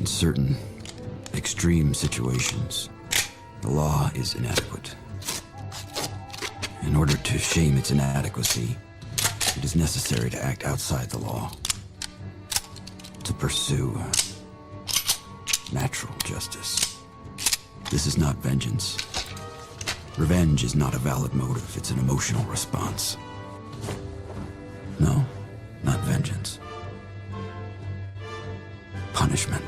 certain extreme situations, the law is inadequate. In order to shame its inadequacy, it is necessary to act outside the law, to pursue natural justice. This is not vengeance. Revenge is not a valid motive, it's an emotional response. No, not vengeance. Punishment.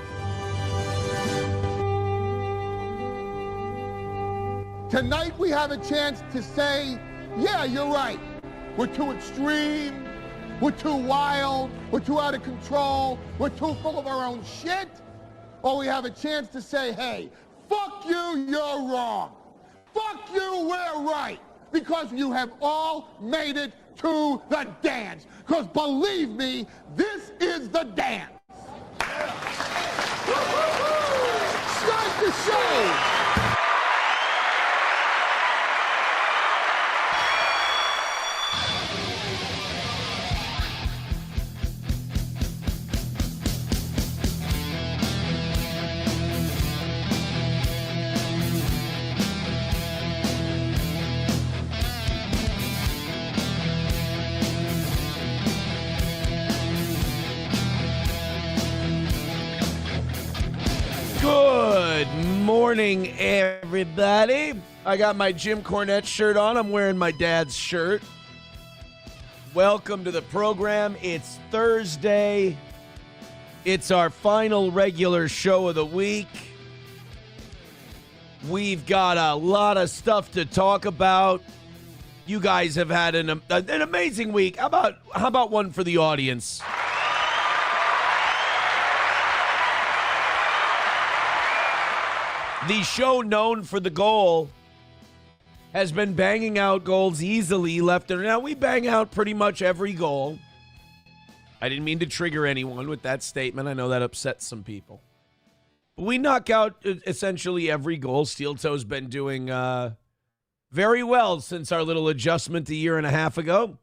Tonight we have a chance to say, yeah, you're right. We're too extreme, we're too wild, we're too out of control, we're too full of our own shit. Or we have a chance to say, hey, fuck you, you're wrong. Fuck you, we're right. Because you have all made it to the dance. Because believe me, this is the dance. Start the show. Good morning, everybody. I got my Jim Cornette shirt on. I'm wearing my dad's shirt. Welcome to the program. It's Thursday. It's our final regular show of the week. We've got a lot of stuff to talk about. You guys have had an amazing week. How about one for the audience? The show known for the goal has been banging out goals easily left and right. Now, we bang out pretty much every goal. I didn't mean to trigger anyone with that statement. I know that upsets some people. But we knock out essentially every goal. Steel Toe's been doing very well since our little adjustment a year and a half ago.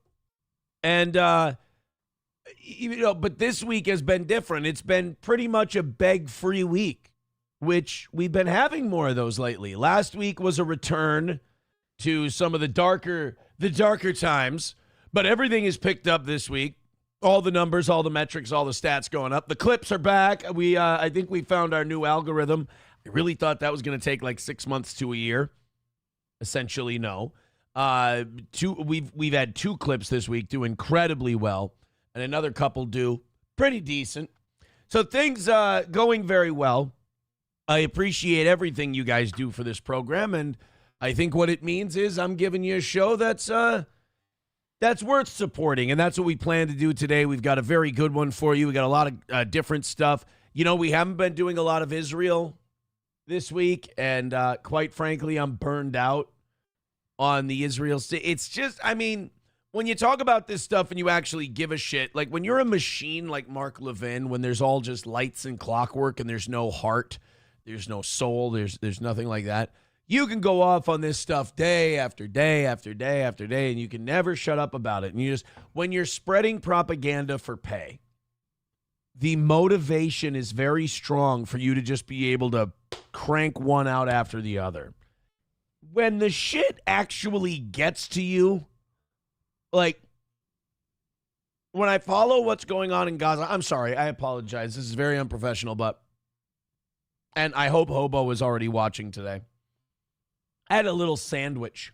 And, but this week has been different. It's been pretty much a beg-free week, which we've been having more of those lately. Last week was a return to some of the darker times, but everything is picked up this week. All the numbers, all the metrics, all the stats going up. The clips are back. I think we found our new algorithm. I really thought that was going to take like 6 months to a year. Essentially, no. We've had 2 clips this week do incredibly well, and another couple do pretty decent. So things going very well. I appreciate everything you guys do for this program, and I think what it means is I'm giving you a show that's worth supporting, and that's what we plan to do today. We've got a very good one for you. We got a lot of different stuff. You know, we haven't been doing a lot of Israel this week, and quite frankly, I'm burned out on the Israel. It's just, I mean, when you talk about this stuff and you actually give a shit, like when you're a machine like Mark Levin, when there's all just lights and clockwork and there's no heart, there's no soul, there's nothing like that. You can go off on this stuff day after day after day after day, and you can never shut up about it. And when you're spreading propaganda for pay, the motivation is very strong for you to just be able to crank one out after the other. When the shit actually gets to you, like when I follow what's going on in Gaza, I'm sorry, I apologize. This is very unprofessional, and I hope Hobo is already watching today. I had a little sandwich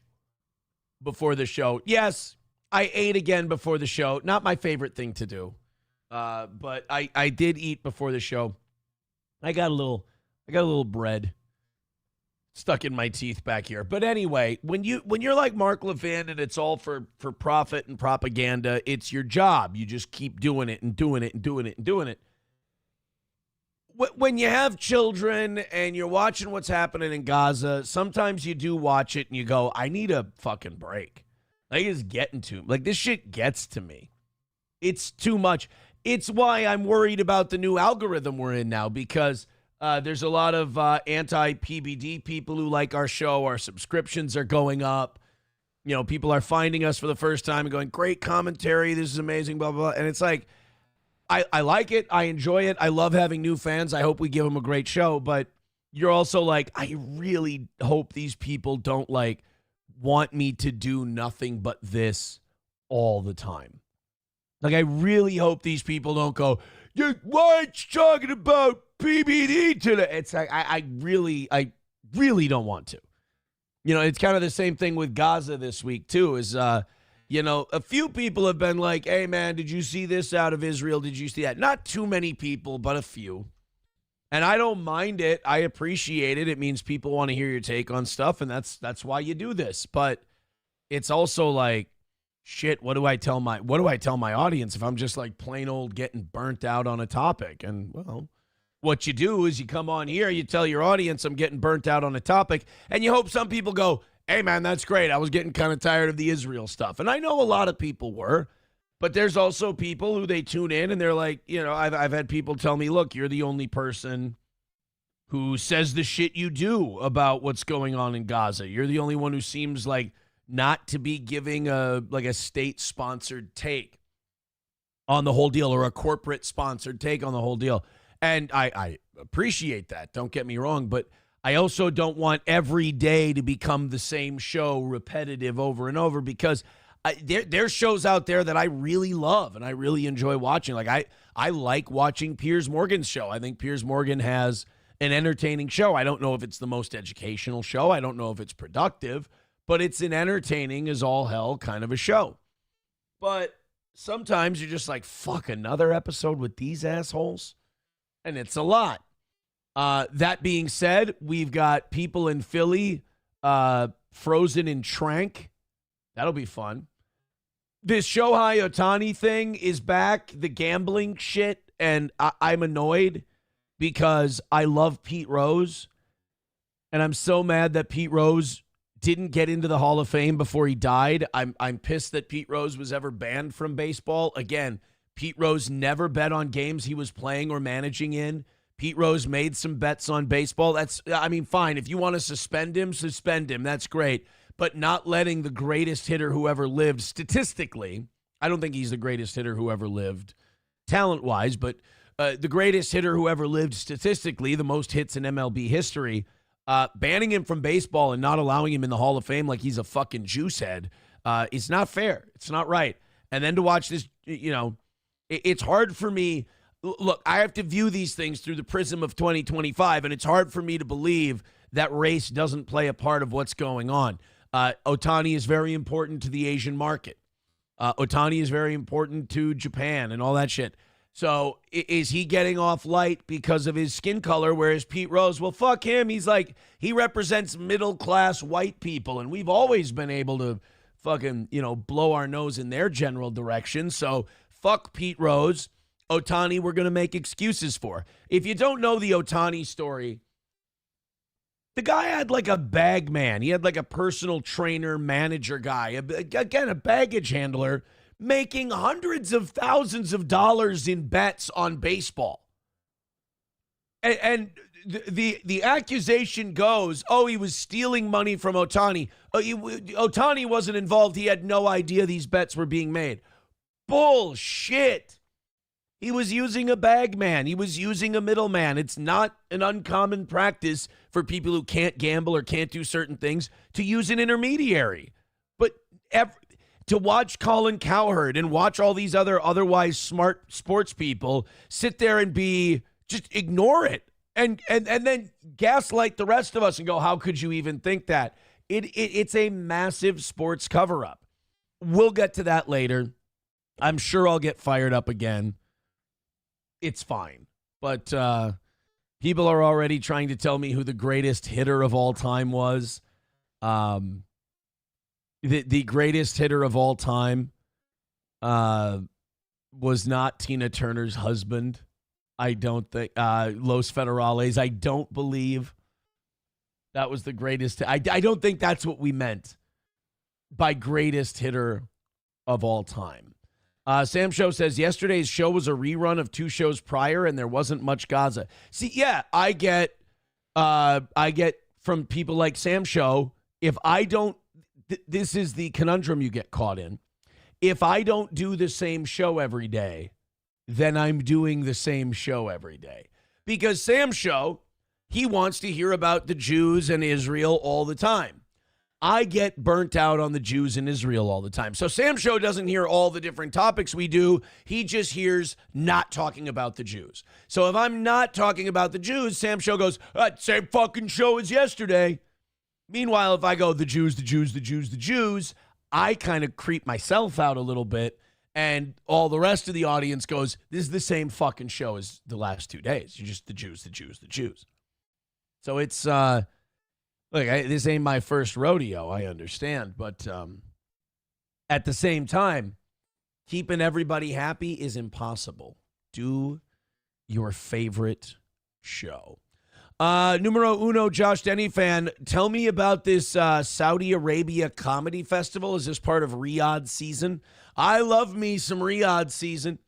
before the show. Yes, I ate again before the show. Not my favorite thing to do, but I did eat before the show. I got a little bread stuck in my teeth back here. But anyway, when you're like Mark Levin and it's all for profit and propaganda, it's your job. You just keep doing it and doing it and doing it and doing it. When you have children and you're watching what's happening in Gaza, sometimes you do watch it and you go, I need a fucking break. Like, it's getting to me. Like, this shit gets to me. It's too much. It's why I'm worried about the new algorithm we're in now, because there's a lot of anti-PBD people who like our show. Our subscriptions are going up. You know, people are finding us for the first time and going, great commentary. This is amazing, blah, blah, blah. And it's like, I like it. I enjoy it. I love having new fans. I hope we give them a great show. But you're also like, I really hope these people don't like want me to do nothing but this all the time. Like, I really hope these people don't go, why aren't you talking about PBD today? It's like, I really don't want to. You know, it's kind of the same thing with Gaza this week, too, is, you know, a few people have been like, hey, man, did you see this out of Israel? Did you see that? Not too many people, but a few. And I don't mind it. I appreciate it. It means people want to hear your take on stuff, and that's why you do this. But it's also like, shit, what do I tell my audience if I'm just like plain old getting burnt out on a topic? And, well, what you do is you come on here, you tell your audience I'm getting burnt out on a topic, and you hope some people go, hey, man, that's great. I was getting kind of tired of the Israel stuff. And I know a lot of people were, but there's also people who they tune in and they're like, you know, I've had people tell me, look, you're the only person who says the shit you do about what's going on in Gaza. You're the only one who seems like not to be giving a state-sponsored take on the whole deal, or a corporate-sponsored take on the whole deal. And I appreciate that. Don't get me wrong, but I also don't want every day to become the same show, repetitive over and over, because there's shows out there that I really love and I really enjoy watching. Like I like watching Piers Morgan's show. I think Piers Morgan has an entertaining show. I don't know if it's the most educational show. I don't know if it's productive, but it's an entertaining as all hell kind of a show. But sometimes you're just like, fuck, another episode with these assholes? And it's a lot. That being said, we've got people in Philly frozen in Tranq. That'll be fun. This Shohei Otani thing is back, the gambling shit, and I'm annoyed because I love Pete Rose, and I'm so mad that Pete Rose didn't get into the Hall of Fame before he died. I'm pissed that Pete Rose was ever banned from baseball. Again, Pete Rose never bet on games he was playing or managing in. Pete Rose made some bets on baseball. Fine. If you want to suspend him, suspend him. That's great. But not letting the greatest hitter who ever lived, statistically, I don't think he's the greatest hitter who ever lived talent-wise, but the greatest hitter who ever lived statistically, the most hits in MLB history, banning him from baseball and not allowing him in the Hall of Fame like he's a fucking juice head, is not fair. It's not right. And then to watch this, you know, it's hard for me. Look, I have to view these things through the prism of 2025, and it's hard for me to believe that race doesn't play a part of what's going on. Otani is very important to the Asian market. Otani is very important to Japan and all that shit. So is he getting off light because of his skin color, whereas Pete Rose, well, fuck him. He's like, he represents middle-class white people, and we've always been able to fucking, you know, blow our nose in their general direction. So fuck Pete Rose. Otani, we're going to make excuses for. If you don't know the Otani story, the guy had like a bag man. He had like a personal trainer, manager guy. Again, a baggage handler making hundreds of thousands of dollars in bets on baseball. And the accusation goes, oh, he was stealing money from Otani. Otani wasn't involved. He had no idea these bets were being made. Bullshit. He was using a bag man. He was using a middleman. It's not an uncommon practice for people who can't gamble or can't do certain things to use an intermediary. But to watch Colin Cowherd and watch all these otherwise smart sports people sit there and just ignore it and then gaslight the rest of us and go, how could you even think that? It's a massive sports cover-up. We'll get to that later. I'm sure I'll get fired up again. It's fine. But people are already trying to tell me who the greatest hitter of all time was. The greatest hitter of all time was not Tina Turner's husband. I don't think. Los Federales. I don't believe that was the greatest. I don't think that's what we meant by greatest hitter of all time. Sam Show says, yesterday's show was a rerun of 2 shows prior, and there wasn't much Gaza. See, yeah, I get from people like Sam Show, if I don't, this is the conundrum you get caught in. If I don't do the same show every day, then I'm doing the same show every day. Because Sam's show, he wants to hear about the Jews and Israel all the time. I get burnt out on the Jews and Israel all the time. So Sam's show doesn't hear all the different topics we do. He just hears not talking about the Jews. So if I'm not talking about the Jews, Sam's show goes, same fucking show as yesterday. Meanwhile, if I go, the Jews, the Jews, the Jews, the Jews, I kind of creep myself out a little bit. And all the rest of the audience goes, this is the same fucking show as the last 2 days. You're just the Jews, the Jews, the Jews. So it's, look, this ain't my first rodeo, I understand. But at the same time, keeping everybody happy is impossible. Do your favorite show. Numero uno, Josh Denny fan, tell me about this Saudi Arabia comedy festival. Is this part of Riyadh season? I love me some Riyadh season.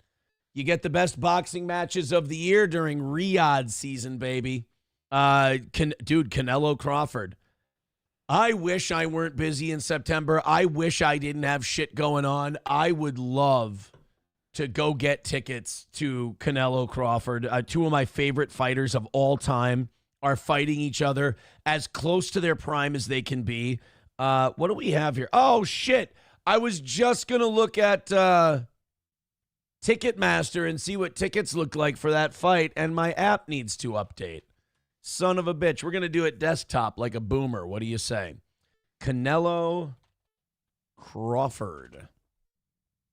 You get the best boxing matches of the year during Riyadh season, baby. Dude, Canelo Crawford. I wish I weren't busy in September. I wish I didn't have shit going on. I would love to go get tickets to Canelo Crawford. Two of my favorite fighters of all time are fighting each other as close to their prime as they can be. What do we have here? Oh, shit. I was just going to look at Ticketmaster and see what tickets look like for that fight, and my app needs to update. Son of a bitch. We're going to do it desktop like a boomer. What do you say? Canelo Crawford.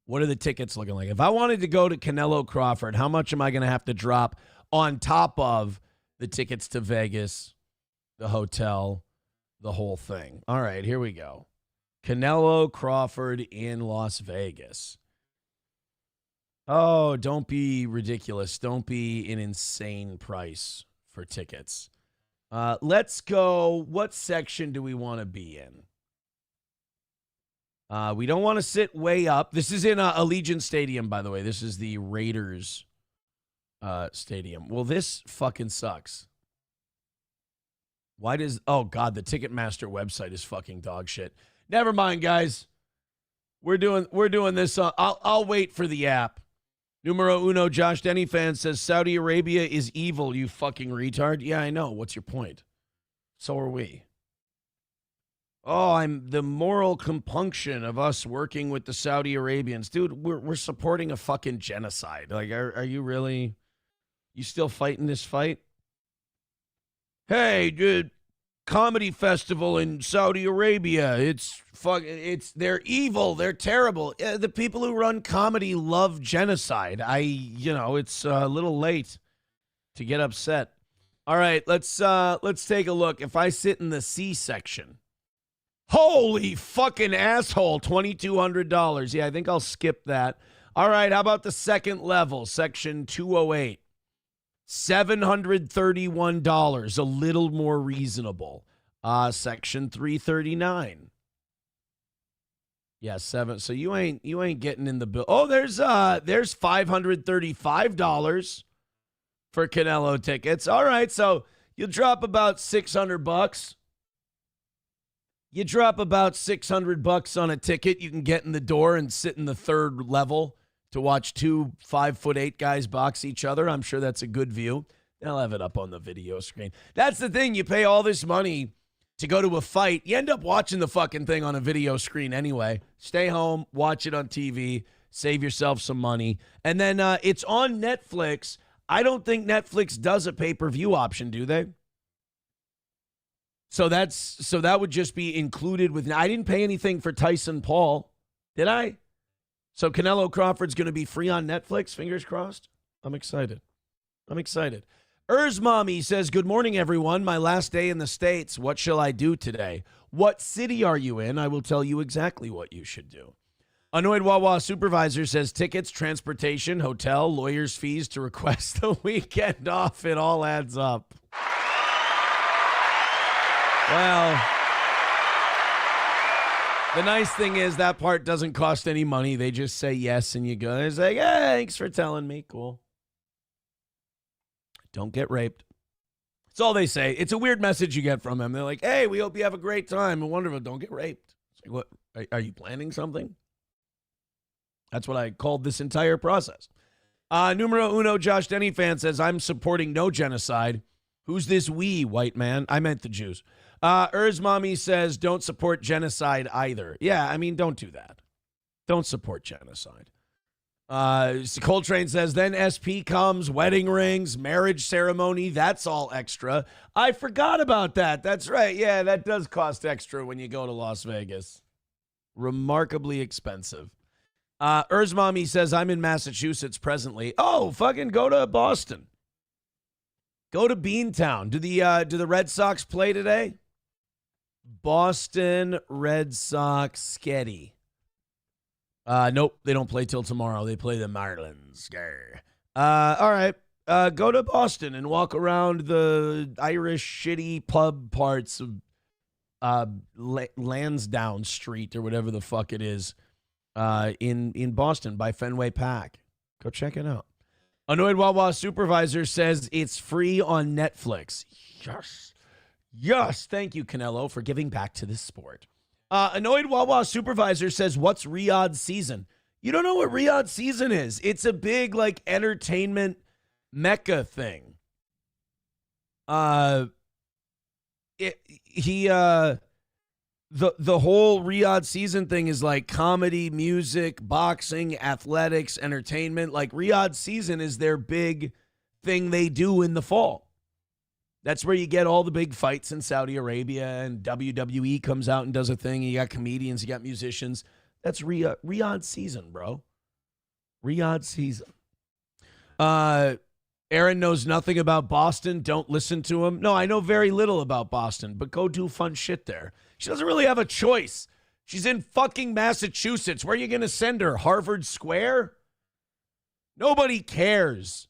What are the tickets looking like? If I wanted to go to Canelo Crawford, how much am I going to have to drop on top of the tickets to Vegas, the hotel, the whole thing? All right, here we go. Canelo Crawford in Las Vegas. Oh, don't be ridiculous. Don't be an insane price for tickets. Let's go. What section do we want to be in? We don't want to sit way up. This is in Allegiant Stadium, by the way. This is the Raiders stadium. Well, this fucking sucks. Why does... Oh, God, the Ticketmaster website is fucking dog shit. Never mind, guys. We're doing this. I'll wait for the app. Numero uno, Josh Denny fan says, Saudi Arabia is evil, you fucking retard. Yeah, I know. What's your point? So are we. Oh, I'm the moral compunction of us working with the Saudi Arabians. Dude, we're supporting a fucking genocide. Like, are you really... You still fighting this fight? Hey, dude. Comedy festival in Saudi Arabia. They're evil. They're terrible. The people who run comedy love genocide. It's a little late to get upset. All right, let's take a look. If I sit in the C section, holy fucking asshole, $2,200. Yeah, I think I'll skip that. All right, how about the second level, section 208? $731, a little more reasonable. Section 339. Yeah, seven. So you ain't getting in the bill. Oh, there's $535 for Canelo tickets. All right, so you'll drop about $600. You drop about $600 on a ticket. You can get in the door and sit in the third level to watch two 5'8" guys box each other. I'm sure that's a good view. They'll have it up on the video screen. That's the thing. You pay all this money to go to a fight. You end up watching the fucking thing on a video screen anyway. Stay home, watch it on TV, save yourself some money. And then it's on Netflix. I don't think Netflix does a pay-per-view option, do they? So that would just be included with... I didn't pay anything for Tyson Paul, did I? So Canelo Crawford's going to be free on Netflix, fingers crossed. I'm excited. Mommy says, good morning, everyone. My last day in the States. What shall I do today? What city are you in? I will tell you exactly what you should do. Annoyed Wawa Supervisor says, tickets, transportation, hotel, lawyer's fees to request the weekend off. It all adds up. Well... The nice thing is that part doesn't cost any money. They just say yes and you go. It's like, hey, thanks for telling me. Cool. Don't get raped. That's all they say. It's a weird message you get from them. They're like, hey, we hope you have a great time and wonderful. Don't get raped. It's like, what? Are you planning something? That's what I called this entire process. Numero uno, Josh Denny fan says, I'm supporting no genocide. Who's this we, white man? I meant the Jews. Mommy says, don't support genocide either. Yeah, I mean, don't do that. Don't support genocide. Coltrane says, then SP comes, wedding rings, marriage ceremony. That's all extra. I forgot about that. That's right. Yeah, that does cost extra when you go to Las Vegas. Remarkably expensive. Mommy says, I'm in Massachusetts presently. Oh, fucking go to Boston. Go to Beantown. Do the Red Sox play today? Boston Red Sox sketty. Nope, they don't play till tomorrow. They play the Marlins. All right. Go to Boston and walk around the Irish shitty pub parts of Lansdowne Street or whatever the fuck it is in Boston by Fenway Park. Go check it out. Annoyed Wawa Supervisor says it's free on Netflix. Yes. Yes. Thank you, Canelo, for giving back to this sport. Annoyed Wawa Supervisor says, what's Riyadh season? You don't know what Riyadh season is. It's a big, like, entertainment mecca thing. The whole Riyadh season thing is like comedy, music, boxing, athletics, entertainment. Like, Riyadh season is their big thing they do in the fall. That's where you get all the big fights in Saudi Arabia, and WWE comes out and does a thing. And you got comedians, you got musicians. That's Riyadh season, bro. Riyadh season. Aaron knows nothing about Boston. Don't listen to him. No, I know very little about Boston, but go do fun shit there. She doesn't really have a choice. She's in fucking Massachusetts. Where are you going to send her? Harvard Square? Nobody cares.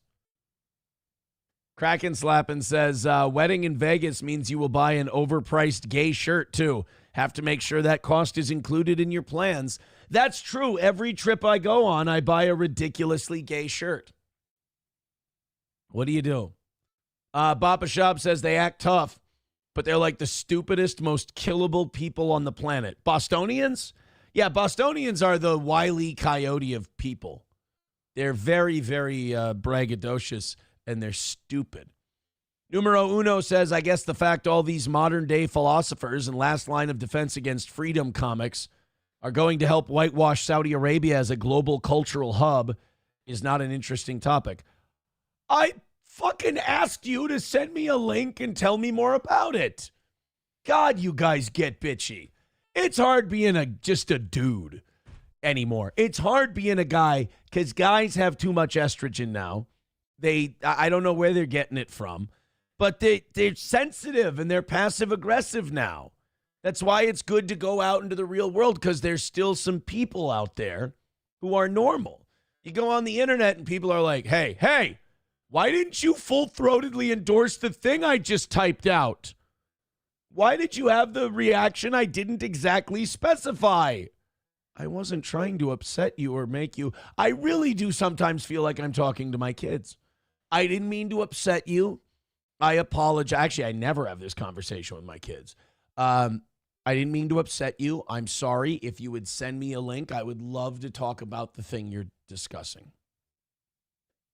Kraken Slappin says, wedding in Vegas means you will buy an overpriced gay shirt, too. Have to make sure that cost is included in your plans. That's true. Every trip I go on, I buy a ridiculously gay shirt. What do you do? Bappa Shop says they act tough, but they're like the stupidest, most killable people on the planet. Bostonians? Yeah, Bostonians are the Wile E. Coyote of people. They're very, very braggadocious. And they're stupid. Numero uno says, I guess the fact all these modern day philosophers and last line of defense against freedom comics are going to help whitewash Saudi Arabia as a global cultural hub is not an interesting topic. I fucking asked you to send me a link and tell me more about it. God, you guys get bitchy. It's hard being just a dude anymore. It's hard being a guy because guys have too much estrogen now. I don't know where they're getting it from, but they're sensitive and they're passive aggressive now. That's why it's good to go out into the real world, because there's still some people out there who are normal. You go on the internet and people are like, hey, why didn't you full-throatedly endorse the thing I just typed out? Why did you have the reaction I didn't exactly specify? I wasn't trying to upset you or make you. I really do sometimes feel like I'm talking to my kids. I didn't mean to upset you. I apologize. Actually, I never have this conversation with my kids. I didn't mean to upset you. I'm sorry. If you would send me a link, I would love to talk about the thing you're discussing.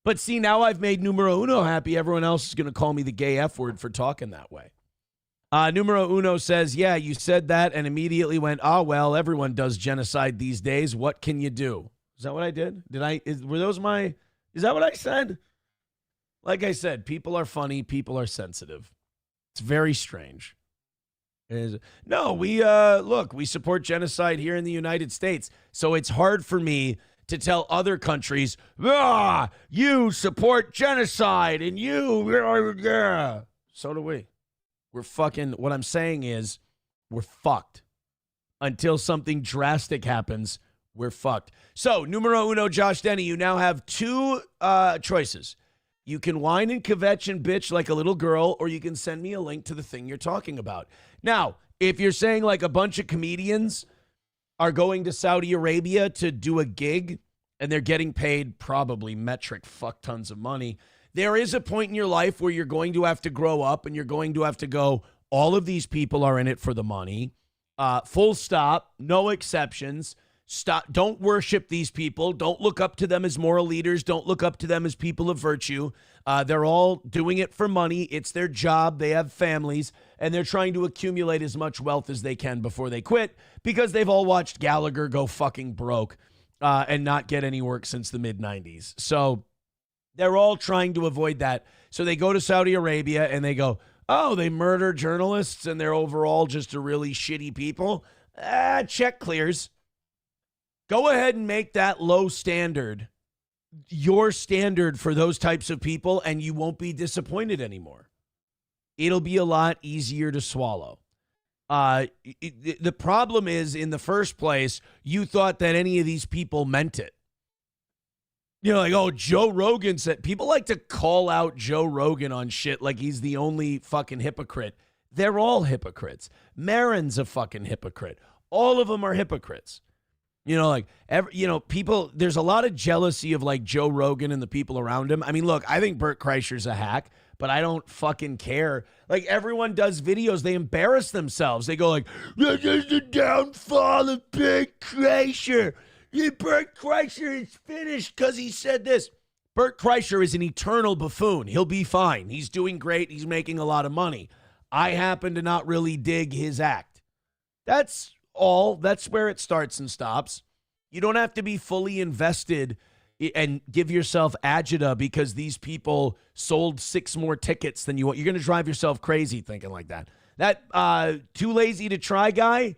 But see, now I've made numero uno happy. Everyone else is going to call me the gay F word for talking that way. Numero uno says, yeah, you said that and immediately went, well, everyone does genocide these days. What can you do? Is that what I did? Is that what I said? Like I said, people are funny. People are sensitive. It's very strange. No, we support genocide here in the United States. So it's hard for me to tell other countries, you support genocide and you, so do we. We're fucking, what I'm saying is we're fucked. Until something drastic happens, we're fucked. So, numero uno, Josh Denny, you now have two choices. You can whine and kvetch and bitch like a little girl, or you can send me a link to the thing you're talking about. Now, if you're saying like a bunch of comedians are going to Saudi Arabia to do a gig and they're getting paid probably metric fuck tons of money, there is a point in your life where you're going to have to grow up and you're going to have to go, all of these people are in it for the money. Full stop, no exceptions. Stop. Don't worship these people. Don't look up to them as moral leaders. Don't look up to them as people of virtue. They're all doing it for money. It's their job. They have families, and they're trying to accumulate as much wealth as they can before they quit because they've all watched Gallagher go fucking broke and not get any work since the mid-90s. So they're all trying to avoid that. So they go to Saudi Arabia and they go, oh, they murder journalists and they're overall just a really shitty people. Check clears. Go ahead and make that low standard your standard for those types of people, and you won't be disappointed anymore. It'll be a lot easier to swallow. The problem is, in the first place, you thought that any of these people meant it. You know, like, oh, Joe Rogan said, people like to call out Joe Rogan on shit like he's the only fucking hypocrite. They're all hypocrites. Marin's a fucking hypocrite. All of them are hypocrites. You know, like, people, there's a lot of jealousy of, like, Joe Rogan and the people around him. I mean, look, I think Bert Kreischer's a hack, but I don't fucking care. Like, everyone does videos. They embarrass themselves. They go like, this is the downfall of Bert Kreischer. Bert Kreischer is finished because he said this. Bert Kreischer is an eternal buffoon. He'll be fine. He's doing great. He's making a lot of money. I happen to not really dig his act. That's all. That's where it starts and stops. You don't have to be fully invested and give yourself agita because these people sold 6 more tickets than you want. You're going to drive yourself crazy thinking like that. That too lazy to try guy,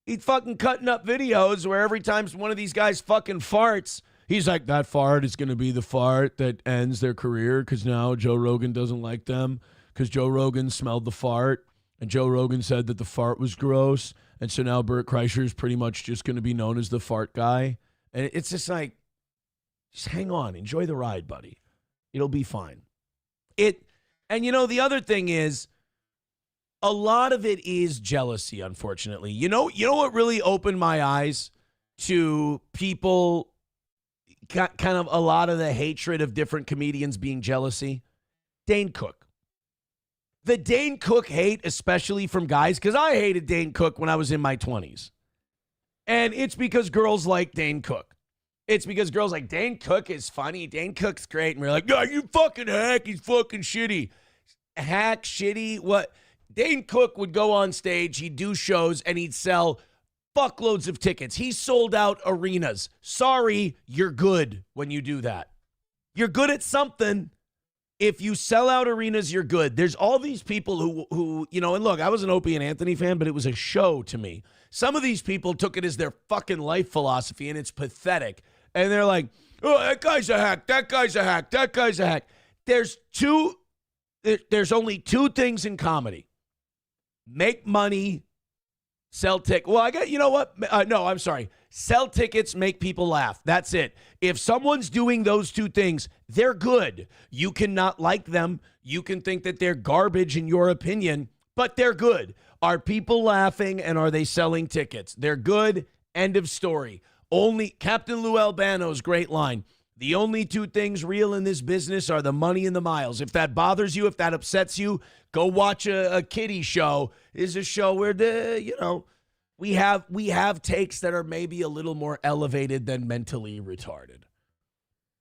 he's fucking cutting up videos where every time one of these guys fucking farts, he's like, that fart is going to be the fart that ends their career because now Joe Rogan doesn't like them because Joe Rogan smelled the fart and Joe Rogan said that the fart was gross. And so now Bert Kreischer is pretty much just going to be known as the fart guy. And it's just like, just hang on. Enjoy the ride, buddy. It'll be fine. And you know, the other thing is, a lot of it is jealousy, unfortunately. You know what really opened my eyes to people, kind of a lot of the hatred of different comedians being jealousy? Dane Cook. The Dane Cook hate, especially from guys, because I hated Dane Cook when I was in my 20s. And it's because girls like Dane Cook. It's because girls like, Dane Cook is funny. Dane Cook's great. And we're like, no, you fucking hack. He's fucking shitty. Hack, shitty, what? Dane Cook would go on stage, he'd do shows, and he'd sell fuckloads of tickets. He sold out arenas. Sorry, you're good when you do that. You're good at something. If you sell out arenas, you're good. There's all these people who, you know, and look, I was an Opie and Anthony fan, but it was a show to me. Some of these people took it as their fucking life philosophy, and it's pathetic. And they're like, oh, that guy's a hack. That guy's a hack. That guy's a hack. There's only 2 things in comedy. Make money, sell tickets. Well, you know what? No, I'm sorry. Sell tickets, make people laugh. That's it. If someone's doing those 2 things, they're good. You cannot like them. You can think that they're garbage in your opinion, but they're good. Are people laughing and are they selling tickets? They're good. End of story. Only Captain Lou Albano's great line. The only 2 things real in this business are the money and the miles. If that bothers you, if that upsets you, go watch a kiddie show. Is a show where we have takes that are maybe a little more elevated than mentally retarded.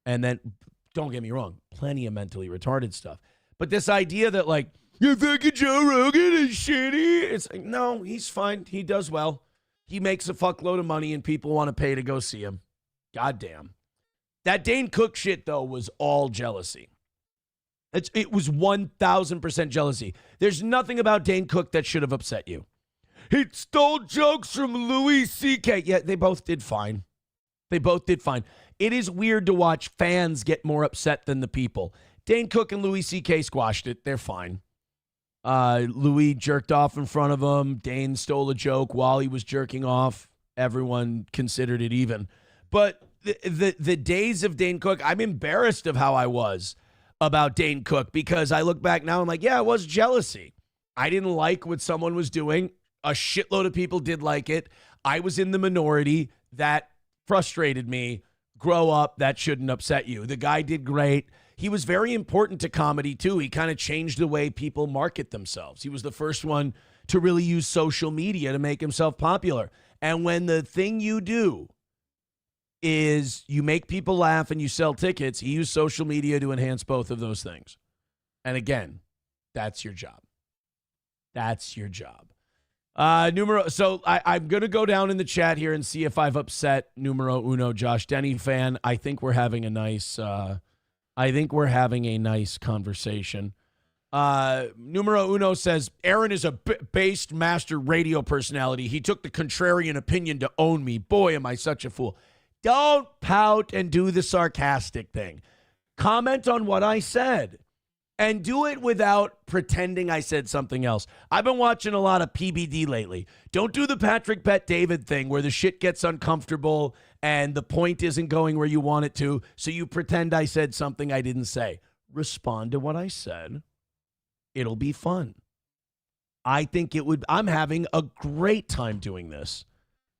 And then, don't get me wrong, plenty of mentally retarded stuff. But this idea that, like, you think Joe Rogan is shitty? It's like, no, he's fine. He does well. He makes a fuckload of money and people want to pay to go see him. Goddamn. That Dane Cook shit, though, was all jealousy. It was 1,000% jealousy. There's nothing about Dane Cook that should have upset you. He stole jokes from Louis C.K. Yeah, they both did fine. They both did fine. It is weird to watch fans get more upset than the people. Dane Cook and Louis C.K. squashed it. They're fine. Louis jerked off in front of him. Dane stole a joke while he was jerking off. Everyone considered it even. But the days of Dane Cook, I'm embarrassed of how I was about Dane Cook because I look back now, I'm like, yeah, it was jealousy. I didn't like what someone was doing. A shitload of people did like it. I was in the minority. That frustrated me. Grow up. That shouldn't upset you. The guy did great. He was very important to comedy, too. He kind of changed the way people market themselves. He was the first one to really use social media to make himself popular. And when the thing you do is you make people laugh and you sell tickets, he used social media to enhance both of those things. And again, that's your job. That's your job. So I'm going to go down in the chat here and see if I've upset numero uno Josh Denny fan. I think we're having a nice conversation. Numero uno says, Aaron is a based master radio personality. He took the contrarian opinion to own me. Boy, am I such a fool. Don't pout and do the sarcastic thing. Comment on what I said. And do it without pretending I said something else. I've been watching a lot of PBD lately. Don't do the Patrick Bet-David thing where the shit gets uncomfortable and the point isn't going where you want it to, so you pretend I said something I didn't say. Respond to what I said. It'll be fun. I'm having a great time doing this.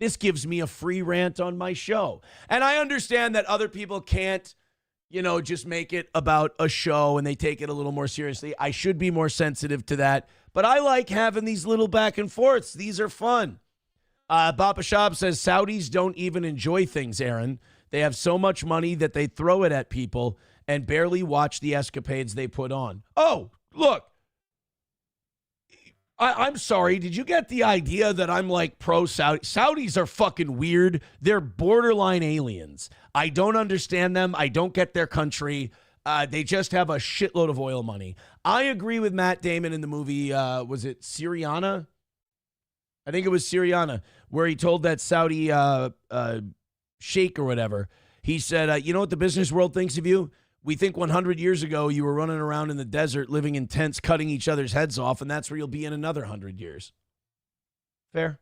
This gives me a free rant on my show. And I understand that other people can't, just make it about a show and they take it a little more seriously. I should be more sensitive to that. But I like having these little back and forths. These are fun. Bapa Shab says, Saudis don't even enjoy things, Aaron. They have so much money that they throw it at people and barely watch the escapades they put on. Oh, look. I'm sorry. Did you get the idea that I'm like pro-Saudi? Saudis are fucking weird. They're borderline aliens. I don't understand them. I don't get their country. They just have a shitload of oil money. I agree with Matt Damon in the movie, was it Syriana? I think it was Syriana, where he told that Saudi sheikh or whatever. He said, you know what the business world thinks of you? We think 100 years ago you were running around in the desert, living in tents, cutting each other's heads off, and that's where you'll be in another 100 years. Fair?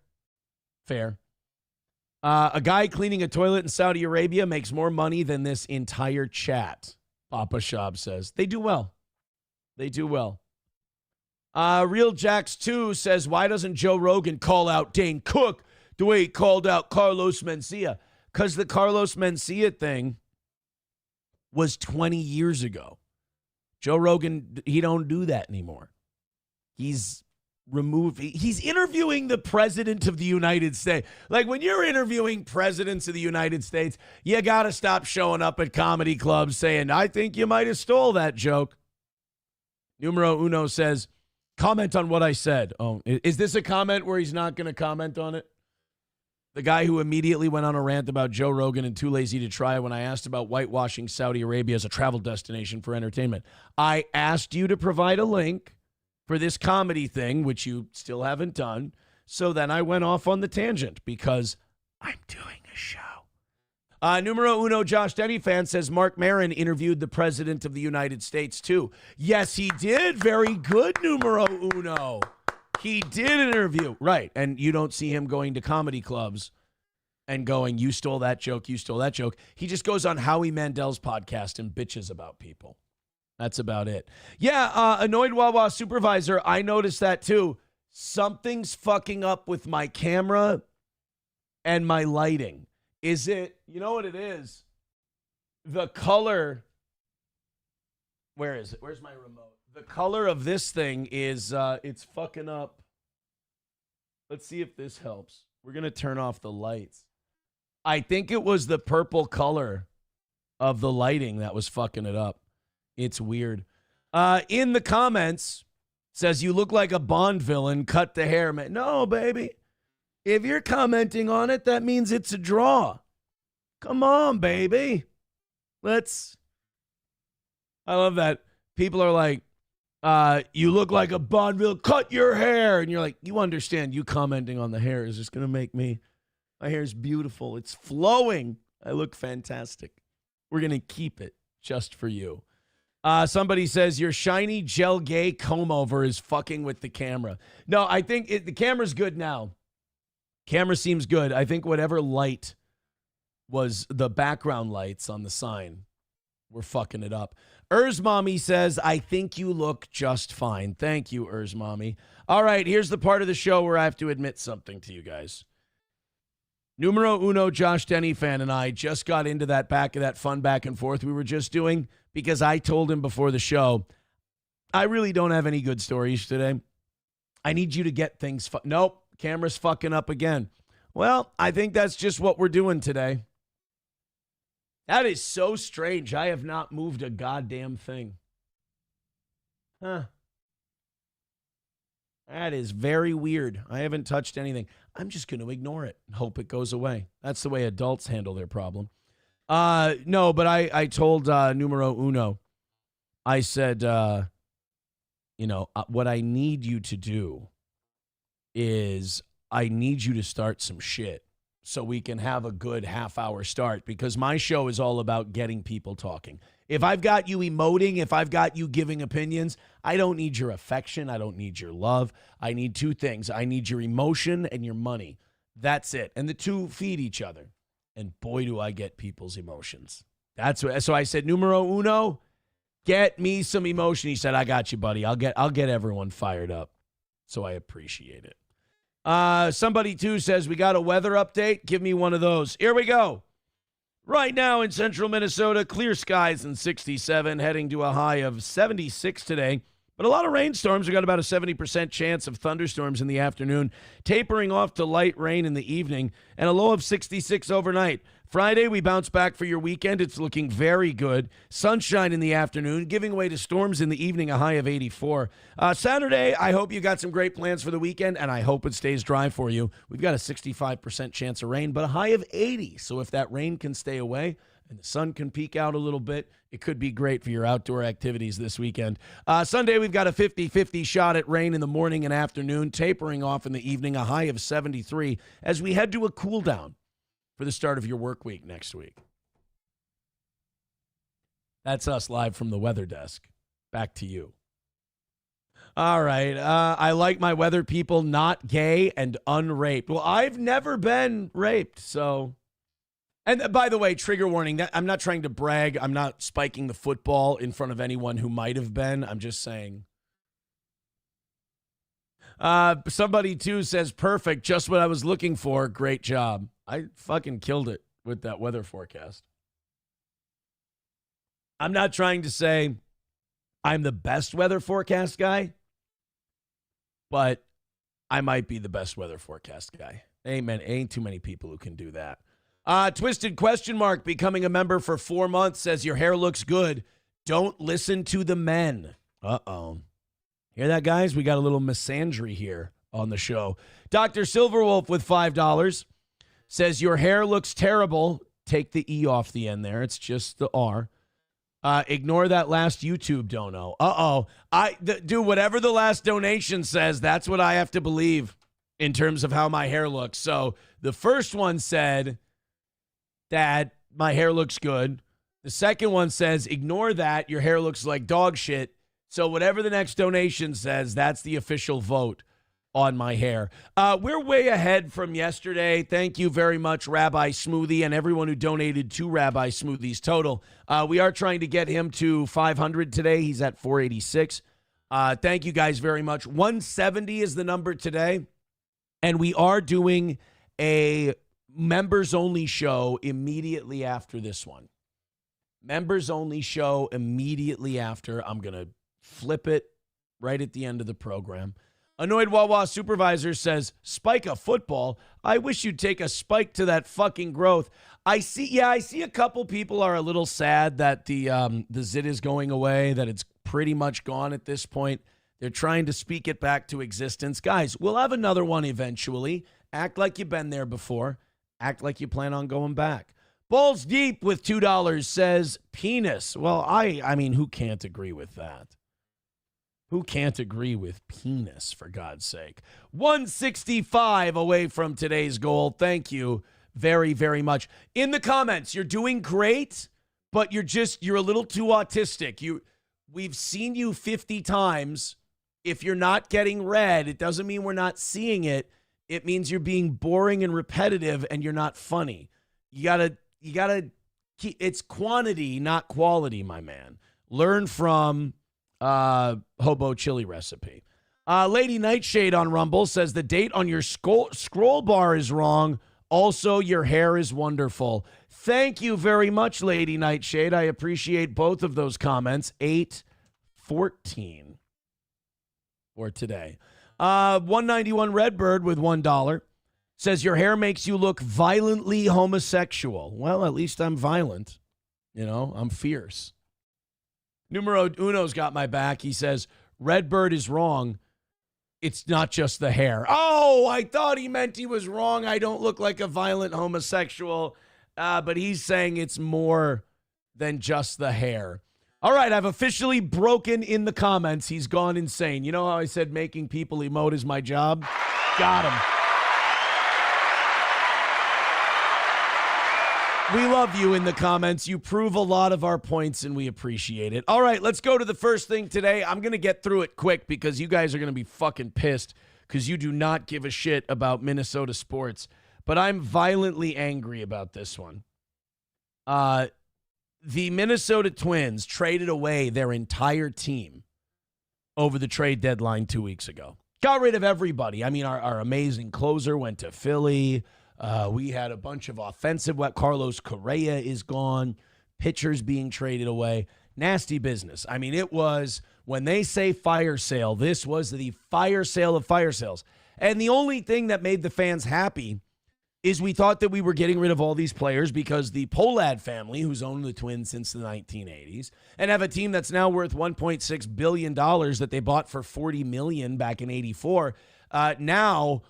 Fair. A guy cleaning a toilet in Saudi Arabia makes more money than this entire chat, Papa Shab says. They do well. They do well. Real Jax 2 says, why doesn't Joe Rogan call out Dane Cook the way he called out Carlos Mencia? Because the Carlos Mencia thing was 20 years ago. Joe Rogan, he don't do that anymore. He's interviewing the president of the United States. Like, when you're interviewing presidents of the United States, you got to stop showing up at comedy clubs saying, I think you might have stole that joke. Numero uno says, comment on what I said. Oh, is this a comment where he's not going to comment on it? The guy who immediately went on a rant about Joe Rogan and Too Lazy to Try when I asked about whitewashing Saudi Arabia as a travel destination for entertainment. I asked you to provide a link for this comedy thing, which you still haven't done. So then I went off on the tangent because I'm doing a show. Numero uno Josh Denny fan says Mark Maron interviewed the president of the United States too. Yes, he did. Very good, numero uno. He did interview, right, and you don't see him going to comedy clubs and going, you stole that joke, you stole that joke. He just goes on Howie Mandel's podcast and bitches about people. That's about it. Yeah, Annoyed Wawa Supervisor, I noticed that too. Something's fucking up with my camera and my lighting. Is it, you know what it is? The color, where is it? Where's my remote? The color of this thing is, it's fucking up. Let's see if this helps. We're going to turn off the lights. I think it was the purple color of the lighting that was fucking it up. It's weird. In the comments, says you look like a Bond villain, cut the hair. Man. No, baby. If you're commenting on it, that means it's a draw. Come on, baby. I love that. People are like, you look like a Bond villain, cut your hair. And you're like, you understand, you commenting on the hair is just going to make my hair is beautiful. It's flowing. I look fantastic. We're going to keep it just for you. Somebody says your shiny gel gay comb over is fucking with the camera. No, I think the camera's good now. Camera seems good. I think whatever light was the background lights on the sign were fucking it up. Mommy says, I think you look just fine. Thank you, Mommy. All right, here's the part of the show where I have to admit something to you guys. Numero uno Josh Denny fan and I just got into that fun back and forth we were just doing because I told him before the show, I really don't have any good stories today. I need you to get things. Nope, camera's fucking up again. Well, I think that's just what we're doing today. That is so strange. I have not moved a goddamn thing. Huh. That is very weird. I haven't touched anything. I'm just going to ignore it and hope it goes away. That's the way adults handle their problem. No, but I told numero uno, I said, what I need you to do is I need you to start some shit so we can have a good half-hour start, because my show is all about getting people talking. If I've got you emoting, if I've got you giving opinions, I don't need your affection. I don't need your love. I need two things. I need your emotion and your money. That's it. And the two feed each other. And boy, do I get people's emotions. So I said, numero uno, get me some emotion. He said, I got you, buddy. I'll get everyone fired up. So I appreciate it. Somebody, too, says, we got a weather update. Give me one of those. Here we go. Right now in central Minnesota, clear skies and 67, heading to a high of 76 today. But a lot of rainstorms. We got about a 70% chance of thunderstorms in the afternoon, tapering off to light rain in the evening, and a low of 66 overnight. Friday, we bounce back for your weekend. It's looking very good. Sunshine in the afternoon, giving way to storms in the evening, a high of 84. Saturday, I hope you got some great plans for the weekend, and I hope it stays dry for you. We've got a 65% chance of rain, but a high of 80. So if that rain can stay away and the sun can peek out a little bit, it could be great for your outdoor activities this weekend. Sunday, we've got a 50-50 shot at rain in the morning and afternoon, tapering off in the evening, a high of 73, as we head to a cool down for the start of your work week next week. That's us live from the weather desk. Back to you. All right. I like my weather people not gay and unraped. Well, I've never been raped, so. And by the way, trigger warning, I'm not trying to brag. I'm not spiking the football in front of anyone who might have been. I'm just saying. Somebody, too, says, perfect. Just what I was looking for. Great job. I fucking killed it with that weather forecast. I'm not trying to say I'm the best weather forecast guy, but I might be the best weather forecast guy. Ain't too many people who can do that. Twisted question mark, becoming a member for 4 months, says your hair looks good. Don't listen to the men. Uh-oh. Hear that, guys? We got a little misandry here on the show. Dr. Silverwolf with $5 says your hair looks terrible. Take the E off the end there. It's just the R. Ignore that last YouTube dono. Uh-oh. Dude, whatever the last donation says, that's what I have to believe in terms of how my hair looks. So the first one said that my hair looks good. The second one says, ignore that. Your hair looks like dog shit. So whatever the next donation says, that's the official vote on my hair. We're way ahead from yesterday. Thank you very much, Rabbi Smoothie, and everyone who donated to Rabbi Smoothie's total. We are trying to get him to 500 today. He's at 486. Thank you guys very much. 170 is the number today. And we are doing a members-only show immediately after this one. Members-only show immediately after. I'm going to flip it right at the end of the program. Annoyed Wawa Supervisor says, spike a football. I wish you'd take a spike to that fucking growth. I see a couple people are a little sad that the zit is going away, that it's pretty much gone at this point. They're trying to speak it back to existence. Guys, we'll have another one eventually. Act like you've been there before. Act like you plan on going back. Balls Deep with $2 says penis. Well, I mean, who can't agree with that? Who can't agree with penis, for God's sake? 165 away from today's goal. Thank you very, very much. In the comments, you're doing great, but you're a little too autistic. We've seen you 50 times. If you're not getting read, it doesn't mean we're not seeing it. It means you're being boring and repetitive and you're not funny. You gotta keep, it's quantity, not quality, my man. Learn from Hobo Chili Recipe. Lady Nightshade on Rumble says the date on your scroll bar is wrong. Also, your hair is wonderful. Thank you very much, Lady Nightshade. I appreciate both of those comments. 8/14 for today. 191 Redbird with $1 says your hair makes you look violently homosexual. Well, at least I'm violent. You know, I'm fierce. Numero Uno's got my back. He says, Redbird is wrong. It's not just the hair. Oh, I thought he meant he was wrong. I don't look like a violent homosexual. But he's saying it's more than just the hair. All right, I've officially broken in the comments. He's gone insane. You know how I said making people emote is my job? Got him. We love you in the comments. You prove a lot of our points, and we appreciate it. All right, let's go to the first thing today. I'm going to get through it quick because you guys are going to be fucking pissed because you do not give a shit about Minnesota sports. But I'm violently angry about this one. The Minnesota Twins traded away their entire team over the trade deadline 2 weeks ago. Got rid of everybody. I mean, our amazing closer went to Philly. We had a bunch of offensive. Carlos Correa is gone. Pitchers being traded away. Nasty business. I mean, it was, when they say fire sale, this was the fire sale of fire sales. And the only thing that made the fans happy is we thought that we were getting rid of all these players because the Pohlad family, who's owned the Twins since the 1980s, and have a team that's now worth $1.6 billion that they bought for $40 million back in 84, now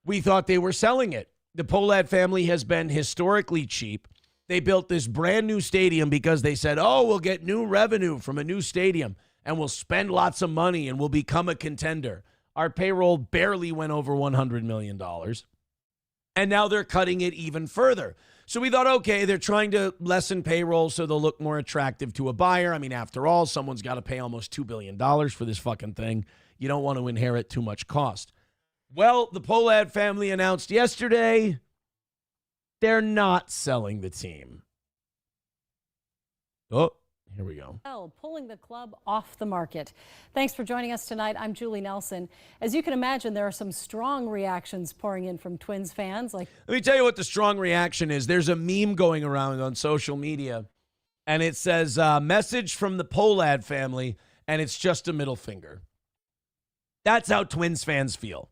we thought they were selling it. The Pohlad family has been historically cheap. They built this brand new stadium because they said, oh, we'll get new revenue from a new stadium and we'll spend lots of money and we'll become a contender. Our payroll barely went over $100 million. And now they're cutting it even further. So we thought, okay, they're trying to lessen payroll so they'll look more attractive to a buyer. I mean, after all, someone's got to pay almost $2 billion for this fucking thing. You don't want to inherit too much cost. Well, the Pohlad family announced yesterday they're not selling the team. Oh, here we go. Pulling the club off the market. Thanks for joining us tonight. I'm Julie Nelson. As you can imagine, there are some strong reactions pouring in from Twins fans. Let me tell you what the strong reaction is. There's a meme going around on social media, and it says, message from the Pohlad family, and it's just a middle finger. That's how Twins fans feel.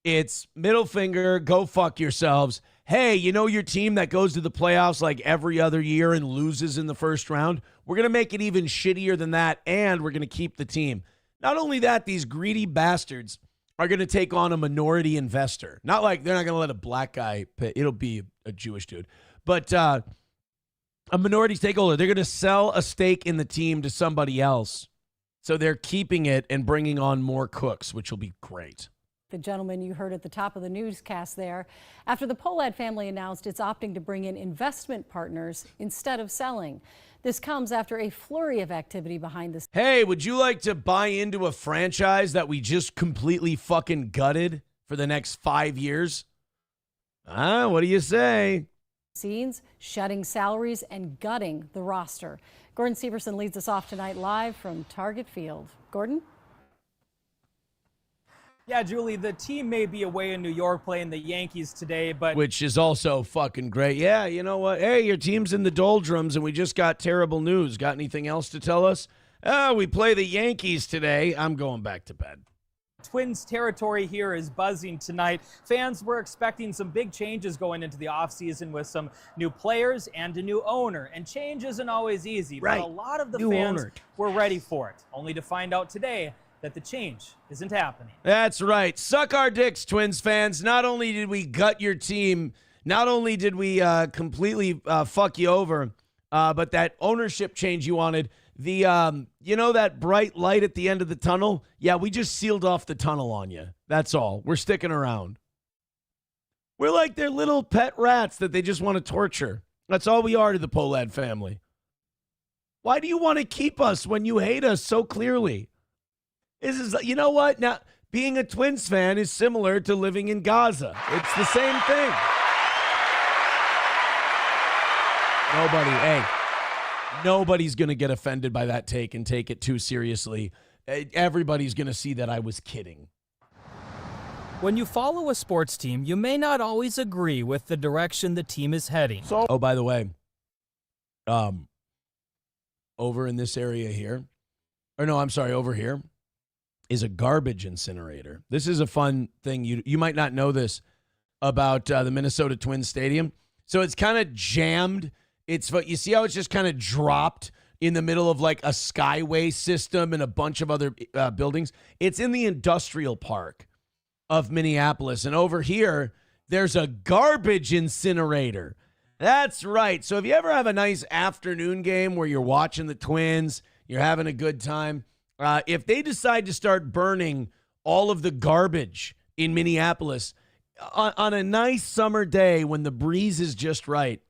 It's middle finger, go fuck yourselves. Hey, you know your team that goes to the playoffs like every other year and loses in the first round? We're going to make it even shittier than that, and we're going to keep the team. Not only that, these greedy bastards are going to take on a minority investor. Not like they're not going to let a black guy pay. It'll be a Jewish dude. But a minority stakeholder, they're going to sell a stake in the team to somebody else. So they're keeping it and bringing on more cooks, which will be great. The gentleman you heard at the top of the newscast there, after the Pohlad family announced it's opting to bring in investment partners instead of selling. This comes after a flurry of activity behind this. Hey, would you like to buy into a franchise that we just completely fucking gutted for the next 5 years? What do you say? Scenes, shedding salaries, and gutting the roster. Gordon Severson leads us off tonight live from Target Field. Gordon? Yeah, Julie, the team may be away in New York playing the Yankees today, but... Which is also fucking great. Yeah, you know what? Hey, your team's in the doldrums, and we just got terrible news. Got anything else to tell us? We play the Yankees today. I'm going back to bed. Twins territory here is buzzing tonight. Fans were expecting some big changes going into the offseason with some new players and a new owner. And change isn't always easy, right. But a lot of the New fans owner. were ready for it, only to find out today that the change isn't happening. That's right. Suck our dicks, Twins fans. Not only did we gut your team, not only did we completely fuck you over, but that ownership change you wanted, the you know that bright light at the end of the tunnel? Yeah, we just sealed off the tunnel on you. That's all. We're sticking around. We're like their little pet rats that they just want to torture. That's all we are to the Pohlad family. Why do you want to keep us when you hate us so clearly? This is, you know what? Now, being a Twins fan is similar to living in Gaza. It's the same thing. Nobody's going to get offended by that take and take it too seriously. Everybody's going to see that I was kidding. When you follow a sports team, you may not always agree with the direction the team is heading. Oh, by the way, over in this area here, or no, I'm sorry, over here, is a garbage incinerator. This is a fun thing. You might not know this about the Minnesota Twins Stadium. So it's kind of jammed. You see how it's just kind of dropped in the middle of like a skyway system and a bunch of other buildings? It's in the industrial park of Minneapolis. And over here, there's a garbage incinerator. That's right. So if you ever have a nice afternoon game where you're watching the Twins, you're having a good time, if they decide to start burning all of the garbage in Minneapolis on a nice summer day when the breeze is just right,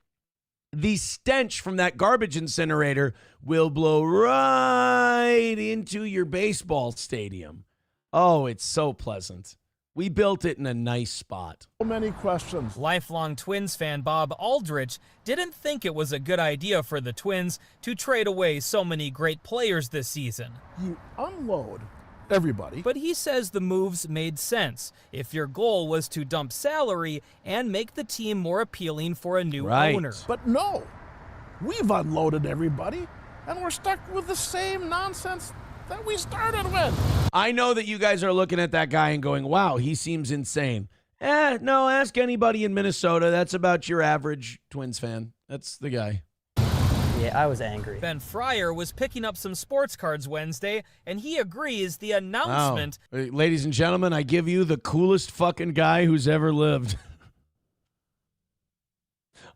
the stench from that garbage incinerator will blow right into your baseball stadium. Oh, it's so pleasant. We built it in a nice spot. So many questions. Lifelong Twins fan Bob Aldrich didn't think it was a good idea for the Twins to trade away so many great players this season. You unload everybody. But he says the moves made sense if your goal was to dump salary and make the team more appealing for a new owner. But no, we've unloaded everybody, and we're stuck with the same nonsense that we started with. I know that you guys are looking at that guy and going, wow, he seems insane. No, ask anybody in Minnesota. That's about your average Twins fan. That's the guy. Yeah, I was angry. Ben Fryer was picking up some sports cards Wednesday, and he agrees the announcement... Ladies and gentlemen, I give you the coolest fucking guy who's ever lived.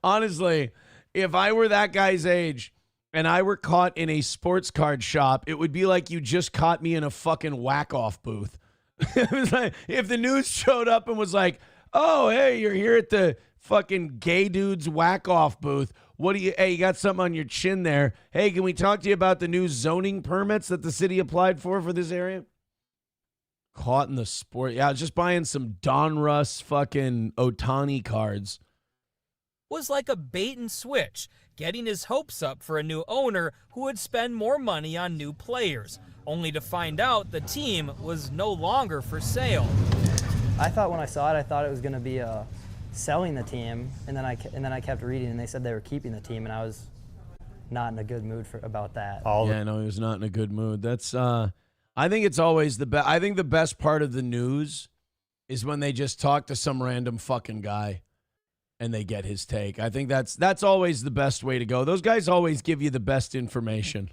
Honestly, if I were that guy's age and I were caught in a sports card shop, it would be like you just caught me in a fucking whack-off booth. It was like, if the news showed up and was like, oh, hey, you're here at the fucking gay dude's whack-off booth. Hey, you got something on your chin there. Hey, can we talk to you about the new zoning permits that the city applied for this area? Caught in the sport. Yeah, I was just buying some Donruss fucking Otani cards. Was like a bait and switch, getting his hopes up for a new owner who would spend more money on new players, only to find out the team was no longer for sale. I thought when I saw it, I thought it was going to be selling the team, and then I kept reading, and they said they were keeping the team, and I was not in a good mood about that. No, he was not in a good mood. That's I think it's always the best. I think the best part of the news is when they just talk to some random fucking guy and they get his take. I think that's always the best way to go. Those guys always give you the best information.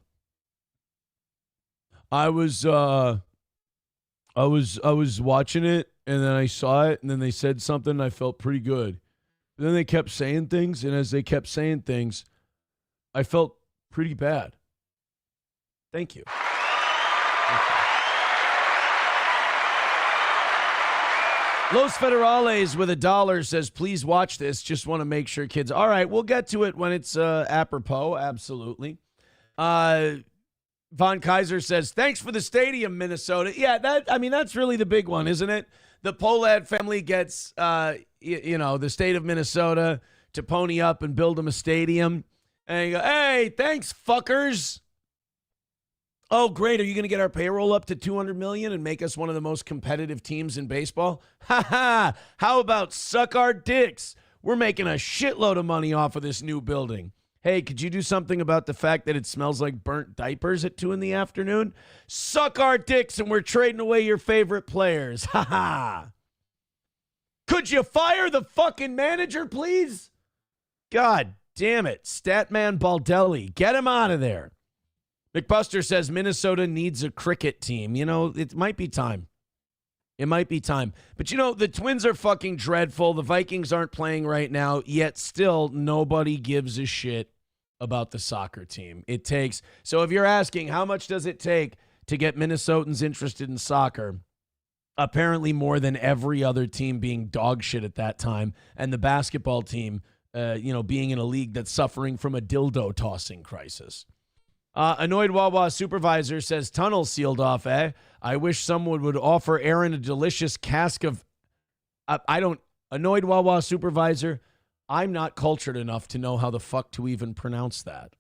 I was watching it, and then I saw it, and then they said something, and I felt pretty good. And then they kept saying things, and as they kept saying things, I felt pretty bad. Thank you. Los Federales with $1 says, please watch this. Just want to make sure kids. All right, we'll get to it when it's apropos. Absolutely. Von Kaiser says, thanks for the stadium, Minnesota. Yeah, that's really the big one, isn't it? The Pohlad family gets, the state of Minnesota to pony up and build them a stadium. And you go, hey, thanks, fuckers. Oh, great. Are you going to get our payroll up to $200 million and make us one of the most competitive teams in baseball? Ha ha. How about suck our dicks? We're making a shitload of money off of this new building. Hey, could you do something about the fact that it smells like burnt diapers at 2 p.m? Suck our dicks and we're trading away your favorite players. Ha ha. Could you fire the fucking manager, please? God damn it. Statman Baldelli. Get him out of there. McBuster says Minnesota needs a cricket team. It might be time. It might be time. But, the Twins are fucking dreadful. The Vikings aren't playing right now, yet still nobody gives a shit about the soccer team. So if you're asking how much does it take to get Minnesotans interested in soccer, apparently more than every other team being dog shit at that time, and the basketball team, being in a league that's suffering from a dildo tossing crisis. Annoyed Wawa supervisor says tunnel sealed off, eh? I wish someone would offer Aaron a delicious cask of... Annoyed Wawa supervisor, I'm not cultured enough to know how the fuck to even pronounce that.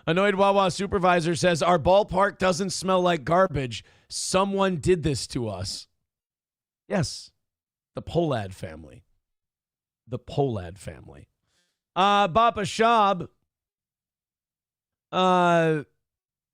Annoyed Wawa supervisor says our ballpark doesn't smell like garbage. Someone did this to us. Yes, the Pohlad family. The Pohlad family. Bapa Shab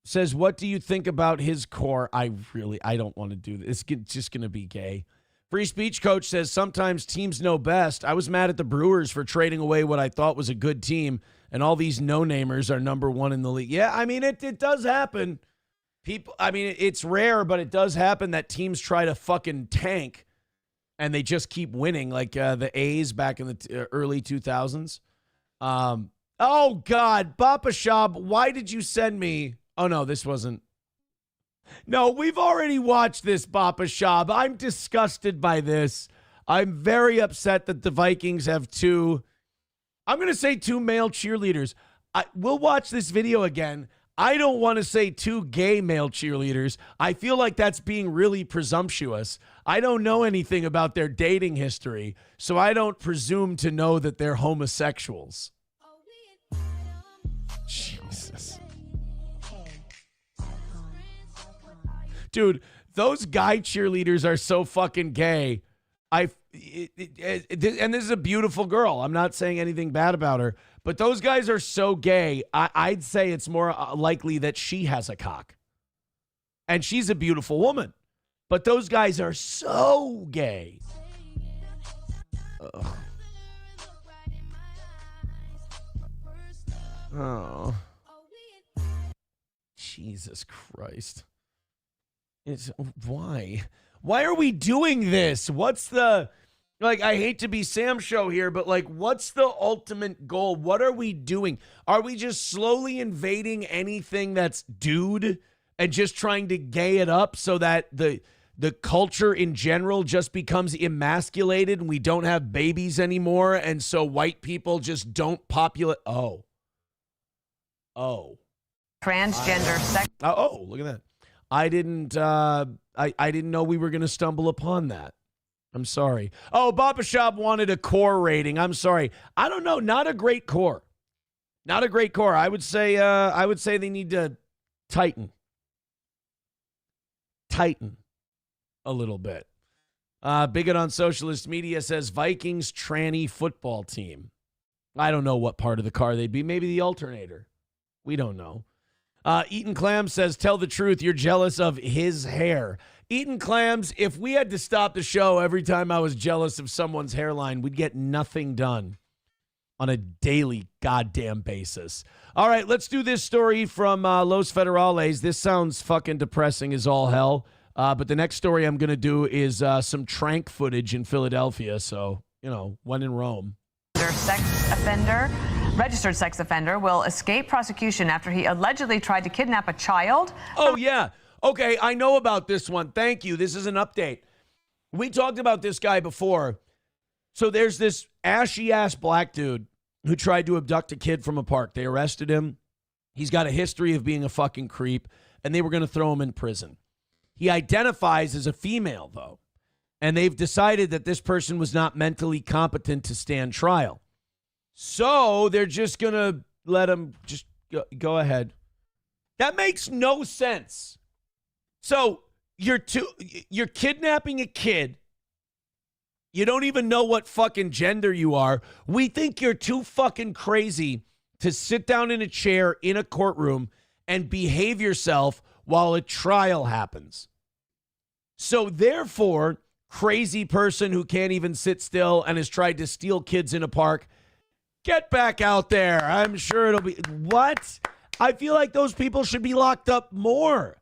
says, what do you think about his core? I don't want to do this. It's just going to be gay. Free speech coach says, sometimes teams know best. I was mad at the Brewers for trading away what I thought was a good team, and all these no-namers are number one in the league. Yeah, I mean, it does happen. It's rare, but it does happen that teams try to fucking tank, and they just keep winning, like the A's back in the early 2000s. Oh, God, Papa Shab, why did you send me? Oh, no, this wasn't. No, we've already watched this, Papa Shab. I'm disgusted by this. I'm very upset that the Vikings have two male cheerleaders. We'll watch this video again. I don't want to say two gay male cheerleaders. I feel like that's being really presumptuous. I don't know anything about their dating history, so I don't presume to know that they're homosexuals. Jesus. Dude, those guy cheerleaders are so fucking gay. And this is a beautiful girl. I'm not saying anything bad about her, but those guys are so gay. I'd say it's more likely that she has a cock. And she's a beautiful woman. But those guys are so gay. Ugh. Oh. Jesus Christ. Why? Why are we doing this? What's the, like, I hate to be Sam show here, but like, what's the ultimate goal? What are we doing? Are we just slowly invading anything that's dude and just trying to gay it up so that the culture in general just becomes emasculated and we don't have babies anymore? And so white people just don't populate. Oh. Transgender sex. Oh, look at that. I didn't know we were going to stumble upon that. I'm sorry. Oh, Baba Shop wanted a core rating. I'm sorry. I don't know. Not a great core. Not a great core. I would say they need to tighten a little bit. Bigot on Socialist Media says Vikings tranny football team. I don't know what part of the car they'd be. Maybe the alternator. We don't know. Eaton Clams says, tell the truth, you're jealous of his hair. Eaton Clams, if we had to stop the show every time I was jealous of someone's hairline, we'd get nothing done on a daily goddamn basis. All right, let's do this story from Los Federales. This sounds fucking depressing as all hell. But the next story I'm going to do is some Tranq footage in Philadelphia. So, when in Rome. Registered sex offender will escape prosecution after he allegedly tried to kidnap a child. Oh, yeah. Okay, I know about this one. Thank you. This is an update. We talked about this guy before. So there's this ashy-ass black dude who tried to abduct a kid from a park. They arrested him. He's got a history of being a fucking creep, and they were going to throw him in prison. He identifies as a female, though, and they've decided that this person was not mentally competent to stand trial. So they're just going to let him just go ahead. That makes no sense. So you're kidnapping a kid. You don't even know what fucking gender you are. We think you're too fucking crazy to sit down in a chair in a courtroom and behave yourself while a trial happens. So therefore, crazy person who can't even sit still and has tried to steal kids in a park, get back out there. I'm sure it'll be... What? I feel like those people should be locked up more.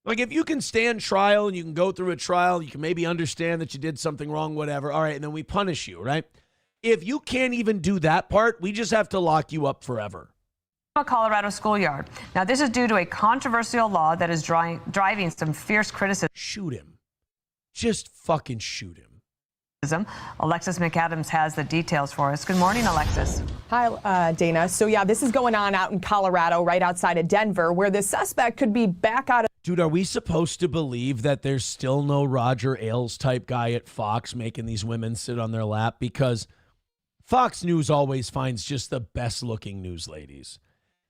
Like, if you can stand trial and you can go through a trial, you can maybe understand that you did something wrong, whatever. All right, and then we punish you, right? If you can't even do that part, we just have to lock you up forever. A Colorado schoolyard. Now, this is due to a controversial law that is driving some fierce criticism. Shoot him. Just fucking shoot him. Alexis McAdams has the details for us. Good morning, Alexis. Hi, Dana. So, yeah, this is going on out in Colorado, right outside of Denver, where the suspect could be back out of... Dude, are we supposed to believe that there's still no Roger Ailes type guy at Fox making these women sit on their lap? Because Fox News always finds just the best looking news ladies.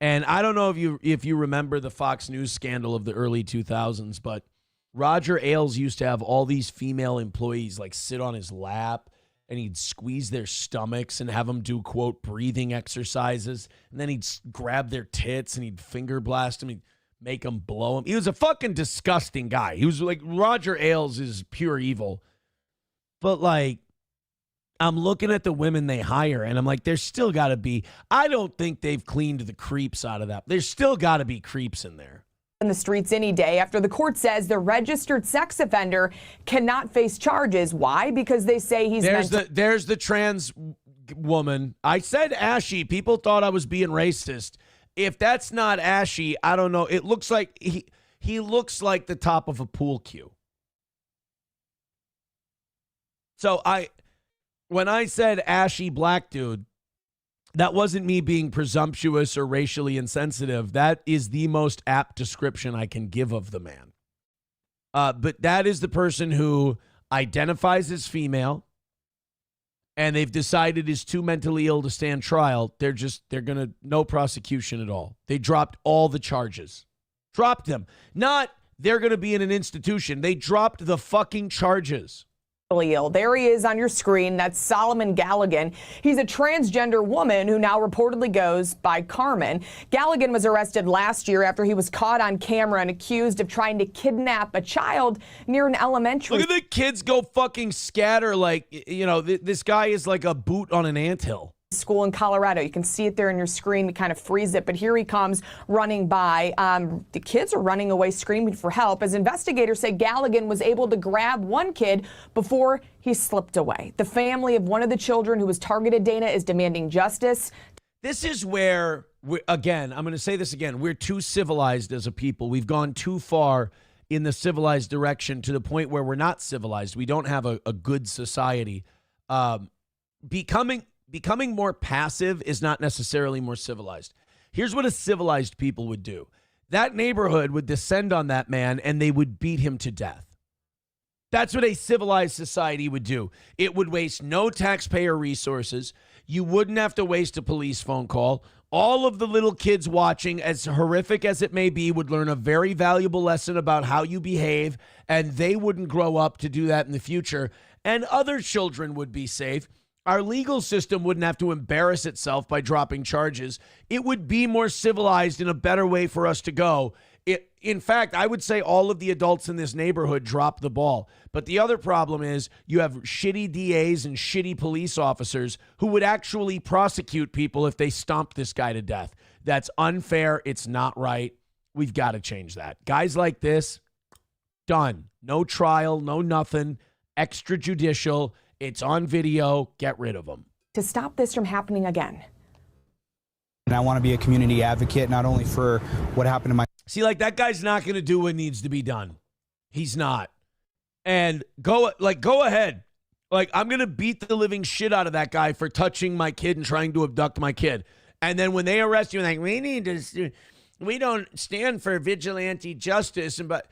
And I don't know if you remember the Fox News scandal of the early 2000s, but Roger Ailes used to have all these female employees like sit on his lap, and he'd squeeze their stomachs and have them do, quote, breathing exercises. And then he'd grab their tits and he'd finger blast them. make him blow him. He was a fucking disgusting guy. He was like, Roger Ailes is pure evil. But like, I'm looking at the women they hire, and I'm like, there's still got to be, I don't think they've cleaned the creeps out of that. There's still got to be creeps in there. In the streets any day after the court says the registered sex offender cannot face charges. Why? Because they say he's there's the trans woman. I said ashy. People thought I was being racist. If that's not ashy, I don't know. It looks like he looks like the top of a pool cue. So when I said ashy black dude, that wasn't me being presumptuous or racially insensitive. That is the most apt description I can give of the man. But that is the person who identifies as female, and they've decided is too mentally ill to stand trial. They're going to, no prosecution at all. They dropped all the charges. Dropped them. Not they're going to be in an institution. They dropped the fucking charges. Ill. There he is on your screen. That's Solomon Galligan. He's a transgender woman who now reportedly goes by Carmen. Galligan was arrested last year after he was caught on camera and accused of trying to kidnap a child near an elementary. Look at the kids go fucking scatter like, this guy is like a boot on an anthill. School in Colorado. You can see it there on your screen. We kind of freeze it, but here he comes running by. The kids are running away screaming for help as investigators say Galligan was able to grab one kid before he slipped away. The family of one of the children who was targeted, Dana, is demanding justice. This is where, I'm going to say this again, we're too civilized as a people. We've gone too far in the civilized direction to the point where we're not civilized. We don't have a good society. Becoming more passive is not necessarily more civilized. Here's what a civilized people would do. That neighborhood would descend on that man and they would beat him to death. That's what a civilized society would do. It would waste no taxpayer resources. You wouldn't have to waste a police phone call. All of the little kids watching, as horrific as it may be, would learn a very valuable lesson about how you behave, and they wouldn't grow up to do that in the future. And other children would be safe. Our legal system wouldn't have to embarrass itself by dropping charges. It would be more civilized and a better way for us to go. In fact, I would say all of the adults in this neighborhood dropped the ball. But the other problem is you have shitty DAs and shitty police officers who would actually prosecute people if they stomped this guy to death. That's unfair. It's not right. We've got to change that. Guys like this, done. No trial, no nothing. Extrajudicial. It's on video. Get rid of them. To stop this from happening again. And I want to be a community advocate, not only for what happened to my... See, like, that guy's not going to do what needs to be done. He's not. And go ahead. Like, I'm going to beat the living shit out of that guy for touching my kid and trying to abduct my kid. And then when they arrest you, like, we don't stand for vigilante justice. But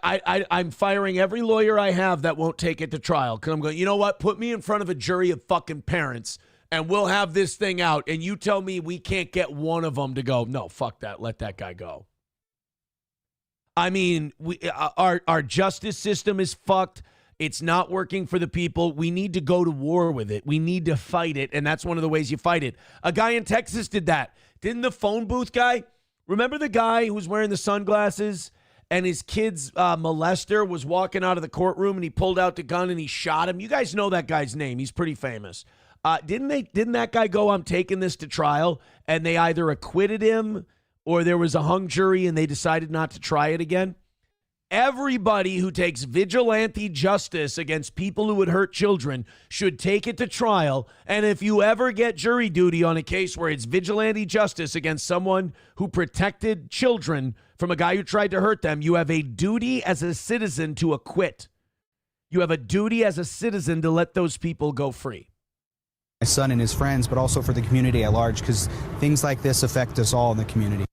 I'm firing every lawyer I have that won't take it to trial. Because I'm going, you know what? Put me in front of a jury of fucking parents and we'll have this thing out. And you tell me we can't get one of them to go, no, fuck that. Let that guy go. I mean, our justice system is fucked. It's not working for the people. We need to go to war with it. We need to fight it. And that's one of the ways you fight it. A guy in Texas did that. Didn't the phone booth guy? Remember the guy who was wearing the sunglasses and his kid's molester was walking out of the courtroom and he pulled out the gun and he shot him? You guys know that guy's name. He's pretty famous. Didn't that guy go, I'm taking this to trial, and they either acquitted him or there was a hung jury and they decided not to try it again? Everybody who takes vigilante justice against people who would hurt children should take it to trial. And if you ever get jury duty on a case where it's vigilante justice against someone who protected children from a guy who tried to hurt them, you have a duty as a citizen to acquit. You have a duty as a citizen to let those people go free. My son and his friends, but also for the community at large, because things like this affect us all in the community.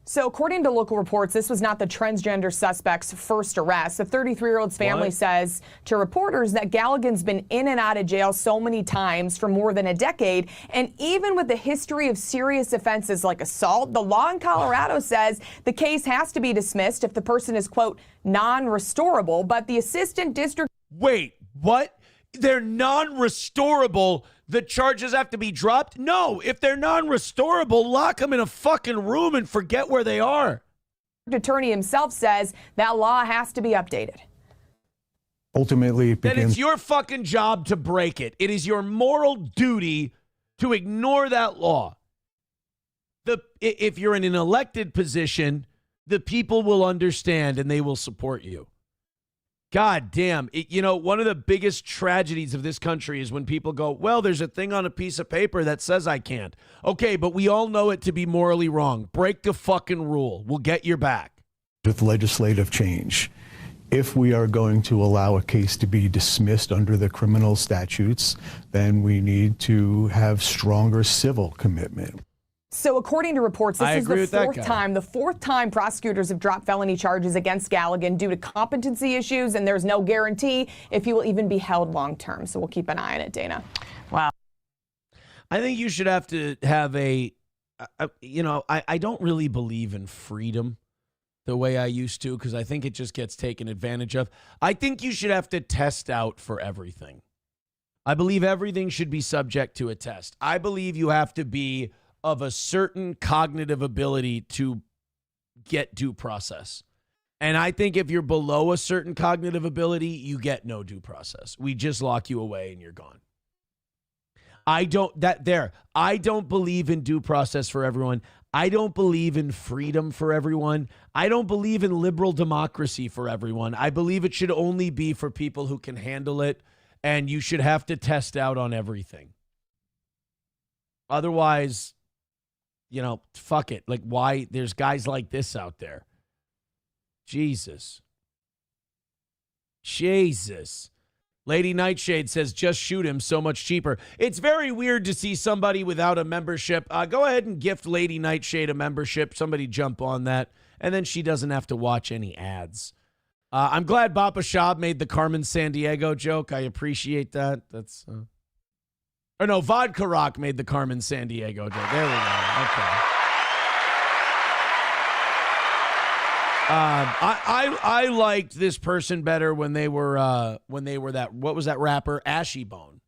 So according to local reports, this was not the transgender suspect's first arrest. The 33-year-old's family says to reporters that Galligan's been in and out of jail so many times for more than a decade. And even with a history of serious offenses like assault, the law in Colorado says the case has to be dismissed if the person is, quote, non-restorable. But the assistant district... Wait, what? They're non-restorable. The charges have to be dropped? No, if they're non-restorable, lock them in a fucking room and forget where they are. attorney himself says that law has to be updated. Ultimately, it Then begins. it's your fucking job to break it. It is your moral duty to ignore that law. If you're in an elected position, the people will understand and they will support you. God damn. One of the biggest tragedies of this country is when people go, well, there's a thing on a piece of paper that says I can't. Okay, but we all know it to be morally wrong. Break the fucking rule. We'll get your back. With legislative change, if we are going to allow a case to be dismissed under the criminal statutes, then we need to have stronger civil commitment. So according to reports, this is the fourth time prosecutors have dropped felony charges against Galligan due to competency issues, and there's no guarantee if he will even be held long term. So we'll keep an eye on it, Dana. Wow. I think you should have to have I don't really believe in freedom the way I used to, because I think it just gets taken advantage of. I think you should have to test out for everything. I believe everything should be subject to a test. I believe you have to be of a certain cognitive ability to get due process. And I think if you're below a certain cognitive ability, you get no due process. We just lock you away and you're gone. I don't believe in due process for everyone. I don't believe in freedom for everyone. I don't believe in liberal democracy for everyone. I believe it should only be for people who can handle it, and you should have to test out on everything. Otherwise, fuck it. Like, why? There's guys like this out there. Jesus. Lady Nightshade says, just shoot him, so much cheaper. It's very weird to see somebody without a membership. Go ahead and gift Lady Nightshade a membership. Somebody jump on that. And then she doesn't have to watch any ads. I'm glad Bapa Shab made the Carmen Sandiego joke. I appreciate that. Vodka Rock made the Carmen Sandiego joke. There we go. Okay. I liked this person better when they were that, what was that rapper? Ashy Bone.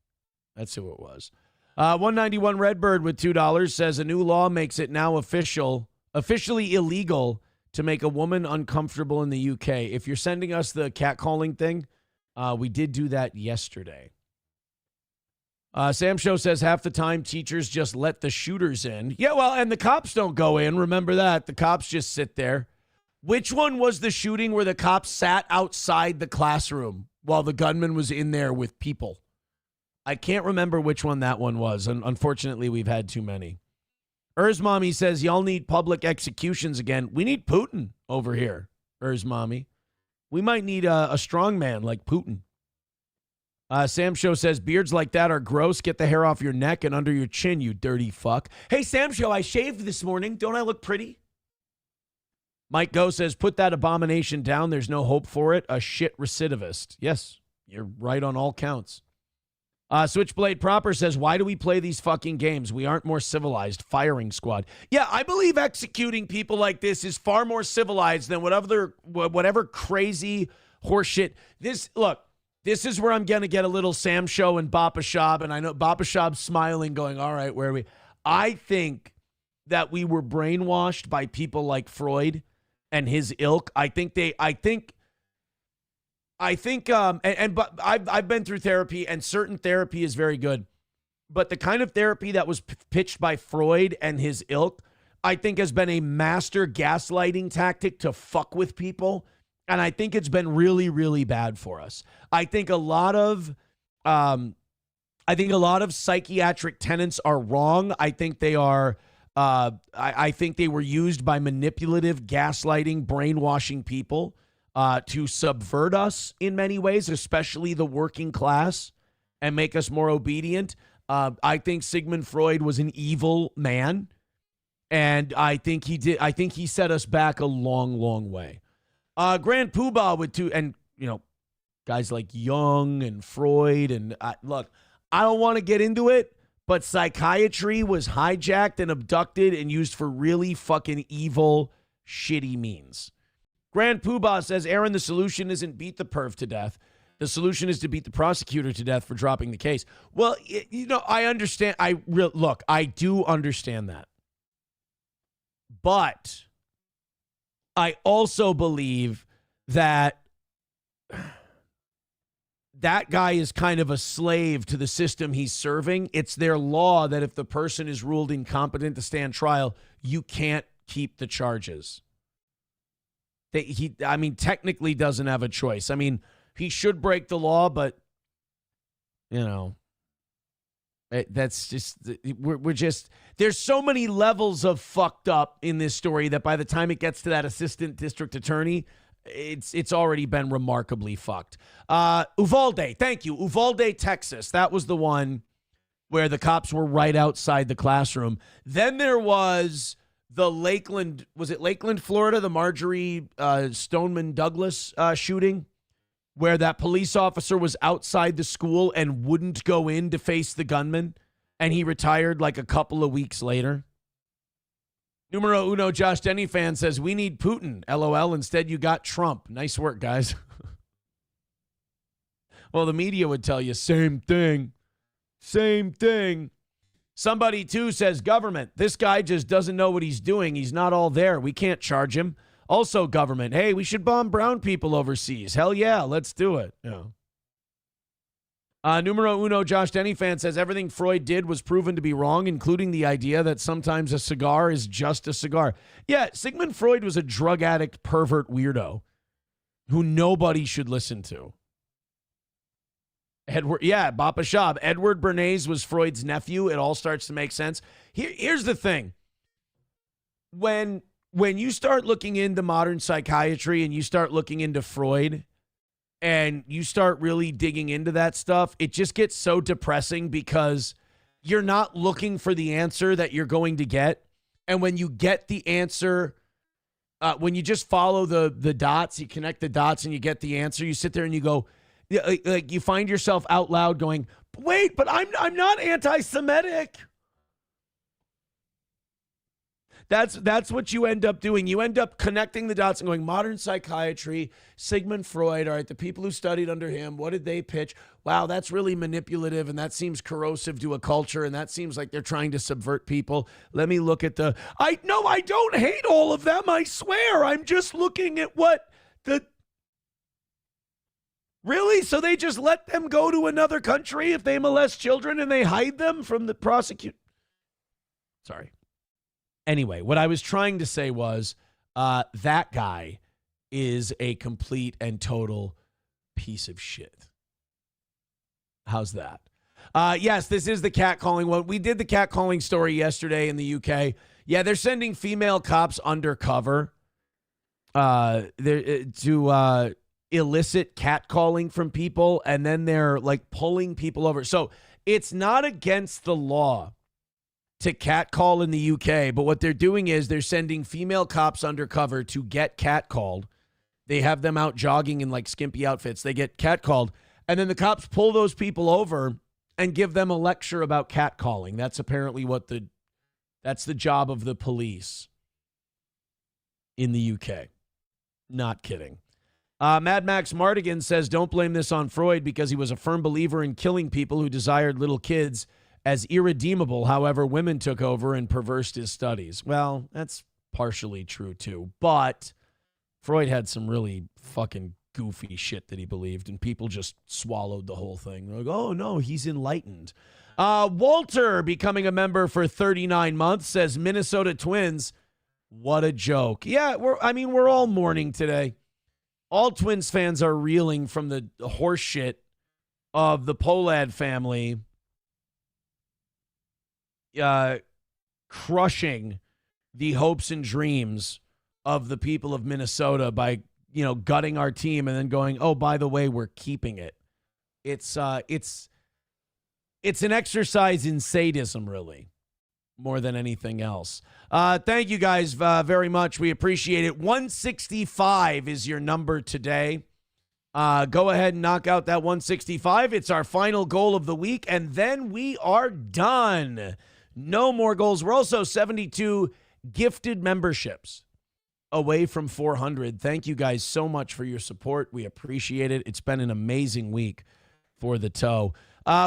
That's who it was. 191 Redbird with $2 says a new law makes it now officially illegal to make a woman uncomfortable in the UK. If you're sending us the catcalling thing, we did do that yesterday. Sam Show says half the time teachers just let the shooters in. Yeah, well, and the cops don't go in. Remember that. The cops just sit there. Which one was the shooting where the cops sat outside the classroom while the gunman was in there with people? I can't remember which one that one was. And unfortunately, we've had too many. Mommy says, y'all need public executions again. We need Putin over here, Mommy. We might need a strong man like Putin. Sam Show says, beards like that are gross. Get the hair off your neck and under your chin, you dirty fuck. Hey, Sam Show, I shaved this morning. Don't I look pretty? Mike Go says, put that abomination down. There's no hope for it. A shit recidivist. Yes, you're right on all counts. Switchblade Proper says, why do we play these fucking games? We aren't more civilized. Firing squad. Yeah, I believe executing people like this is far more civilized than whatever crazy horseshit. This is where I'm going to get a little Sam Show and Bapa Shab, and I know Bapa Shab's smiling, going, all right, where are we? I think that we were brainwashed by people like Freud and his ilk. I've been through therapy, and certain therapy is very good. But the kind of therapy that was pitched by Freud and his ilk, I think has been a master gaslighting tactic to fuck with people. And I think it's been really, really bad for us. I think a lot of psychiatric tenets are wrong. I think they are. I think they were used by manipulative, gaslighting, brainwashing people to subvert us in many ways, especially the working class, and make us more obedient. I think Sigmund Freud was an evil man, and I think he set us back a long, long way. Grand Poobah with two, and guys like Jung and Freud, and look, I don't want to get into it, but psychiatry was hijacked and abducted and used for really fucking evil, shitty means. Grand Poobah says, Aaron, the solution isn't beat the perv to death. The solution is to beat the prosecutor to death for dropping the case. Well, I understand. I do understand that. But I also believe that that guy is kind of a slave to the system he's serving. It's their law that if the person is ruled incompetent to stand trial, you can't keep the charges. He technically doesn't have a choice. I mean, he should break the law, but, that's just, we're just, there's so many levels of fucked up in this story that by the time it gets to that assistant district attorney, it's already been remarkably fucked. Uvalde, thank you. Uvalde, Texas. That was the one where the cops were right outside the classroom. Then there was the Lakeland, was it Lakeland, Florida, the Marjorie Stoneman Douglas shooting, where that police officer was outside the school and wouldn't go in to face the gunman, and he retired like a couple of weeks later. Numero uno, Josh Denny fan says, we need Putin. LOL. Instead, you got Trump. Nice work, guys. Well, the media would tell you same thing. Same thing. Somebody, too, says, government, this guy just doesn't know what he's doing. He's not all there. We can't charge him. Also, government, hey, we should bomb brown people overseas. Hell yeah, let's do it. Numero uno, Josh Denny fan says, everything Freud did was proven to be wrong, including the idea that sometimes a cigar is just a cigar. Yeah, Sigmund Freud was a drug addict, pervert weirdo who nobody should listen to. Bapa Shab. Edward Bernays was Freud's nephew. It all starts to make sense. Here's the thing. When you start looking into modern psychiatry and you start looking into Freud and you start really digging into that stuff, it just gets so depressing because you're not looking for the answer that you're going to get. And when you get the answer, when you just follow the dots, you connect the dots and you get the answer, you sit there and you go, like you find yourself out loud going, wait, but I'm not anti-Semitic. That's what you end up doing. You end up connecting the dots and going, modern psychiatry, Sigmund Freud, all right, the people who studied under him, what did they pitch? Wow, that's really manipulative, and that seems corrosive to a culture, and that seems like they're trying to subvert people. Let me look at I don't hate all of them, I swear. I'm just looking at what the... Really? So they just let them go to another country if they molest children and they hide them from the prosecute? Sorry. Anyway, what I was trying to say was that guy is a complete and total piece of shit. How's that? Yes, this is the catcalling one. We did the catcalling story yesterday in the UK. Yeah, they're sending female cops undercover to illicit catcalling from people, and then they're like pulling people over. So it's not against the law to catcall in the UK, but what they're doing is they're sending female cops undercover to get catcalled. They have them out jogging in like skimpy outfits. They get catcalled, and then the cops pull those people over and give them a lecture about catcalling. That's apparently that's the job of the police in the UK. Not kidding. Mad Max Mardigan says, don't blame this on Freud because he was a firm believer in killing people who desired little kids as irredeemable. However, women took over and perversed his studies. Well, that's partially true too, but Freud had some really fucking goofy shit that he believed, and people just swallowed the whole thing. They're like, oh no, he's enlightened. Walter, becoming a member for 39 months, says Minnesota Twins. What a joke. Yeah, we're all mourning today. All Twins fans are reeling from the horse shit of the Pohlad family crushing the hopes and dreams of the people of Minnesota by, gutting our team and then going, oh, by the way, we're keeping it. It's an exercise in sadism, really, more than anything else. Thank you guys very much. We appreciate it. 165 is your number today. Go ahead and knock out that 165. It's our final goal of the week, and then we are done. No more goals. We're also 72 gifted memberships away from 400. Thank you guys so much for your support. We appreciate it. It's been an amazing week for the Toe.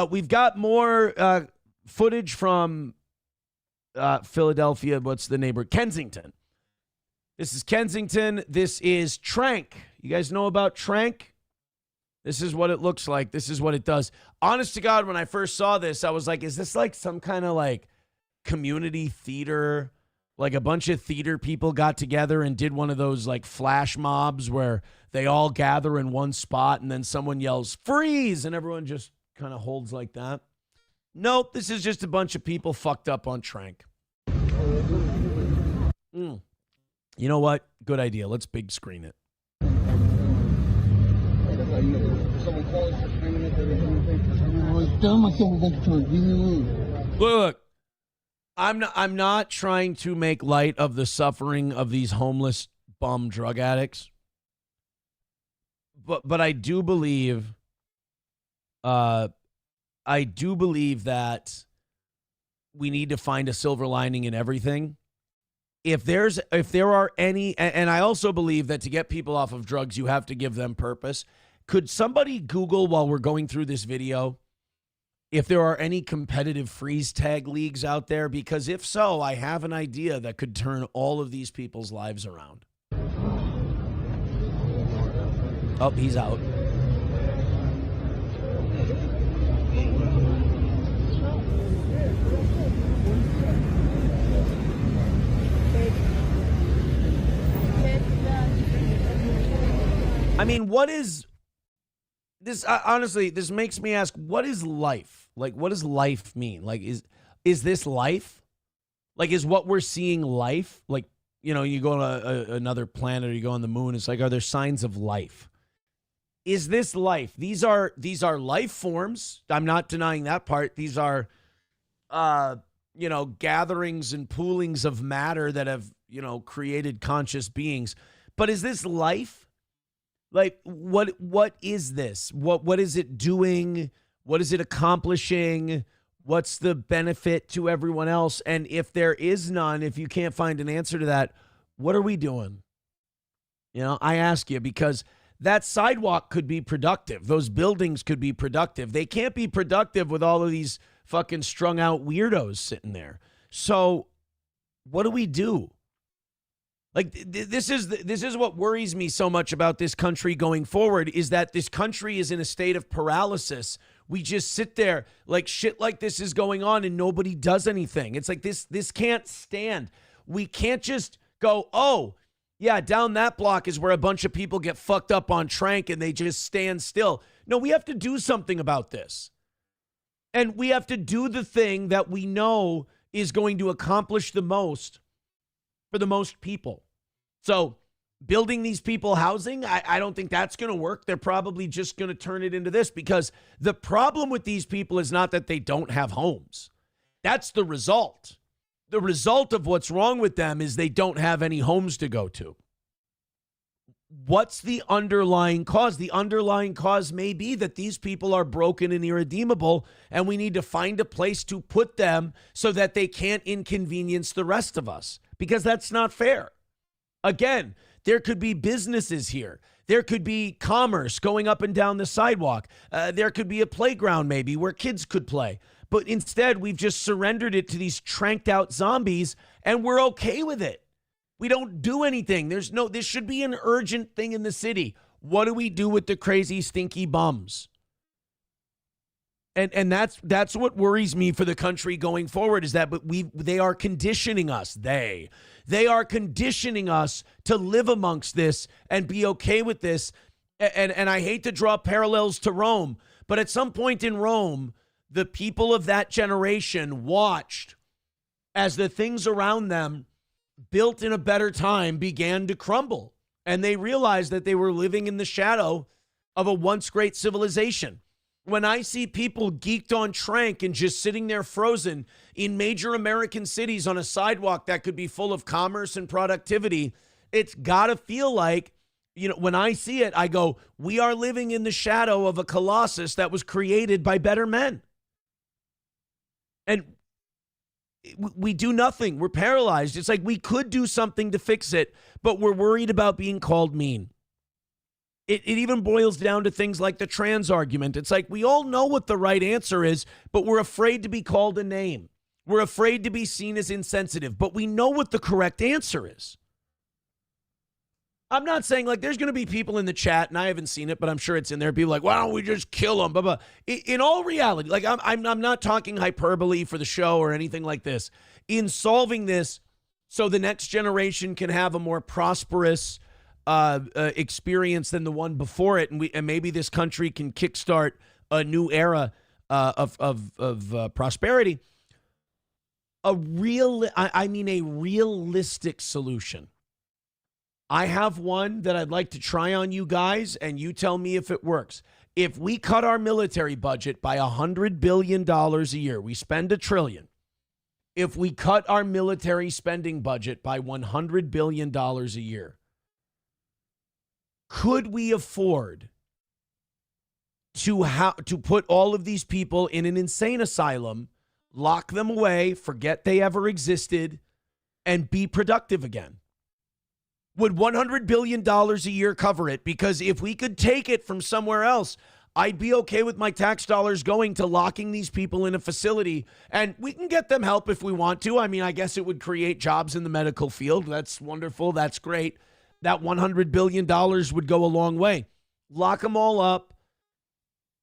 We've got more footage from Philadelphia. What's the neighbor? Kensington. This is Kensington. This is Tranq. You guys know about Tranq? This is what it looks like. This is what it does. Honest to God, when I first saw this, I was like, is this like some kind of like community theater? Like a bunch of theater people got together and did one of those like flash mobs where they all gather in one spot and then someone yells, freeze, and everyone just kind of holds like that. Nope, this is just a bunch of people fucked up on Tranq. You know what? Good idea. Let's big screen it. Look. I'm not trying to make light of the suffering of these homeless bum drug addicts. But I do believe that we need to find a silver lining in everything. If there are any, and I also believe that to get people off of drugs, you have to give them purpose. Could somebody Google while we're going through this video if there are any competitive freeze tag leagues out there? Because if so, I have an idea that could turn all of these people's lives around. Oh, he's out. I mean, what is this? Honestly, this makes me ask, what is life? Like, what does life mean? Like, is this life? Like, is what we're seeing life? Like, you know, you go to another planet or you go on the moon. It's like, are there signs of life? Is this life? These are life forms. I'm not denying that part. These are, gatherings and poolings of matter that have, created conscious beings. But is this life? Like, what is this? What is it doing? What is it accomplishing? What's the benefit to everyone else? And if there is none, if you can't find an answer to that, what are we doing? I ask you, because that sidewalk could be productive. Those buildings could be productive. They can't be productive with all of these fucking strung out weirdos sitting there. So what do we do? Like, this is what worries me so much about this country going forward, is that this country is in a state of paralysis. We just sit there like shit like this is going on and nobody does anything. It's like this can't stand. We can't just go, oh, yeah, down that block is where a bunch of people get fucked up on Tranq and they just stand still. No, we have to do something about this. And we have to do the thing that we know is going to accomplish the most for the most people. So building these people housing, I don't think that's going to work. They're probably just going to turn it into this, because the problem with these people is not that they don't have homes. That's the result. The result of what's wrong with them is they don't have any homes to go to. What's the underlying cause? The underlying cause may be that these people are broken and irredeemable, and we need to find a place to put them so that they can't inconvenience the rest of us, because that's not fair. Again, there could be businesses here. There could be commerce going up and down the sidewalk. There could be a playground maybe where kids could play. But instead, we've just surrendered it to these tranked out zombies, and we're okay with it. We don't do anything. This should be an urgent thing in the city. What do we do with the crazy, stinky bums? And that's what worries me for the country going forward, is that they are conditioning us. They are conditioning us to live amongst this and be okay with this. And I hate to draw parallels to Rome, but at some point in Rome, the people of that generation watched as the things around them built in a better time began to crumble. And they realized that they were living in the shadow of a once great civilization. When I see people geeked on Tranq and just sitting there frozen in major American cities on a sidewalk that could be full of commerce and productivity, it's got to feel like, when I see it, I go, we are living in the shadow of a colossus that was created by better men. And we do nothing. We're paralyzed. It's like we could do something to fix it, but we're worried about being called mean. It even boils down to things like the trans argument. It's like we all know what the right answer is, but we're afraid to be called a name. We're afraid to be seen as insensitive, but we know what the correct answer is. I'm not saying, like, there's going to be people in the chat, and I haven't seen it, but I'm sure it's in there. People like, why don't we just kill them? Blah, blah. In all reality, like, I'm not talking hyperbole for the show or anything like this. In solving this so the next generation can have a more prosperous experience than the one before it, and maybe this country can kickstart a new era of prosperity. A realistic solution. I have one that I'd like to try on you guys, and you tell me if it works. If we cut our military budget by $100 billion a year, we spend $1 trillion. If we cut our military spending budget by $100 billion a year, could we afford to put all of these people in an insane asylum, lock them away, forget they ever existed, and be productive again? Would $100 billion a year cover it? Because if we could take it from somewhere else, I'd be okay with my tax dollars going to locking these people in a facility, and we can get them help if we want to. I mean, I guess it would create jobs in the medical field. That's wonderful. That's great. That $100 billion would go a long way. Lock them all up.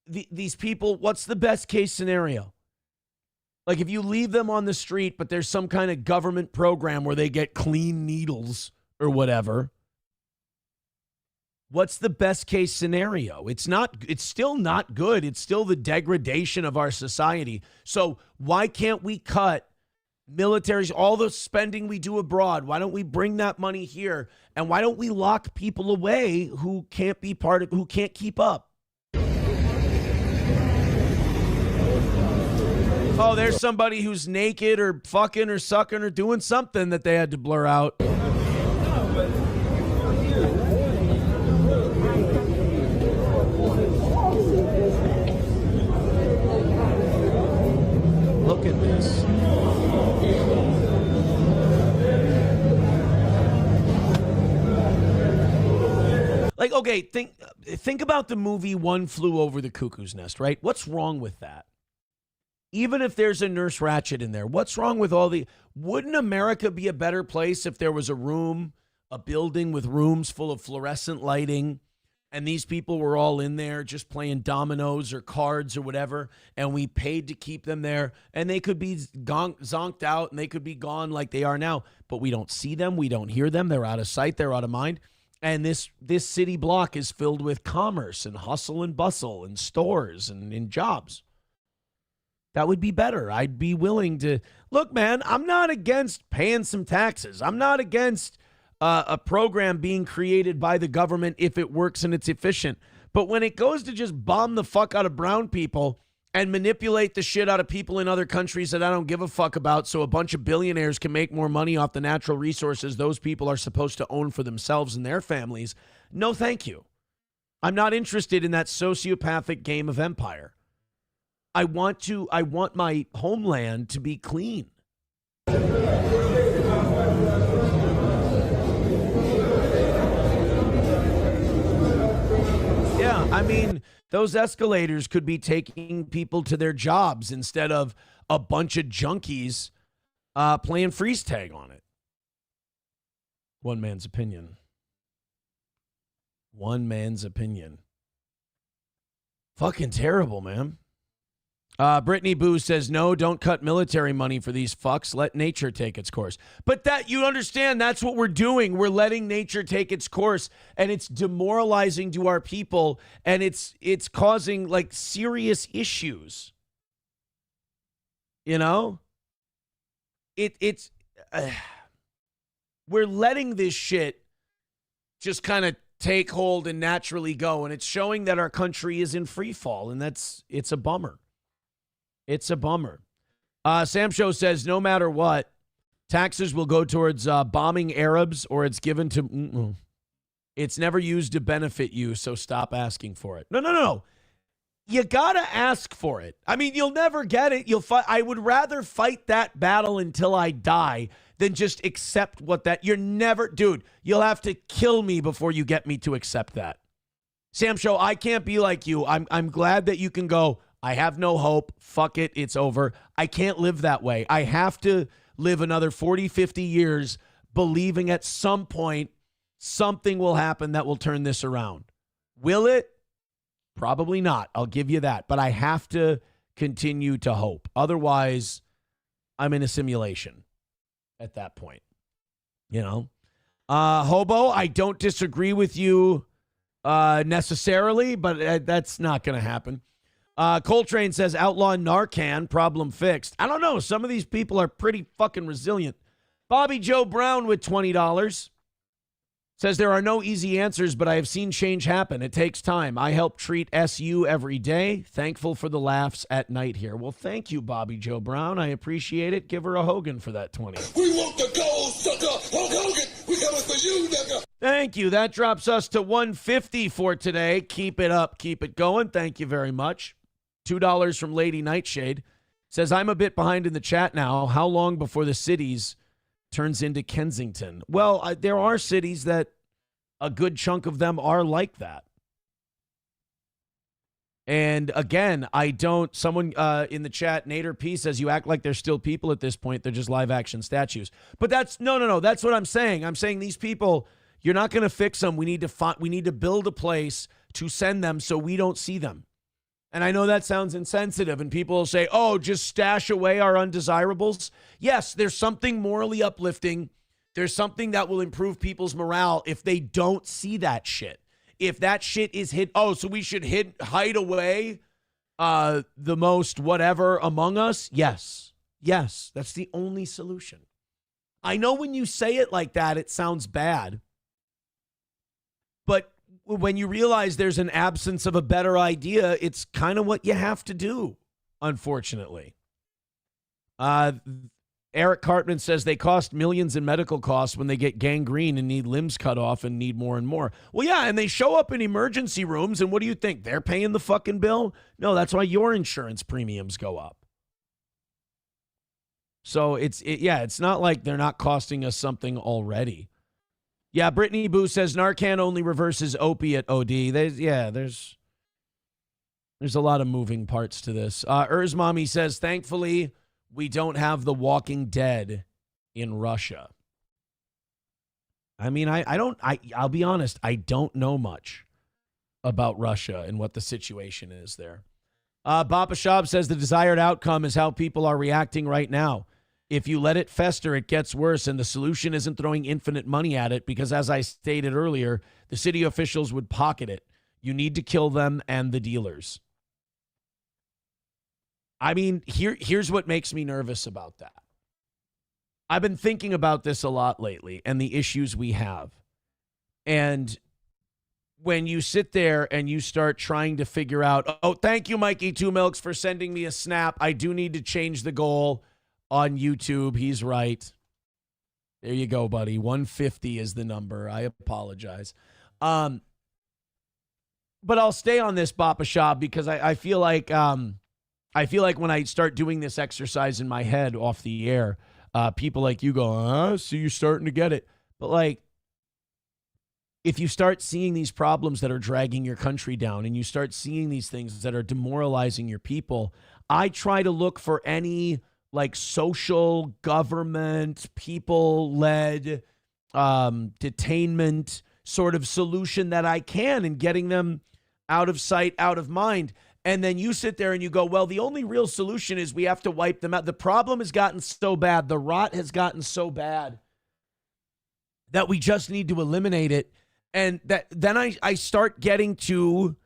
These people, what's the best case scenario? Like, if you leave them on the street, but there's some kind of government program where they get clean needles or whatever, what's the best case scenario? It's still not good. It's still the degradation of our society. So why can't we cut militaries, all the spending we do abroad? Why don't we bring that money here? And why don't we lock people away who can't be who can't keep up? Oh, there's somebody who's naked or fucking or sucking or doing something that they had to blur out. Look at this. Like, okay, think about the movie One Flew Over the Cuckoo's Nest, right? What's wrong with that? Even if there's a Nurse Ratched in there, what's wrong with wouldn't America be a better place if there was a building with rooms full of fluorescent lighting, and these people were all in there just playing dominoes or cards or whatever, and we paid to keep them there, and they could be zonked out, and they could be gone like they are now, but we don't see them, we don't hear them, they're out of sight, they're out of mind, and this city block is filled with commerce and hustle and bustle and stores and jobs. That would be better. I'd be willing to... Look, man, I'm not against paying some taxes. I'm not against a program being created by the government if it works and it's efficient. But when it goes to just bomb the fuck out of brown people and manipulate the shit out of people in other countries that I don't give a fuck about so a bunch of billionaires can make more money off the natural resources those people are supposed to own for themselves and their families, no thank you. I'm not interested in that sociopathic game of empire. I want my homeland to be clean. Yeah, I mean, those escalators could be taking people to their jobs instead of a bunch of junkies playing freeze tag on it. One man's opinion. One man's opinion. Fucking terrible, man. Brittany Boo says, no, don't cut military money for these fucks. Let nature take its course. But that, you understand, that's what we're doing. We're letting nature take its course, and it's demoralizing to our people, and it's causing, like, serious issues. You know? We're letting this shit just kind of take hold and naturally go, and it's showing that our country is in free fall, and it's a bummer. It's a bummer. Sam Show says, no matter what, taxes will go towards bombing Arabs or it's given to... It's never used to benefit you, so stop asking for it. No. You got to ask for it. I mean, you'll never get it. I would rather fight that battle until I die than just accept what that... You're never... Dude, you'll have to kill me before you get me to accept that. Sam Show, I can't be like you. I'm glad that you can go... I have no hope. Fuck it. It's over. I can't live that way. I have to live another 40, 50 years believing at some point something will happen that will turn this around. Will it? Probably not. I'll give you that. But I have to continue to hope. Otherwise, I'm in a simulation at that point. You know? Hobo, I don't disagree with you necessarily, but that's not going to happen. Coltrane says, outlaw Narcan, problem fixed. I don't know. Some of these people are pretty fucking resilient. Bobby Joe Brown with $20 says, there are no easy answers, but I have seen change happen. It takes time. I help treat SU every day. Thankful for the laughs at night here. Well, thank you, Bobby Joe Brown. I appreciate it. Give her a Hogan for that 20. We want the gold, sucker. Hulk Hogan, we coming for you, nigga. Thank you. That drops us to $150 for today. Keep it up. Keep it going. Thank you very much. $2 from Lady Nightshade. Says, I'm a bit behind in the chat now. How long before the cities turns into Kensington? Well, there are cities that a good chunk of them are like that. And again, someone in the chat, Nader P, says, you act like they're still people at this point. They're just live action statues. But no. That's what I'm saying. I'm saying these people, you're not going to fix them. We need to build a place to send them so we don't see them. And I know that sounds insensitive, and people will say, oh, just stash away our undesirables. Yes, there's something morally uplifting. There's something that will improve people's morale if they don't see that shit. If that shit is so we should hide away the most whatever among us? Yes, that's the only solution. I know when you say it like that, it sounds bad. But when you realize there's an absence of a better idea, it's kind of what you have to do, unfortunately. Eric Cartman says they cost millions in medical costs when they get gangrene and need limbs cut off and need more and more. Well, yeah, and they show up in emergency rooms, and what do you think? They're paying the fucking bill? No, that's why your insurance premiums go up. So it's not like they're not costing us something already. Yeah, Brittany Boo says Narcan only reverses opiate OD. There's a lot of moving parts to this. Mommy says, thankfully, we don't have The Walking Dead in Russia. I mean, I'll be honest, I don't know much about Russia and what the situation is there. Baba Shab says the desired outcome is how people are reacting right now. If you let it fester, it gets worse, and the solution isn't throwing infinite money at it because, as I stated earlier, the city officials would pocket it. You need to kill them and the dealers. I mean, here's what makes me nervous about that. I've been thinking about this a lot lately and the issues we have. And when you sit there and you start trying to figure out, oh, thank you, Mikey Two Milks, for sending me a snap. I do need to change the goal on YouTube. He's right. There you go, buddy. 150 is the number. I apologize. But I'll stay on this, Bapa Shab, because I feel like when I start doing this exercise in my head off the air, people like you go, so you're starting to get it. But like, if you start seeing these problems that are dragging your country down and you start seeing these things that are demoralizing your people, I try to look for any like social, government, people-led detainment sort of solution that I can in getting them out of sight, out of mind. And then you sit there and you go, well, the only real solution is we have to wipe them out. The problem has gotten so bad. The rot has gotten so bad that we just need to eliminate it. And then I start getting to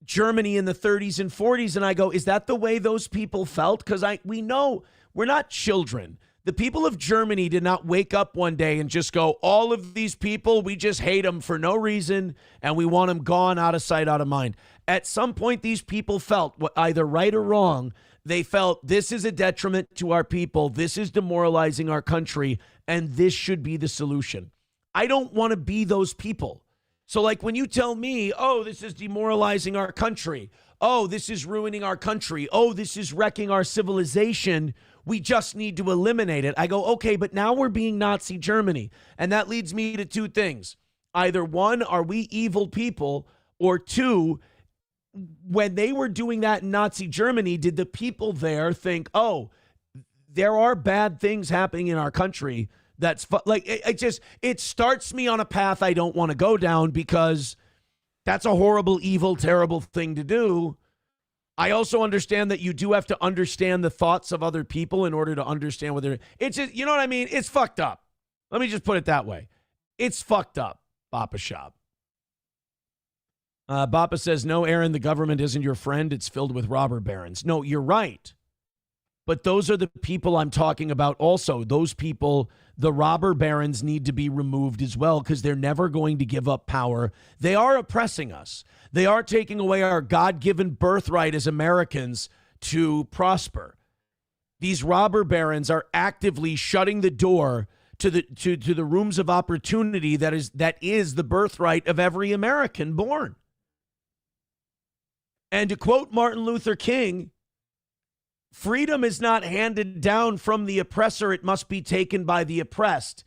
Germany in the 30s and 40s, and I go, is that the way those people felt? Because we know we're not children. The people of Germany did not wake up one day and just go, all of these people, we just hate them for no reason, and we want them gone, out of sight, out of mind. At some point, these people felt, either right or wrong, they felt this is a detriment to our people, this is demoralizing our country, and this should be the solution. I don't want to be those people. So like when you tell me, oh, this is demoralizing our country, oh, this is ruining our country, oh, this is wrecking our civilization, we just need to eliminate it. I go, okay, but now we're being Nazi Germany. And that leads me to two things. Either one, are we evil people? Or two, when they were doing that in Nazi Germany, did the people there think, oh, there are bad things happening in our country, That's like, it starts me on a path I don't want to go down because that's a horrible, evil, terrible thing to do. I also understand that you do have to understand the thoughts of other people in order to understand whether it's just, you know what I mean? It's fucked up. Let me just put it that way. It's fucked up, Bappa Shop. Bappa says, no, Aaron, the government isn't your friend. It's filled with robber barons. No, you're right. But those are the people I'm talking about also. Those people, the robber barons, need to be removed as well because they're never going to give up power. They are oppressing us. They are taking away our God-given birthright as Americans to prosper. These robber barons are actively shutting the door to the rooms of opportunity that is the birthright of every American born. And to quote Martin Luther King, freedom is not handed down from the oppressor. It must be taken by the oppressed.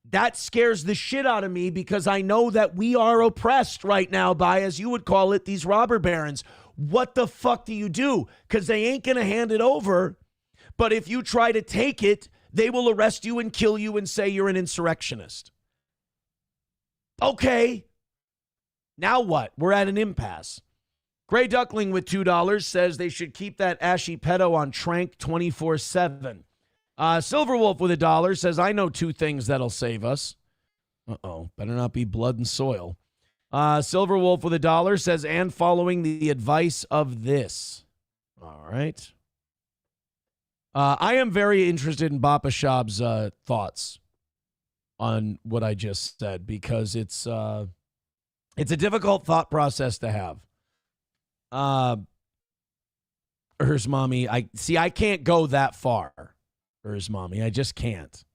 That scares the shit out of me because I know that we are oppressed right now by, as you would call it, these robber barons. What the fuck do you do? Because they ain't going to hand it over. But if you try to take it, they will arrest you and kill you and say you're an insurrectionist. Okay. Now what? We're at an impasse. Gray Duckling with $2 says they should keep that ashy pedo on Tranq 24/7. Silverwolf with $1 says, I know two things that'll save us. Uh-oh, better not be blood and soil. Silverwolf with $1 says, and following the advice of this. All right. I am very interested in Bappa Shab's thoughts on what I just said because it's a difficult thought process to have. Hers mommy, I can't go that far. Hers mommy, I just can't.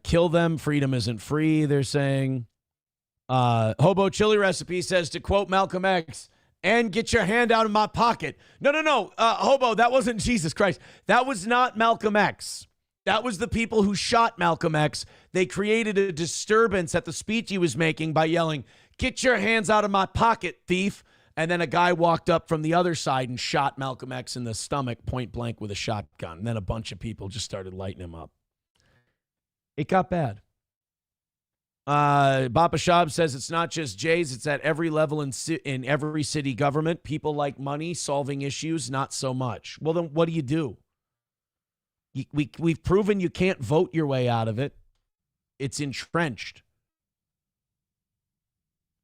Kill them. Freedom isn't free, they're saying. Hobo Chili Recipe says, to quote Malcolm X, and get your hand out of my pocket. No. Hobo, that wasn't Jesus Christ. That was not Malcolm X. That was the people who shot Malcolm X. They created a disturbance at the speech he was making by yelling, get your hands out of my pocket, thief. And then a guy walked up from the other side and shot Malcolm X in the stomach point blank with a shotgun. And then a bunch of people just started lighting him up. It got bad. Bappa Shab says it's not just Jays. It's at every level in every city government. People like money, solving issues, not so much. Well, then what do you do? We've proven you can't vote your way out of it. It's entrenched.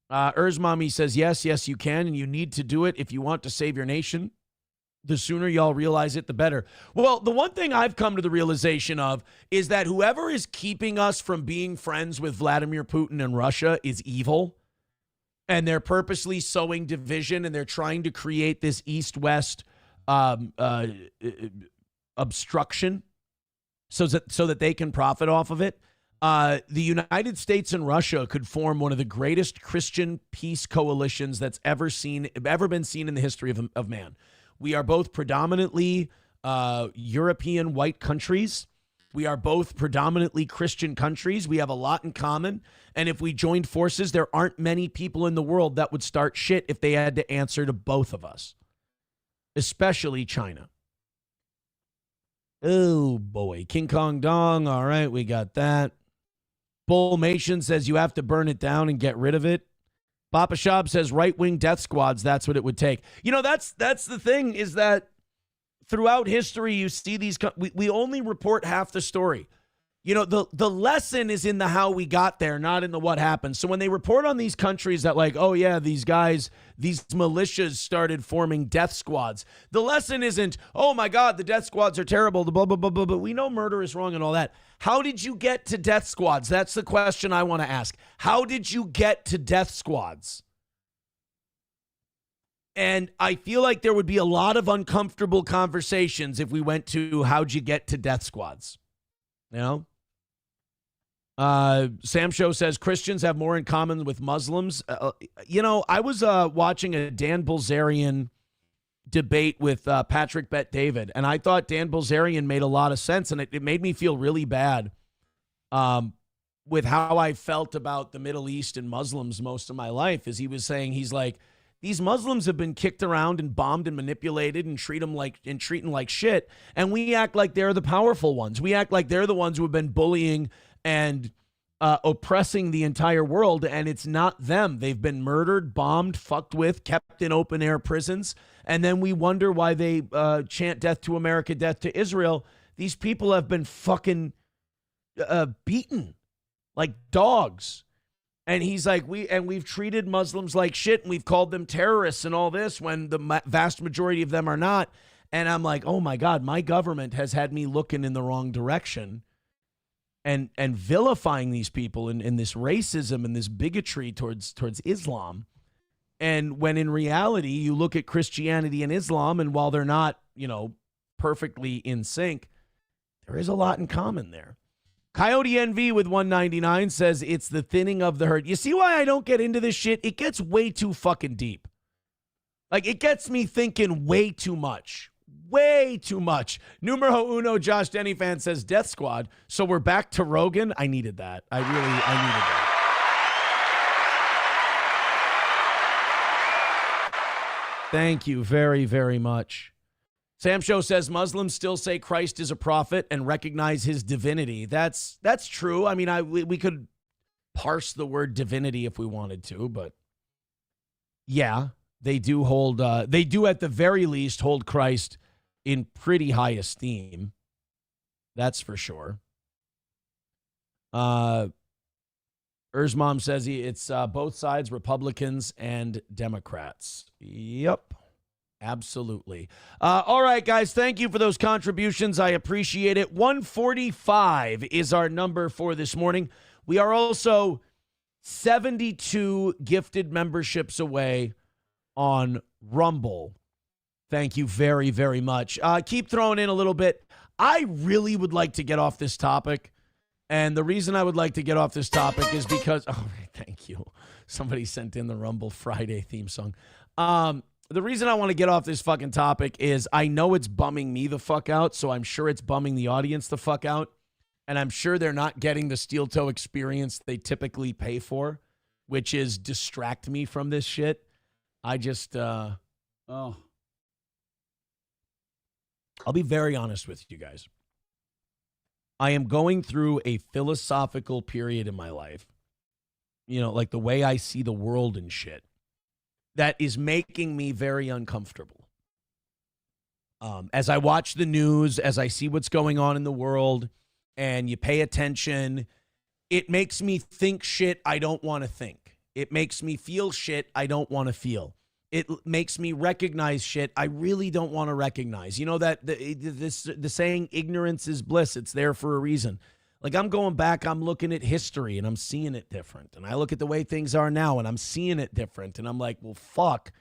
Mommy says, yes, you can, and you need to do it if you want to save your nation. The sooner y'all realize it, the better. Well, the one thing I've come to the realization of is that whoever is keeping us from being friends with Vladimir Putin and Russia is evil, and they're purposely sowing division, and they're trying to create this East-West obstruction so that they can profit off of it. The United States and Russia could form one of the greatest Christian peace coalitions that's ever been seen in the history of man. We are both predominantly European white countries. We are both predominantly Christian countries. We have a lot in common. And if we joined forces, there aren't many people in the world that would start shit if they had to answer to both of us, especially China. Oh, boy. King Kong Dong. All right, we got that. Bullmation says you have to burn it down and get rid of it. Bappa Shab says right-wing death squads, that's what it would take. You know, that's the thing is that throughout history, you see these, we only report half the story. You know, the lesson is in the how we got there, not in the what happened. So when they report on these countries that like, oh yeah, these guys, these militias started forming death squads. The lesson isn't, oh my God, the death squads are terrible, the blah, blah, blah, blah, but we know murder is wrong and all that. How did you get to death squads? That's the question I want to ask. How did you get to death squads? And I feel like there would be a lot of uncomfortable conversations if we went to how'd you get to death squads? You know? Sam Show says Christians have more in common with Muslims. You know, I was watching a Dan Bilzerian debate with Patrick Bet-David, and I thought Dan Bilzerian made a lot of sense, and it made me feel really bad with how I felt about the Middle East and Muslims most of my life. As he was saying, he's like, These Muslims have been kicked around and bombed and manipulated and treating like shit. And we act like they're the powerful ones. We act like they're the ones who have been bullying and oppressing the entire world. And it's not them. They've been murdered, bombed, fucked with, kept in open air prisons. And then we wonder why they chant death to America, death to Israel. These people have been fucking beaten like dogs. And he's like, we've treated Muslims like shit, and we've called them terrorists and all this when the vast majority of them are not. And I'm like, oh my God, my government has had me looking in the wrong direction and vilifying these people in this racism and this bigotry towards Islam. And when in reality, you look at Christianity and Islam, and while they're not, perfectly in sync, there is a lot in common there. Coyote NV with 199 says it's the thinning of the herd. You see why I don't get into this shit? It gets way too fucking deep. Like, it gets me thinking way too much. Way too much. Numero uno, Josh Denny fan says Death Squad. So we're back to Rogan. I needed that. I needed that. Thank you very, very much. Sam Show says Muslims still say Christ is a prophet and recognize his divinity. That's true. I mean, we could parse the word divinity if we wanted to, but yeah, they do at the very least hold Christ in pretty high esteem. That's for sure. Erzmom says it's both sides, Republicans and Democrats. Yep. Absolutely. All right, guys, thank you for those contributions. I appreciate it. 145 is our number for this morning. We are also 72 gifted memberships away on Rumble. Thank you very, very much. Keep throwing in a little bit. I really would like to get off this topic. And the reason I would like to get off this topic is because, oh, thank you. Somebody sent in the Rumble Friday theme song. The reason I want to get off this fucking topic is I know it's bumming me the fuck out, so I'm sure it's bumming the audience the fuck out. And I'm sure they're not getting the steel toe experience they typically pay for, which is distract me from this shit. I just, I'll be very honest with you guys. I am going through a philosophical period in my life, like the way I see the world and shit, that is making me very uncomfortable. As I watch the news, as I see what's going on in the world, and you pay attention, it makes me think shit I don't want to think. It makes me feel shit I don't want to feel. It makes me recognize shit I really don't want to recognize. You know that the saying, ignorance is bliss. It's there for a reason. Like, I'm going back, I'm looking at history, and I'm seeing it different. And I look at the way things are now, and I'm seeing it different. And I'm like, well, fuck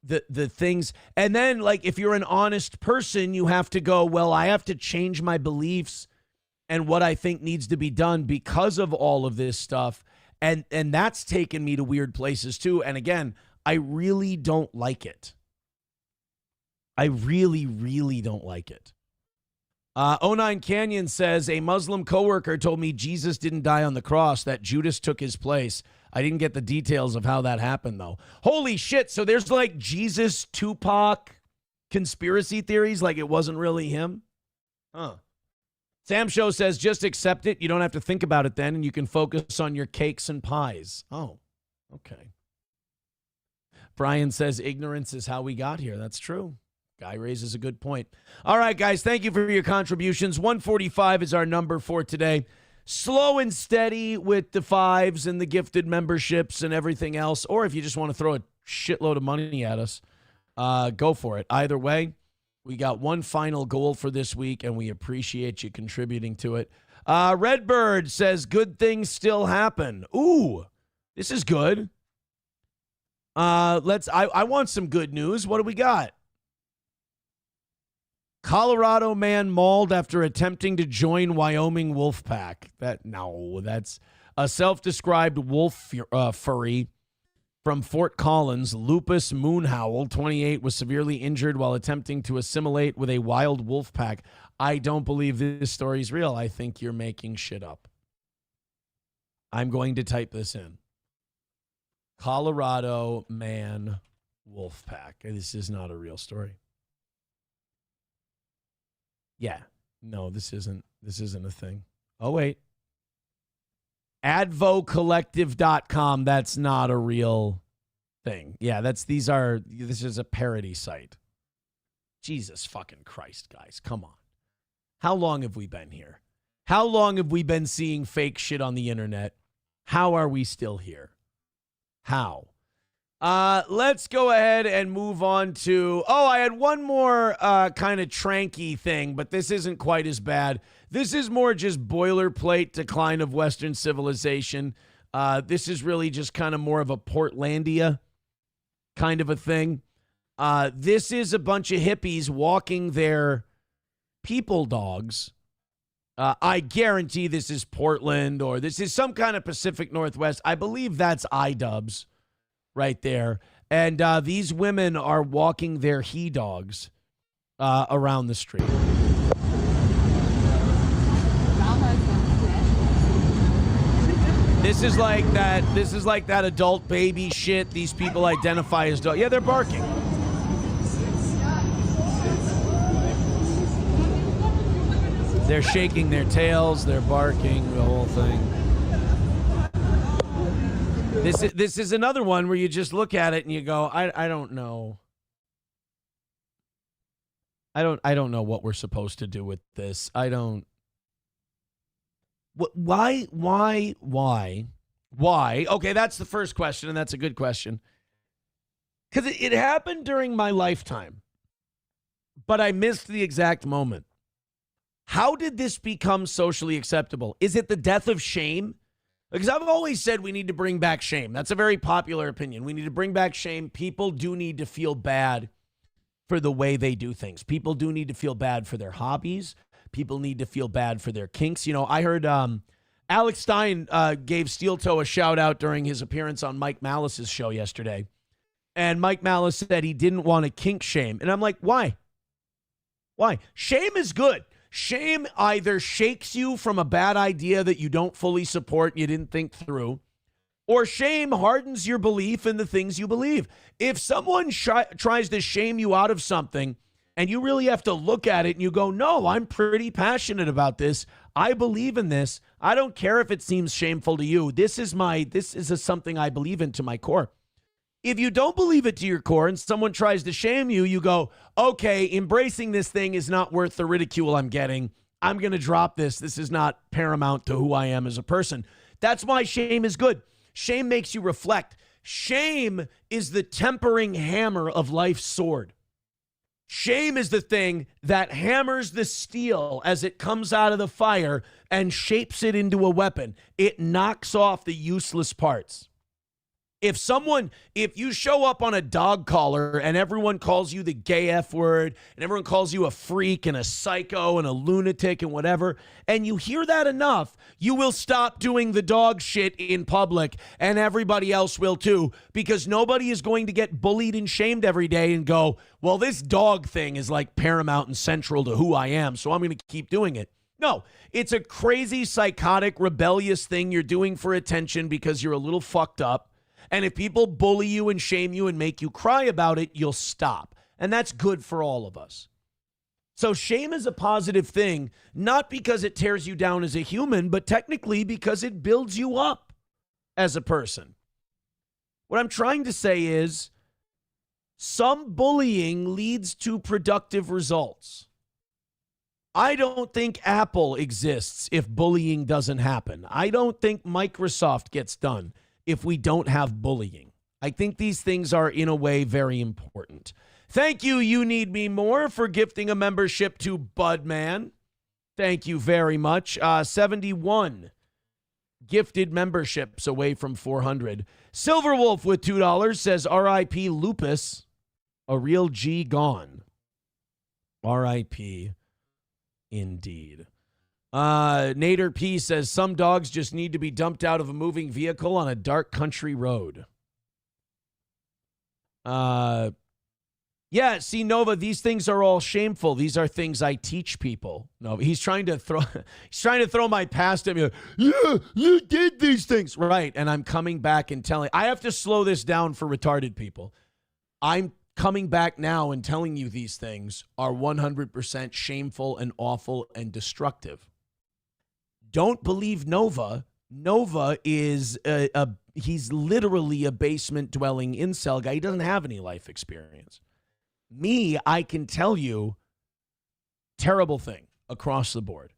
the things. And then, like, if you're an honest person, you have to go, well, I have to change my beliefs and what I think needs to be done because of all of this stuff. And that's taken me to weird places, too. And again, I really don't like it. I really, really don't like it. 09 Canyon says, a Muslim coworker told me Jesus didn't die on the cross, that Judas took his place. I didn't get the details of how that happened, though. Holy shit. So there's like Jesus, Tupac conspiracy theories, like it wasn't really him? Huh. Sam Show says, just accept it. You don't have to think about it then, and you can focus on your cakes and pies. Oh, okay. Brian says, ignorance is how we got here. That's true. Guy raises a good point. All right, guys, thank you for your contributions. 145 is our number for today. Slow and steady with the fives and the gifted memberships and everything else. Or if you just want to throw a shitload of money at us, go for it. Either way, we got one final goal for this week, and we appreciate you contributing to it. Redbird says, good things still happen. Ooh, this is good. I want some good news. What do we got? Colorado man mauled after attempting to join Wyoming wolf pack. That's a self-described wolf furry from Fort Collins. Lupus Moonhowl, 28, was severely injured while attempting to assimilate with a wild wolf pack. I don't believe this story is real. I think you're making shit up. I'm going to type this in. Colorado man wolf pack. This is not a real story. Yeah. No, this isn't a thing. Oh, wait. Advocollective.com. That's not a real thing. Yeah, this is a parody site. Jesus fucking Christ, guys. Come on. How long have we been here? How long have we been seeing fake shit on the internet? How are we still here? How? Let's go ahead and move on to... Oh, I had one more kind of Tranq thing, but this isn't quite as bad. This is more just boilerplate decline of Western civilization. This is really just kind of more of a Portlandia kind of a thing. This is a bunch of hippies walking their people dogs. I guarantee this is Portland or this is some kind of Pacific Northwest. I believe that's iDubbbz right there. And these women are walking their he dogs around the street. This is like that adult baby shit. These people identify as dogs. Yeah, they're barking. They're shaking their tails, they're barking, the whole thing. This is another one where you just look at it and you go, I don't know. I don't know what we're supposed to do with this. I don't. Why? Okay, that's the first question, and that's a good question. Because it happened during my lifetime, but I missed the exact moment. How did this become socially acceptable? Is it the death of shame? Because I've always said we need to bring back shame. That's a very popular opinion. We need to bring back shame. People do need to feel bad for the way they do things. People do need to feel bad for their hobbies. People need to feel bad for their kinks. You know, I heard Alex Stein gave Steel Toe a shout out during his appearance on Mike Malice's show yesterday. And Mike Malice said he didn't want to kink shame. And I'm like, why? Why? Shame is good. Shame either shakes you from a bad idea that you don't fully support and you didn't think through, or shame hardens your belief in the things you believe. If someone tries to shame you out of something and you really have to look at it and you go, no, I'm pretty passionate about this. I believe in this. I don't care if it seems shameful to you. This is something I believe in to my core. If you don't believe it to your core and someone tries to shame you, you go, okay, embracing this thing is not worth the ridicule I'm getting. I'm going to drop this. This is not paramount to who I am as a person. That's why shame is good. Shame makes you reflect. Shame is the tempering hammer of life's sword. Shame is the thing that hammers the steel as it comes out of the fire and shapes it into a weapon. It knocks off the useless parts. If you show up on a dog collar and everyone calls you the gay F word and everyone calls you a freak and a psycho and a lunatic and whatever, and you hear that enough, you will stop doing the dog shit in public and everybody else will too, because nobody is going to get bullied and shamed every day and go, well, this dog thing is like paramount and central to who I am, so I'm going to keep doing it. No, it's a crazy, psychotic, rebellious thing you're doing for attention because you're a little fucked up. And if people bully you and shame you and make you cry about it, you'll stop. And that's good for all of us. So shame is a positive thing, not because it tears you down as a human, but technically because it builds you up as a person. What I'm trying to say is some bullying leads to productive results. I don't think Apple exists if bullying doesn't happen. I don't think Microsoft gets done if we don't have bullying. I think these things are, in a way, very important. Thank you, You Need Me More, for gifting a membership to Budman. Thank you very much. 71 gifted memberships away from 400. Silverwolf with $2 says, R.I.P. Lupus, a real G gone. R.I.P. indeed. Nader P says some dogs just need to be dumped out of a moving vehicle on a dark country road. Yeah, see, Nova, these things are all shameful. These are things I teach people. No, he's trying to throw my past at me. Yeah, you did these things. Right. And I'm coming back and telling, I have to slow this down for retarded people. I'm coming back now and telling you these things are 100% shameful and awful and destructive. Don't believe Nova. Nova is he's literally a basement-dwelling incel guy. He doesn't have any life experience. Me, I can tell you, terrible thing across the board.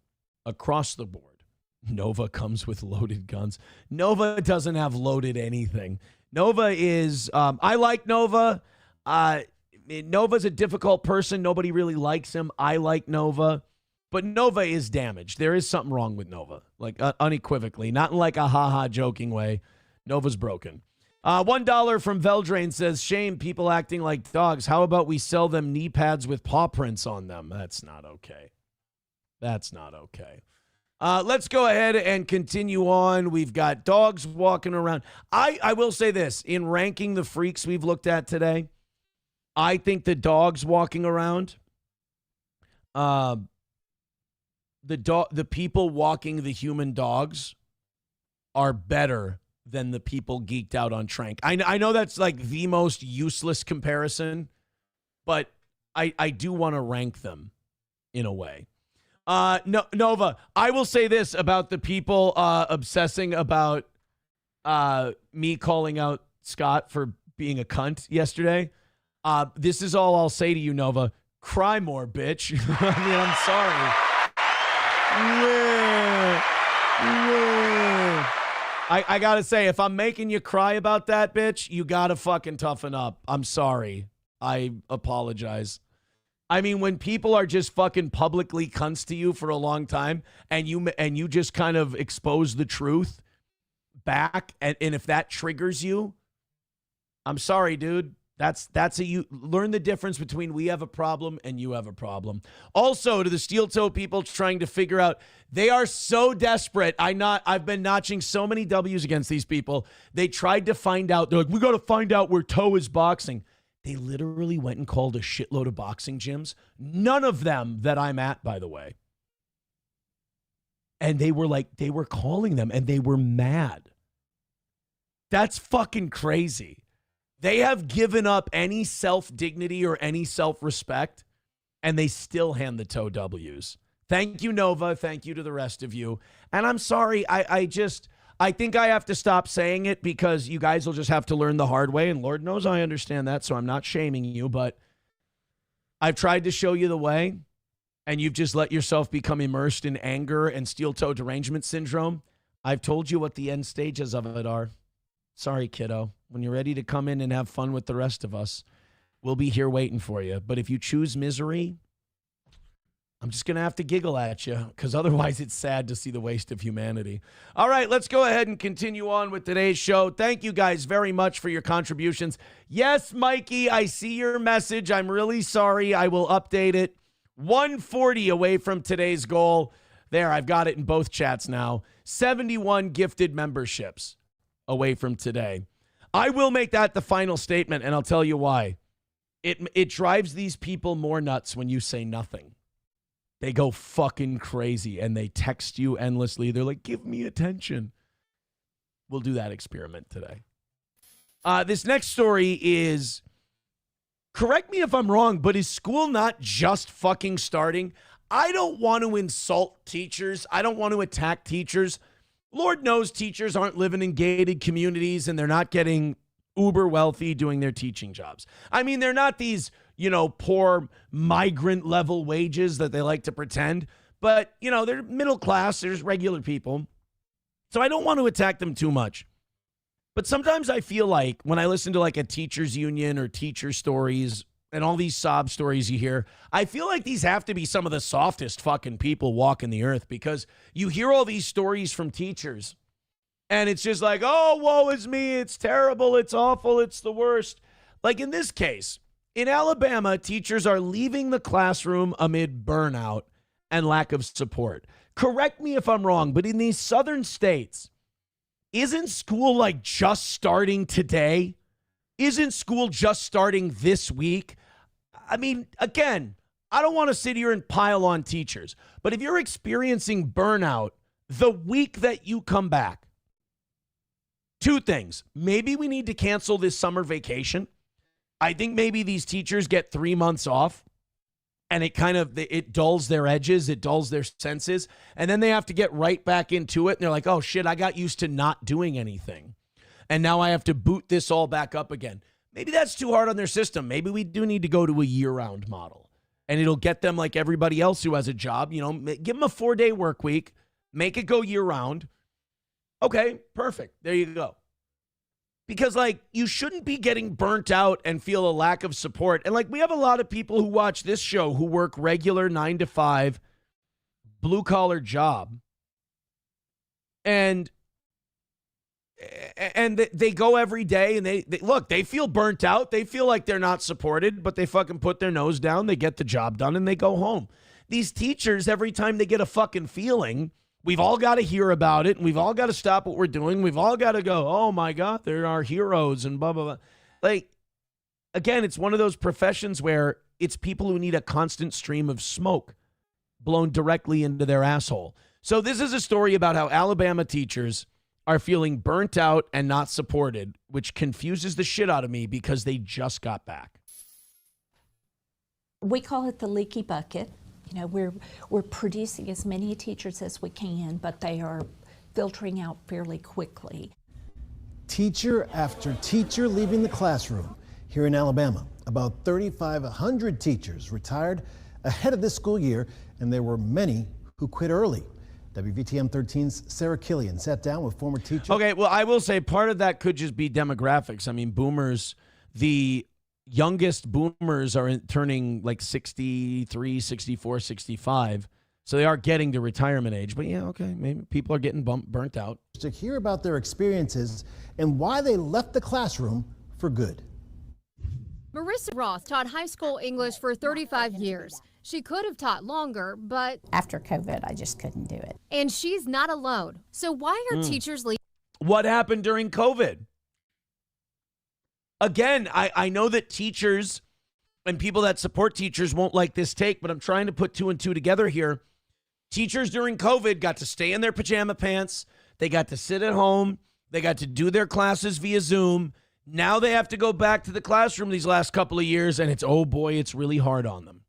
Across the board. Nova comes with loaded guns. Nova doesn't have loaded anything. Nova is, I like Nova. Nova's a difficult person. Nobody really likes him. I like Nova. But Nova is damaged. There is something wrong with Nova, like unequivocally. Not in like a ha-ha joking way. Nova's broken. $1 from Veldrain says, shame, people acting like dogs. How about we sell them knee pads with paw prints on them? That's not okay. That's not okay. Let's go ahead and continue on. We've got dogs walking around. I will say this. In ranking the freaks we've looked at today, I think the dogs walking around, the people walking the human dogs are better than the people geeked out on Tranq. I know that's like the most useless comparison, but I do want to rank them in a way. Nova, I will say this about the people obsessing about me calling out Scott for being a cunt yesterday. This is all I'll say to you, Nova. Cry more, bitch. I mean, I'm sorry. I gotta say, if I'm making you cry about that, bitch, you gotta fucking toughen up. I'm sorry. I apologize. I mean, when people are just fucking publicly cunts to you for a long time and you just kind of expose the truth back, and if that triggers you, I'm sorry, dude. You learn the difference between we have a problem and you have a problem. Also, to the steel toe people trying to figure out, they are so desperate. I've been notching so many W's against these people. They tried to find out. They're like, we got to find out where Toe is boxing. They literally went and called a shitload of boxing gyms. None of them that I'm at, by the way. And they were calling them and they were mad. That's fucking crazy. They have given up any self-dignity or any self-respect, and they still hand the Toe W's. Thank you, Nova. Thank you to the rest of you. And I'm sorry, I think I have to stop saying it because you guys will just have to learn the hard way, and Lord knows I understand that, so I'm not shaming you, but I've tried to show you the way, and you've just let yourself become immersed in anger and steel-toe derangement syndrome. I've told you what the end stages of it are. Sorry, kiddo. When you're ready to come in and have fun with the rest of us, we'll be here waiting for you. But if you choose misery, I'm just going to have to giggle at you because otherwise it's sad to see the waste of humanity. All right, let's go ahead and continue on with today's show. Thank you guys very much for your contributions. Yes, Mikey, I see your message. I'm really sorry. I will update it. 140 away from today's goal. There, I've got it in both chats now. 71 gifted memberships away from today. I will make that the final statement, and I'll tell you why. It drives these people more nuts when you say nothing. They go fucking crazy, and they text you endlessly. They're like, give me attention. We'll do that experiment today. This next story is, correct me if I'm wrong, but is school not just fucking starting? I don't want to insult teachers. I don't want to attack teachers. Lord knows teachers aren't living in gated communities and they're not getting uber wealthy doing their teaching jobs. I mean, they're not these, poor migrant level wages that they like to pretend, but, they're middle class. There's regular people. So I don't want to attack them too much. But sometimes I feel like when I listen to like a teacher's union or teacher stories and all these sob stories you hear, I feel like these have to be some of the softest fucking people walking the earth because you hear all these stories from teachers and it's just like, oh, woe is me. It's terrible. It's awful. It's the worst. Like in this case, in Alabama, teachers are leaving the classroom amid burnout and lack of support. Correct me if I'm wrong, but in these southern states, isn't school like just starting today? Isn't school just starting this week? I mean, again, I don't want to sit here and pile on teachers, but if you're experiencing burnout the week that you come back, two things. Maybe we need to cancel this summer vacation I think maybe these teachers get 3 months off and it dulls their edges, it dulls their senses, and then they have to get right back into it. And they're like, oh shit, I got used to not doing anything. And now I have to boot this all back up again. Maybe that's too hard on their system. Maybe we do need to go to a year-round model. And it'll get them like everybody else who has a job. You know, give them a 4-day work week. Make it go year-round. Okay, perfect. There you go. Because, like, you shouldn't be getting burnt out and feel a lack of support. And, like, we have a lot of people who watch this show who work regular 9-to-5 blue-collar job. And they go every day and they look, they feel burnt out. They feel like they're not supported, but they fucking put their nose down. They get the job done and they go home. These teachers, every time they get a fucking feeling, we've all got to hear about it and we've all got to stop what we're doing. We've all got to go, oh my God, they're our heroes and blah, blah, blah. Like, again, it's one of those professions where it's people who need a constant stream of smoke blown directly into their asshole. So this is a story about how Alabama teachers are feeling burnt out and not supported, which confuses the shit out of me because they just got back. We call it the leaky bucket. You know, we're producing as many teachers as we can, but they are filtering out fairly quickly. Teacher after teacher leaving the classroom here in Alabama. About 3,500 teachers retired ahead of this school year, and there were many who quit early. WVTM 13's Sarah Killian sat down with former teachers. Okay, well, I will say part of that could just be demographics. I mean, boomers, the youngest boomers are turning like 63, 64, 65. So they are getting to retirement age. But yeah, okay, maybe people are getting burnt out. To hear about their experiences and why they left the classroom for good. Marissa Roth taught high school English for 35 years. She could have taught longer, but after COVID, I just couldn't do it. And she's not alone. So why are teachers leaving? What happened during COVID? Again, I know that teachers and people that support teachers won't like this take, but I'm trying to put 2 and 2 together here. Teachers during COVID got to stay in their pajama pants. They got to sit at home. They got to do their classes via Zoom. Now they have to go back to the classroom these last couple of years, and it's, oh boy, it's really hard on them.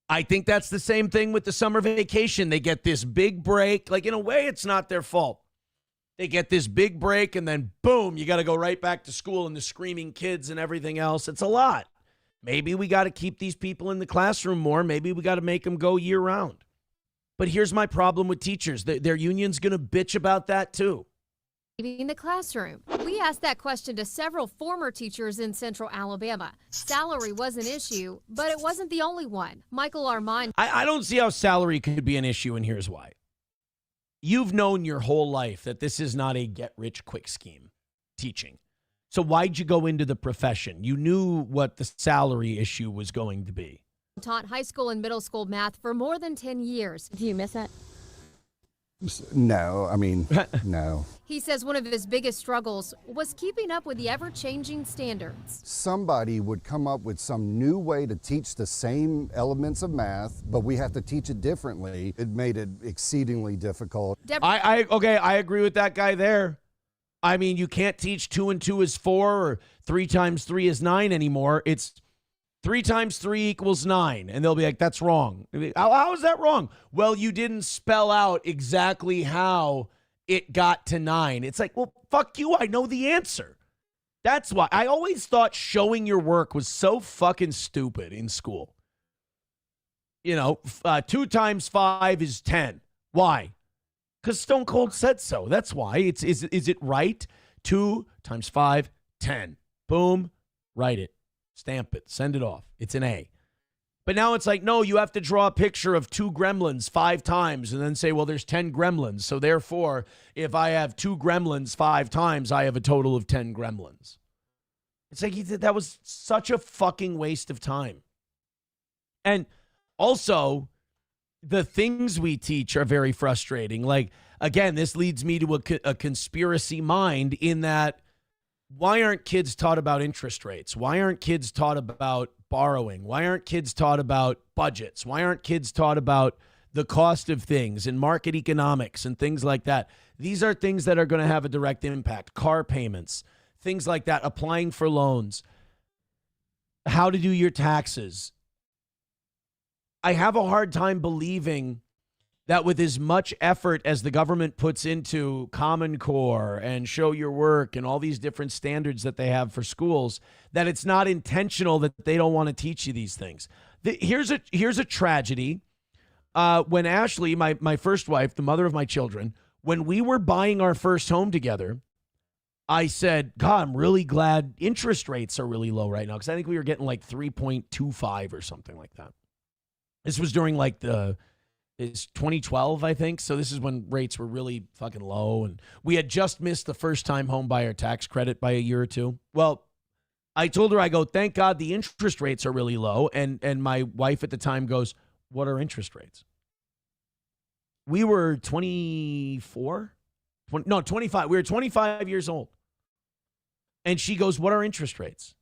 I think that's the same thing with the summer vacation. They get this big break. Like, in a way, it's not their fault. They get this big break, and then, boom, you got to go right back to school and the screaming kids and everything else. It's a lot. Maybe we got to keep these people in the classroom more. Maybe we got to make them go year-round. But here's my problem with teachers. Their union's going to bitch about that, too. Leaving the classroom? We asked that question to several former teachers in Central Alabama. Salary was an issue, but it wasn't the only one. Michael Armand. I don't see how salary could be an issue, and here's why. You've known your whole life that this is not a get-rich-quick scheme, teaching. So why'd you go into the profession? You knew what the salary issue was going to be. Taught high school and middle school math for more than 10 years. Do you miss it? No, I mean, no. He says one of his biggest struggles was keeping up with the ever-changing standards. Somebody would come up with some new way to teach the same elements of math, but we have to teach it differently. It made it exceedingly difficult. I agree with that guy there. I mean, you can't teach 2 and 2 is 4 or 3 times 3 is 9 anymore. It's 3 times 3 equals 9. And they'll be like, that's wrong. How is that wrong? Well, you didn't spell out exactly how it got to 9. It's like, well, fuck you. I know the answer. That's why I always thought showing your work was so fucking stupid in school. You know, 2 times 5 is 10. Why? Because Stone Cold said so. That's why. Is it right? 2 times 5, 10. Boom. Write it. Stamp it. Send it off. It's an A. But now it's like, no, you have to draw a picture of 2 gremlins 5 times and then say, well, there's 10 gremlins. So therefore, if I have 2 gremlins 5 times, I have a total of 10 gremlins. It's like that was such a fucking waste of time. And also, the things we teach are very frustrating. Like, again, this leads me to a conspiracy mind in that why aren't kids taught about interest rates? Why aren't kids taught about borrowing? Why aren't kids taught about budgets? Why aren't kids taught about the cost of things and market economics and things like that? These are things that are going to have a direct impact. Car payments, things like that, applying for loans. how to do your taxes. I have a hard time believing that with as much effort as the government puts into Common Core and Show Your Work and all these different standards that they have for schools, that it's not intentional that they don't want to teach you these things. Here's a tragedy. When Ashley, my first wife, the mother of my children, when we were buying our first home together, I said, God, I'm really glad interest rates are really low right now, because I think we were getting like 3.25 or something like that. This was during like it's 2012, I think. So this is when rates were really fucking low. And we had just missed the first-time home buyer tax credit by a year or two. Well, I told her, I go, thank God the interest rates are really low. And my wife at the time goes, what are interest rates? We were 25. We were 25 years old. And she goes, what are interest rates?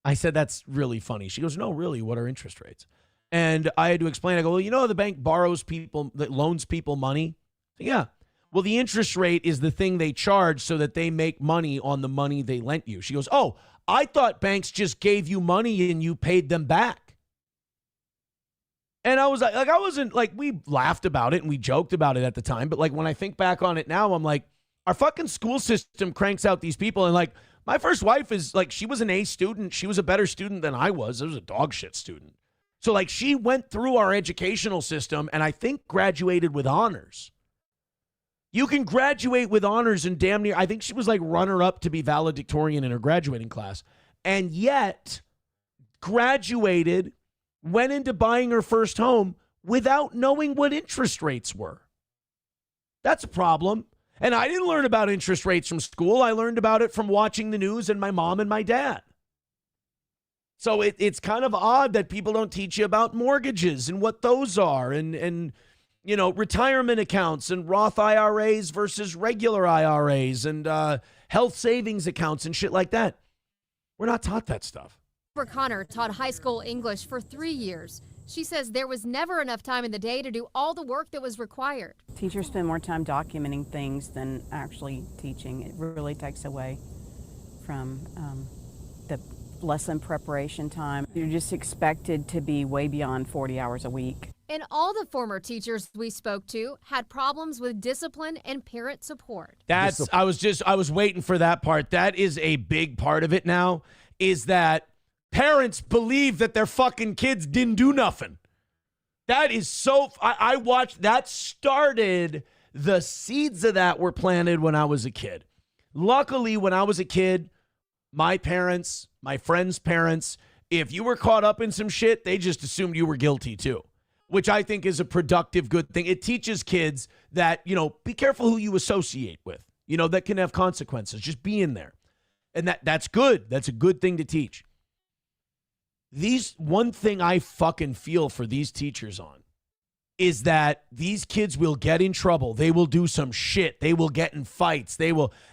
I said, that's really funny. She goes, no, really, what are interest rates? And I had to explain. I go, well, you know, the bank borrows people, that loans people money. Yeah. Well, the interest rate is the thing they charge so that they make money on the money they lent you. She goes, oh, I thought banks just gave you money and you paid them back. And I was like, I wasn't like, we laughed about it and we joked about it at the time. But like, when I think back on it now, I'm like, our fucking school system cranks out these people. And like, my first wife is like, she was an A student. She was a better student than I was. I was a dog shit student. So, like, she went through our educational system and I think graduated with honors. You can graduate with honors and damn near, I think she was like runner-up to be valedictorian in her graduating class. And yet, graduated, went into buying her first home without knowing what interest rates were. That's a problem. And I didn't learn about interest rates from school. I learned about it from watching the news and my mom and my dad. So it's kind of odd that people don't teach you about mortgages and what those are and you know, retirement accounts and Roth IRAs versus regular IRAs and health savings accounts and shit like that. We're not taught that stuff. Connor taught high school English for 3 years. She says there was never enough time in the day to do all the work that was required. Teachers spend more time documenting things than actually teaching. It really takes away from the lesson preparation time. You're just expected to be way beyond 40 hours a week. And all the former teachers we spoke to had problems with discipline and parent support. I was waiting for that part. That is a big part of it now, is that parents believe that their fucking kids didn't do nothing. That is so, I watched, that started, the seeds of that were planted when I was a kid. Luckily, when I was a kid, my parents, my friends' parents, if you were caught up in some shit, they just assumed you were guilty too, which I think is a productive, good thing. It teaches kids that, you know, be careful who you associate with, you know, that can have consequences. Just be in there. And that's good. That's a good thing to teach. One thing I fucking feel for these teachers on is that these kids will get in trouble. They will do some shit. They will get in fights.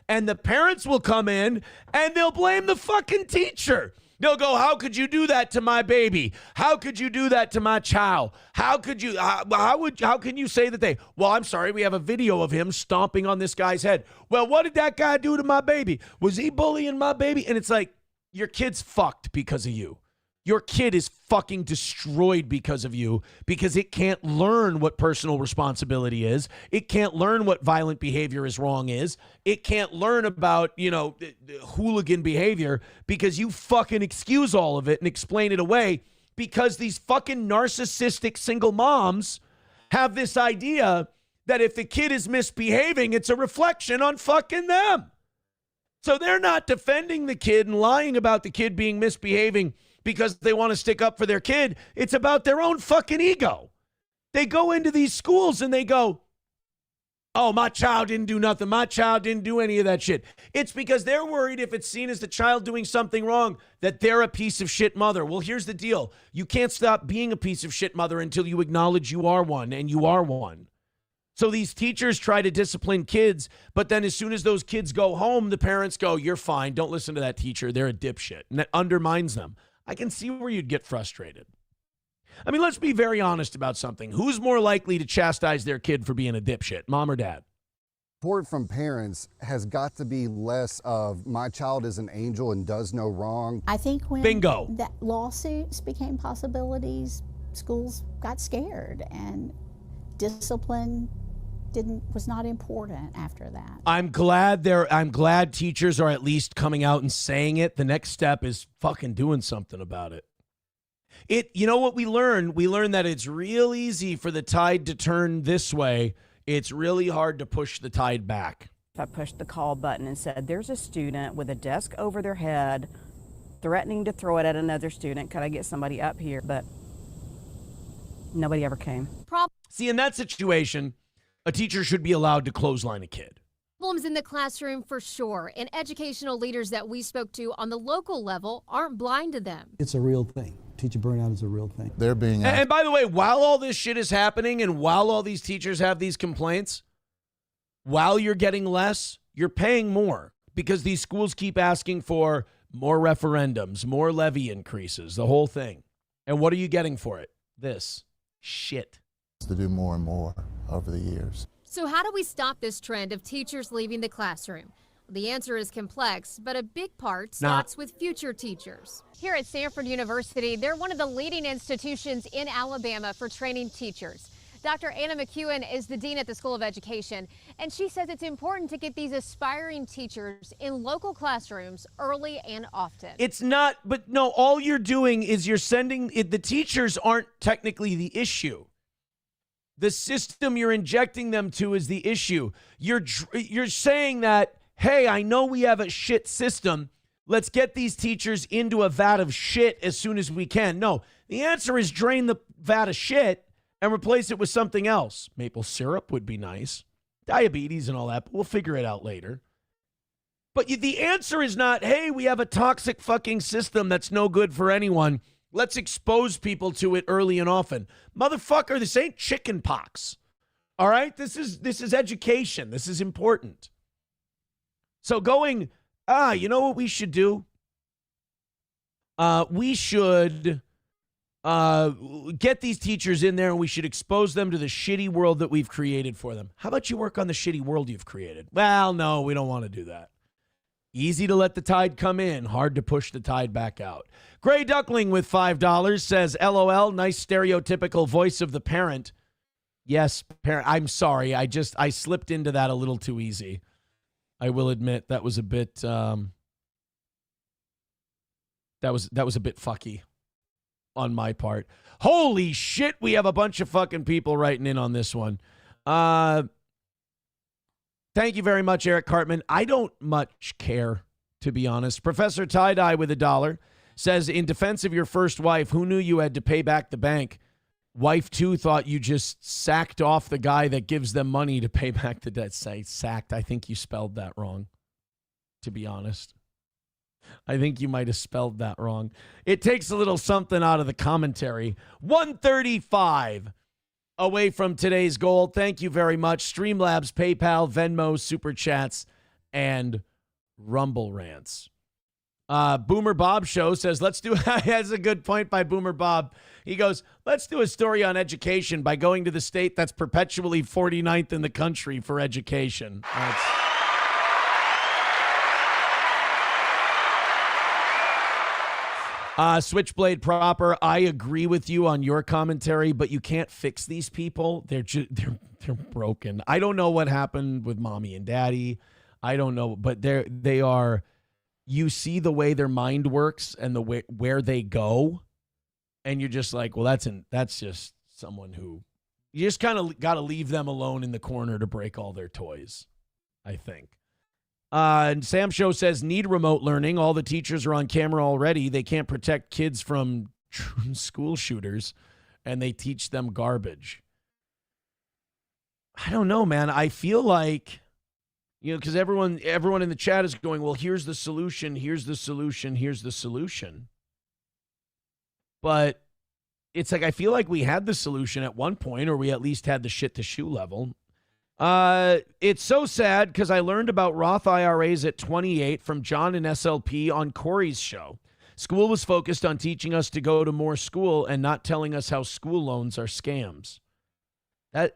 And the parents will come in and they'll blame the fucking teacher. They'll go, how could you do that to my baby? How could you do that to my child? How can you say that well, I'm sorry, we have a video of him stomping on this guy's head. Well, what did that guy do to my baby? Was he bullying my baby? And it's like, your kid's fucked because of you. Your kid is fucking destroyed because of you, because it can't learn what personal responsibility is. It can't learn what violent behavior is wrong is. It can't learn about, you know, hooligan behavior because you fucking excuse all of it and explain it away because these fucking narcissistic single moms have this idea that if the kid is misbehaving, it's a reflection on fucking them. So they're not defending the kid and lying about the kid being misbehaving because they want to stick up for their kid. It's about their own fucking ego. They go into these schools and they go, oh, my child didn't do nothing. My child didn't do any of that shit. It's because they're worried if it's seen as the child doing something wrong, that they're a piece of shit mother. Well, here's the deal. You can't stop being a piece of shit mother until you acknowledge you are one, and you are one. So these teachers try to discipline kids, but then as soon as those kids go home, the parents go, you're fine. Don't listen to that teacher. They're a dipshit. And that undermines them. I can see where you'd get frustrated. I mean, let's be very honest about something. Who's more likely to chastise their kid for being a dipshit, mom or dad? Support from parents has got to be less of my child is an angel and does no wrong. I think when Bingo. that lawsuits became possibilities, schools got scared and discipline was not important after that. I'm glad teachers are at least coming out and saying it. The next step is fucking doing something about it. You know what we learned? We learned that it's real easy for the tide to turn this way. It's really hard to push the tide back. I pushed the call button and said, there's a student with a desk over their head threatening to throw it at another student. Could I get somebody up here? But nobody ever came. See, in that situation, a teacher should be allowed to clothesline a kid. Problems in the classroom for sure, and educational leaders that we spoke to on the local level aren't blind to them. It's a real thing. Teacher burnout is a real thing. They're being asked. And by the way, while all this shit is happening and while all these teachers have these complaints, while you're getting less, you're paying more because these schools keep asking for more referendums, more levy increases, the whole thing. And what are you getting for it? This shit. To do more and more over the years. So how do we stop this trend of teachers leaving the classroom? The answer is complex, but a big part starts with future teachers. Here at Stanford University, they're one of the leading institutions in Alabama for training teachers. Dr. Anna McEwen is the dean at the School of Education, and she says it's important to get these aspiring teachers in local classrooms early and often. It's not, but no, all you're doing is you're sending, the teachers aren't technically the issue. The system you're injecting them to is the issue. You're saying that, hey, I know we have a shit system. Let's get these teachers into a vat of shit as soon as we can. No, the answer is drain the vat of shit and replace it with something else. Maple syrup would be nice. Diabetes and all that, but we'll figure it out later. But the answer is not, hey, we have a toxic fucking system that's no good for anyone. Let's expose people to it early and often. Motherfucker, this ain't chicken pox. All right? This is education. This is important. So going, you know what we should do? We should get these teachers in there and we should expose them to the shitty world that we've created for them. How about you work on the shitty world you've created? Well, no, we don't want to do that. Easy to let the tide come in, hard to push the tide back out. Gray Duckling with $5 says, LOL, nice stereotypical voice of the parent. Yes, parent. I'm sorry. I slipped into that a little too easy. I will admit that was a bit that was a bit fucky on my part. Holy shit, we have a bunch of fucking people writing in on this one. Thank you very much, Eric Cartman. I don't much care, to be honest. Professor Tie-Dye with $1 says, in defense of your first wife, who knew you had to pay back the bank? Wife 2 thought you just sacked off the guy that gives them money to pay back the debt. Say sacked. I think you spelled that wrong, to be honest. I think you might have spelled that wrong. It takes a little something out of the commentary. 135 away from today's goal. Thank you very much. Streamlabs, PayPal, Venmo, Super Chats, and Rumble Rants. Boomer Bob Show says, let's do, that's a good point by Boomer Bob. He goes, let's do a story on education by going to the state that's perpetually 49th in the country for education. Switchblade Proper, I agree with you on your commentary, but you can't fix these people. They're broken. I don't know what happened with mommy and daddy. I don't know, but they are. You see the way their mind works and the way where they go, and you're just like, well, that's just someone who you just kind of got to leave them alone in the corner to break all their toys, I think. And Sam Show says, need remote learning. All the teachers are on camera already. They can't protect kids from school shooters, and they teach them garbage. I don't know, man. I feel like, because everyone in the chat is going, well, here's the solution, here's the solution, here's the solution. But it's like I feel like we had the solution at one point, or we at least had the shit to shoe level. It's so sad because I learned about Roth IRAs at 28 from John and SLP on Corey's show. School was focused on teaching us to go to more school and not telling us how school loans are scams. That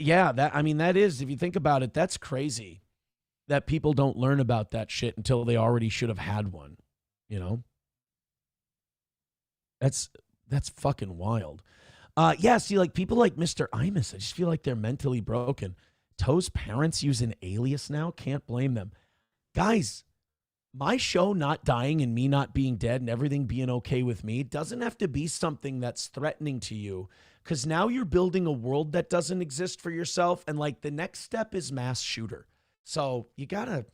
is, if you think about it, that's crazy. that people don't learn about that shit until they already should have had one, you know? That's fucking wild. Yeah, see, like people like Mr. Imus, I just feel like they're mentally broken. Toe's parents use an alias now. Can't blame them. Guys, my show not dying and me not being dead and everything being okay with me doesn't have to be something that's threatening to you, because now you're building a world that doesn't exist for yourself, and like the next step is mass shooter. So you gotta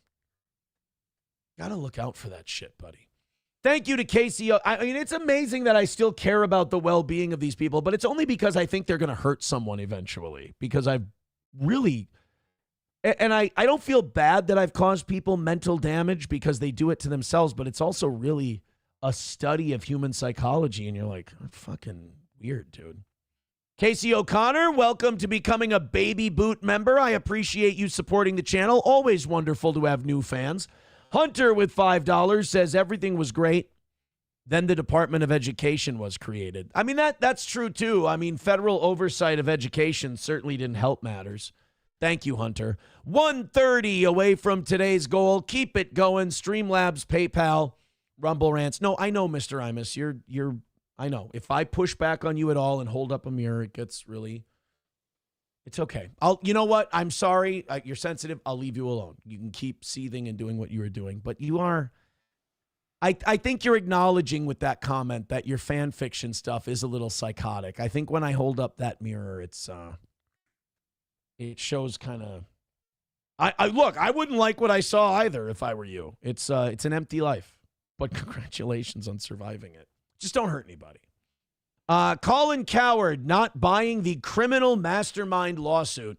look out for that shit, buddy. Thank you to Casey. I mean, it's amazing that I still care about the well-being of these people, but it's only because I think they're going to hurt someone eventually, because I've really... And I don't feel bad that I've caused people mental damage because they do it to themselves, but it's also really a study of human psychology, and you're like, fucking weird, dude. Casey O'Connor, welcome to becoming a Baby Boot member. I appreciate you supporting the channel. Always wonderful to have new fans. Hunter with $5 says everything was great. Then the Department of Education was created. I mean, that's true, too. I mean, federal oversight of education certainly didn't help matters. Thank you, Hunter. 130 away from today's goal. Keep it going. Streamlabs, PayPal, Rumble Rants. No, I know, Mr. Imus. You're. I know. If I push back on you at all and hold up a mirror, it gets really. It's okay. You know what? I'm sorry. You're sensitive. I'll leave you alone. You can keep seething and doing what you were doing, but you are. I think you're acknowledging with that comment that your fan fiction stuff is a little psychotic. I think when I hold up that mirror, it's. It shows kind of. I look. I wouldn't like what I saw either if I were you. It's an empty life, but congratulations on surviving it. Just don't hurt anybody. Colin Cowherd not buying the criminal mastermind lawsuit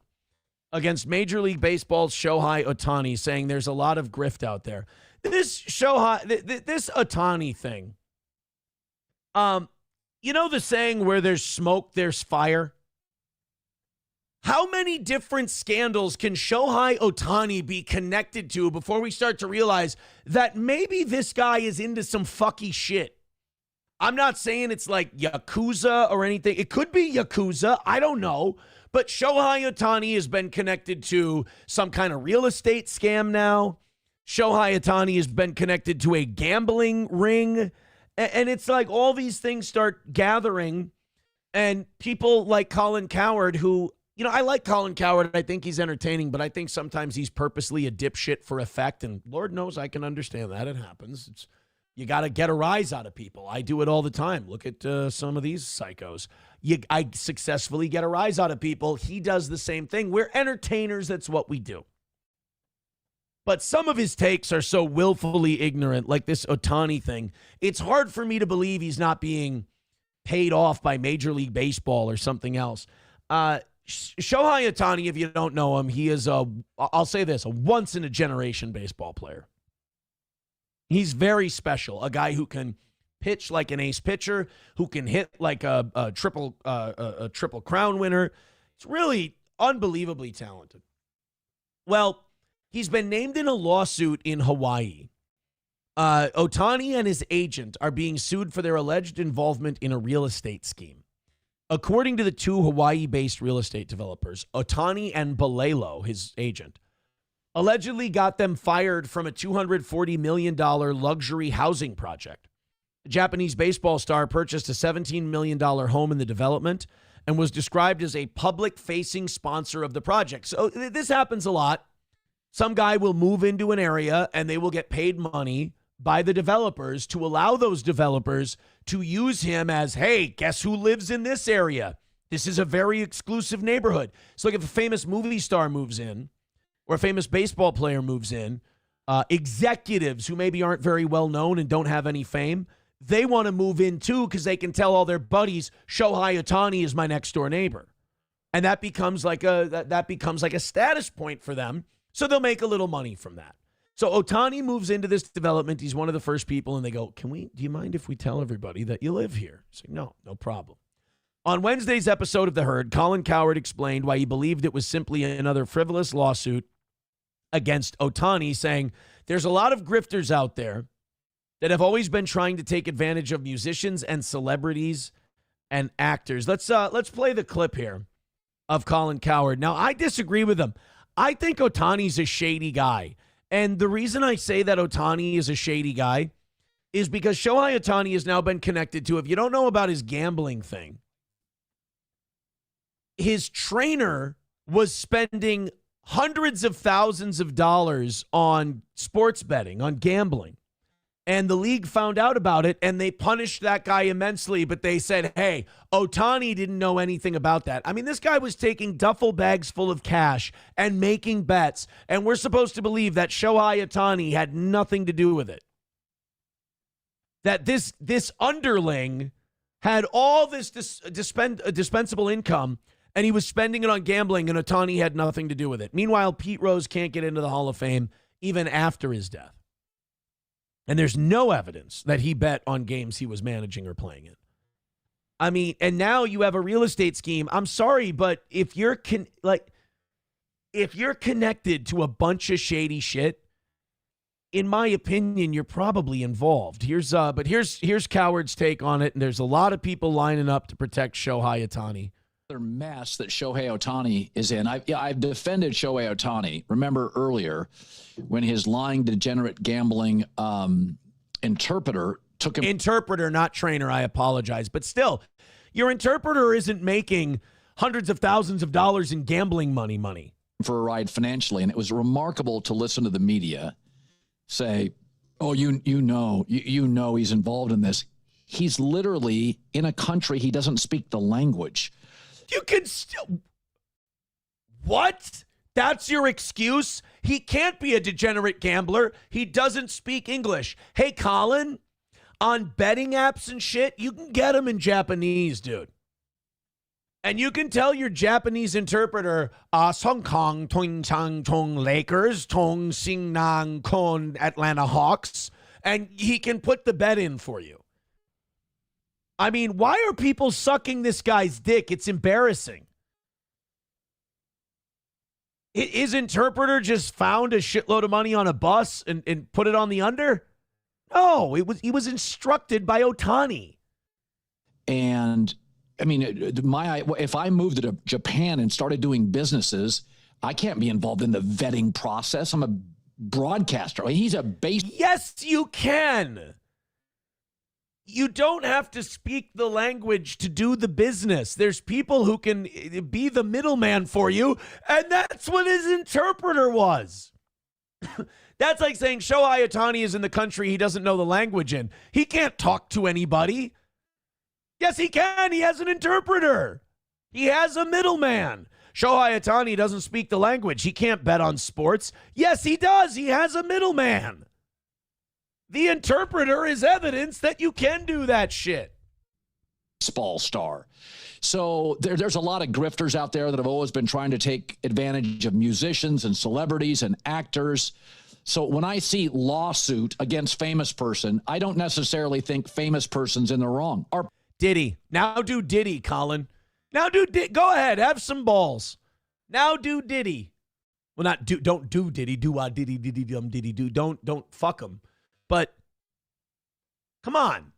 against Major League Baseball's Shohei Otani, saying there's a lot of grift out there. This Otani thing. You know the saying where there's smoke, there's fire. How many different scandals can Shohei Otani be connected to before we start to realize that maybe this guy is into some fucky shit? I'm not saying it's like Yakuza or anything. It could be Yakuza. I don't know. But Shohei Otani has been connected to some kind of real estate scam now. Shohei Otani has been connected to a gambling ring. And it's like all these things start gathering. And people like Colin Cowherd, who... You know, I like Colin Cowherd. I think he's entertaining, but I think sometimes he's purposely a dipshit for effect, and Lord knows I can understand that. It happens. You got to get a rise out of people. I do it all the time. Look at some of these psychos. I successfully get a rise out of people. He does the same thing. We're entertainers. That's what we do. But some of his takes are so willfully ignorant, like this Otani thing. It's hard for me to believe he's not being paid off by Major League Baseball or something else. Shohei Otani, if you don't know him, he is I'll say this, a once-in-a-generation baseball player. He's very special, a guy who can pitch like an ace pitcher, who can hit like a triple crown winner. It's really unbelievably talented. Well, he's been named in a lawsuit in Hawaii. Otani and his agent are being sued for their alleged involvement in a real estate scheme. According to the two Hawaii-based real estate developers, Otani and Balelo, his agent, allegedly got them fired from a $240 million luxury housing project. The Japanese baseball star purchased a $17 million home in the development and was described as a public-facing sponsor of the project. So this happens a lot. Some guy will move into an area and they will get paid money by the developers to allow those developers to use him as, hey, guess who lives in this area? This is a very exclusive neighborhood. So like if a famous movie star moves in or a famous baseball player moves in, executives who maybe aren't very well known and don't have any fame, they want to move in too because they can tell all their buddies, Shohei Otani is my next door neighbor. And that becomes like a status point for them. So they'll make a little money from that. So Otani moves into this development. He's one of the first people, and they go, do you mind if we tell everybody that you live here? He's like, no problem. On Wednesday's episode of The Herd, Colin Cowherd explained why he believed it was simply another frivolous lawsuit against Otani, saying there's a lot of grifters out there that have always been trying to take advantage of musicians and celebrities and actors. Let's play the clip here of Colin Cowherd. Now, I disagree with him. I think Otani's a shady guy. And the reason I say that Otani is a shady guy is because Shohei Otani has now been connected to, if you don't know about his gambling thing, his trainer was spending hundreds of thousands of dollars on sports betting, on gambling. And the league found out about it, and they punished that guy immensely, but they said, hey, Otani didn't know anything about that. I mean, this guy was taking duffel bags full of cash and making bets, and we're supposed to believe that Shohei Otani had nothing to do with it. That this underling had all this dispensable income, and he was spending it on gambling, and Otani had nothing to do with it. Meanwhile, Pete Rose can't get into the Hall of Fame even after his death. And there's no evidence that he bet on games he was managing or playing in. I mean, and now you have a real estate scheme. I'm sorry, but if you're connected to a bunch of shady shit, in my opinion, you're probably involved. Here's Coward's take on it, and there's a lot of people lining up to protect Shohei Otani. Mess that Shohei Otani is in. I've defended Shohei Otani. Remember earlier when his lying, degenerate, gambling interpreter took him. Interpreter, not trainer. I apologize, but still, your interpreter isn't making hundreds of thousands of dollars in gambling money for a ride financially, and it was remarkable to listen to the media say, "Oh, you know he's involved in this." He's literally in a country he doesn't speak the language. You can still... What? That's your excuse? He can't be a degenerate gambler. He doesn't speak English. Hey, Colin, on betting apps and shit, you can get them in Japanese, dude. And you can tell your Japanese interpreter, Song Kong, Tong Chang Tong Lakers, Tong Sing Nang Kon Atlanta Hawks, and he can put the bet in for you. I mean, why are people sucking this guy's dick? It's embarrassing. His interpreter just found a shitload of money on a bus and put it on the under? No, he was instructed by Otani. And, I mean, if I moved to Japan and started doing businesses, I can't be involved in the vetting process. I'm a broadcaster. He's a base. Yes, you can. You don't have to speak the language to do the business. There's people who can be the middleman for you, and that's what his interpreter was. That's like saying Shohei Otani is in the country he doesn't know the language in. He can't talk to anybody. Yes, he can. He has an interpreter. He has a middleman. Shohei Otani doesn't speak the language. He can't bet on sports. Yes, he does. He has a middleman. The interpreter is evidence that you can do that shit. Baseball star. So there's a lot of grifters out there that have always been trying to take advantage of musicians and celebrities and actors. So when I see lawsuit against famous person, I don't necessarily think famous person's in the wrong. Diddy. Now do Diddy, Colin. Now do Diddy. Go ahead. Have some balls. Now do Diddy. Well, don't do Diddy. Do Diddy, Diddy, Diddy, do. Don't fuck him. But come on.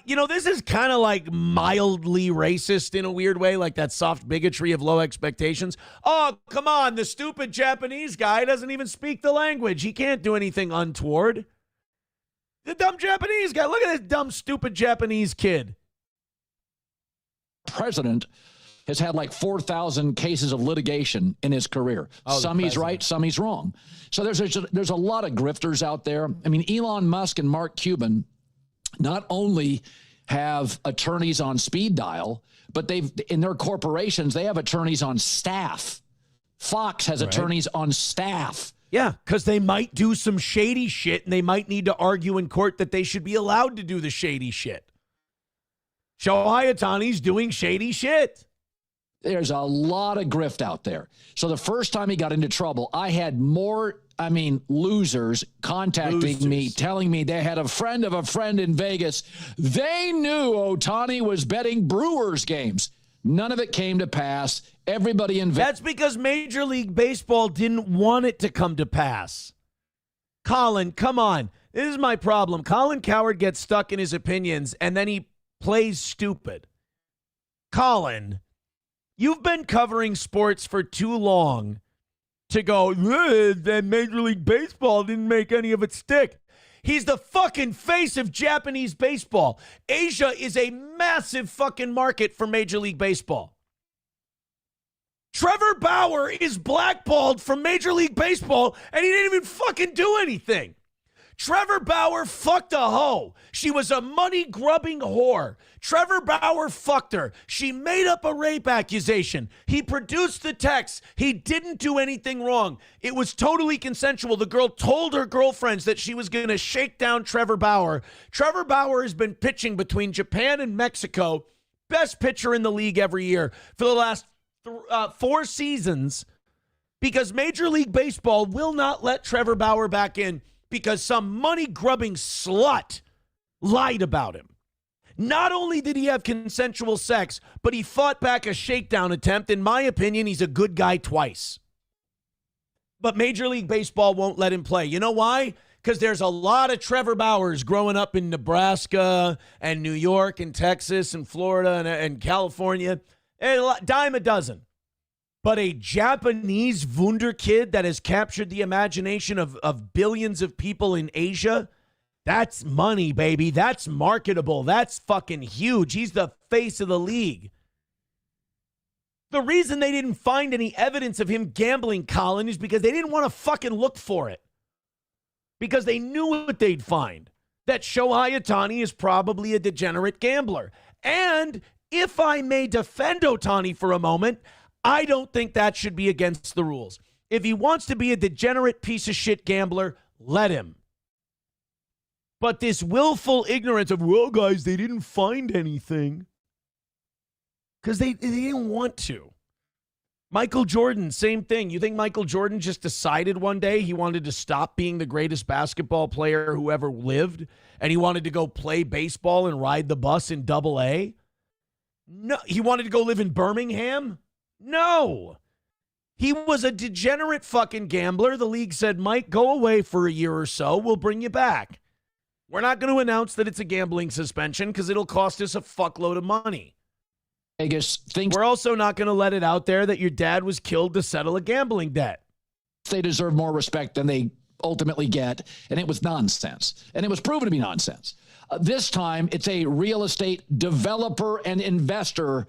This is kind of like mildly racist in a weird way, like that soft bigotry of low expectations. Oh, come on. The stupid Japanese guy doesn't even speak the language. He can't do anything untoward. The dumb Japanese guy. Look at this dumb, stupid Japanese kid. President has had like 4,000 cases of litigation in his career. Some he's right, some he's wrong. So there's a lot of grifters out there. I mean, Elon Musk and Mark Cuban not only have attorneys on speed dial, but in their corporations, they have attorneys on staff. Fox has attorneys on staff. Yeah, because they might do some shady shit and they might need to argue in court that they should be allowed to do the shady shit. Shohei Otani's doing shady shit. There's a lot of grift out there. So the first time he got into trouble, I had more, losers contacting me, telling me they had a friend of a friend in Vegas. They knew Otani was betting Brewers games. None of it came to pass. Everybody in Vegas. That's because Major League Baseball didn't want it to come to pass. Colin, come on. This is my problem. Colin Coward gets stuck in his opinions, and then he plays stupid. Colin, you've been covering sports for too long to go, that Major League Baseball didn't make any of it stick. He's the fucking face of Japanese baseball. Asia is a massive fucking market for Major League Baseball. Trevor Bauer is blackballed from Major League Baseball, and he didn't even fucking do anything. Trevor Bauer fucked a hoe. She was a money-grubbing whore. Trevor Bauer fucked her. She made up a rape accusation. He produced the text. He didn't do anything wrong. It was totally consensual. The girl told her girlfriends that she was going to shake down Trevor Bauer. Trevor Bauer has been pitching between Japan and Mexico, best pitcher in the league every year for the last 4 seasons, because Major League Baseball will not let Trevor Bauer back in because some money-grubbing slut lied about him. Not only did he have consensual sex, but he fought back a shakedown attempt. In my opinion, he's a good guy twice. But Major League Baseball won't let him play. You know why? Because there's a lot of Trevor Bauers growing up in Nebraska and New York and Texas and Florida and California. A dime a dozen. But a Japanese wunderkid that has captured the imagination of billions of people in Asia, that's money, baby. That's marketable. That's fucking huge. He's the face of the league. The reason they didn't find any evidence of him gambling, Colin, is because they didn't want to fucking look for it. Because they knew what they'd find. That Shohei Otani is probably a degenerate gambler. And if I may defend Otani for a moment, I don't think that should be against the rules. If he wants to be a degenerate piece of shit gambler, let him. But this willful ignorance of, well, guys, they didn't find anything. Because they didn't want to. Michael Jordan, same thing. You think Michael Jordan just decided one day he wanted to stop being the greatest basketball player who ever lived, and he wanted to go play baseball and ride the bus in Double-A? No. He wanted to go live in Birmingham? No. He was a degenerate fucking gambler. The league said, Mike, go away for a year or so. We'll bring you back. We're not going to announce that it's a gambling suspension because it'll cost us a fuckload of money. Vegas thinks we're also not going to let it out there that your dad was killed to settle a gambling debt. They deserve more respect than they ultimately get, and it was nonsense. And it was proven to be nonsense. This time, it's a real estate developer and investor.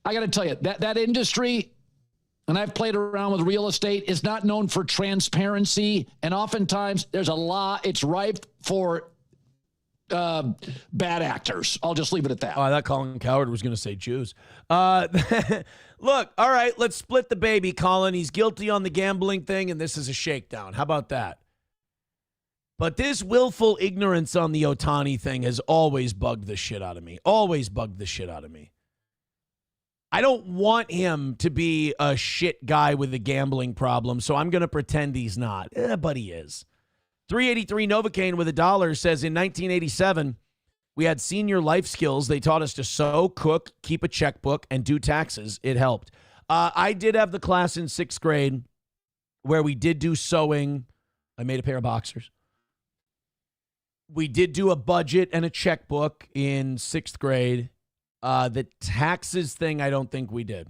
I got to tell you, that industry, and I've played around with real estate, is not known for transparency. And oftentimes there's a lot, it's ripe for bad actors. I'll just leave it at that. Oh, I thought Colin Cowherd was going to say Jews. Look, all right, let's split the baby, Colin. He's guilty on the gambling thing, and this is a shakedown. How about that? But this willful ignorance on the Otani thing has always bugged the shit out of me. Always bugged the shit out of me. I don't want him to be a shit guy with a gambling problem, so I'm going to pretend he's not. But he is. 383 Novocaine with $1 says, in 1987, we had senior life skills. They taught us to sew, cook, keep a checkbook, and do taxes. It helped. I did have the class in 6th grade where we did do sewing. I made a pair of boxers. We did do a budget and a checkbook in 6th grade. The taxes thing, I don't think we did.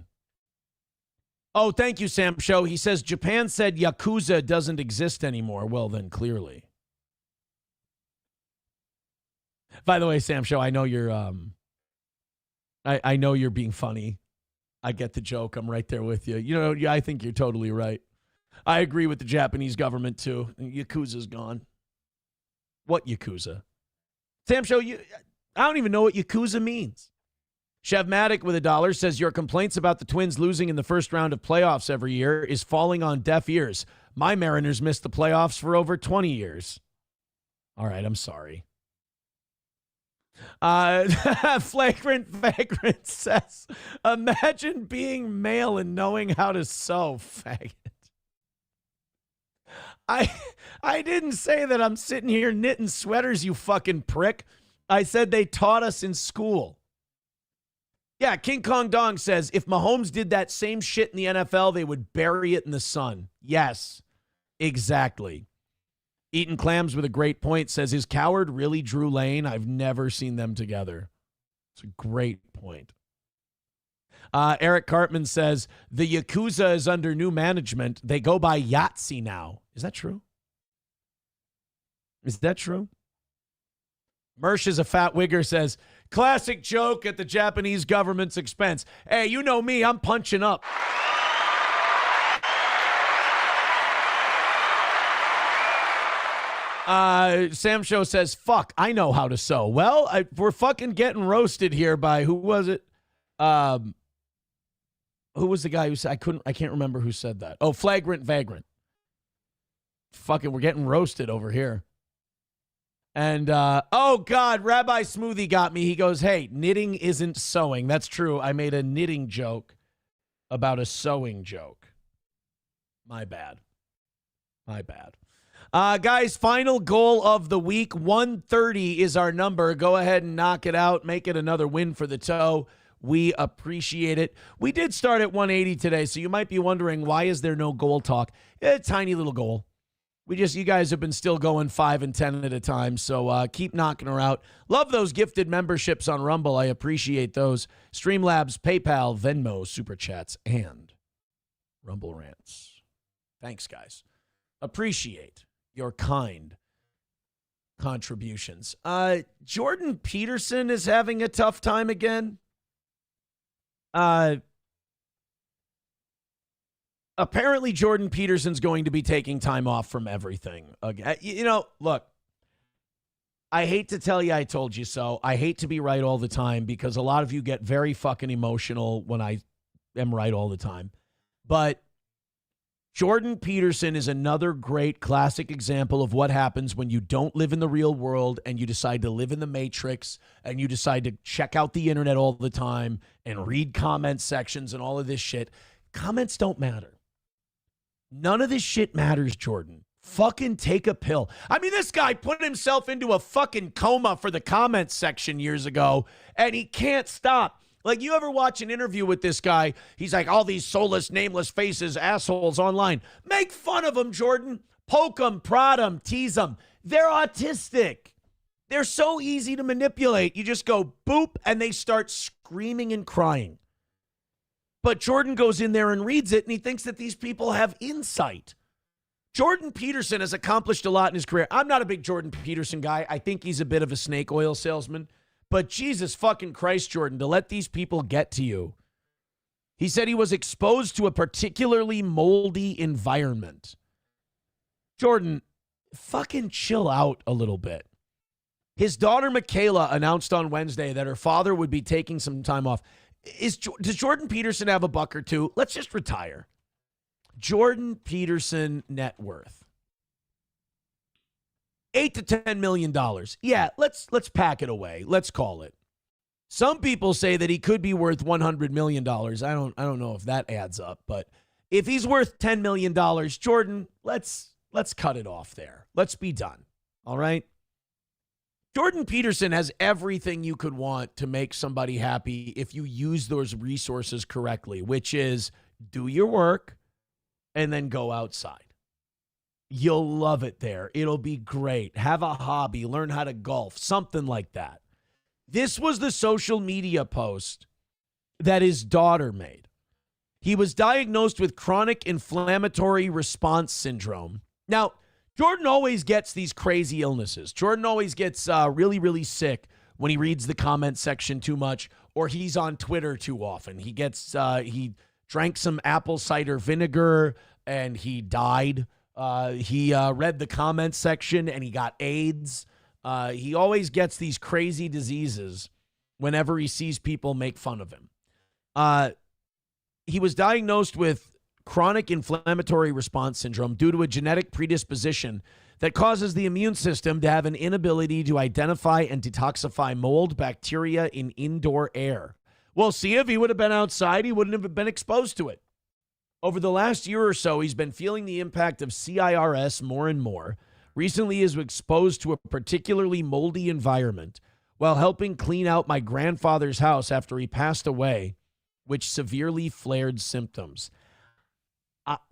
Oh, thank you, Sam Show. He says Japan said Yakuza doesn't exist anymore. Well, then clearly. By the way, Sam Show, I know you're I know you're being funny. I get the joke. I'm right there with you. You know, I think you're totally right. I agree with the Japanese government too. Yakuza's gone. What Yakuza? Sam Show, I don't even know what Yakuza means. Chevmatic with $1 says your complaints about the Twins losing in the first round of playoffs every year is falling on deaf ears. My Mariners missed the playoffs for over 20 years. All right, I'm sorry. Flagrant Vagrant says, imagine being male and knowing how to sew, faggot. I didn't say that I'm sitting here knitting sweaters, you fucking prick. I said they taught us in school. Yeah, King Kong Dong says, if Mahomes did that same shit in the NFL, they would bury it in the sun. Yes, exactly. Eaton Clams with a great point says, is Cowherd really Drew Lane? I've never seen them together. It's a great point. Eric Cartman says, the Yakuza is under new management. They go by Yahtzee now. Is that true? Is that true? Mersh is a fat wigger says, classic joke at the Japanese government's expense. Hey, you know me, I'm punching up. Sam Show says, fuck, I know how to sew. Well, we're fucking getting roasted here by, who was it? Who was the guy who said, I can't remember who said that. Oh, Flagrant Vagrant. Fucking, we're getting roasted over here. And, oh God, Rabbi Smoothie got me. He goes, hey, knitting isn't sewing. That's true. I made a knitting joke about a sewing joke. My bad. My bad. Guys, final goal of the week. 130 is our number. Go ahead and knock it out. Make it another win for the toe. We appreciate it. We did start at 180 today, so you might be wondering, why is there no goal talk? A tiny little goal. You guys have been still going 5 and 10 at a time, so keep knocking her out. Love those gifted memberships on Rumble. I appreciate those. Streamlabs, PayPal, Venmo, Super Chats, and Rumble Rants. Thanks, guys. Appreciate your kind contributions. Jordan Peterson is having a tough time again. Apparently Jordan Peterson's going to be taking time off from everything. Look, I hate to tell you I told you so. I hate to be right all the time because a lot of you get very fucking emotional when I am right all the time. But Jordan Peterson is another great classic example of what happens when you don't live in the real world and you decide to live in the Matrix and you decide to check out the internet all the time and read comment sections and all of this shit. Comments don't matter. None of this shit matters, Jordan. Fucking take a pill. I mean, this guy put himself into a fucking coma for the comments section years ago, and he can't stop. Like, you ever watch an interview with this guy? He's like, all these soulless, nameless faces, assholes online. Make fun of them, Jordan. Poke them, prod them, tease them. They're autistic. They're so easy to manipulate. You just go boop, and they start screaming and crying. But Jordan goes in there and reads it, and he thinks that these people have insight. Jordan Peterson has accomplished a lot in his career. I'm not a big Jordan Peterson guy. I think he's a bit of a snake oil salesman. But Jesus fucking Christ, Jordan, to let these people get to you. He said he was exposed to a particularly moldy environment. Jordan, fucking chill out a little bit. His daughter, Michaela, announced on Wednesday that her father would be taking some time off. Does Jordan Peterson have a buck or two? Let's just retire. Jordan Peterson net worth. $8 to $10 million. Yeah, let's pack it away. Let's call it. Some people say that he could be worth $100 million. I don't know if that adds up, but if he's worth $10 million, Jordan, let's cut it off there. Let's be done. All right? Jordan Peterson has everything you could want to make somebody happy if you use those resources correctly, which is do your work and then go outside. You'll love it there. It'll be great. Have a hobby. Learn how to golf. Something like that. This was the social media post that his daughter made. He was diagnosed with chronic inflammatory response syndrome. Now, Jordan always gets these crazy illnesses. Jordan always gets really, really sick when he reads the comment section too much or he's on Twitter too often. He he drank some apple cider vinegar and he died. He read the comment section and he got AIDS. He always gets these crazy diseases whenever he sees people make fun of him. He was diagnosed with chronic inflammatory response syndrome due to a genetic predisposition that causes the immune system to have an inability to identify and detoxify mold bacteria in indoor air. Well, see, if he would have been outside, he wouldn't have been exposed to it. Over the last year or so, he's been feeling the impact of CIRS more and more. Recently, he was exposed to a particularly moldy environment while helping clean out my grandfather's house after he passed away, which severely flared symptoms.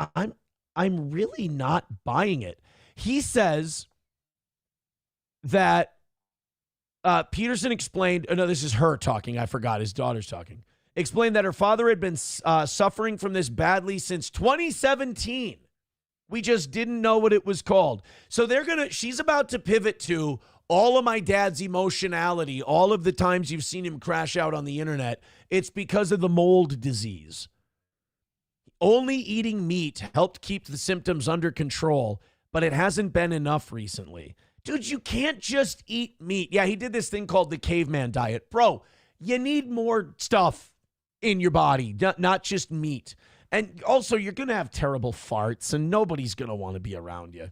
I'm really not buying it. He says that Peterson explained, oh no, this is her talking. I forgot. His daughter's talking. explained that her father had been suffering from this badly since 2017. We just didn't know what it was called. So she's about to pivot to all of my dad's emotionality, all of the times you've seen him crash out on the internet. It's because of the mold disease. Only eating meat helped keep the symptoms under control, but it hasn't been enough recently. Dude, you can't just eat meat. Yeah, he did this thing called the caveman diet. Bro, you need more stuff in your body, not just meat. And also, you're going to have terrible farts, and nobody's going to want to be around you.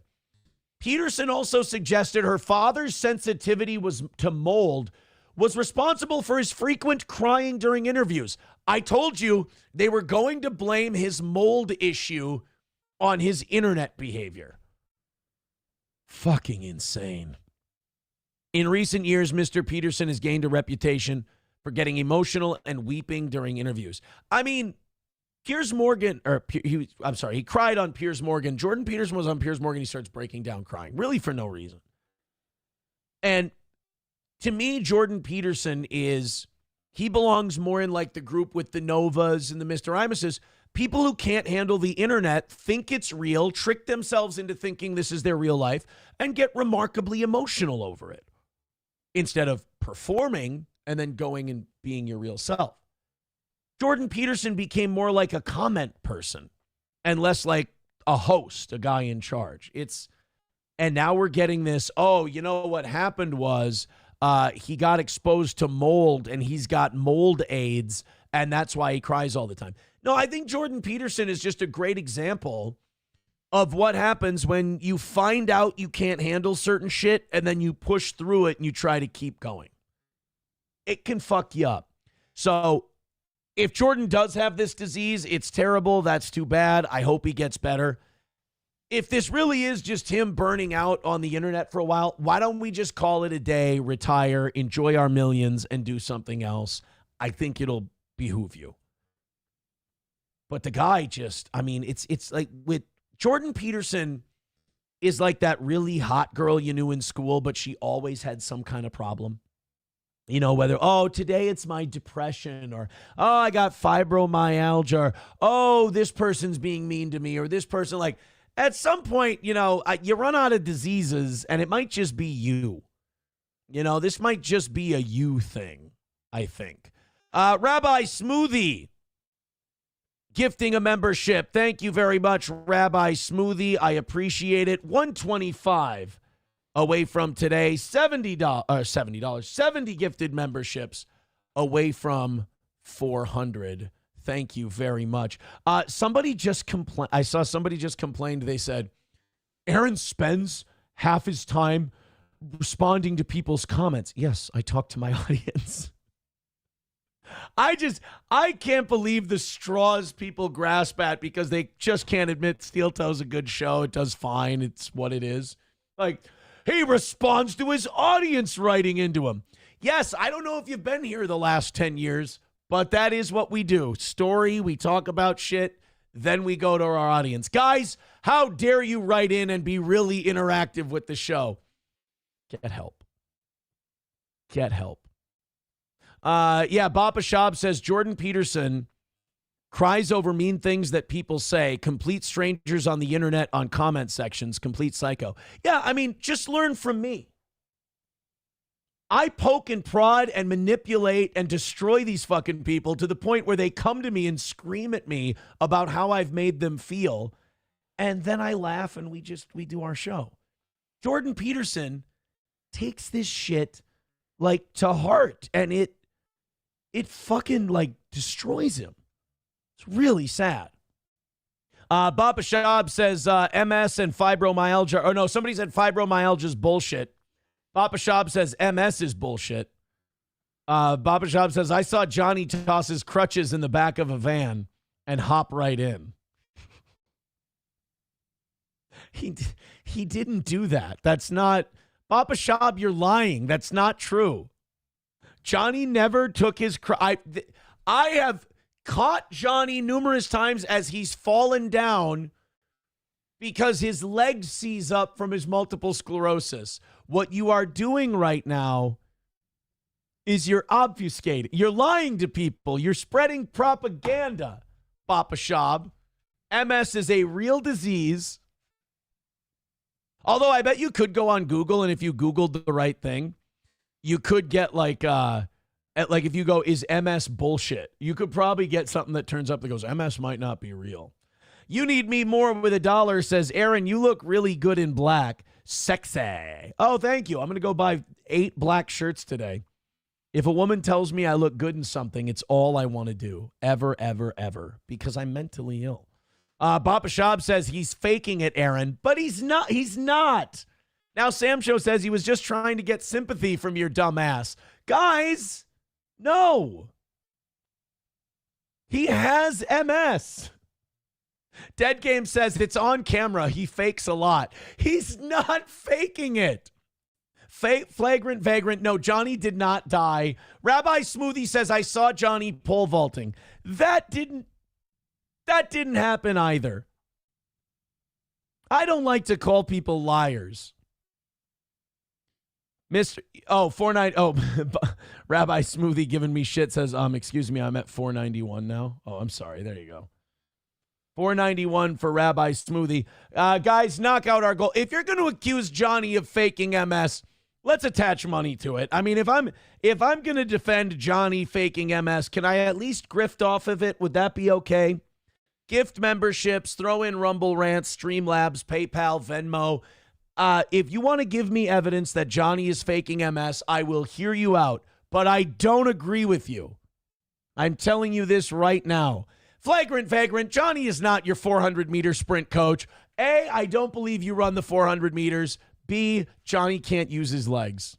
Peterson also suggested her father's sensitivity to mold was responsible for his frequent crying during interviews. I told you they were going to blame his mold issue on his internet behavior. Fucking insane. In recent years, Mr. Peterson has gained a reputation for getting emotional and weeping during interviews. I mean, Piers Morgan, he cried on Piers Morgan. Jordan Peterson was on Piers Morgan. He starts breaking down crying, really for no reason. And to me, Jordan Peterson he belongs more in like the group with the Novas and the Mr. Imuses. People who can't handle the internet, think it's real, trick themselves into thinking this is their real life, and get remarkably emotional over it instead of performing and then going and being your real self. Jordan Peterson became more like a comment person and less like a host, a guy in charge. And now we're getting this, you know what happened was he got exposed to mold and he's got mold AIDS and that's why he cries all the time. No, I think Jordan Peterson is just a great example of what happens when you find out you can't handle certain shit and then you push through it and you try to keep going. It can fuck you up. So if Jordan does have this disease, it's terrible. That's too bad. I hope he gets better. If this really is just him burning out on the internet for a while, why don't we just call it a day, retire, enjoy our millions, and do something else? I think it'll behoove you. But the guy it's like with Jordan Peterson is like that really hot girl you knew in school, but she always had some kind of problem. You know, whether, today it's my depression or, I got fibromyalgia or, this person's being mean to me or this person, like, at some point, you run out of diseases and it might just be you. This might just be a you thing, I think. Rabbi Smoothie gifting a membership. Thank you very much, Rabbi Smoothie. I appreciate it. $125 away from today. $70 gifted memberships away from 400. Thank you very much. Somebody just complained. I saw somebody just complained. They said, Aaron spends half his time responding to people's comments. Yes, I talk to my audience. I can't believe the straws people grasp at because they just can't admit Steel Toe's a good show. It does fine. It's what it is. Like, he responds to his audience writing into him. Yes, I don't know if you've been here the last 10 years, but that is what we do. Story, we talk about shit, then we go to our audience. Guys, how dare you write in and be really interactive with the show? Get help. Get help. Bapa Shab says Jordan Peterson cries over mean things that people say. Complete strangers on the internet on comment sections. Complete psycho. Yeah, I mean, just learn from me. I poke and prod and manipulate and destroy these fucking people to the point where they come to me and scream at me about how I've made them feel. And then I laugh and we do our show. Jordan Peterson takes this shit like to heart and it fucking like destroys him. It's really sad. Baba Shab says MS and fibromyalgia. Oh, no, somebody said fibromyalgia is bullshit. Baba Shab says MS is bullshit. Baba Shab says, I saw Johnny toss his crutches in the back of a van and hop right in. He didn't do that. That's not... Baba Shab, you're lying. That's not true. Johnny never took his... I have caught Johnny numerous times as he's fallen down because his leg seize up from his multiple sclerosis. What you are doing right now is you're obfuscating. You're lying to people. You're spreading propaganda, Papa Shab. MS is a real disease. Although I bet you could go on Google, and if you Googled the right thing, you could get like if you go, is MS bullshit? You could probably get something that turns up that goes, MS might not be real. You need me more with $1, says Aaron. You look really good in black. Sexy. Oh, thank you. I'm going to go buy 8 black shirts today. If a woman tells me I look good in something, it's all I want to do. Ever, ever, ever. Because I'm mentally ill. Papa Shab says he's faking it, Aaron. But he's not. He's not. Now Sam Show says he was just trying to get sympathy from your dumb ass. Guys, no. He has MS. Dead Game says it's on camera. He fakes a lot. He's not faking it. Flagrant, vagrant. No, Johnny did not die. Rabbi Smoothie says, I saw Johnny pole vaulting. That didn't happen either. I don't like to call people liars. Rabbi Smoothie giving me shit says, excuse me, I'm at 491 now. Oh, I'm sorry. There you go. 491 for Rabbi Smoothie. Guys, knock out our goal. If you're going to accuse Johnny of faking MS, let's attach money to it. I mean, if I'm going to defend Johnny faking MS, can I at least grift off of it? Would that be okay? Gift memberships, throw in Rumble Rants, Streamlabs, PayPal, Venmo. If you want to give me evidence that Johnny is faking MS, I will hear you out. But I don't agree with you. I'm telling you this right now. Flagrant, vagrant, Johnny is not your 400-meter sprint coach. A, I don't believe you run the 400 meters. B, Johnny can't use his legs.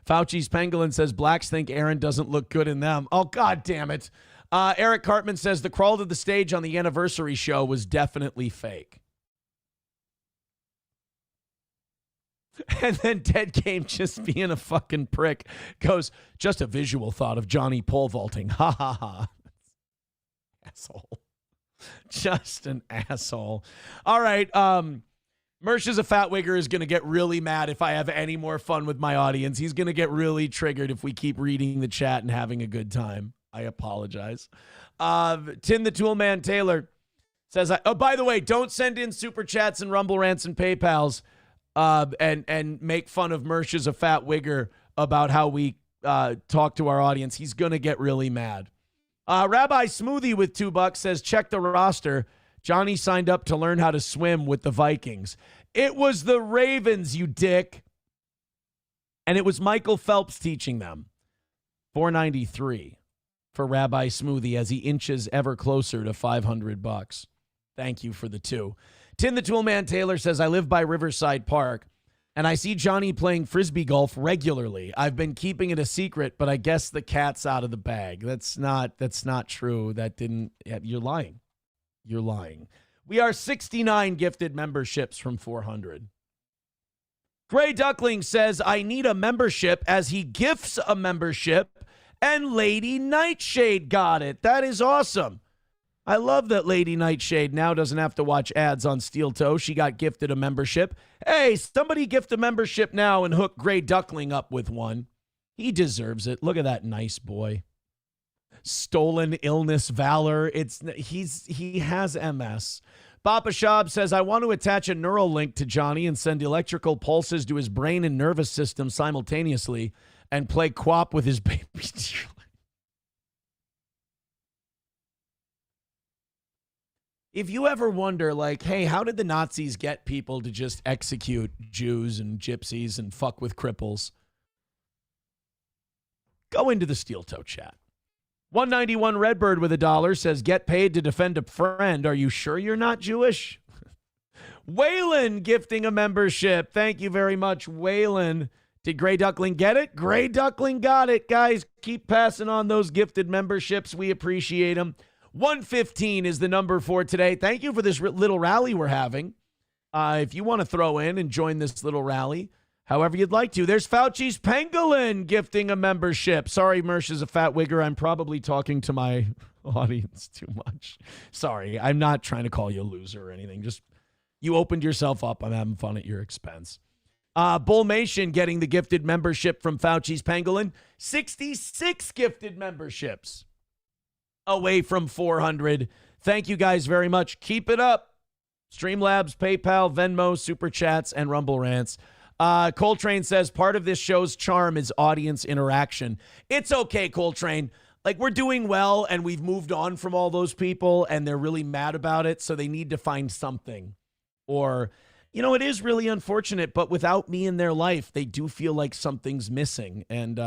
Fauci's Pangolin says blacks think Aaron doesn't look good in them. Oh, God damn it. Eric Cartman says the crawl to the stage on the anniversary show was definitely fake. And then Dead Game, just being a fucking prick, goes, just a visual thought of Johnny pole vaulting. Ha ha ha. Asshole. Just an asshole. All right. Mersh is a fat wigger is going to get really mad if I have any more fun with my audience. He's going to get really triggered if we keep reading the chat and having a good time. I apologize. Tim the Toolman Taylor says, by the way, don't send in super chats and Rumble Rants and PayPals and make fun of Mersh as a fat wigger about how we talk to our audience. He's going to get really mad. Rabbi Smoothie with $2 says, check the roster. Johnny signed up to learn how to swim with the Vikings. It was the Ravens, you dick. And it was Michael Phelps teaching them. $493 for Rabbi Smoothie as he inches ever closer to $500. Thank you for the 2. Tim the Toolman Taylor says, I live by Riverside Park, and I see Johnny playing Frisbee golf regularly. I've been keeping it a secret, but I guess the cat's out of the bag. That's not true. You're lying. You're lying. We are 69 gifted memberships from 400. Gray Duckling says, I need a membership as he gifts a membership, and Lady Nightshade got it. That is awesome. I love that Lady Nightshade now doesn't have to watch ads on Steel Toe. She got gifted a membership. Hey, somebody gift a membership now and hook Gray Duckling up with one. He deserves it. Look at that nice boy. Stolen illness valor. He has MS. Papa Shab says, I want to attach a neural link to Johnny and send electrical pulses to his brain and nervous system simultaneously and play QWOP with his baby. If you ever wonder, like, hey, how did the Nazis get people to just execute Jews and gypsies and fuck with cripples? Go into the Steel Toe chat. 191 Redbird with $1 says, get paid to defend a friend. Are you sure you're not Jewish? Waylon gifting a membership. Thank you very much, Waylon. Did Gray Duckling get it? Gray Duckling got it. Guys, keep passing on those gifted memberships. We appreciate them. 115 is the number for today. Thank you for this little rally we're having. If you want to throw in and join this little rally, however you'd like to. There's Fauci's Pangolin gifting a membership. Sorry, Mersh is a fat wigger. I'm probably talking to my audience too much. Sorry, I'm not trying to call you a loser or anything. Just you opened yourself up. I'm having fun at your expense. Bullmation getting the gifted membership from Fauci's Pangolin. 66 gifted memberships away from 400. Thank you guys very much. Keep it up. Streamlabs, PayPal, Venmo, Super Chats, and Rumble Rants. Coltrane says part of this show's charm is audience interaction. It's okay, Coltrane. Like, we're doing well, and we've moved on from all those people, and they're really mad about it, so they need to find something. Or, you know, it is really unfortunate, but without me in their life, they do feel like something's missing. And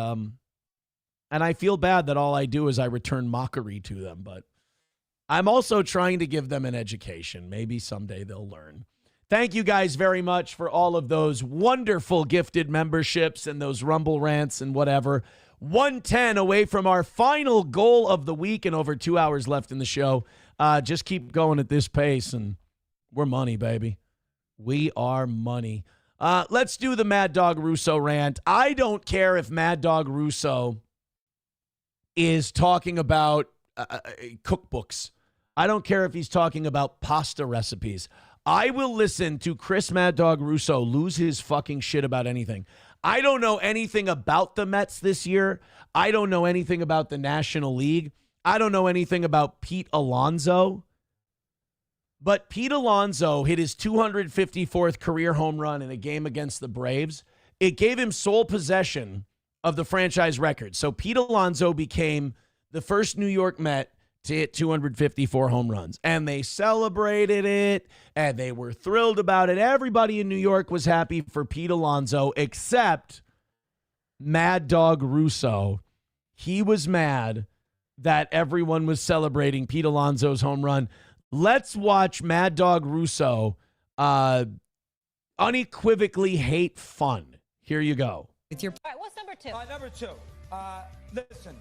I feel bad that all I do is I return mockery to them, but I'm also trying to give them an education. Maybe someday they'll learn. Thank you guys very much for all of those wonderful gifted memberships and those Rumble Rants and whatever. 110 away from our final goal of the week and over 2 hours left in the show. Just keep going at this pace and we're money, baby. We are money. Let's do the Mad Dog Russo rant. I don't care if Mad Dog Russo is talking about cookbooks. I don't care if he's talking about pasta recipes. I will listen to Chris Mad Dog Russo lose his fucking shit about anything. I don't know anything about the Mets this year. I don't know anything about the National League. I don't know anything about Pete Alonso. But Pete Alonso hit his 254th career home run in a game against the Braves. It gave him sole possession of the franchise record. So Pete Alonso became the first New York Met to hit 254 home runs. And they celebrated it, and they were thrilled about it. Everybody in New York was happy for Pete Alonso, except Mad Dog Russo. He was mad that everyone was celebrating Pete Alonso's home run. Let's watch Mad Dog Russo unequivocally hate fun. Here you go. All right, what's number two? Number two, listen,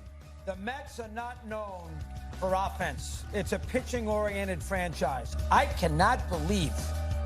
the Mets are not known for offense. It's a pitching-oriented franchise. I cannot believe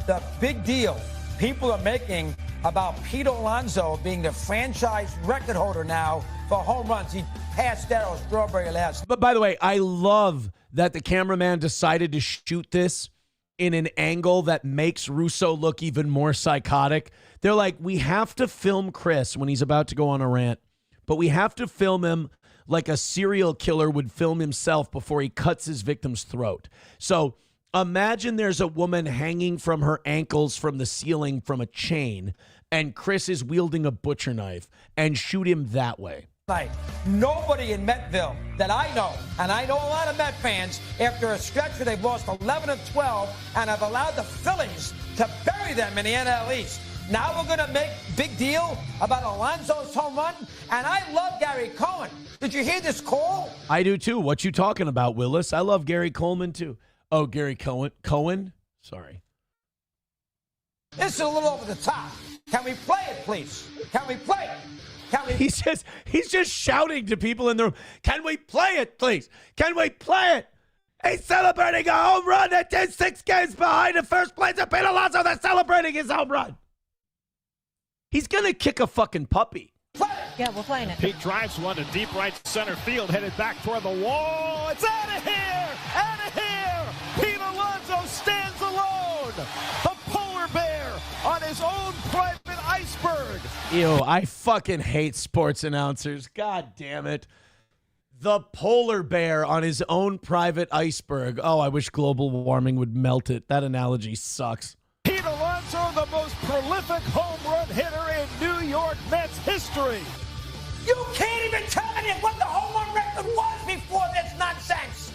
the big deal people are making about Pete Alonso being the franchise record holder now for home runs. He passed Darryl Strawberry last. But by the way, I love that the cameraman decided to shoot this in an angle that makes Russo look even more psychotic. They're like, we have to film Chris when he's about to go on a rant, but we have to film him like a serial killer would film himself before he cuts his victim's throat. So imagine there's a woman hanging from her ankles from the ceiling from a chain, and Chris is wielding a butcher knife, and shoot him that way. Nobody in Metville that I know, and I know a lot of Met fans, after a stretch where they've lost 11 of 12 and have allowed the Phillies to bury them in the NL East. Now we're going to make big deal about Alonso's home run, and I love Gary Cohen. Did you hear this call? I do too. What you talking about, Willis? I love Gary Coleman too. Oh, Gary Cohen? Sorry. This is a little over the top. Can we play it, please? Can we play it? Can we? He's just shouting to people in the room. Can we play it, please? Can we play it? He's celebrating a home run that is 6 games behind the first place of Pete Alonso. They're celebrating his home run. He's going to kick a fucking puppy. Yeah, we're playing it. Pete drives one to deep right center field, headed back toward the wall. It's out of here! Out of here! Pete Alonso stands alone. The polar bear on his own private iceberg. Ew, I fucking hate sports announcers. God damn it. The polar bear on his own private iceberg. Oh, I wish global warming would melt it. That analogy sucks. Pete Alonso, the most prolific home run hitter in New York Mets history. You can't even tell me what the home run record was before this nonsense.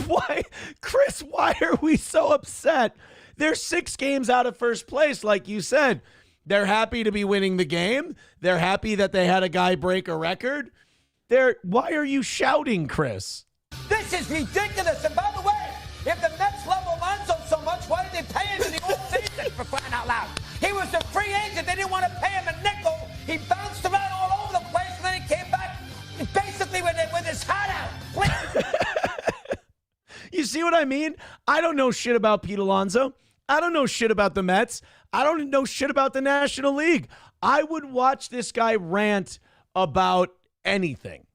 Why? Chris, why are we so upset? They're 6 games out of first place, like you said. They're happy to be winning the game. They're happy that they had a guy break a record. Why are you shouting, Chris? This is ridiculous. And by the way, if the Mets love Alonso so much, why did they pay him in the offseason, for crying out loud? He was a free agent. They didn't want to pay him a nickel. He bounced around all over the place, and then he came back basically with his heart out. You see what I mean? I don't know shit about Pete Alonso. I don't know shit about the Mets. I don't know shit about the National League. I would watch this guy rant about anything.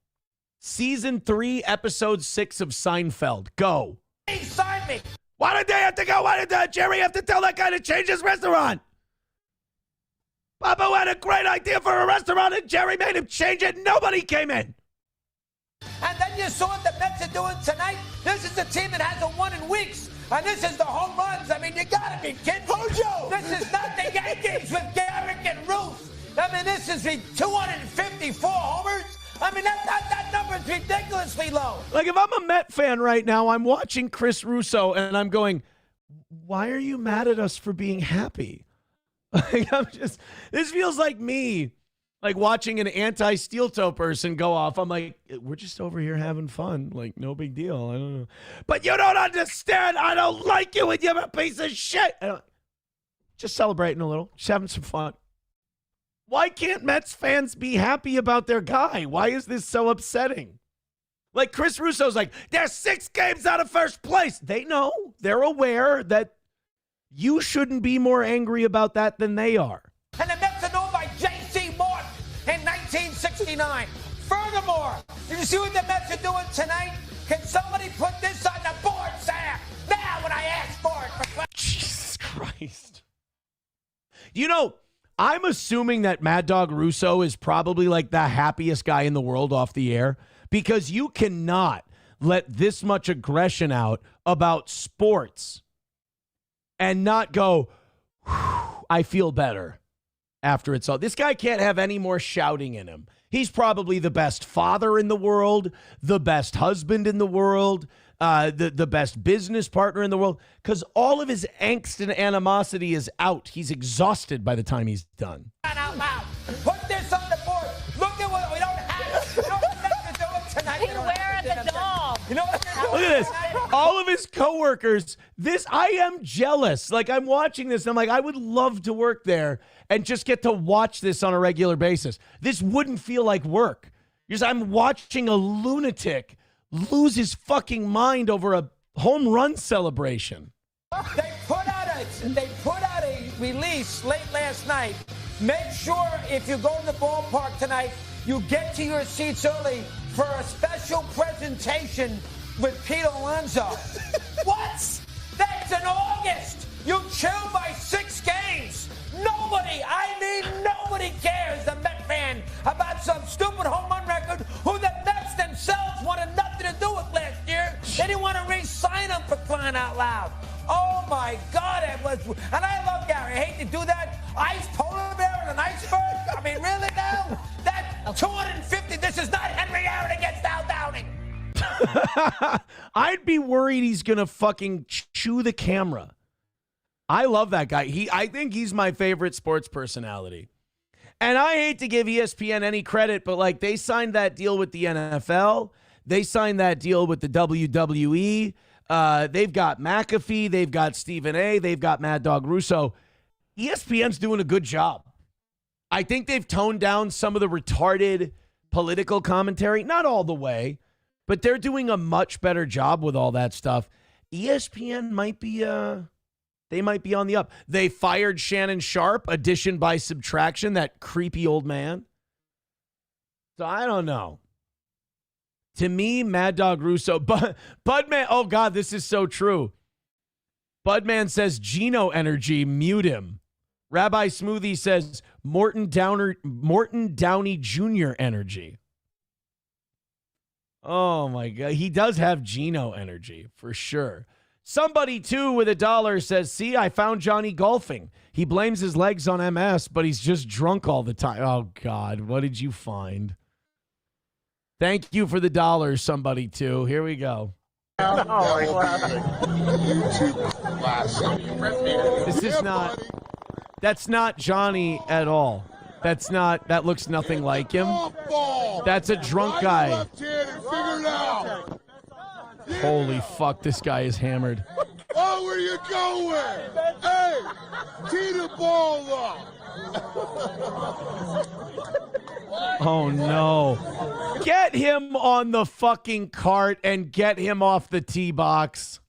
Season 3, episode 6 of Seinfeld. Go. He signed me. Why did they have to go? Why did Jerry have to tell that guy to change his restaurant? Babu had a great idea for a restaurant, and Jerry made him change it. Nobody came in. And then you saw what the Mets are doing tonight. This is the team that hasn't won in weeks. And this is the home runs. I mean, you gotta be kidding. Hojo! This is not the Yankees with Garrick and Ruth. I mean, this is the 254 homers. I mean, that number is ridiculously low. Like, if I'm a Met fan right now, I'm watching Chris Russo, and I'm going, why are you mad at us for being happy? Like, this feels like me, like watching an anti-steel toe person go off. I'm like, we're just over here having fun. Like, no big deal. I don't know. But you don't understand. I don't like you and you're a piece of shit. Just celebrating a little. Just having some fun. Why can't Mets fans be happy about their guy? Why is this so upsetting? Like, Chris Russo's like, they're 6 games out of first place. They know. They're aware that you shouldn't be more angry about that than they are. And the Mets are known by J.C. Morton in 1969. Furthermore, did you see what the Mets are doing tonight? Can somebody put this on the board, Sam? Now when I ask for it. Jesus Christ. You know, I'm assuming that Mad Dog Russo is probably like the happiest guy in the world off the air, because you cannot let this much aggression out about sports and not go, I feel better after it's all. This guy can't have any more shouting in him. He's probably the best father in the world, the best husband in the world, the best business partner in the world, because all of his angst and animosity is out. He's exhausted by the time he's done. Out loud. Put this on the board. Look at what we don't have. You know what the Mets are doing tonight? Beware the dog. You know what they're doing? Look at this. All of his coworkers, I am jealous. Like, I'm watching this, and I'm like, I would love to work there and just get to watch this on a regular basis. This wouldn't feel like work. Because I'm watching a lunatic lose his fucking mind over a home run celebration. They put out a release late last night. Make sure if you go to the ballpark tonight, you get to your seats early for a special presentation with Pete Alonso. What? That's in August. You chill by 6 games. Nobody cares, the Met fan, about some stupid home run record who the Mets themselves wanted nothing to do with last year. They didn't want to re-sign him, for crying out loud. Oh my God, it was, and I love Gary. I hate to do that. Ice polar bear and an iceberg. I mean, really now? That 250. This is not Henry Aaron against Al Downing. I'd be worried he's gonna fucking chew the camera. I love that guy. I think he's my favorite sports personality. And I hate to give ESPN any credit, but like, they signed that deal with the NFL. They signed that deal with the WWE. They've got McAfee. They've got Stephen A. They've got Mad Dog Russo. ESPN's doing a good job. I think they've toned down some of the retarded political commentary. Not all the way, but they're doing a much better job with all that stuff. ESPN might be they might be on the up. They fired Shannon Sharp, addition by subtraction, that creepy old man. So I don't know. To me, Mad Dog Russo, Budman, oh God, this is so true. Budman says Geno energy, mute him. Rabbi Smoothie says Morton Downey Jr. energy. Oh my God, he does have Geno energy for sure. Somebody, too, with $1 says, see, I found Johnny golfing. He blames his legs on MS, but he's just drunk all the time. Oh, God, what did you find? Thank you for the $1, somebody, too. Here we go. This is not, that's not Johnny at all. That looks nothing like him. That's a drunk guy. Holy fuck, this guy is hammered. Oh, where you going? Hey, tee the ball up. Oh, no. Get him on the fucking cart and get him off the tee box.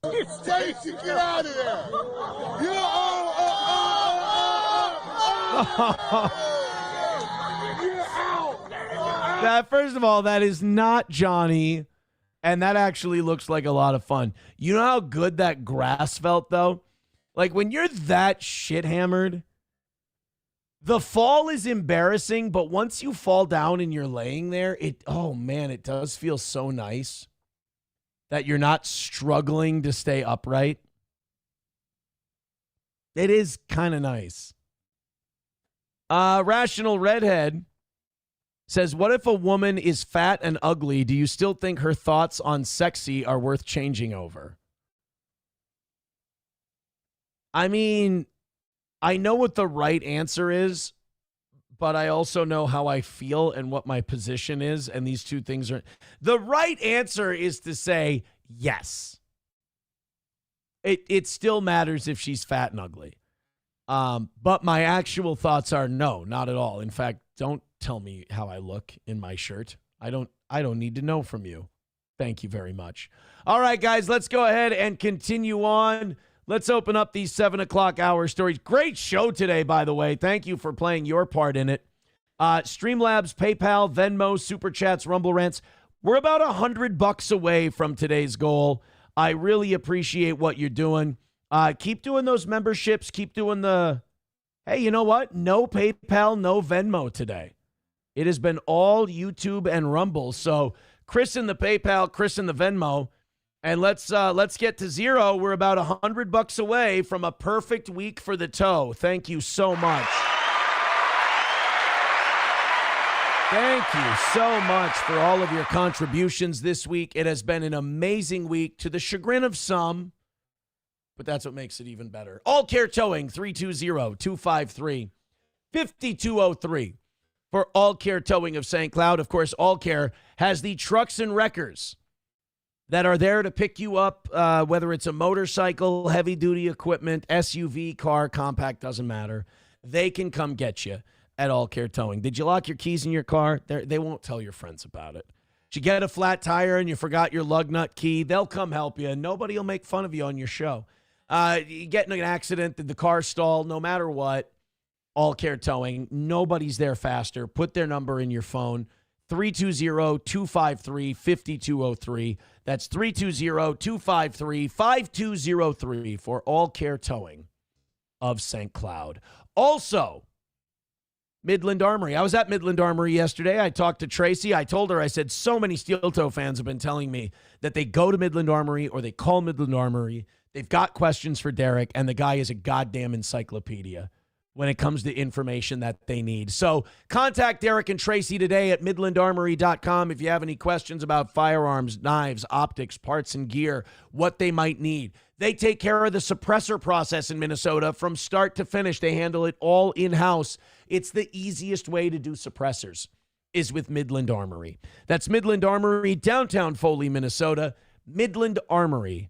Stacy, get out of there. First of all, that is not Johnny. And that actually looks like a lot of fun. You know how good that grass felt, though? Like, when you're that shit hammered, The fall is embarrassing, but once you fall down and you're laying there, it does feel so nice that you're not struggling to stay upright. It is kind of nice. Rational Redhead says, what if a woman is fat and ugly? Do you still think her thoughts on sexy are worth changing over? I mean, I know what the right answer is, but I also know how I feel and what my position is. And these two things are... The right answer is to say yes. It still matters if she's fat and ugly. But my actual thoughts are no, not at all. In fact, don't tell me how I look in my shirt. I don't need to know from you. Thank you very much. All right, guys, let's go ahead and continue on. Let's open up these 7 o'clock hour stories. Great show today, by the way. Thank you for playing your part in it. Streamlabs, PayPal, Venmo, Super Chats, Rumble Rants. We're about $100 away from today's goal. I really appreciate what you're doing. Keep doing those memberships. Keep doing the, hey, you know what? No PayPal, no Venmo today. It has been all YouTube and Rumble. So Chris in the PayPal, Chris in the Venmo. And let's get to zero. We're about $100 away from a perfect week for the toe. Thank you so much. Thank you so much for all of your contributions this week. It has been an amazing week to the chagrin of some, but that's what makes it even better. All Care Towing, 320-253-5203 for All Care Towing of St. Cloud. Of course, All Care has the trucks and wreckers that are there to pick you up, whether it's a motorcycle, heavy-duty equipment, SUV, car, compact, doesn't matter. They can come get you at All Care Towing. Did you lock your keys in your car? They won't tell your friends about it. Did you get a flat tire and you forgot your lug nut key? They'll come help you, and nobody will make fun of you on your show. You get in an accident, did the car stall? No matter what, All Care Towing. Nobody's there faster. Put their number in your phone, 320-253-5203. That's 320-253-5203 for All Care Towing of St. Cloud. Also, Midland Armory. I was at Midland Armory yesterday. I talked to Tracy. I told her, I said, so many steel toe fans have been telling me that they go to Midland Armory or they call Midland Armory. They've got questions for Derek, and the guy is a goddamn encyclopedia when it comes to information that they need. So contact Derek and Tracy today at midlandarmory.com if you have any questions about firearms, knives, optics, parts, and gear, what they might need. They take care of the suppressor process in Minnesota from start to finish. They handle it all in-house. It's the easiest way to do suppressors is with Midland Armory. That's Midland Armory, downtown Foley, Minnesota, midlandarmory.com.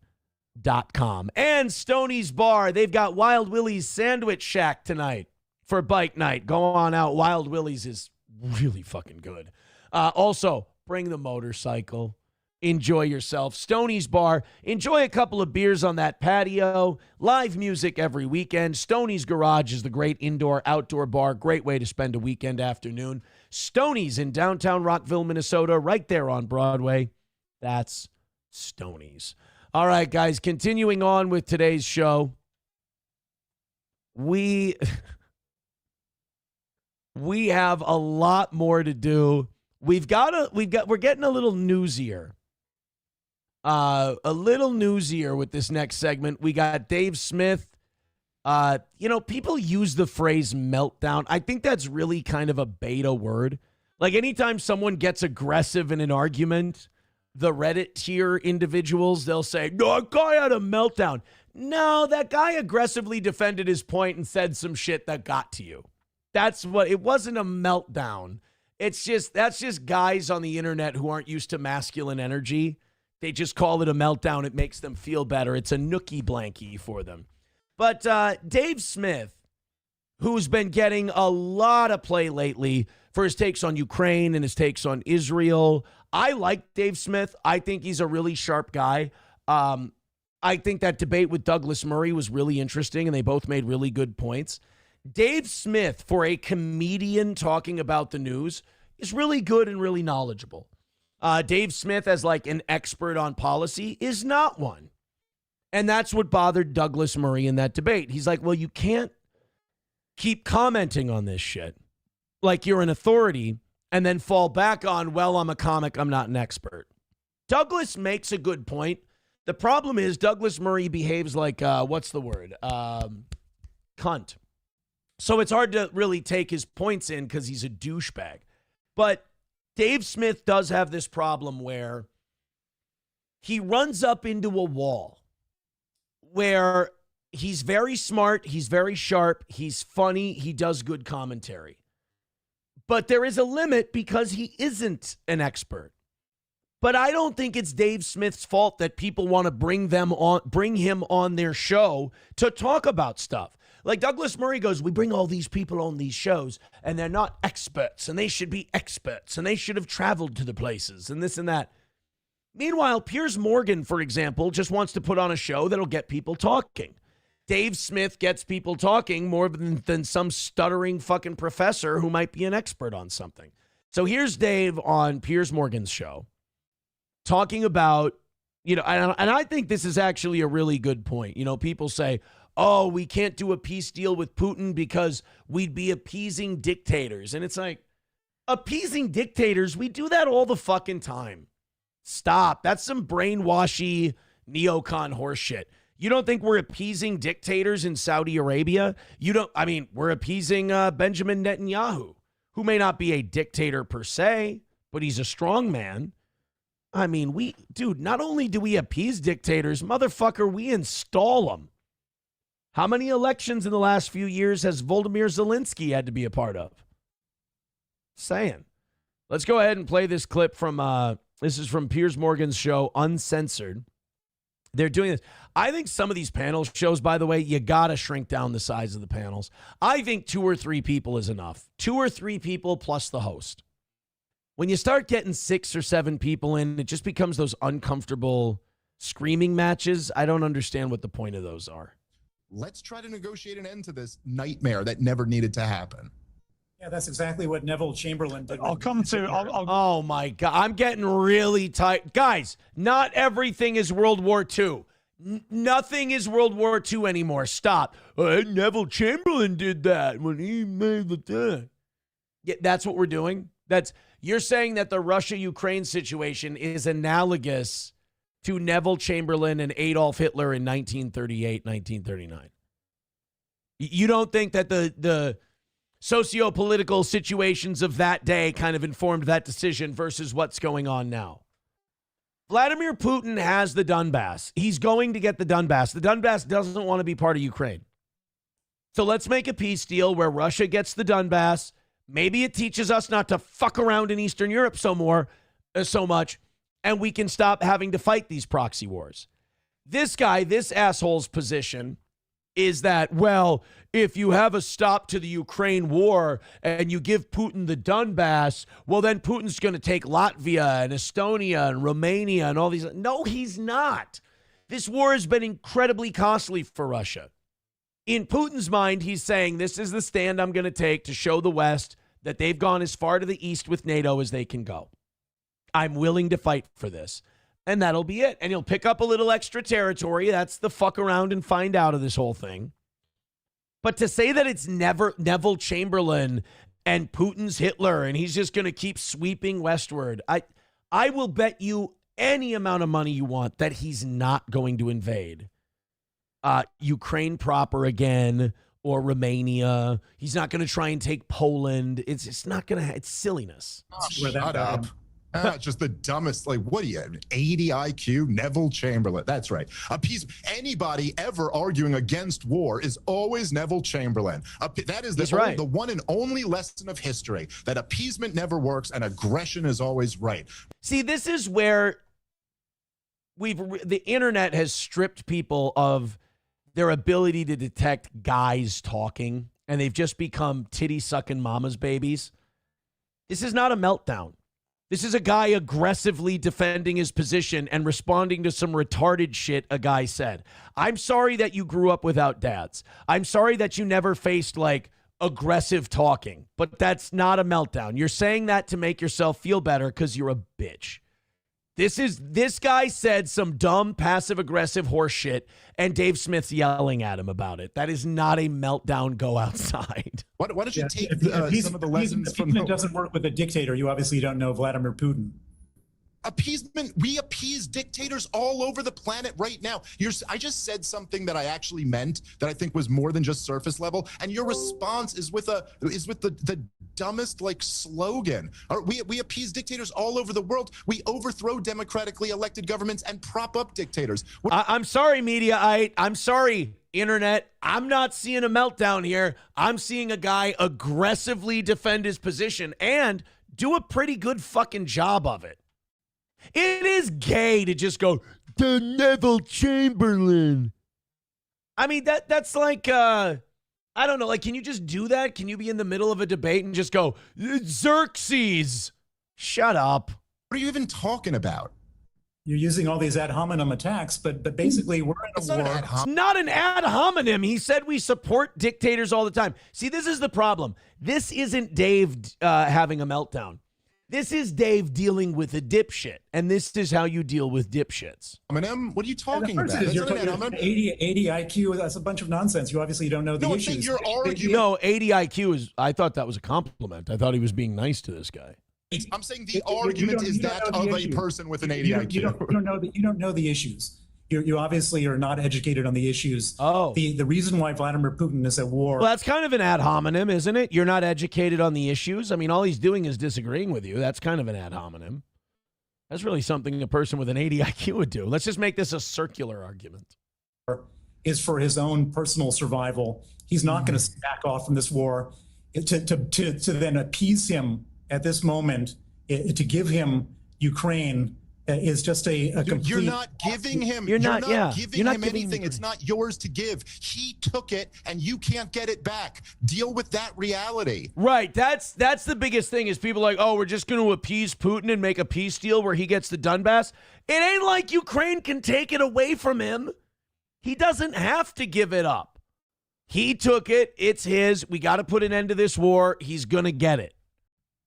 And Stoney's Bar, they've got Wild Willie's Sandwich Shack tonight for bike night. Go on out. Wild Willie's is really fucking good. Also, bring the motorcycle. Enjoy yourself. Stoney's Bar. Enjoy a couple of beers on that patio. Live music every weekend. Stoney's Garage is the great indoor-outdoor bar. Great way to spend a weekend afternoon. Stoney's in downtown Rockville, Minnesota, right there on Broadway. That's Stoney's. All right, guys, continuing on with today's show. We have a lot more to do. We're getting a little newsier. A little newsier with this next segment. We got Dave Smith. People use the phrase meltdown. I think that's really kind of a beta word. Like anytime someone gets aggressive in an argument, the Reddit tier individuals, they'll say, no, that guy had a meltdown. No, that guy aggressively defended his point and said some shit that got to you. It wasn't a meltdown. That's just guys on the internet who aren't used to masculine energy. They just call it a meltdown. It makes them feel better. It's a nookie blankie for them. But Dave Smith, who's been getting a lot of play lately for his takes on Ukraine and his takes on Israel. I like Dave Smith. I think he's a really sharp guy. I think that debate with Douglas Murray was really interesting, and they both made really good points. Dave Smith, for a comedian talking about the news, is really good and really knowledgeable. Dave Smith, as like an expert on policy, is not one. And that's what bothered Douglas Murray in that debate. He's like, well, you can't keep commenting on this shit like you're an authority and then fall back on, well, I'm a comic, I'm not an expert. Douglas makes a good point. The problem is Douglas Murray behaves like, what's the word? Cunt. So it's hard to really take his points in because he's a douchebag. But Dave Smith does have this problem where he runs up into a wall where he's very smart, he's very sharp, he's funny, he does good commentary. But there is a limit because he isn't an expert. But I don't think it's Dave Smith's fault that people want to bring him on their show to talk about stuff. Like Douglas Murray goes, we bring all these people on these shows and they're not experts and they should be experts and they should have traveled to the places and this and that. Meanwhile, Piers Morgan, for example, just wants to put on a show that'll get people talking. Dave Smith gets people talking more than some stuttering fucking professor who might be an expert on something. So here's Dave on Piers Morgan's show talking about, and I think this is actually a really good point. People say, oh, we can't do a peace deal with Putin because we'd be appeasing dictators. And it's like, appeasing dictators, we do that all the fucking time. Stop. That's some brainwashy neocon horse shit. You don't think we're appeasing dictators in Saudi Arabia? We're appeasing Benjamin Netanyahu, who may not be a dictator per se, but he's a strong man. Not only do we appease dictators, motherfucker, we install them. How many elections in the last few years has Volodymyr Zelensky had to be a part of? Saying. Let's go ahead and play this clip from, this is from Piers Morgan's show, Uncensored. They're doing this. I think some of these panel shows, by the way, you got to shrink down the size of the panels. I think 2 or 3 people is enough. 2 or 3 people plus the host. When you start getting 6 or 7 people in, it just becomes those uncomfortable screaming matches. I don't understand what the point of those are. Let's try to negotiate an end to this nightmare that never needed to happen. Yeah, that's exactly what Neville Chamberlain did. Oh, my God. I'm getting really tight. Guys, not everything is World War II. Nothing is World War II anymore. Stop. Neville Chamberlain did that when he made the thing. Yeah, that's what we're doing. You're saying that the Russia-Ukraine situation is analogous to Neville Chamberlain and Adolf Hitler in 1938, 1939. You don't think that the socio-political situations of that day kind of informed that decision versus what's going on now? Vladimir Putin has the Donbass. He's going to get the Donbass. The Donbass doesn't want to be part of Ukraine. So let's make a peace deal where Russia gets the Donbass. Maybe it teaches us not to fuck around in Eastern Europe so much, and we can stop having to fight these proxy wars. This asshole's position is that, well, if you have a stop to the Ukraine war and you give Putin the Donbass, well, then Putin's going to take Latvia and Estonia and Romania and all these. No, he's not. This war has been incredibly costly for Russia. In Putin's mind, he's saying, this is the stand I'm going to take to show the West that they've gone as far to the east with NATO as they can go. I'm willing to fight for this. And that'll be it. And he'll pick up a little extra territory. That's the fuck around and find out of this whole thing. But to say that it's Neville Chamberlain and Putin's Hitler and he's just going to keep sweeping westward, I will bet you any amount of money you want that he's not going to invade Ukraine proper again or Romania. He's not going to try and take Poland. It's not going to. It's silliness. Oh, shut up. Just the dumbest, what are you, 80 IQ, Neville Chamberlain. That's right. Anybody ever arguing against war is always Neville Chamberlain. That is the one and only lesson of history, that appeasement never works and aggression is always right. See, this is where the internet has stripped people of their ability to detect guys talking, and they've just become titty-sucking mama's babies. This is not a meltdown. This is a guy aggressively defending his position and responding to some retarded shit a guy said. I'm sorry that you grew up without dads. I'm sorry that you never faced aggressive talking, but that's not a meltdown. You're saying that to make yourself feel better because you're a bitch. This guy said some dumb passive-aggressive horse shit, and Dave Smith's yelling at him about it. That is not a meltdown. Go outside. Why don't you take some of the lessons from the... doesn't work with a dictator. You obviously don't know Vladimir Putin. Appeasement. We appease dictators all over the planet right now. I just said something that I actually meant that I think was more than just surface level, and your response is with the dumbest like slogan. We appease dictators all over the world. We overthrow democratically elected governments and prop up dictators. I'm sorry, media. I'm sorry, internet. I'm not seeing a meltdown here. I'm seeing a guy aggressively defend his position and do a pretty good fucking job of it. It is gay to just go, the Neville Chamberlain. I mean, that's like, I don't know, like, can you just do that? Can you be in the middle of a debate and just go, Xerxes? Shut up. What are you even talking about? You're using all these ad hominem attacks, but basically we're in a war. It's not an ad hominem. He said we support dictators all the time. See, this is the problem. This isn't Dave having a meltdown. This is Dave dealing with a dipshit, and this is how you deal with dipshits. Eminem, what are you talking about? You're talking 80 IQ. That's a bunch of nonsense. You obviously don't know the issues. You're arguing. No, 80 IQ is. I thought that was a compliment. I thought he was being nice to this guy. I'm saying the argument is that of a person with an 80 IQ. You don't know the issues. You obviously are not educated on the issues. Oh. The reason why Vladimir Putin is at war. Well, that's kind of an ad hominem, isn't it? You're not educated on the issues. I mean, all he's doing is disagreeing with you. That's kind of an ad hominem. That's really something a person with an 80 IQ would do. Let's just make this a circular argument. Is for his own personal survival. He's not going to back off from this war. To then appease him at this moment, to give him Ukraine, is just a complete... You're not giving him. You're not giving him anything. It's not yours to give. He took it, and you can't get it back. Deal with that reality. Right. That's the biggest thing. Is people like, oh, we're just going to appease Putin and make a peace deal where he gets the Donbass. It ain't like Ukraine can take it away from him. He doesn't have to give it up. He took it. It's his. We got to put an end to this war. He's going to get it.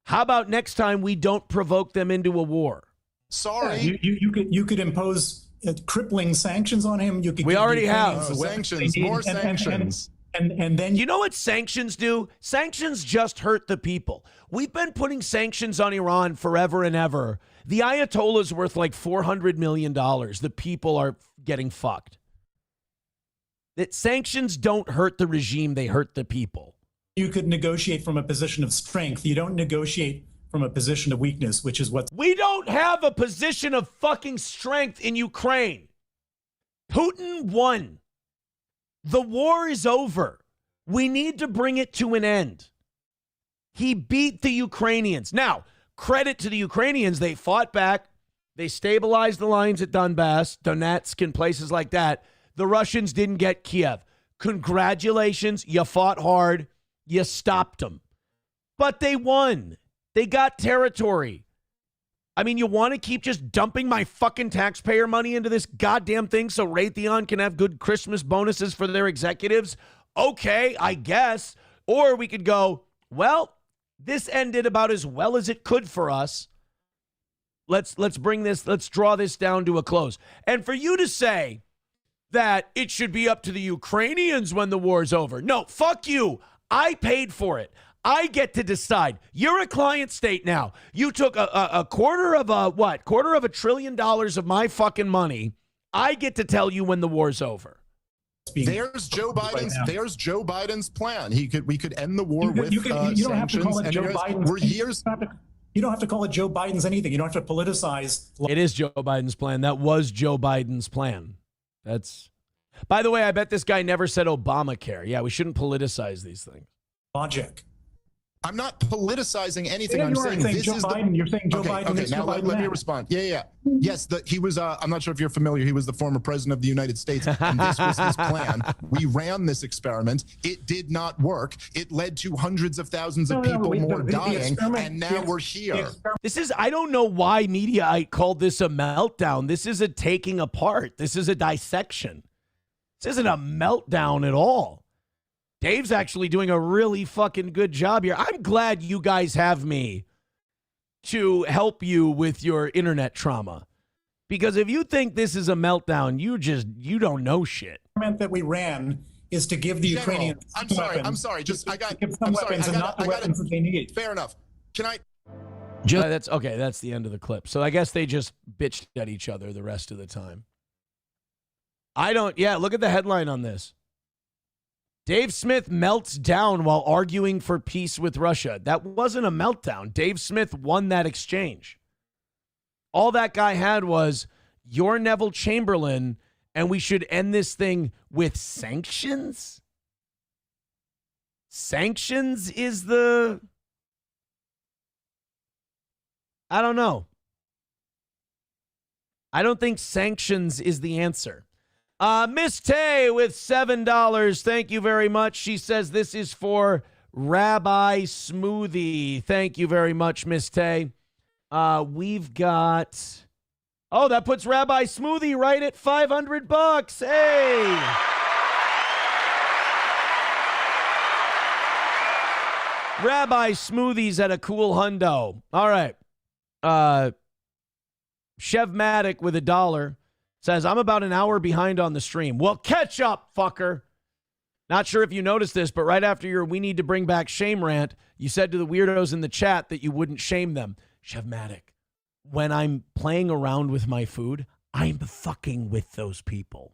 How about next time we don't provoke them into a war? Sorry. You could impose crippling sanctions on him. We already have sanctions, more sanctions. And then you know what sanctions do? Sanctions just hurt the people. We've been putting sanctions on Iran forever and ever. The Ayatollah's worth like $400 million. The people are getting fucked. That sanctions don't hurt the regime, they hurt the people. You could negotiate from a position of strength. You don't negotiate from a position of weakness, which is what... We don't have a position of fucking strength in Ukraine. Putin won. The war is over. We need to bring it to an end. He beat the Ukrainians. Now, credit to the Ukrainians. They fought back. They stabilized the lines at Donbass, Donetsk, and places like that. The Russians didn't get Kiev. Congratulations. You fought hard. You stopped them. But they won. They got territory. I mean, you want to keep just dumping my fucking taxpayer money into this goddamn thing so Raytheon can have good Christmas bonuses for their executives? Okay, I guess. Or we could go, well, this ended about as well as it could for us. Let's draw this down to a close. And for you to say that it should be up to the Ukrainians when the war's over. No, fuck you. I paid for it. I get to decide. You're a client state now. You took a quarter of $1 trillion of my fucking money. I get to tell you when the war's over. There's Joe Biden's plan. We could end the war with you don't have to call it sanctions. Joe Biden's. We're years. You don't have to call it Joe Biden's anything. You don't have to politicize. It is Joe Biden's plan. That was Joe Biden's plan. That's. By the way, I bet this guy never said Obamacare. Yeah, we shouldn't politicize these things. Logic. I'm not politicizing anything. I'm saying this is Biden. You're saying Joe Biden. Okay, now let me respond. Yeah. Yes, he was, I'm not sure if you're familiar, he was the former president of the United States, and this was his plan. We ran this experiment. It did not work. It led to hundreds of thousands of people more dying, and now we're here. This is, I don't know why Mediaite called this a meltdown. This is a taking apart. This is a dissection. This isn't a meltdown at all. Dave's actually doing a really fucking good job here. I'm glad you guys have me to help you with your internet trauma. Because if you think this is a meltdown, you don't know shit. That we ran is to give the Ukrainians weapons. I'm sorry. Just I got give some weapons and not the weapons that they need. Fair enough. Can I? That's okay. That's the end of the clip. So I guess they just bitched at each other the rest of the time. Look at the headline on this. Dave Smith melts down while arguing for peace with Russia. That wasn't a meltdown. Dave Smith won that exchange. All that guy had was, you're Neville Chamberlain, and we should end this thing with sanctions? Sanctions is the... I don't know. I don't think sanctions is the answer. Miss Tay with $7. Thank you very much. She says this is for Rabbi Smoothie. Thank you very much, Miss Tay. We've got... Oh, that puts Rabbi Smoothie right at $500. Hey! Rabbi Smoothie's at a cool hundo. All right. Chevmatic with $1 says, I'm about an hour behind on the stream. Well, catch up, fucker. Not sure if you noticed this, but right after your We Need to Bring Back Shame rant, you said to the weirdos in the chat that you wouldn't shame them. Chevmatic, when I'm playing around with my food, I'm fucking with those people.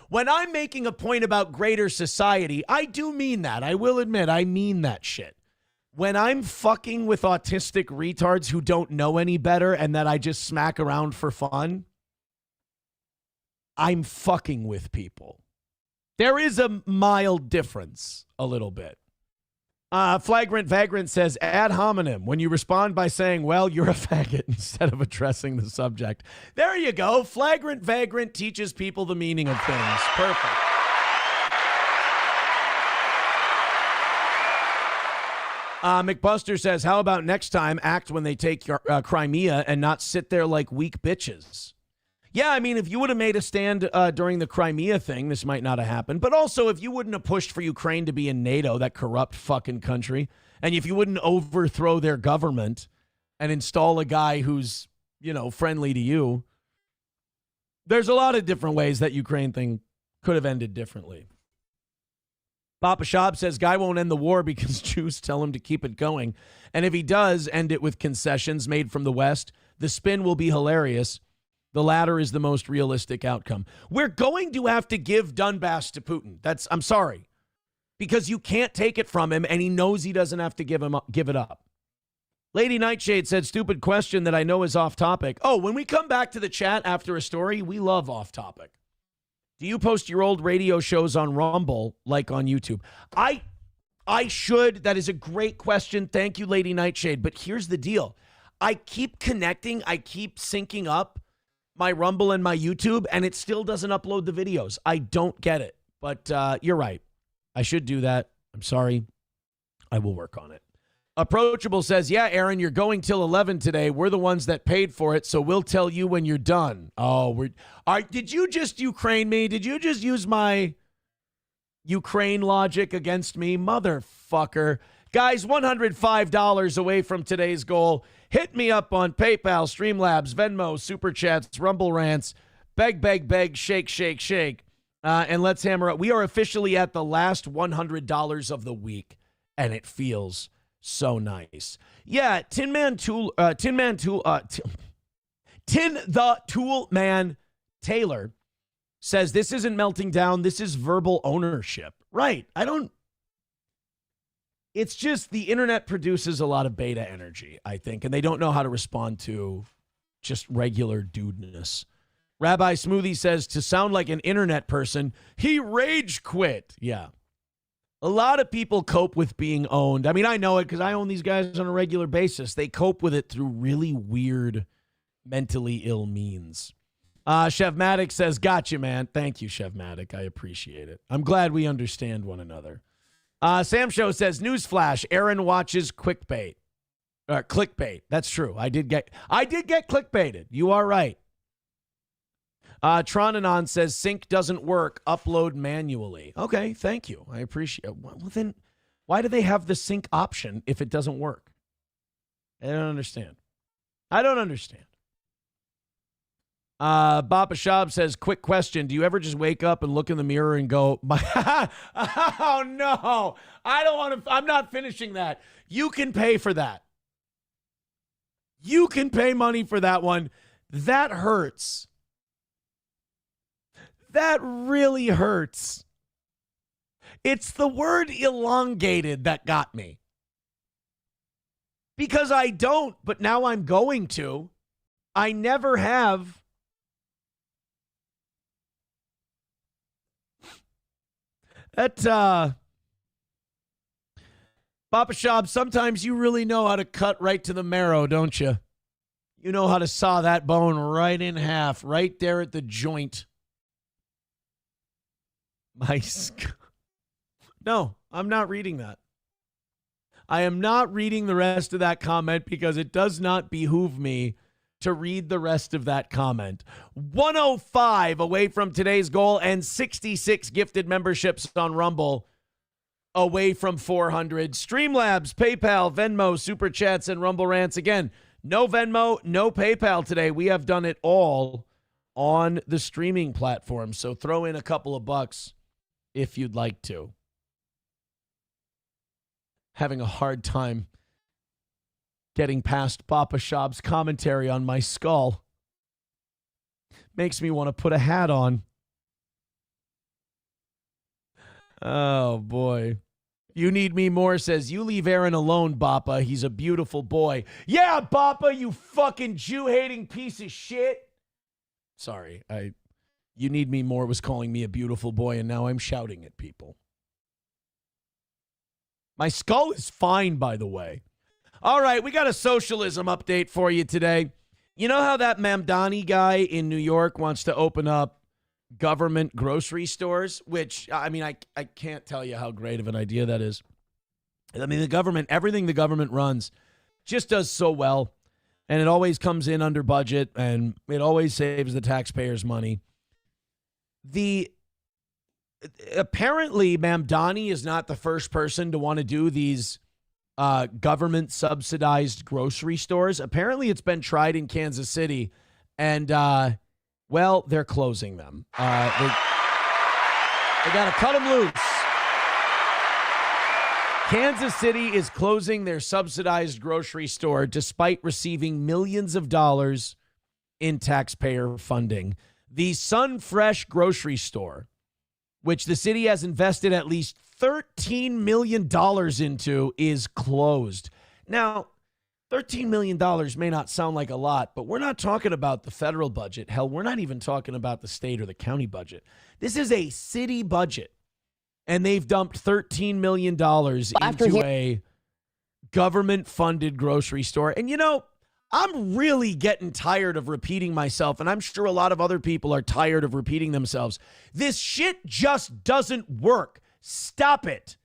When I'm making a point about greater society, I do mean that. I will admit, I mean that shit. When I'm fucking with autistic retards who don't know any better and that I just smack around for fun, I'm fucking with people. There is a mild difference, a little bit. Flagrant Vagrant says, ad hominem, when you respond by saying, well, you're a faggot, instead of addressing the subject. There you go. Flagrant Vagrant teaches people the meaning of things. Perfect. McBuster says, how about next time act when they take your, Crimea and not sit there like weak bitches? Yeah, I mean, if you would have made a stand during the Crimea thing, this might not have happened. But also, if you wouldn't have pushed for Ukraine to be in NATO, that corrupt fucking country, and if you wouldn't overthrow their government and install a guy who's, friendly to you, there's a lot of different ways that Ukraine thing could have ended differently. Papa Shab says, guy won't end the war because Jews tell him to keep it going. And if he does end it with concessions made from the West, the spin will be hilarious. The latter is the most realistic outcome. We're going to have to give Donbass to Putin. I'm sorry. Because you can't take it from him, and he knows he doesn't have to give it up. Lady Nightshade said, stupid question that I know is off topic. Oh, when we come back to the chat after a story, we love off topic. Do you post your old radio shows on Rumble like on YouTube? I should. That is a great question. Thank you, Lady Nightshade. But here's the deal. I keep connecting. I keep syncing up my Rumble and my YouTube, and it still doesn't upload the videos. I don't get it. But you're right. I should do that. I'm sorry. I will work on it. Approachable says, yeah, Aaron, you're going till 11 today. We're the ones that paid for it, so we'll tell you when you're done. Oh, did you just Ukraine me? Did you just use my Ukraine logic against me? Motherfucker. Guys, $105 away from today's goal. Hit me up on PayPal, Streamlabs, Venmo, Super Chats, Rumble Rants, beg, shake, shake, shake. And let's hammer up. We are officially at the last $100 of the week, and it feels so nice. Yeah, Tin the Tool Man Taylor says this isn't melting down. This is verbal ownership. Right. It's just the internet produces a lot of beta energy, I think, and they don't know how to respond to just regular dudeness. Rabbi Smoothie says, to sound like an internet person, he rage quit. Yeah. A lot of people cope with being owned. I mean, I know it because I own these guys on a regular basis. They cope with it through really weird, mentally ill means. Chevmatic says, gotcha, man. Thank you, Chevmatic. I appreciate it. I'm glad we understand one another. Sam Show says, newsflash, Aaron watches clickbait. That's true. I did get clickbaited. You are right. Tronanon says, sync doesn't work. Upload manually. Okay, thank you. I appreciate it. Well, then, why do they have the sync option if it doesn't work? I don't understand. Bapa Shab says, quick question. Do you ever just wake up and look in the mirror and go, oh, no, I don't want to, I'm not finishing that. You can pay for that. You can pay money for that one. That hurts. That really hurts. It's the word elongated that got me. Because I don't, but now I'm going to. I never have. That, Papa Shab, sometimes you really know how to cut right to the marrow, don't you? You know how to saw that bone right in half, right there at the joint. No, I'm not reading that. I am not reading the rest of that comment because it does not behoove me to read the rest of that comment. 105 away from today's goal and 66 gifted memberships on Rumble away from 400. Streamlabs, PayPal, Venmo, Super Chats, and Rumble Rants. Again, no Venmo, no PayPal today. We have done it all on the streaming platform. So throw in a couple of bucks if you'd like to. Having a hard time getting past Papa Shab's commentary on my skull. Makes me want to put a hat on. Oh, boy. You Need Me More says, you leave Aaron alone, Bappa. He's a beautiful boy. Yeah, Bappa, you fucking Jew-hating piece of shit. Sorry, You Need Me More was calling me a beautiful boy, and now I'm shouting at people. My skull is fine, by the way. All right, we got a socialism update for you today. You know how that Mamdani guy in New York wants to open up government grocery stores? Which, I mean, I can't tell you how great of an idea that is. I mean, the government, everything the government runs just does so well. And it always comes in under budget, and it always saves the taxpayers money. Apparently, Mamdani is not the first person to want to do these government-subsidized grocery stores. Apparently, it's been tried in Kansas City, and, well, they're closing them. They got to cut them loose. Kansas City is closing their subsidized grocery store despite receiving millions of dollars in taxpayer funding. The Sun Fresh grocery store, which the city has invested at least $13 million into, is closed. Now, $13 million may not sound like a lot, but we're not talking about the federal budget. Hell, we're not even talking about the state or the county budget. This is a city budget, and they've dumped $13 million into a government-funded grocery store. And, you know, I'm really getting tired of repeating myself, and I'm sure a lot of other people are tired of repeating themselves. This shit just doesn't work. Stop it.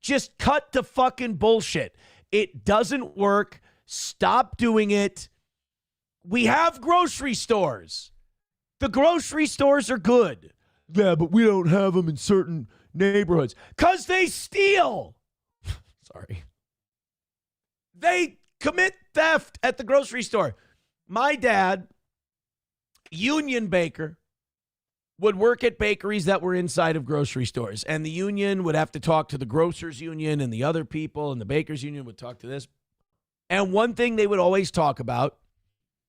Just cut the fucking bullshit. It doesn't work. Stop doing it. We have grocery stores. The grocery stores are good. Yeah, but we don't have them in certain neighborhoods because they steal. Sorry. They commit theft at the grocery store. My dad, union baker, would work at bakeries that were inside of grocery stores. And the union would have to talk to the grocers union and the other people, and the bakers union would talk to this. And one thing they would always talk about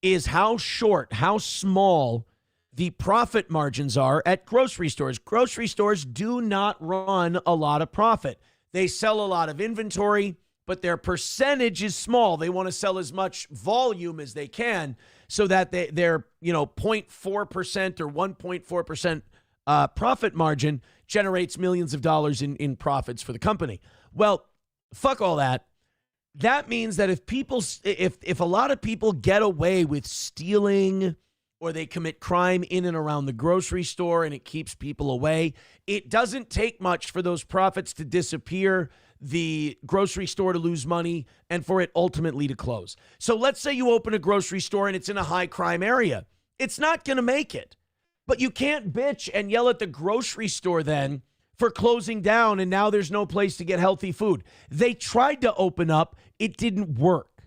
is how short, how small the profit margins are at grocery stores. Grocery stores do not run a lot of profit. They sell a lot of inventory, but their percentage is small. They want to sell as much volume as they can so that their 0.4% or 1.4% profit margin generates millions of dollars in profits for the company. Well, fuck all that. That means that if a lot of people get away with stealing or they commit crime in and around the grocery store and it keeps people away, it doesn't take much for those profits to disappear, the grocery store to lose money, and for it ultimately to close. So let's say you open a grocery store and it's in a high crime area. It's not going to make it. But you can't bitch and yell at the grocery store then for closing down and now there's no place to get healthy food. They tried to open up. It didn't work.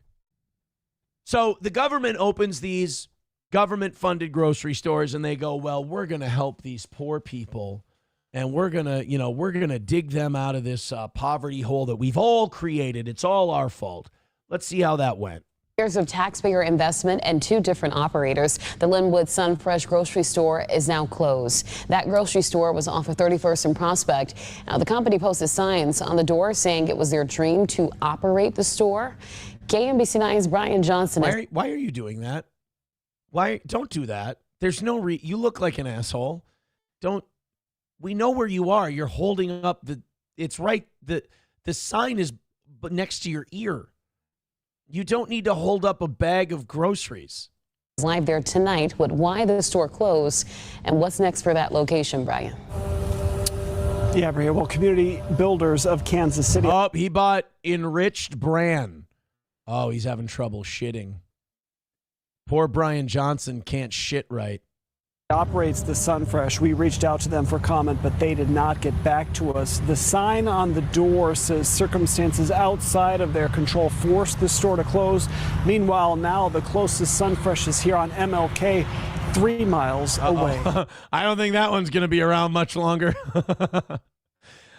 So the government opens these government-funded grocery stores, and they go, well, we're going to help these poor people, and we're going to dig them out of this poverty hole that we've all created. It's all our fault. Let's see how that went. Years of taxpayer investment and 2 different operators. The Linwood Sunfresh grocery store is now closed. That grocery store was off of 31st and Prospect. Now, the company posted signs on the door saying it was their dream to operate the store. KMBC 9's Brian Johnson. Why are you doing that? Don't do that. There's no you look like an asshole. We know where you are. You're holding up it's right. The sign is next to your ear. You don't need to hold up a bag of groceries. Live there tonight with why the store closed and what's next for that location, Brian. Yeah, Bria. Well, community builders of Kansas City. Oh, he bought enriched bran. Oh, he's having trouble shitting. Poor Brian Johnson can't shit right. Operates the Sunfresh. We reached out to them for comment, but they did not get back to us. The sign on the door says circumstances outside of their control forced the store to close. Meanwhile, now the closest Sunfresh is here on MLK, 3 miles away. I don't think that one's going to be around much longer.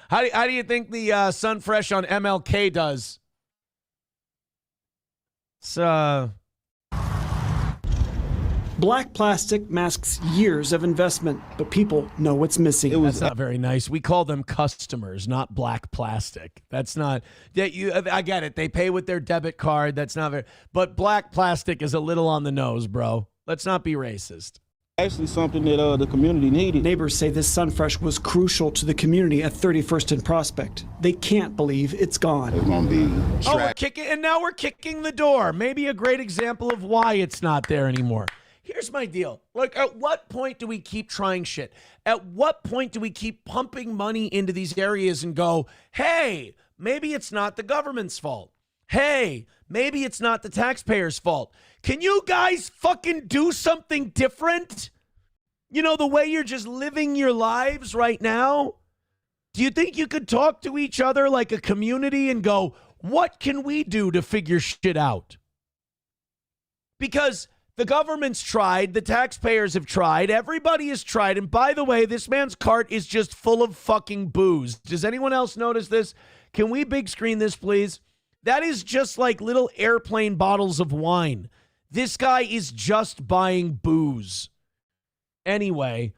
How do you think the Sunfresh on MLK does? Black plastic masks years of investment, but people know what's missing. That's not very nice. We call them customers, not black plastic. That's not. I get it. They pay with their debit card. That's not very. But black plastic is a little on the nose, bro. Let's not be racist. Actually something that the community needed. Neighbors say this Sunfresh was crucial to the community at 31st and Prospect. They can't believe it's gone. It's going to be and now we're kicking the door. Maybe a great example of why it's not there anymore. Here's my deal. Like, at what point do we keep trying shit? At what point do we keep pumping money into these areas and go, hey, maybe it's not the government's fault. Hey, maybe it's not the taxpayers' fault. Can you guys fucking do something different? You know, the way you're just living your lives right now? Do you think you could talk to each other like a community and go, what can we do to figure shit out? Because the government's tried, the taxpayers have tried, everybody has tried, and by the way, this man's cart is just full of fucking booze. Does anyone else notice this? Can we big screen this, please? That is just like little airplane bottles of wine. This guy is just buying booze. Anyway,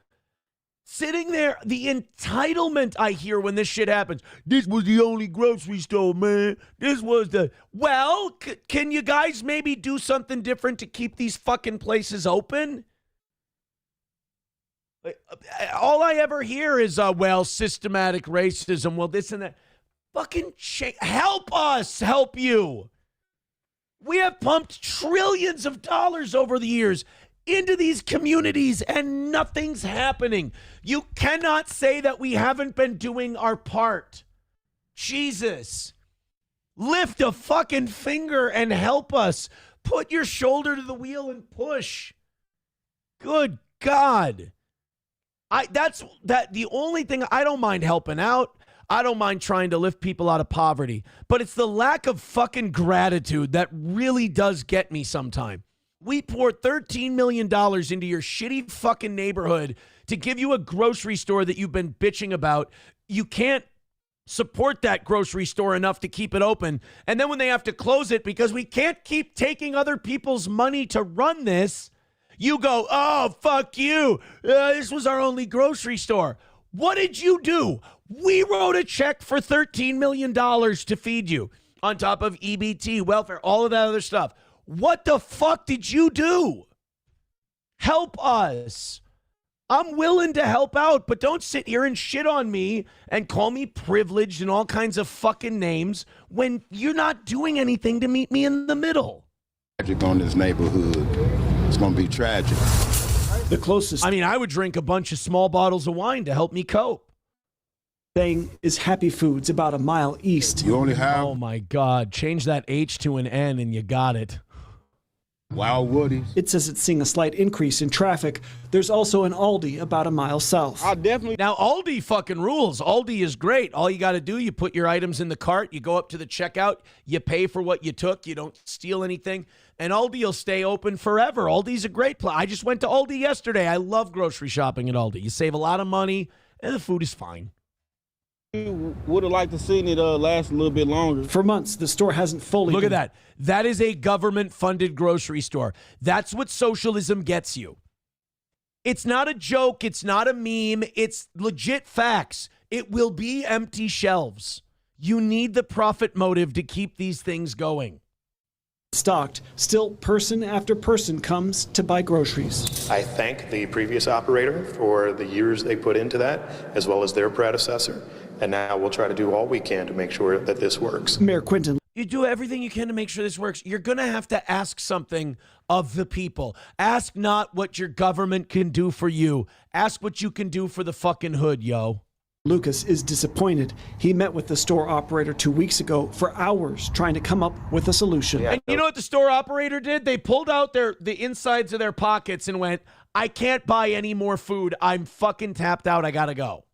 sitting there, the entitlement I hear when this shit happens. This was the only grocery store, man. This was the... Well, can you guys maybe do something different to keep these fucking places open? All I ever hear is, systematic racism. Well, this and that. Fucking help us help you. We have pumped trillions of dollars over the years into these communities and nothing's happening. You cannot say that we haven't been doing our part. Jesus. Lift a fucking finger and help us. Put your shoulder to the wheel and push. Good God. The only thing I don't mind helping out. I don't mind trying to lift people out of poverty, but it's the lack of fucking gratitude that really does get me sometime. We pour $13 million into your shitty fucking neighborhood to give you a grocery store that you've been bitching about. You can't support that grocery store enough to keep it open. And then when they have to close it because we can't keep taking other people's money to run this, you go, oh, fuck you. This was our only grocery store. What did you do? We wrote a check for $13 million to feed you on top of EBT, welfare, all of that other stuff. What the fuck did you do? Help us. I'm willing to help out, but don't sit here and shit on me and call me privileged and all kinds of fucking names when you're not doing anything to meet me in the middle. Tragic on this neighborhood. It's going to be tragic. The closest. I mean, I would drink a bunch of small bottles of wine to help me cope. Thing is Happy Foods about a mile east. You only have... Oh, my God. Change that H to an N and you got it. Wild Woodies. It says it's seeing a slight increase in traffic. There's also an Aldi about a mile south. I definitely... Now, Aldi fucking rules. Aldi is great. All you got to do, you put your items in the cart, you go up to the checkout, you pay for what you took, you don't steal anything, And Aldi will stay open forever. Aldi's a great place. I just went to Aldi yesterday. I love grocery shopping at Aldi. You save a lot of money, and the food is fine. Would have liked to see it last a little bit longer. For months, the store hasn't fully. Look at that. That is a government-funded grocery store. That's what socialism gets you. It's not a joke. It's not a meme. It's legit facts. It will be empty shelves. You need the profit motive to keep these things going. Stocked. Still, person after person comes to buy groceries. I thank the previous operator for the years they put into that, as well as their predecessor. And now we'll try to do all we can to make sure that this works. Mayor Quinton. You do everything you can to make sure this works. You're going to have to ask something of the people. Ask not what your government can do for you. Ask what you can do for the fucking hood, yo. Lucas is disappointed. He met with the store operator 2 weeks ago for hours trying to come up with a solution. And you know what the store operator did? They pulled out the insides of their pockets and went, I can't buy any more food. I'm fucking tapped out. I got to go.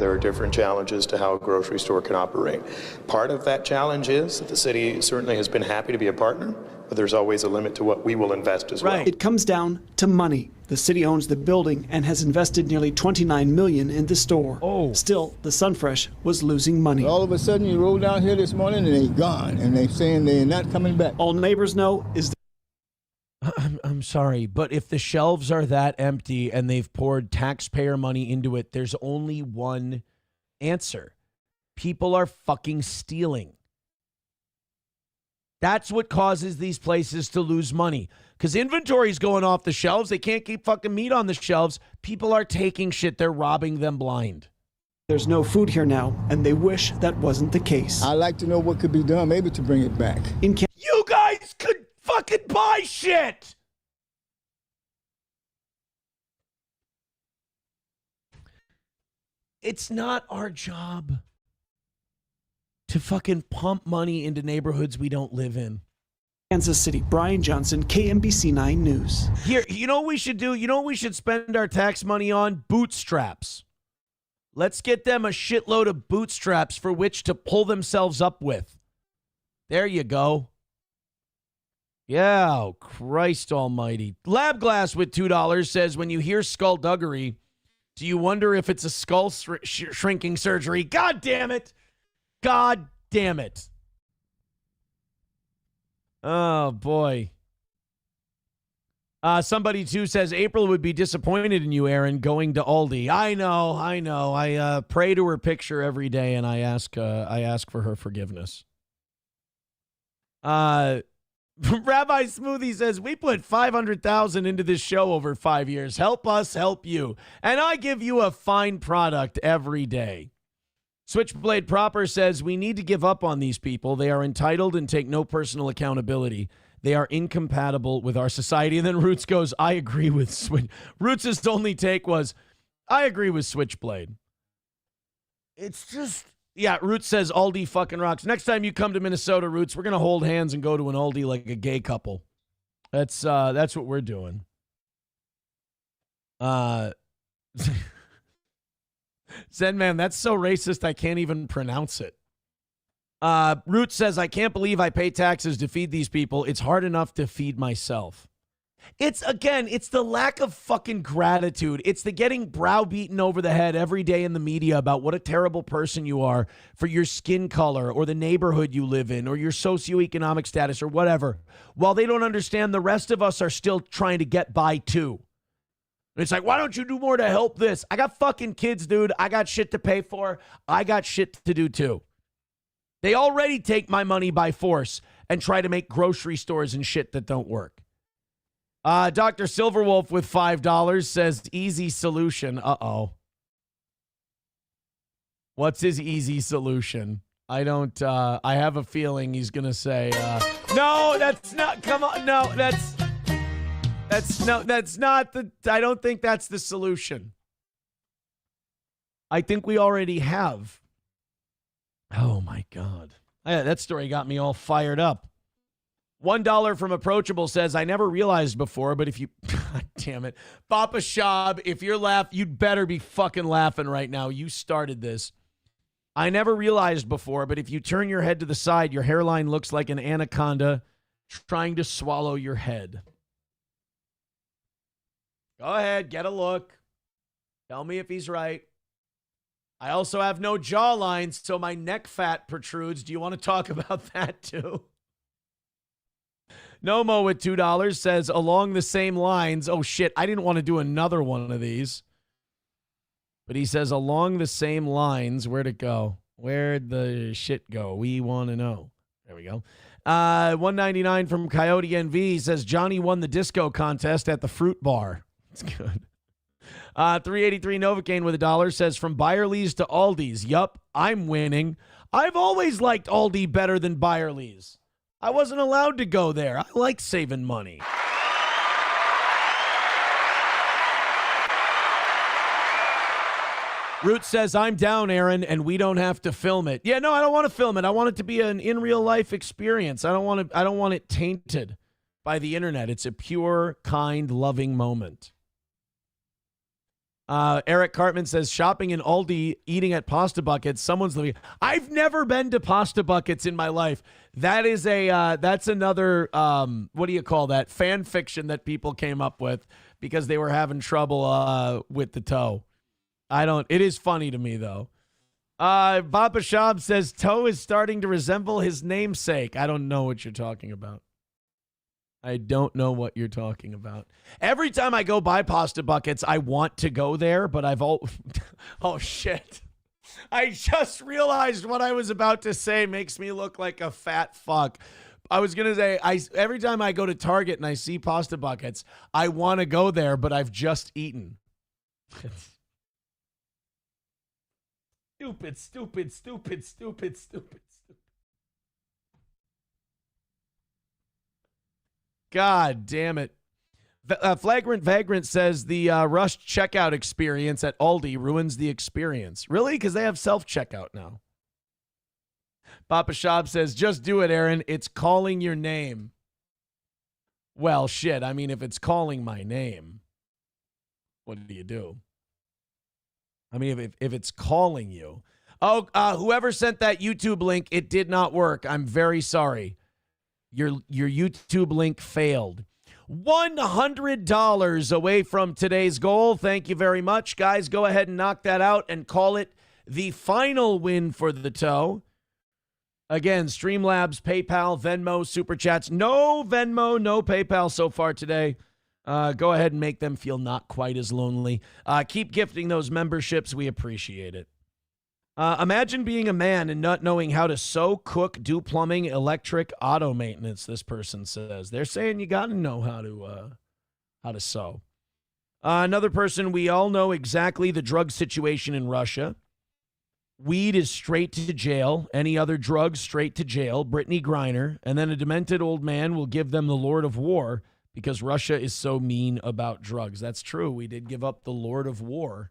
There are different challenges to how a grocery store can operate. Part of that challenge is that the city certainly has been happy to be a partner, but there's always a limit to what we will invest as well. It comes down to money. The city owns the building and has invested nearly $29 million in the store. Still, the Sunfresh was losing money. All of a sudden, you roll down here this morning and they're gone, and they're saying they're not coming back. All neighbors know is I'm sorry, but if the shelves are that empty and they've poured taxpayer money into it, there's only one answer. People are fucking stealing. That's what causes these places to lose money. Because inventory's going off the shelves. They can't keep fucking meat on the shelves. People are taking shit. They're robbing them blind. There's no food here now, and they wish that wasn't the case. I'd like to know what could be done, maybe to bring it back. You guys could fucking buy shit. It's not our job to fucking pump money into neighborhoods we don't live in. Kansas City, Brian Johnson, KMBC 9 News. Here, you know what we should do? You know what we should spend our tax money on? Bootstraps. Let's get them a shitload of bootstraps for which to pull themselves up with. There you go. Yeah, oh, Christ almighty. Lab Glass with $2 says, when you hear skullduggery, do you wonder if it's a skull shrinking surgery? God damn it. God damn it. Oh, boy. Somebody, too, says, April would be disappointed in you, Aaron, going to Aldi. I know. I pray to her picture every day, and I ask for her forgiveness. Rabbi Smoothie says, we put $500,000 into this show over 5 years. Help us help you. And I give you a fine product every day. Switchblade Proper says, we need to give up on these people. They are entitled and take no personal accountability. They are incompatible with our society. And then Roots goes, I agree with Switch. Roots' only take was, I agree with Switchblade. It's just... Yeah, Roots says Aldi fucking rocks. Next time you come to Minnesota, Roots, we're going to hold hands and go to an Aldi like a gay couple. That's what we're doing. Zen Man, that's so racist I can't even pronounce it. Roots says, I can't believe I pay taxes to feed these people. It's hard enough to feed myself. It's the lack of fucking gratitude. It's the getting browbeaten over the head every day in the media about what a terrible person you are for your skin color or the neighborhood you live in or your socioeconomic status or whatever, while they don't understand the rest of us are still trying to get by too. And it's like, why don't you do more to help this? I got fucking kids, dude. I got shit to pay for. I got shit to do too. They already take my money by force and try to make grocery stores and shit that don't work. Dr. Silverwolf with $5 says, easy solution. Uh-oh. What's his easy solution? I have a feeling he's going to say, no, that's not, come on, no, that's not I don't think that's the solution. I think we already have. Oh, my God. That story got me all fired up. $1 from Approachable says, I never realized before, but if you, God damn it, Papa Shab, if you're you'd better be fucking laughing right now. You started this. I never realized before, but if you turn your head to the side, your hairline looks like an anaconda trying to swallow your head. Go ahead, get a look. Tell me if he's right. I also have no jawline, so my neck fat protrudes. Do you want to talk about that too? Nomo with $2 says, along the same lines. Oh, shit. I didn't want to do another one of these. But he says, along the same lines. Where'd it go? Where'd the shit go? We want to know. There we go. $1.99 from Coyote NV. He says, Johnny won the disco contest at the fruit bar. It's good. $3.83 Novocaine with $1 says, from Byerly's to Aldi's. Yup, I'm winning. I've always liked Aldi better than Byerly's. I wasn't allowed to go there. I like saving money. Root says, I'm down, Aaron, and we don't have to film it. Yeah, no, I don't want to film it. I want it to be an in real life experience. I don't want it tainted by the internet. It's a pure, kind, loving moment. Eric Cartman says, shopping in Aldi, eating at Pasta Buckets. Someone's living. I've never been to Pasta Buckets in my life. That is that's another, what do you call that? Fan fiction that people came up with because they were having trouble with the toe. It is funny to me though. Baba Shab says, toe is starting to resemble his namesake. I don't know what you're talking about. I don't know what you're talking about. Every time I go by Pasta Buckets, I want to go there, but oh, shit. I just realized what I was about to say makes me look like a fat fuck. I was going to say, every time I go to Target and I see Pasta Buckets, I want to go there, but I've just eaten. Stupid. God damn it. Flagrant Vagrant says the rushed checkout experience at Aldi ruins the experience. Really? Because they have self-checkout now. Papa Shab says, just do it, Aaron. It's calling your name. Well, shit. I mean, if it's calling my name, what do you do? I mean, if it's calling you. Oh, whoever sent that YouTube link, it did not work. I'm very sorry. Your YouTube link failed. $100 away from today's goal. Thank you very much. Guys, go ahead and knock that out and call it the final win for the toe. Again, Streamlabs, PayPal, Venmo, Super Chats. No Venmo, no PayPal so far today. Go ahead and make them feel not quite as lonely. Keep gifting those memberships. We appreciate it. Imagine being a man and not knowing how to sew, cook, do plumbing, electric, auto maintenance, this person says. They're saying you got to know how to sew. Another person, we all know exactly the drug situation in Russia. Weed is straight to jail. Any other drug, straight to jail. Brittany Griner. And then a demented old man will give them the Lord of War because Russia is so mean about drugs. That's true. We did give up the Lord of War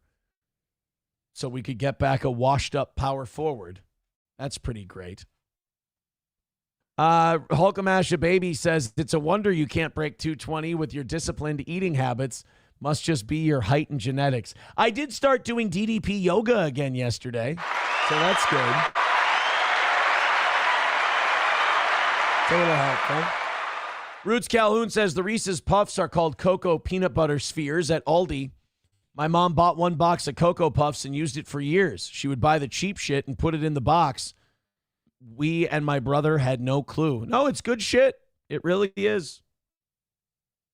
so we could get back a washed-up power forward. That's pretty great. Hulkamasha Baby says, it's a wonder you can't break 220 with your disciplined eating habits. Must just be your height and genetics. I did start doing DDP yoga again yesterday, so that's good. It's a little helpful. Roots Calhoun says, the Reese's Puffs are called Cocoa Peanut Butter Spheres at Aldi. My mom bought one box of Cocoa Puffs and used it for years. She would buy the cheap shit and put it in the box. We and my brother had no clue. No, it's good shit. It really is.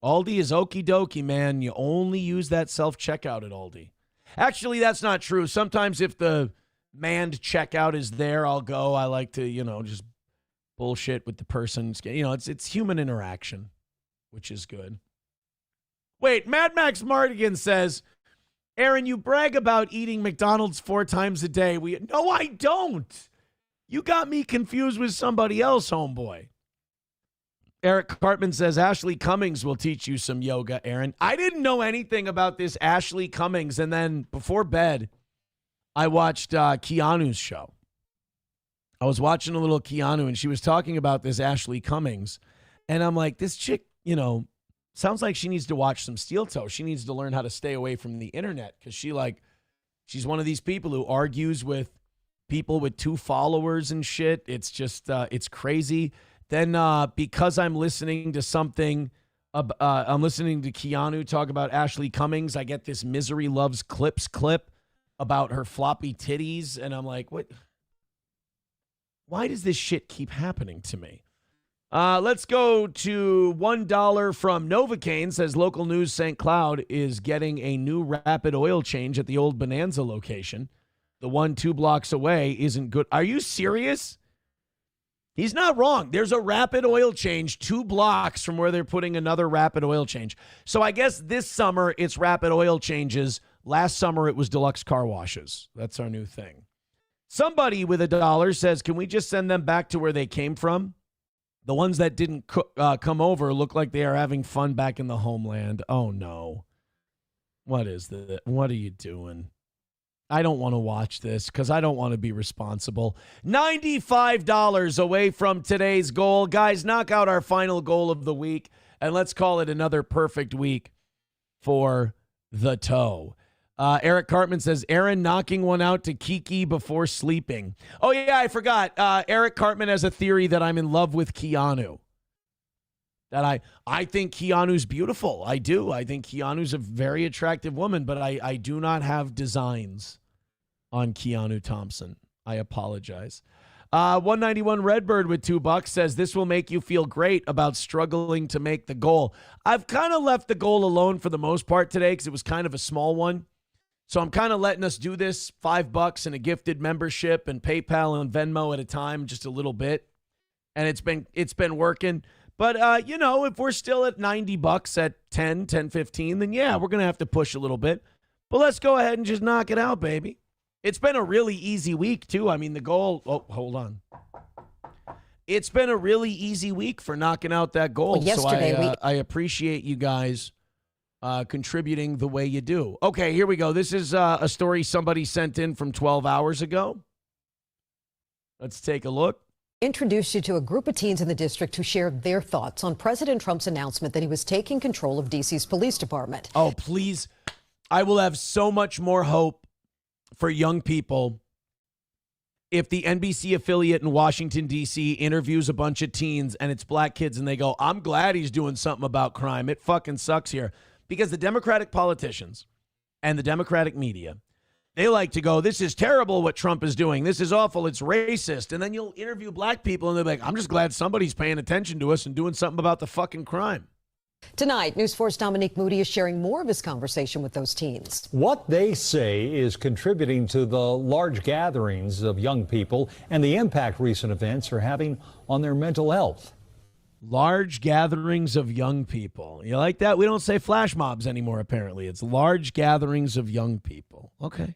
Aldi is okie dokie, man. You only use that self-checkout at Aldi. Actually, that's not true. Sometimes if the manned checkout is there, I'll go. I like to, just bullshit with the person. It's human interaction, which is good. Wait, Mad Max Mardigan says, Aaron, you brag about eating McDonald's 4 times a day. No, I don't. You got me confused with somebody else, homeboy. Eric Cartman says, Ashley Cummings will teach you some yoga, Aaron. I didn't know anything about this Ashley Cummings. And then before bed, I watched Keanu's show. I was watching a little Keanu, and she was talking about this Ashley Cummings. And I'm like, this chick, sounds like she needs to watch some Steel Toe. She needs to learn how to stay away from the internet because she's one of these people who argues with people with 2 followers and shit. It's just, it's crazy. Then because I'm listening to something, I'm listening to Keanu talk about Ashley Cummings, I get this Misery Loves Clips clip about her floppy titties, and I'm like, what? Why does this shit keep happening to me? Let's go to $1 from Novocaine. Says local news St. Cloud is getting a new rapid oil change at the old Bonanza location. The one 2 blocks away isn't good. Are you serious? He's not wrong. There's a rapid oil change 2 blocks from where they're putting another rapid oil change. So I guess this summer it's rapid oil changes. Last summer it was deluxe car washes. That's our new thing. Somebody with $1 says, can we just send them back to where they came from? The ones that didn't come over look like they are having fun back in the homeland. Oh, no. What is this? What are you doing? I don't want to watch this because I don't want to be responsible. $95 away from today's goal. Guys, knock out our final goal of the week, and let's call it another perfect week for the toe. Eric Cartman says, Aaron knocking one out to Kiki before sleeping. Oh, yeah, I forgot. Eric Cartman has a theory that I'm in love with Keanu. That I think Keanu's beautiful. I do. I think Keanu's a very attractive woman, but I do not have designs on Keanu Thompson. I apologize. 191 Redbird with $2 says, this will make you feel great about struggling to make the goal. I've kind of left the goal alone for the most part today because it was kind of a small one. So I'm kind of letting us do this, $5 and a gifted membership and PayPal and Venmo at a time, just a little bit. And it's been working. But, you know, if we're still at $90 at 10:15, then, yeah, we're going to have to push a little bit. But let's go ahead and just knock it out, baby. It's been a really easy week, too. I mean, the goal – oh, hold on. It's been a really easy week for knocking out that goal. Well, yesterday so I appreciate you guys contributing the way you do. Okay, here we go. This is a story somebody sent in from 12 hours ago. Let's take a look. Introduce you to a group of teens in the district who shared their thoughts on President Trump's announcement that he was taking control of D.C.'s police department. Oh, please. I will have so much more hope for young people if the NBC affiliate in Washington, D.C. interviews a bunch of teens and it's black kids and they go, I'm glad he's doing something about crime. It fucking sucks here. Because the Democratic politicians and the Democratic media, they like to go, this is terrible what Trump is doing. This is awful. It's racist. And then you'll interview black people and they're like, I'm just glad somebody's paying attention to us and doing something about the fucking crime. Tonight, News 4's Dominique Moody is sharing more of his conversation with those teens. What they say is contributing to the large gatherings of young people and the impact recent events are having on their mental health. Large gatherings of young people. You like that? We don't say flash mobs anymore, apparently. It's large gatherings of young people. Okay.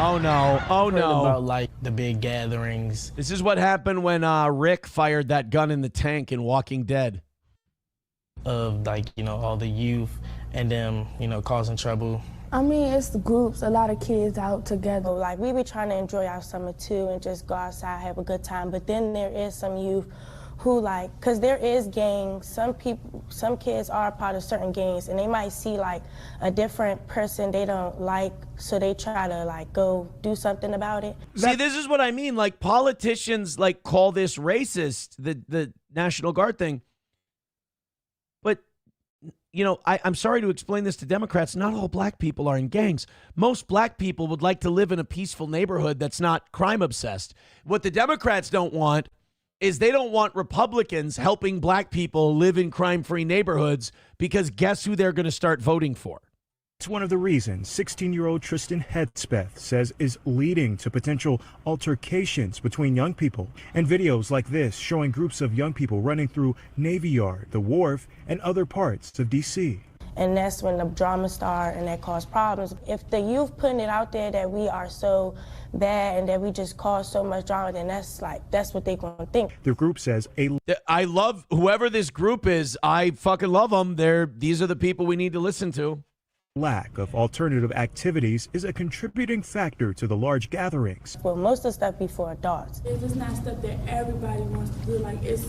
Oh, no. Oh, no. About, like, the big gatherings. This is what happened when Rick fired that gun in the tank in Walking Dead. Of, like, you know, all the youth and them, you know, causing trouble. I mean, it's the groups, a lot of kids out together. Like, we be trying to enjoy our summer, too, and just go outside, have a good time. But then there is some youth who, like, because there is gangs. Some kids are a part of certain gangs, and they might see, like, a different person they don't like, so they try to, like, go do something about it. See, this is what I mean. Like, politicians, like, call this racist, the National Guard thing. But, you know, I'm sorry to explain this to Democrats. Not all black people are in gangs. Most black people would like to live in a peaceful neighborhood that's not crime obsessed. What the Democrats don't want is they don't want Republicans helping black people live in crime-free neighborhoods because guess who they're going to start voting for? It's one of the reasons 16-year-old Tristan Hedspeth says is leading to potential altercations between young people. And videos like this showing groups of young people running through Navy Yard, the Wharf, and other parts of D.C. And that's when the drama starts and that causes problems. If the youth putting it out there that we are so bad and that we just cause so much drama, then that's what they're going to think. The group says I love whoever this group is. I fucking love them. These are the people we need to listen to. Lack of alternative activities is a contributing factor to the large gatherings. Well, most of the stuff be for adults. It's just not stuff that everybody wants to do. Like, it's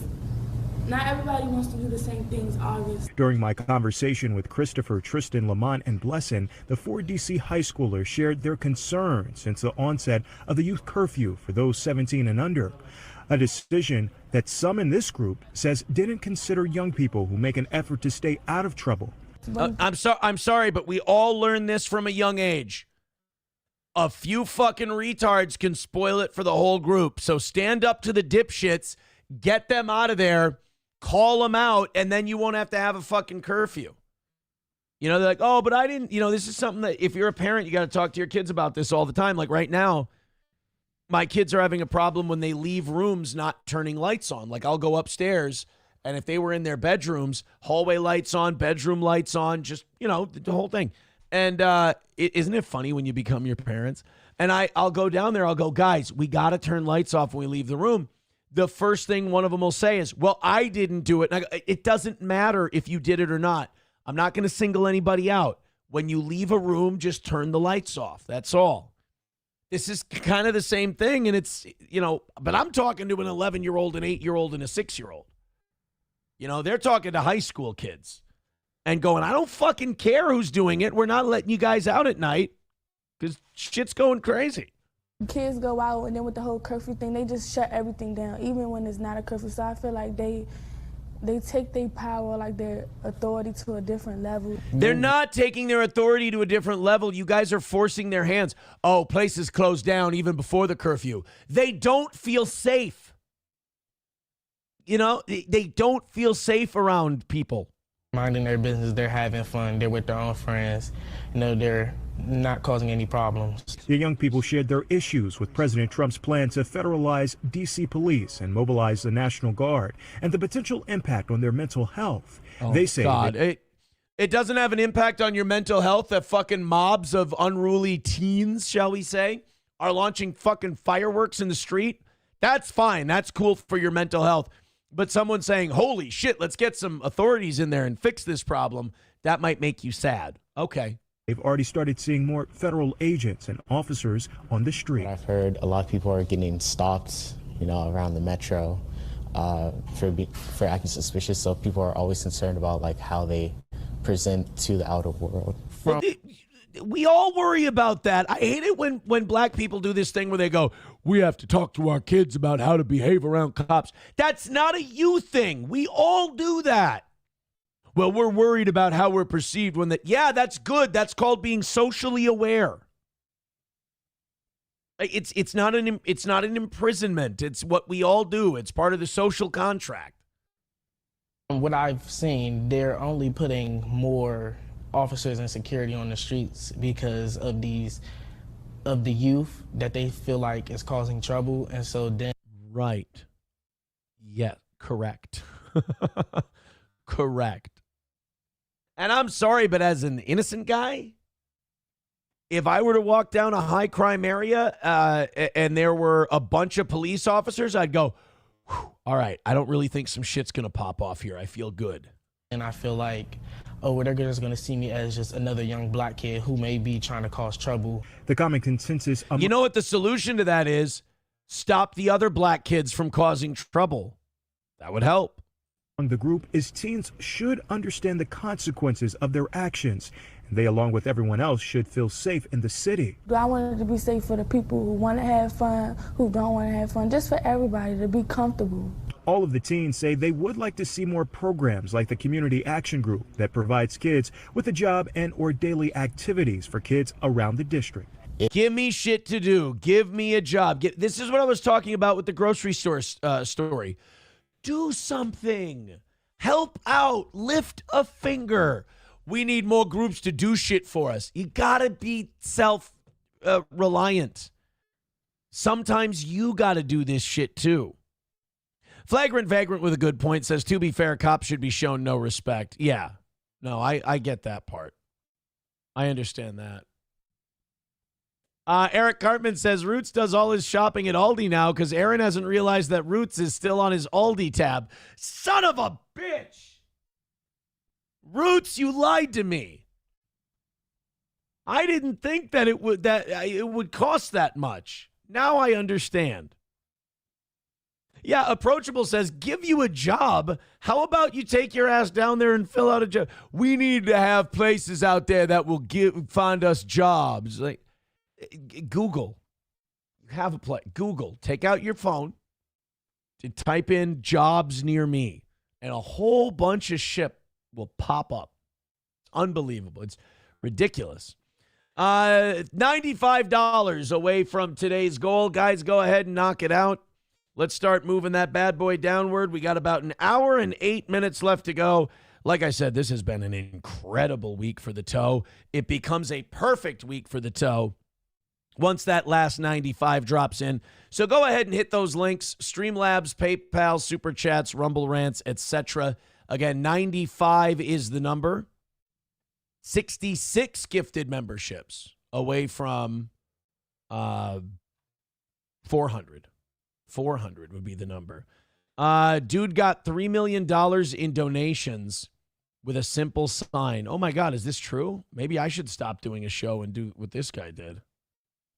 Not everybody wants to do the same things, obviously. During my conversation with Christopher, Tristan, Lamont, and Blesson, the 4 D.C. high schoolers shared their concerns since the onset of the youth curfew for those 17 and under. A decision that some in this group says didn't consider young people who make an effort to stay out of trouble. I'm sorry, but we all learn this from a young age. A few fucking retards can spoil it for the whole group. So stand up to the dipshits, get them out of there, call them out, and then you won't have to have a fucking curfew. You know, they're like, oh, but I didn't, you know, this is something that if you're a parent, you got to talk to your kids about this all the time. Like right now, my kids are having a problem when they leave rooms not turning lights on. Like I'll go upstairs, and if they were in their bedrooms, hallway lights on, bedroom lights on, just, you know, the whole thing. And isn't it funny when you become your parents? And I'll go down there, I'll go, guys, we got to turn lights off when we leave the room. The first thing one of them will say is, well, I didn't do it. And I go, it doesn't matter if you did it or not. I'm not going to single anybody out. When you leave a room, just turn the lights off. That's all. This is kind of the same thing. And it's, you know, but I'm talking to an 11-year-old, an 8-year-old, and a 6-year-old. You know, they're talking to high school kids and going, I don't fucking care who's doing it. We're not letting you guys out at night because shit's going crazy. Kids go out, and then with the whole curfew thing, they just shut everything down, even when it's not a curfew. So I feel like they take their power, like their authority, to a different level. They're not taking their authority to a different level. You guys are forcing their hands. Oh, places closed down even before the curfew. They don't feel safe. You know, they don't feel safe around people. Minding their business, they're having fun, they're with their own friends, you know, they're not causing any problems. The young people shared their issues with President Trump's plan to federalize D.C. police and mobilize the National Guard and the potential impact on their mental health. They say God, it doesn't have an impact on your mental health that fucking mobs of unruly teens, shall we say, are launching fucking fireworks in the street. That's fine. That's cool for your mental health. But someone saying, holy shit, let's get some authorities in there and fix this problem, that might make you sad. Okay. They've already started seeing more federal agents and officers on the street. I've heard a lot of people are getting stopped, you know, around the metro for acting suspicious. So people are always concerned about like how they present to the outer world. We all worry about that. I hate it when black people do this thing where they go, we have to talk to our kids about how to behave around cops. That's not a you thing. We all do that. Well, we're worried about how we're perceived when that. Yeah, that's good. That's called being socially aware. It's not an imprisonment. It's what we all do. It's part of the social contract. From what I've seen, they're only putting more officers and security on the streets because of the youth that they feel like is causing trouble. And so then. Right. Yeah, correct. Correct. And I'm sorry, but as an innocent guy, if I were to walk down a high crime area and there were a bunch of police officers, I'd go, all right, I don't really think some shit's going to pop off here. I feel good. And I feel like, oh, they're just going to see me as just another young black kid who may be trying to cause trouble. The common consensus. You know what the solution to that is? Stop the other black kids from causing trouble. That would help. The group is teens should understand the consequences of their actions. They, along with everyone else, should feel safe in the city. I want it to be safe for the people who want to have fun, who don't want to have fun, just for everybody to be comfortable. All of the teens say they would like to see more programs like the Community Action Group that provides kids with a job and or daily activities for kids around the district. Give me shit to do. Give me a job. This is what I was talking about with the grocery store story. Do something. Help out. Lift a finger. We need more groups to do shit for us. You gotta be self-reliant. Sometimes you gotta do this shit too. Flagrant Vagrant with a good point says, to be fair, cops should be shown no respect. Yeah. No, I get that part. I understand that. Eric Cartman says, Roots does all his shopping at Aldi now because Aaron hasn't realized that Roots is still on his Aldi tab. Son of a bitch! Roots, you lied to me. I didn't think that it would cost that much. Now I understand. Yeah, Approachable says, give you a job. How about you take your ass down there and fill out a job? We need to have places out there that will find us jobs. Like Google. You have a place. Google. Take out your phone and type in jobs near me, and a whole bunch of shit will pop up. It's unbelievable. It's ridiculous. $95 away from today's goal. Guys, go ahead and knock it out. Let's start moving that bad boy downward. We got about an hour and 8 minutes left to go. Like I said, this has been an incredible week for the toe. It becomes a perfect week for the toe once that last 95 drops in. So go ahead and hit those links. Streamlabs, PayPal, Super Chats, Rumble Rants, etc. Again, 95 is the number. 66 gifted memberships away from 400. 400 would be the number. Dude got $3 million in donations with a simple sign. Oh my God, is this true? Maybe I should stop doing a show and do what this guy did.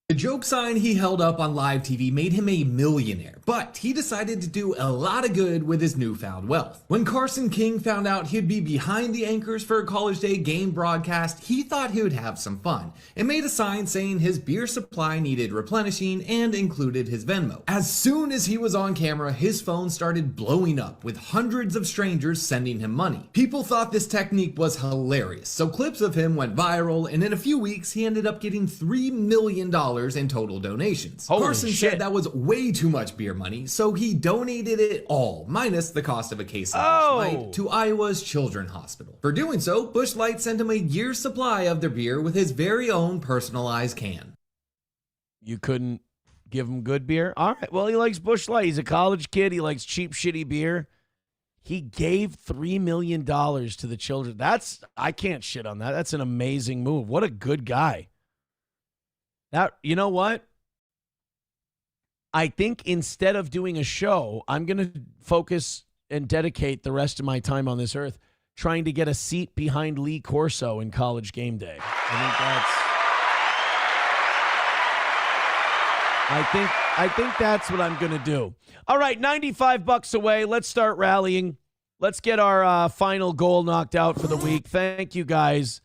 The joke sign he held up on live TV made him a millionaire, but he decided to do a lot of good with his newfound wealth. When Carson King found out he'd be behind the anchors for a College Day game broadcast, he thought he would have some fun and made a sign saying his beer supply needed replenishing and included his Venmo. As soon as he was on camera, his phone started blowing up with hundreds of strangers sending him money. People thought this technique was hilarious, so clips of him went viral, and in a few weeks he ended up getting $3 million in total donations. Holy Carson shit. said that was way too much beer money, so he donated it all, minus the cost of a case of Busch Light, to Iowa's Children's Hospital. For doing so, Busch Light sent him a year's supply of their beer with his very own personalized can. You couldn't give him good beer? All right, well, he likes Busch Light. He's a college kid. He likes cheap, shitty beer. He gave $3 million to the children. I can't shit on that. That's an amazing move. What a good guy. That, you know what? I think instead of doing a show, I'm going to focus and dedicate the rest of my time on this earth trying to get a seat behind Lee Corso in College Game Day. I think that's what I'm going to do. All right, $95 away. Let's start rallying. Let's get our final goal knocked out for the week. Thank you guys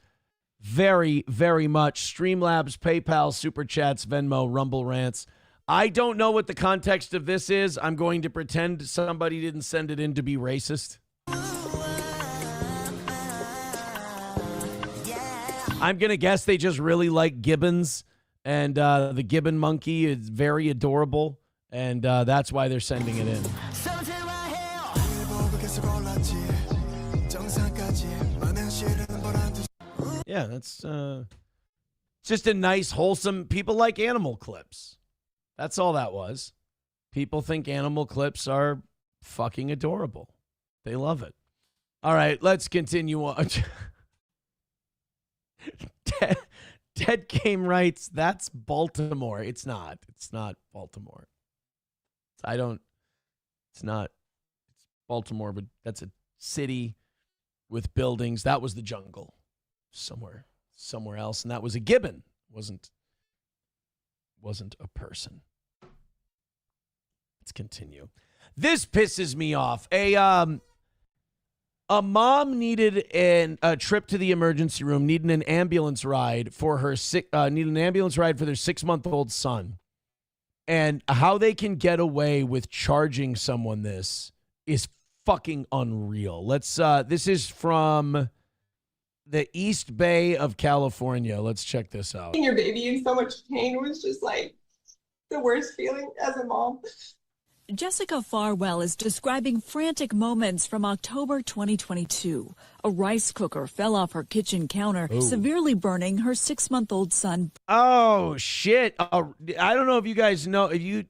very, very much. Streamlabs, PayPal, Super Chats, Venmo, Rumble Rants. I don't know what the context of this is. I'm going to pretend somebody didn't send it in to be racist. I'm going to guess they just really like gibbons, and the gibbon monkey is very adorable, and that's why they're sending it in. Yeah, that's just a nice, wholesome. People like animal clips. That's all that was. People think animal clips are fucking adorable. They love it. All right, let's continue on. Ted Game writes, that's Baltimore. It's not. It's not Baltimore. It's not. It's Baltimore, but that's a city with buildings. That was the jungle. Somewhere else, and that was a gibbon. Wasn't a person. Let's continue. This pisses me off. A mom needed a trip to the emergency room, needed an ambulance ride for her their 6-month-old son, and how they can get away with charging someone this is fucking unreal. This is from the East Bay of California. Let's check this out. Seeing your baby in so much pain was just like the worst feeling as a mom. Jessica Farwell is describing frantic moments from October 2022. A rice cooker fell off her kitchen counter, severely burning her 6-month-old son. Oh, shit. I don't know if you guys know. Do you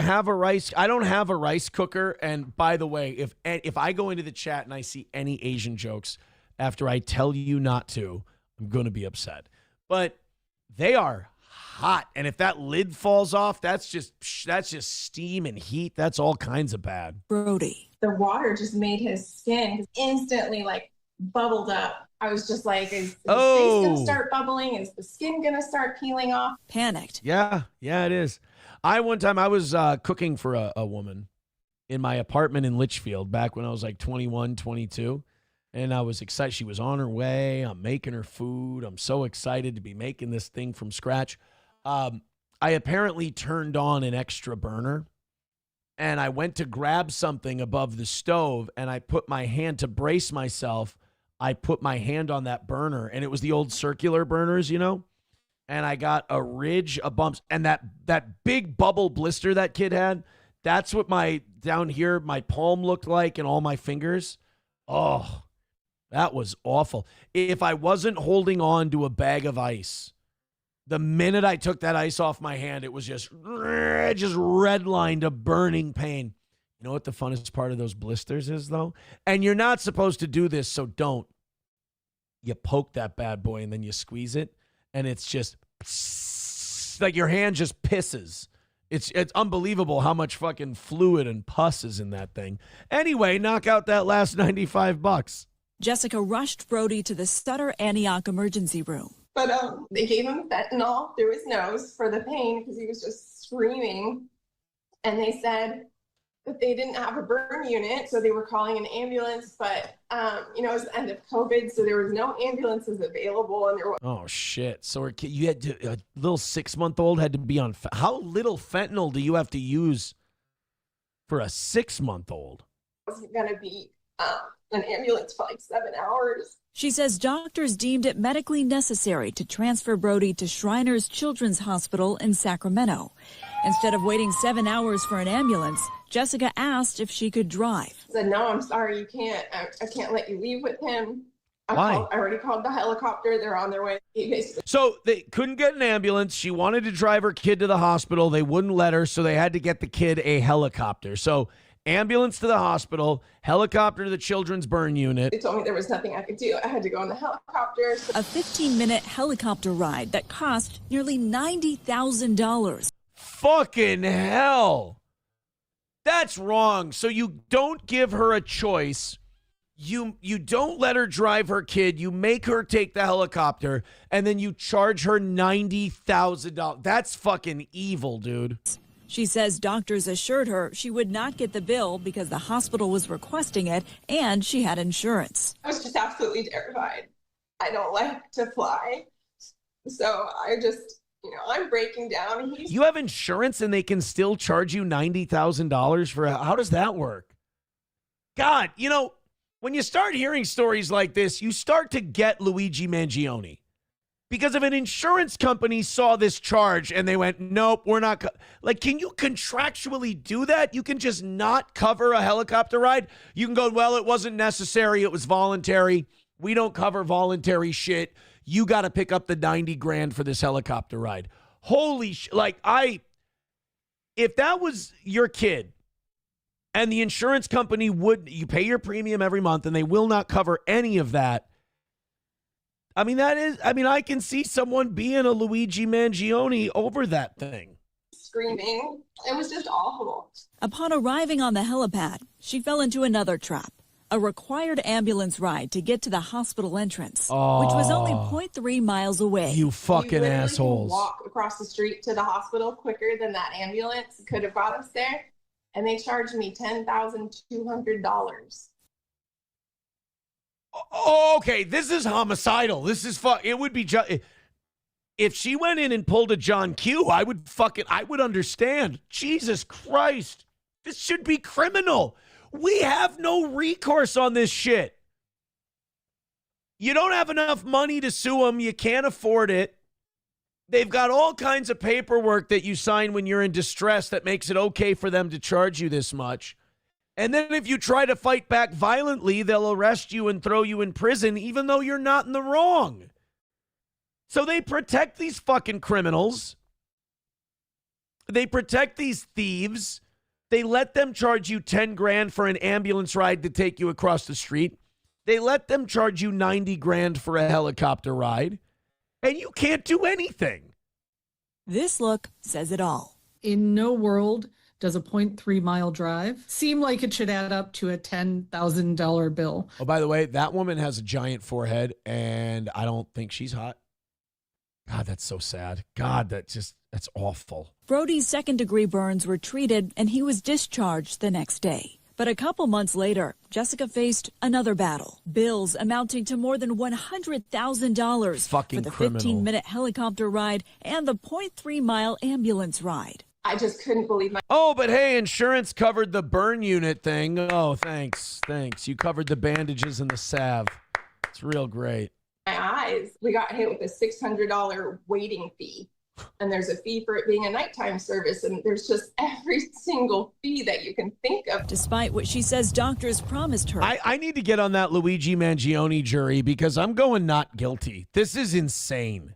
have a rice? I don't have a rice cooker. And by the way, if I go into the chat and I see any Asian jokes after I tell you not to, I'm going to be upset. But they are hot, and if that lid falls off, that's just steam and heat. That's all kinds of bad. Brody. The water just made his skin instantly like bubbled up. I was just like, is the face going to start bubbling? Is the skin going to start peeling off? Panicked. Yeah, it is. One time I was cooking for a woman, in my apartment in Litchfield back when I was like 21, 22. And I was excited. She was on her way. I'm making her food. I'm so excited to be making this thing from scratch. I apparently turned on an extra burner, and I went to grab something above the stove, and I put my hand to brace myself. I put my hand on that burner, and it was the old circular burners, you know? And I got a ridge of bumps. And that big bubble blister that kid had, that's what down here, my palm looked like and all my fingers. Oh, that was awful. If I wasn't holding on to a bag of ice, the minute I took that ice off my hand, it was just redlined a burning pain. You know what the funnest part of those blisters is, though? And you're not supposed to do this, so don't. You poke that bad boy, and then you squeeze it, and it's just like your hand just pisses. It's unbelievable how much fucking fluid and pus is in that thing. Anyway, knock out that last $95. Jessica rushed Brody to the Sutter Antioch emergency room. But they gave him fentanyl through his nose for the pain because he was just screaming. And they said that they didn't have a burn unit, so they were calling an ambulance. But, it was the end of COVID, so there was no ambulances available. And there was Oh, shit. So you had a little 6-month-old had to be on. How little fentanyl do you have to use for a 6-month-old? wasn't going to be an ambulance for like 7 hours. She says doctors deemed it medically necessary to transfer Brody to Shriners Children's Hospital in Sacramento. Instead of waiting 7 hours for an ambulance, Jessica asked if she could drive. I said, no, I'm sorry, you can't. I can't let you leave with him. Why? I already called the helicopter. They're on their way. So they couldn't get an ambulance. She wanted to drive her kid to the hospital. They wouldn't let her, so they had to get the kid a helicopter. So ambulance to the hospital, helicopter to the children's burn unit. They told me there was nothing I could do. I had to go on the helicopter. A 15-minute helicopter ride that cost nearly $90,000. Fucking hell. That's wrong. So you don't give her a choice. You don't let her drive her kid. You make her take the helicopter, and then you charge her $90,000. That's fucking evil, dude. She says doctors assured her she would not get the bill because the hospital was requesting it and she had insurance. I was just absolutely terrified. I don't like to fly. So I just, I'm breaking down. You have insurance and they can still charge you $90,000 for how does that work? God, when you start hearing stories like this, you start to get Luigi Mangione. Because if an insurance company saw this charge and they went, nope, we're not. Can you contractually do that? You can just not cover a helicopter ride. You can go, well, it wasn't necessary. It was voluntary. We don't cover voluntary shit. You got to pick up the $90,000 for this helicopter ride. Holy if that was your kid and the insurance company you pay your premium every month and they will not cover any of that. I can see someone being a Luigi Mangione over that thing. Screaming. It was just awful. Upon arriving on the helipad, she fell into another trap, a required ambulance ride to get to the hospital entrance, which was only 0.3 miles away. You fucking assholes. Walk across the street to the hospital quicker than that ambulance could have got us there. And they charged me $10,200. Okay, this is homicidal. This is it would be if she went in and pulled a John Q, I would understand. Jesus Christ. This should be criminal. We have no recourse on this shit. You don't have enough money to sue them. You can't afford it. They've got all kinds of paperwork that you sign when you're in distress that makes it okay for them to charge you this much. And then if you try to fight back violently, they'll arrest you and throw you in prison, even though you're not in the wrong. So they protect these fucking criminals. They protect these thieves. They let them charge you $10,000 for an ambulance ride to take you across the street. They let them charge you $90,000 for a helicopter ride. And you can't do anything. This look says it all. In no world does a 0.3-mile drive seem like it should add up to a $10,000 bill. Oh, by the way, that woman has a giant forehead, and I don't think she's hot. God, that's so sad. God, that's awful. Brody's second-degree burns were treated, and he was discharged the next day. But a couple months later, Jessica faced another battle. Bills amounting to more than $100,000 for the 15-minute helicopter ride and the 0.3-mile ambulance ride. I just couldn't believe my Oh, but hey, insurance covered the burn unit thing. Oh, thanks. You covered the bandages and the salve. It's real great. eyes. We got hit with a $600 waiting fee. And there's a fee for it being a nighttime service. And there's just every single fee that you can think of. Despite what she says doctors promised her. I need to get on that Luigi Mangione jury because I'm going not guilty. This is insane.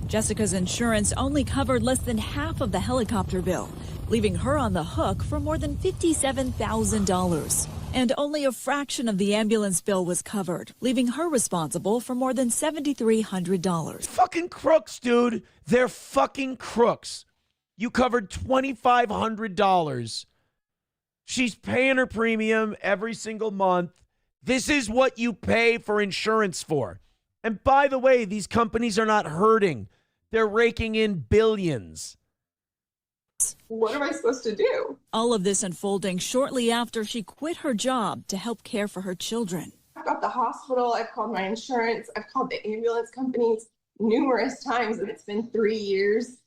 Jessica's insurance only covered less than half of the helicopter bill, leaving her on the hook for more than $57,000. And only a fraction of the ambulance bill was covered, leaving her responsible for more than $7,300. Fucking crooks, dude. They're fucking crooks. You covered $2,500. She's paying her premium every single month. This is what you pay for insurance for. And by the way, these companies are not hurting. They're raking in billions. What am I supposed to do? All of this unfolding shortly after she quit her job to help care for her children. I've got the hospital, I've called my insurance, I've called the ambulance companies numerous times, and it's been 3 years.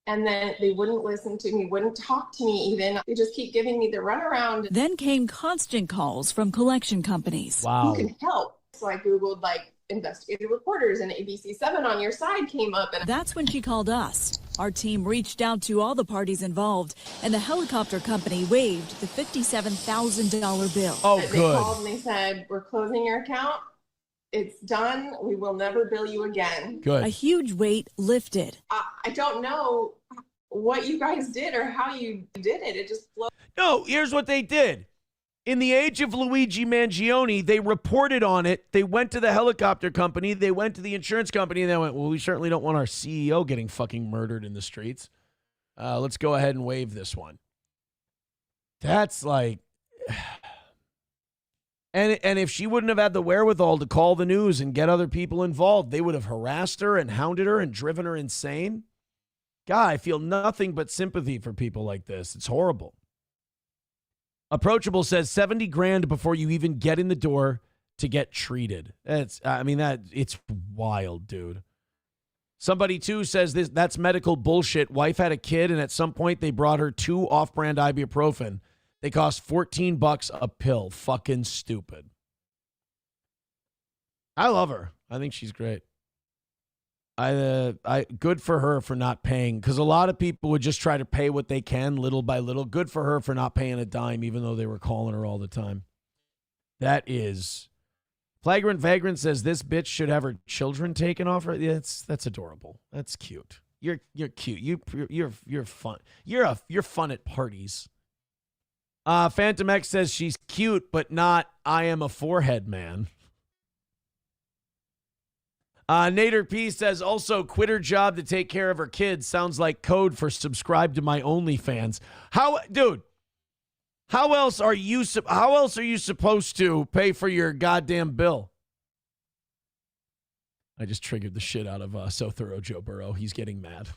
And then they wouldn't listen to me, wouldn't talk to me even. They just keep giving me the runaround. Then came constant calls from collection companies. Wow. Who can help? So I Googled investigative reporters, and ABC7 on your side came up. And that's when she called us. Our team reached out to all the parties involved, and the helicopter company waived the $57,000 bill. Oh, they good. called and they said, we're closing your account. It's done. We will never bill you again. Good. A huge weight lifted. I don't know what you guys did or how you did it. It just flowed. No, here's what they did. In the age of Luigi Mangione, they reported on it. They went to the helicopter company. They went to the insurance company, and they went, well, we certainly don't want our CEO getting fucking murdered in the streets. Let's go ahead and waive this one. That's like... And if she wouldn't have had the wherewithal to call the news and get other people involved, they would have harassed her and hounded her and driven her insane. God, I feel nothing but sympathy for people like this. It's horrible. Approachable says 70 grand before you even get in the door to get treated. It's wild, dude. Somebody too says that's medical bullshit. Wife had a kid, and at some point they brought her 2 off-brand ibuprofen. They cost $14 a pill. Fucking stupid. I love her. I think she's great. I good for her for not paying, because a lot of people would just try to pay what they can little by little. Good for her for not paying a dime, even though they were calling her all the time. That is Flagrant Vagrant says this bitch should have her children taken off her. Yeah, that's adorable. That's cute. You're cute. You're fun. You're fun at parties. Phantom X says she's cute, but not I am a forehead man. Nader P says also quit her job to take care of her kids. Sounds like code for subscribe to my OnlyFans. How else are you supposed to pay for your goddamn bill? I just triggered the shit out of So Thorough Joe Burrow. He's getting mad.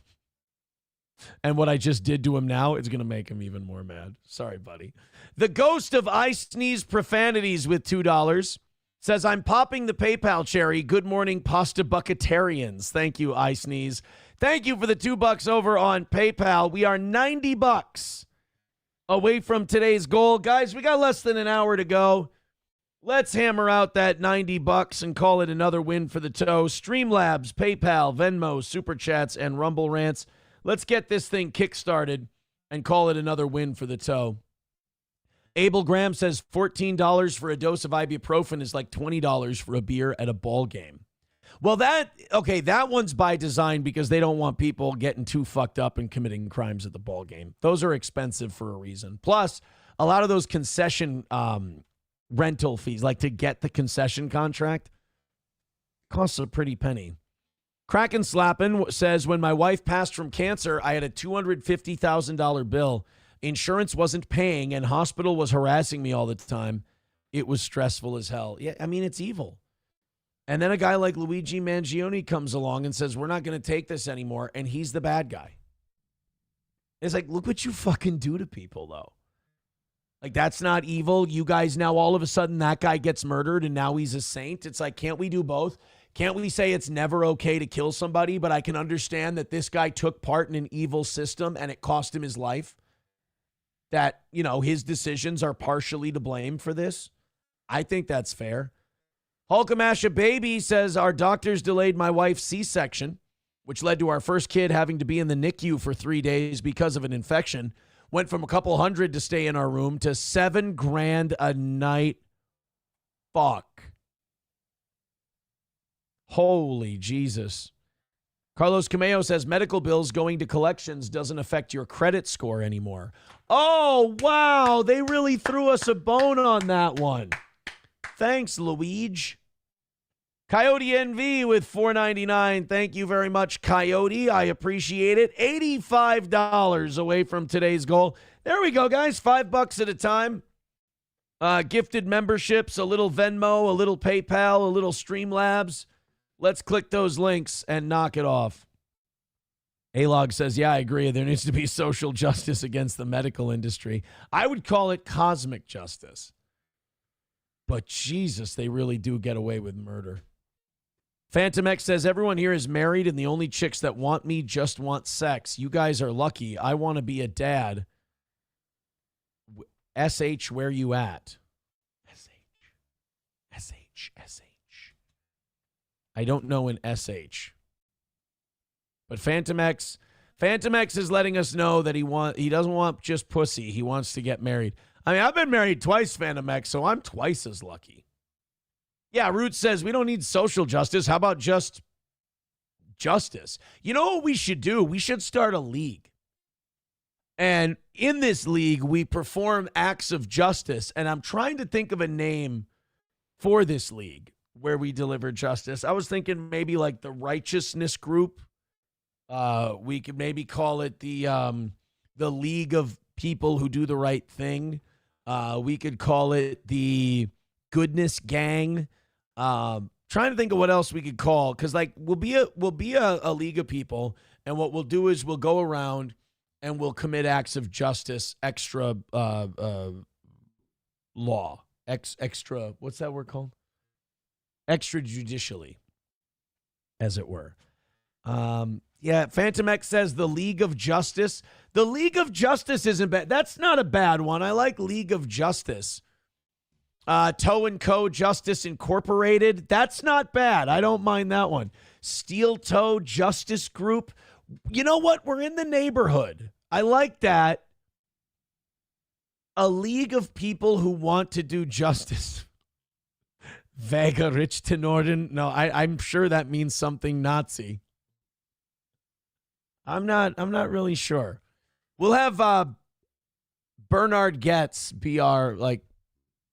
And what I just did to him now is going to make him even more mad. Sorry, buddy. The ghost of I Sneeze Profanities with $2 says, I'm popping the PayPal cherry. Good morning, pasta bucketarians. Thank you, I Sneeze. Thank you for the $2 over on PayPal. We are $90 away from today's goal. Guys, we got less than an hour to go. Let's hammer out that $90 and call it another win for the toe. Streamlabs, PayPal, Venmo, Super Chats, and Rumble Rants. Let's get this thing kickstarted and call it another win for the toe. Abel Graham says $14 for a dose of ibuprofen is like $20 for a beer at a ball game. Well, that one's by design because they don't want people getting too fucked up and committing crimes at the ball game. Those are expensive for a reason. Plus, a lot of those concession rental fees, like to get the concession contract, costs a pretty penny. Kraken Slappin says, when my wife passed from cancer, I had a $250,000 bill. Insurance wasn't paying and hospital was harassing me all the time. It was stressful as hell. Yeah, I mean, it's evil. And then a guy like Luigi Mangione comes along and says, we're not going to take this anymore. And he's the bad guy. It's like, look what you fucking do to people, though. Like, that's not evil. You guys now, all of a sudden, that guy gets murdered and now he's a saint. It's like, can't we do both? Can't we say it's never okay to kill somebody, but I can understand that this guy took part in an evil system and it cost him his life? That, you know, his decisions are partially to blame for this? I think that's fair. Hulkamasha Baby says, our doctors delayed my wife's C-section, which led to our first kid having to be in the NICU for 3 days because of an infection. Went from a couple hundred to stay in our room to $7,000 a night. Fuck. Holy Jesus. Carlos Cameo says medical bills going to collections doesn't affect your credit score anymore. Oh, wow. They really threw us a bone on that one. Thanks, Luigi. Coyote NV with $4.99. Thank you very much, Coyote. I appreciate it. $85 away from today's goal. There we go, guys. $5 at a time. Gifted memberships, a little Venmo, a little PayPal, a little Streamlabs. Let's click those links and knock it off. A-Log says, yeah, I agree. There needs to be social justice against the medical industry. I would call it cosmic justice. But Jesus, they really do get away with murder. Phantom X says, everyone here is married and the only chicks that want me just want sex. You guys are lucky. I want to be a dad. SH, where you at? SH. I don't know an SH. But Phantom X is letting us know that he doesn't want just pussy. He wants to get married. I mean, I've been married twice, Phantom X, so I'm twice as lucky. Yeah, Root says we don't need social justice. How about just justice? You know what we should do? We should start a league. And in this league, we perform acts of justice. And I'm trying to think of a name for this league where we deliver justice. I was thinking maybe like the Righteousness Group. We could maybe call it the League of People Who Do the Right Thing. We could call it the Goodness Gang. Trying to think of what else we could call, because like we'll be a league of people, and what we'll do is we'll go around and we'll commit acts of justice, extra law, extra what's that word called? Extrajudicially, as it were. Yeah, Phantom X says the League of Justice. The League of Justice isn't bad. That's not a bad one. I like League of Justice. Toe & Co. Justice Incorporated. That's not bad. I don't mind that one. Steel Toe Justice Group. You know what? We're in the neighborhood. I like that. A league of people who want to do justice. Vega Rich to Norden. No, I'm sure that means something Nazi. I'm not really sure. We'll have Bernard Getz be our like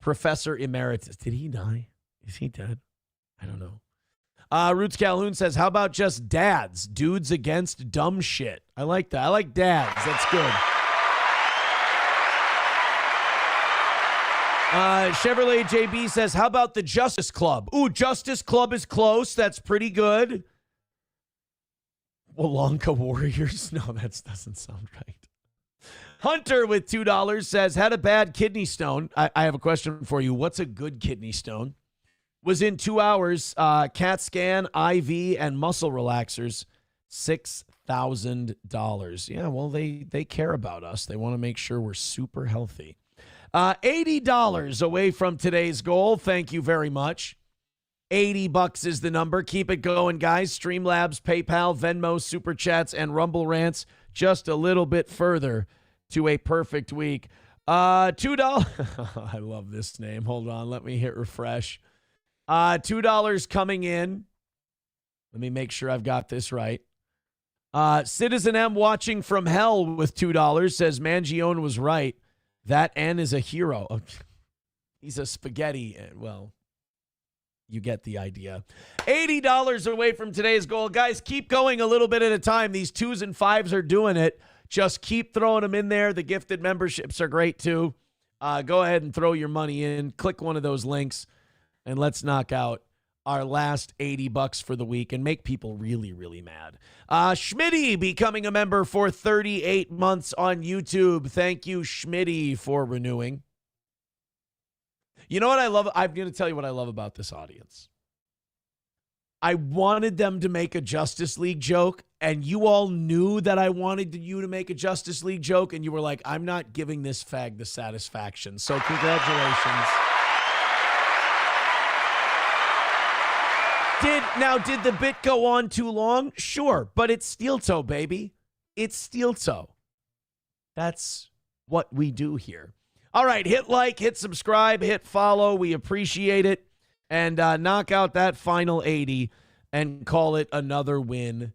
Professor Emeritus. Did he die? Is he dead? I don't know. Roots Calhoun says, how about just dads? Dudes against dumb shit. I like that. I like dads. That's good. Chevrolet JB says, how about the Justice Club? Ooh, Justice Club is close. That's pretty good. Wolanka Warriors? No, that doesn't sound right. Hunter with $2 says, had a bad kidney stone. I have a question for you. What's a good kidney stone? Was in 2 hours, CAT scan, IV, and muscle relaxers, $6,000. Yeah, well, they care about us. They want to make sure we're super healthy. $80 away from today's goal. Thank you very much. $80 is the number. Keep it going, guys. Streamlabs, PayPal, Venmo, Super Chats, and Rumble Rants. Just a little bit further to a perfect week. $2. I love this name. Hold on. Let me hit refresh. $2 coming in. Let me make sure I've got this right. Citizen M watching from hell with $2 says Mangione was right. That N is a hero. Oh, he's a spaghetti. Well, you get the idea. $80 away from today's goal. Guys, keep going a little bit at a time. These 2s and 5s are doing it. Just keep throwing them in there. The gifted memberships are great too. Go ahead and throw your money in. Click one of those links, and let's knock out our last $80 for the week and make people really, really mad. Schmitty becoming a member for 38 months on YouTube. Thank you, Schmitty, for renewing. You know what I love? I'm going to tell you what I love about this audience. I wanted them to make a Justice League joke, and you all knew that I wanted you to make a Justice League joke, and you were like, I'm not giving this fag the satisfaction. So congratulations. Did the bit go on too long? Sure, but it's steel toe, baby. It's steel toe. That's what we do here. All right, hit like, hit subscribe, hit follow. We appreciate it. And knock out that final 80 and call it another win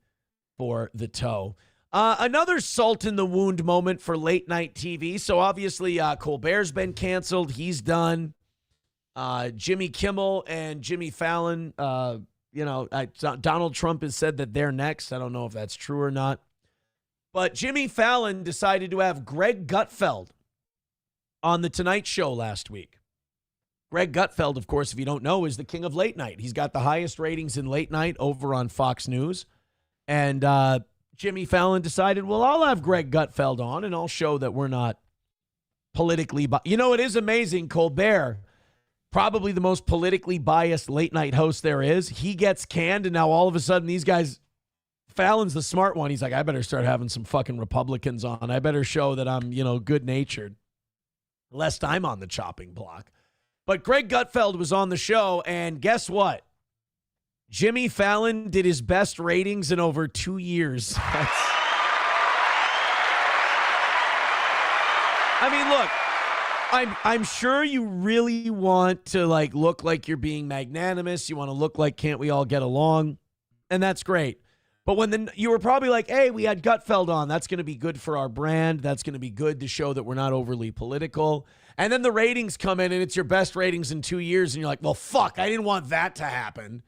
for the toe. Another salt in the wound moment for late night TV. So obviously Colbert's been canceled. He's done. Jimmy Kimmel and Jimmy Fallon, Donald Trump has said that they're next. I don't know if that's true or not. But Jimmy Fallon decided to have Greg Gutfeld on The Tonight Show last week. Greg Gutfeld, of course, if you don't know, is the king of late night. He's got the highest ratings in late night over on Fox News. And Jimmy Fallon decided, well, I'll have Greg Gutfeld on, and I'll show that we're not politically biased. You know, it is amazing. Colbert, probably the most politically biased late night host there is. He gets canned, and now all of a sudden these guys, Fallon's the smart one. He's like, I better start having some fucking Republicans on. I better show that I'm, good-natured, lest I'm on the chopping block. But Greg Gutfeld was on the show, and guess what? Jimmy Fallon did his best ratings in over 2 years. I'm sure you really want to look like you're being magnanimous. You want to look like can't we all get along? And that's great. But when you were probably like, hey, we had Gutfeld on. That's going to be good for our brand. That's going to be good to show that we're not overly political. And then the ratings come in, and it's your best ratings in 2 years. And you're like, well, fuck, I didn't want that to happen.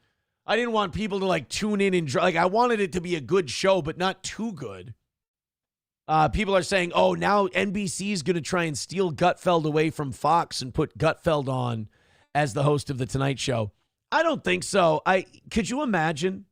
I didn't want people to tune in and I wanted it to be a good show, but not too good. People are saying, oh, now NBC is going to try and steal Gutfeld away from Fox and put Gutfeld on as the host of The Tonight Show. I don't think so. Could you imagine?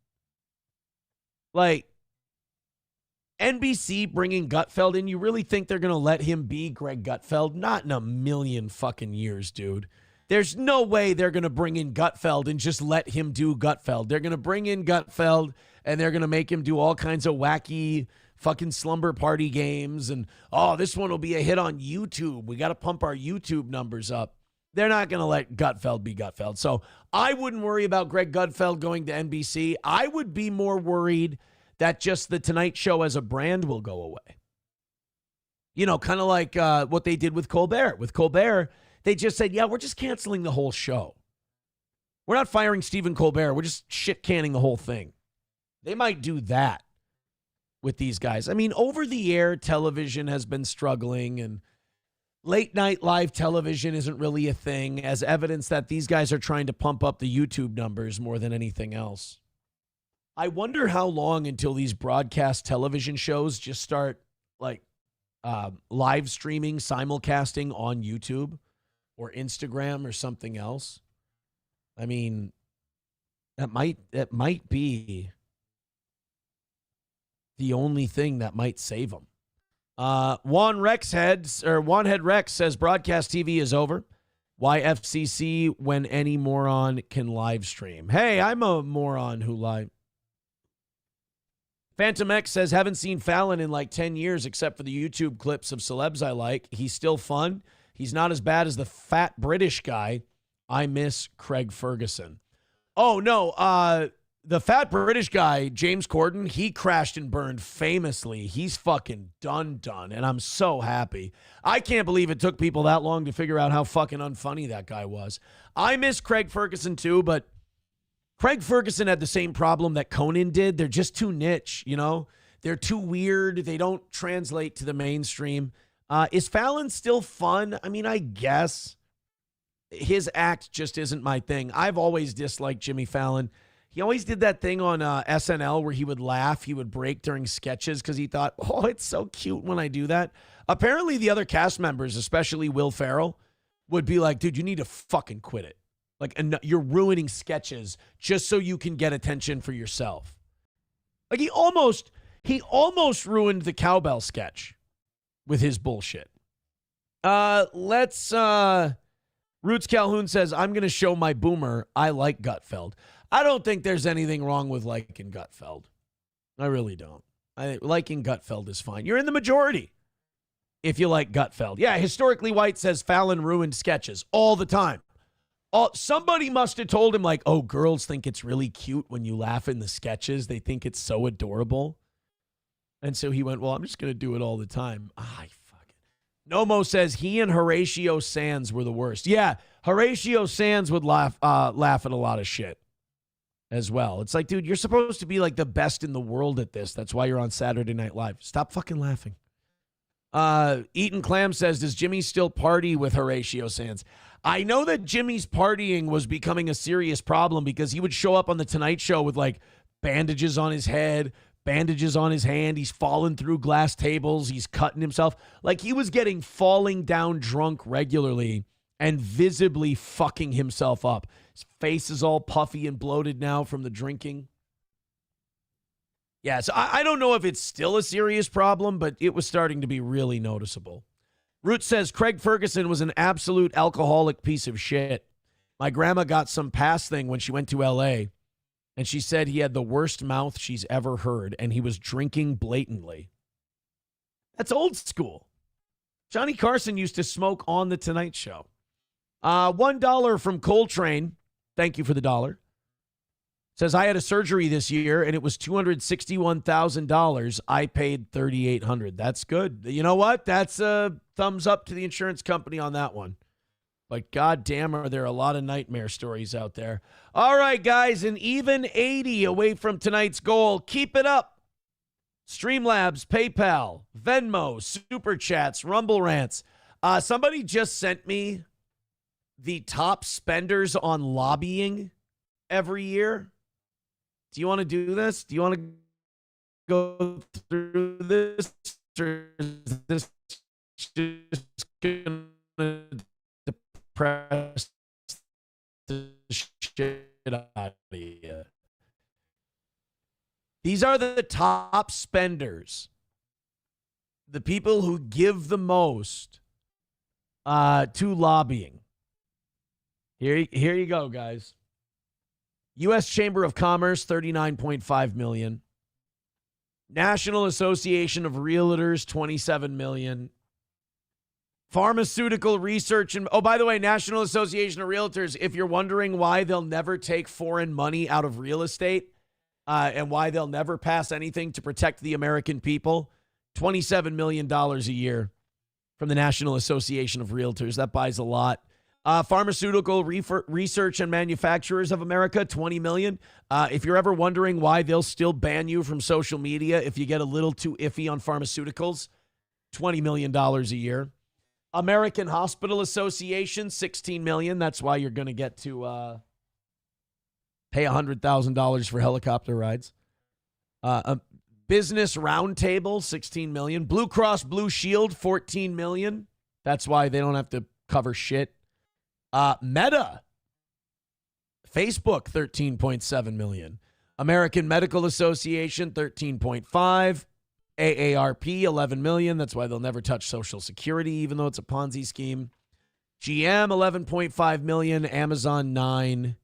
NBC bringing Gutfeld in, you really think they're going to let him be Greg Gutfeld? Not in a million fucking years, dude. There's no way they're going to bring in Gutfeld and just let him do Gutfeld. They're going to bring in Gutfeld, and they're going to make him do all kinds of wacky fucking slumber party games. And, oh, this one will be a hit on YouTube. We got to pump our YouTube numbers up. They're not going to let Gutfeld be Gutfeld. So I wouldn't worry about Greg Gutfeld going to NBC. I would be more worried that just the Tonight Show as a brand will go away. Kind of like what they did with Colbert. With Colbert, they just said, yeah, we're just canceling the whole show. We're not firing Stephen Colbert. We're just shit canning the whole thing. They might do that with these guys. Over-the-air television has been struggling, and late-night live television isn't really a thing, as evidence that these guys are trying to pump up the YouTube numbers more than anything else. I wonder how long until these broadcast television shows just start live streaming, simulcasting on YouTube or Instagram or something else. That might be the only thing that might save them. Wanhead Rex says broadcast TV is over. Why FCC when any moron can live stream? Hey, I'm a moron who live. Phantom X says, haven't seen Fallon in 10 years except for the YouTube clips of celebs I like. He's still fun. He's not as bad as the fat British guy. I miss Craig Ferguson. Oh, no. The fat British guy, James Corden, he crashed and burned famously. He's fucking done. And I'm so happy. I can't believe it took people that long to figure out how fucking unfunny that guy was. I miss Craig Ferguson too, but Craig Ferguson had the same problem that Conan did. They're just too niche, They're too weird. They don't translate to the mainstream. Is Fallon still fun? I guess. His act just isn't my thing. I've always disliked Jimmy Fallon. He always did that thing on SNL where he would laugh. He would break during sketches because he thought, oh, it's so cute when I do that. Apparently the other cast members, especially Will Ferrell, would be like, dude, you need to fucking quit it. Like, you're ruining sketches just so you can get attention for yourself. Like, he almost ruined the cowbell sketch with his bullshit. Roots Calhoun says, I'm going to show my boomer I like Gutfeld. I don't think there's anything wrong with liking Gutfeld. I really don't. Liking Gutfeld is fine. You're in the majority if you like Gutfeld. Yeah, Historically White says Fallon ruined sketches all the time. Somebody must have told him, like, oh, girls think it's really cute when you laugh in the sketches. They think it's so adorable. And so he went, well, I'm just going to do it all the time. Nomo says he and Horatio Sands were the worst. Yeah, Horatio Sands would laugh at a lot of shit as well. It's like, dude, you're supposed to be like the best in the world at this. That's why you're on Saturday Night Live. Stop fucking laughing. Eaton Clam says, does Jimmy still party with Horatio Sands? I know that Jimmy's partying was becoming a serious problem because he would show up on the Tonight Show with like bandages on his head, bandages on his hand. He's falling through glass tables. He's cutting himself. Like, he was getting falling down drunk regularly and visibly fucking himself up. His face is all puffy and bloated now from the drinking. Yeah, so I don't know if it's still a serious problem, but it was starting to be really noticeable. Root says Craig Ferguson was an absolute alcoholic piece of shit. My grandma got some pass thing when she went to L.A., and she said he had the worst mouth she's ever heard, and he was drinking blatantly. That's old school. Johnny Carson used to smoke on The Tonight Show. $1 from Coltrane. Thank you for the dollar. Says, I had a surgery this year, and it was $261,000. I paid $3,800. That's good. You know what? That's a thumbs up to the insurance company on that one. But goddamn, are there a lot of nightmare stories out there. All right, guys, an even 80 away from tonight's goal. Keep it up. Streamlabs, PayPal, Venmo, Super Chats, Rumble Rants. Somebody just sent me the top spenders on lobbying every year. Do you want to do this? Do you want to go through this? Or is this just going to depress the shit out of you? These are the top spenders. The people who give the most to lobbying. Here you go, guys. U.S. Chamber of Commerce, $39.5 million. National Association of Realtors, $27 million. Pharmaceutical Research and, oh, by the way, National Association of Realtors, if you're wondering why they'll never take foreign money out of real estate and why they'll never pass anything to protect the American people, $27 million a year from the National Association of Realtors. That buys a lot. Pharmaceutical Research and Manufacturers of America, $20 million. If you're ever wondering why they'll still ban you from social media if you get a little too iffy on pharmaceuticals, $20 million a year. American Hospital Association, $16 million. That's why you're going to get to pay $100,000 for helicopter rides. Business Roundtable, $16 million. Blue Cross Blue Shield, $14 million. That's why they don't have to cover shit. Meta, Facebook, $13.7 million. American Medical Association, $13.5. AARP, $11 million. That's why they'll never touch Social Security, even though it's a Ponzi scheme. GM, $11.5 million. Amazon, $9 million.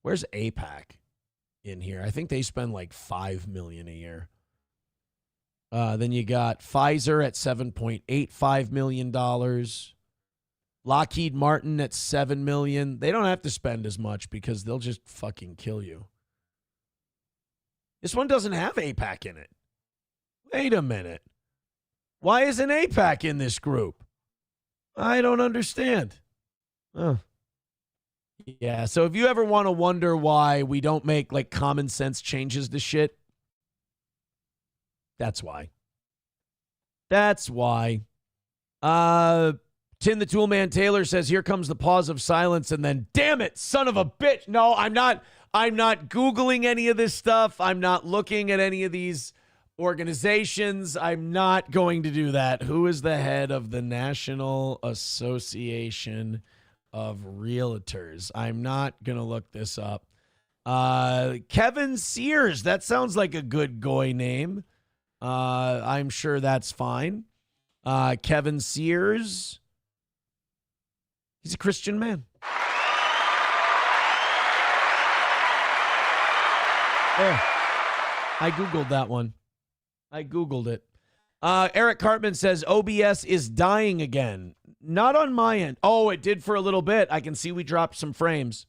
Where's APAC in here? I think they spend like $5 million a year. Then you got Pfizer at $7.85 million. Lockheed Martin at $7 million. They don't have to spend as much because they'll just fucking kill you. This one doesn't have APAC in it. Wait a minute. Why isn't APAC in this group? I don't understand. Oh. Yeah, so if you ever want to wonder why we don't make like common sense changes to shit, that's why. That's why. Tin the Toolman Taylor says, here comes the pause of silence, and then, damn it, son of a bitch. No, I'm not Googling any of this stuff. I'm not looking at any of these organizations. I'm not going to do that. Who is the head of the National Association of realtors. I'm not going to look this up. Kevin Sears. That sounds like a good goy name. I'm sure that's fine. Kevin Sears. He's a Christian man. There. I Googled that one. I Googled it. Eric Cartman says OBS is dying again. Not on my end. Oh, it did for a little bit. I can see we dropped some frames.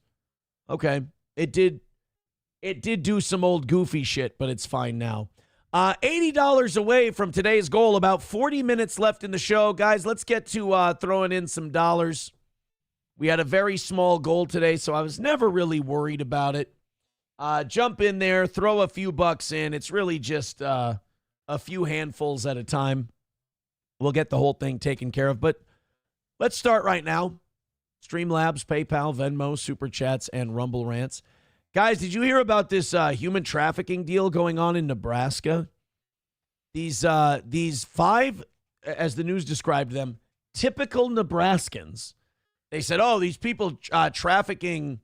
Okay. It did do some old goofy shit, but it's fine now. $80 away from today's goal. About 40 minutes left in the show. Guys, let's get to throwing in some dollars. We had a very small goal today, so I was never really worried about it. Jump in there, throw a few bucks in. It's really just a few handfuls at a time. We'll get the whole thing taken care of, but let's start right now. Streamlabs, PayPal, Venmo, Super Chats, and Rumble Rants. Guys, did you hear about this human trafficking deal going on in Nebraska? These 5, as the news described them, typical Nebraskans. They said, oh, these people trafficking,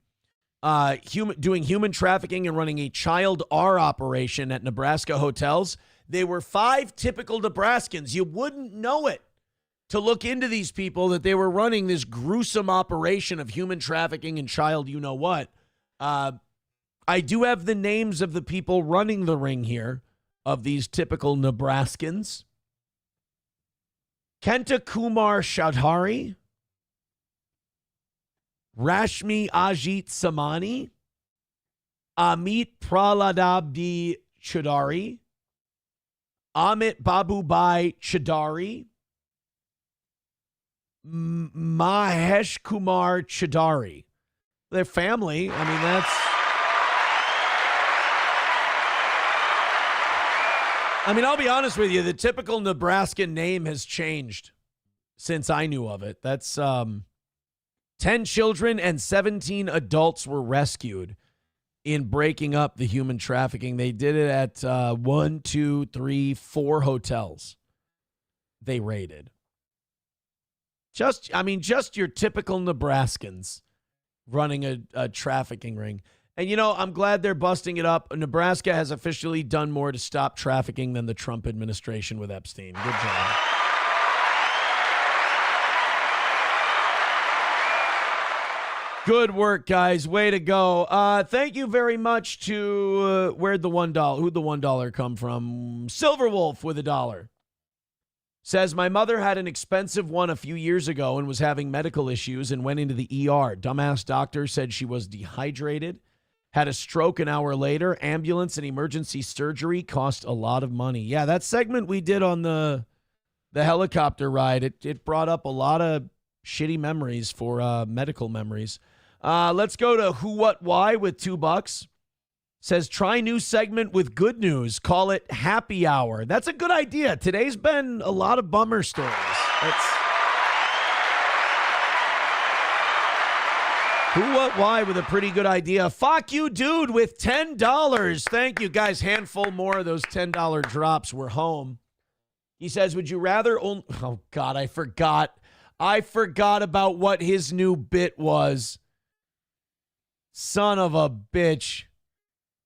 doing human trafficking and running a child R operation at Nebraska hotels. They were 5 typical Nebraskans. You wouldn't know it to look into these people that they were running this gruesome operation of human trafficking and child you-know-what. I do have the names of the people running the ring here of these typical Nebraskans. Kenta Kumar Chaudhary, Rashmi Ajit Samani, Amit Praladabdi Chaudhary, Amit Babubai Chaudhary, Mahesh Kumar Chaudhary. Their family, I mean, that's... I mean, I'll be honest with you. The typical Nebraskan name has changed since I knew of it. That's 10 children and 17 adults were rescued in breaking up the human trafficking. They did it at 1, 2, 3, 4 hotels they raided. Just your typical Nebraskans running a trafficking ring. And, you know, I'm glad they're busting it up. Nebraska has officially done more to stop trafficking than the Trump administration with Epstein. Good job. Good work, guys. Way to go. Thank you very much to, where'd the $1 come from? Silverwolf with $1. Says, my mother had an expensive one a few years ago and was having medical issues and went into the ER. Dumbass doctor said she was dehydrated. Had a stroke an hour later. Ambulance and emergency surgery cost a lot of money. Yeah, that segment we did on the helicopter ride, it brought up a lot of shitty memories for medical memories. Let's go to Who, What, Why with $2. Says, try new segment with good news. Call it Happy Hour. That's a good idea. Today's been a lot of bummer stories. Who, What, Why with a pretty good idea. Fuck you, dude, with $10. Thank you, guys. Handful more of those $10 drops. We're home. He says, would you rather own... Oh, God, I forgot. I forgot about what his new bit was. Son of a bitch.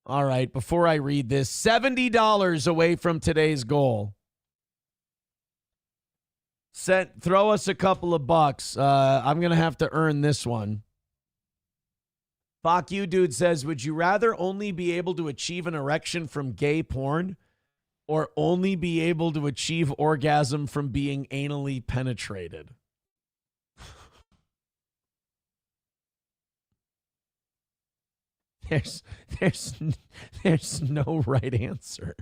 All right, before I read this, $70 away from today's goal. Throw us a couple of bucks. I'm going to have to earn this one. Fuck you, dude says, would you rather only be able to achieve an erection from gay porn or only be able to achieve orgasm from being anally penetrated? There's no right answer.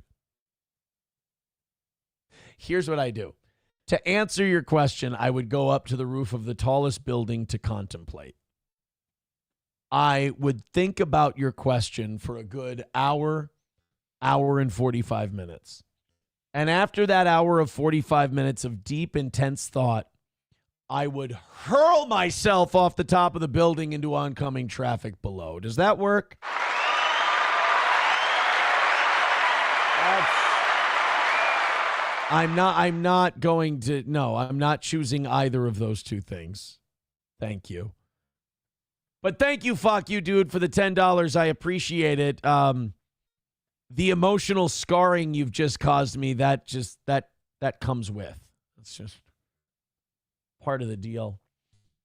Here's what I do. To answer your question, I would go up to the roof of the tallest building to contemplate. I would think about your question for a good hour and 45 minutes. And after that hour of 45 minutes of deep, intense thought, I would hurl myself off the top of the building into oncoming traffic below. Does that work? I'm not choosing either of those two things. Thank you. But thank you, fuck you, dude, for the $10. I appreciate it. The emotional scarring you've just caused me, that comes with. It's just part of the deal.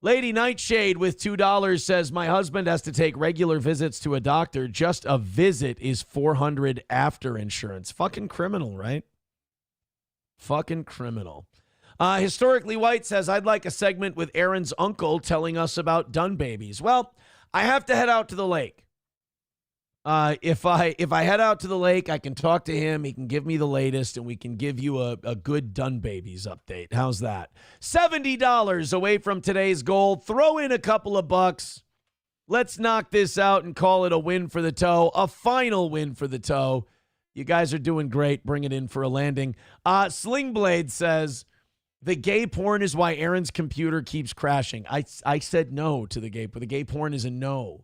Lady Nightshade with $2 says, my husband has to take regular visits to a doctor. Just a visit is $400 after insurance. Fucking criminal, right? Fucking criminal. Historically White says, I'd like a segment with Aaron's uncle telling us about dun babies. Well, I have to head out to the lake. If I head out to the lake, I can talk to him. He can give me the latest, and we can give you a good dun babies update. How's that? $70 away from today's goal. Throw in a couple of bucks. Let's knock this out and call it a win for the toe. A final win for the toe. You guys are doing great. Bring it in for a landing. Slingblade says, the gay porn is why Aaron's computer keeps crashing. I said no to the gay, but the gay porn is a no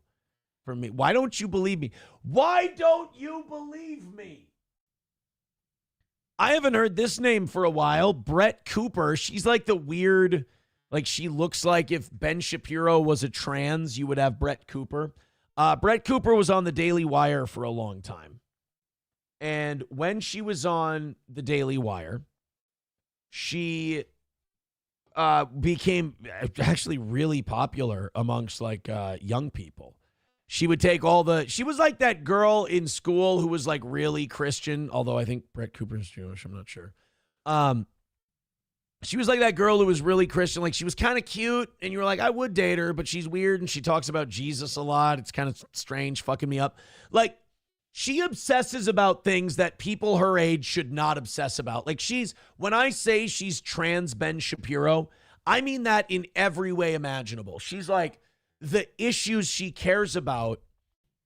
for me. Why don't you believe me? Why don't you believe me? I haven't heard this name for a while. Brett Cooper. She's like the weird, like she looks like if Ben Shapiro was a trans, you would have Brett Cooper. Brett Cooper was on the Daily Wire for a long time. And when she was on the Daily Wire, she became actually really popular amongst like young people. She would take she was like that girl in school who was like really Christian, although I think Brett Cooper's Jewish, I'm not sure. She was like that girl who was really Christian. Like she was kind of cute and you were like, I would date her, but she's weird and she talks about Jesus a lot. It's kind of strange, fucking me up. Like she obsesses about things that people her age should not obsess about. Like when I say she's trans Ben Shapiro, I mean that in every way imaginable. She's like, the issues she cares about,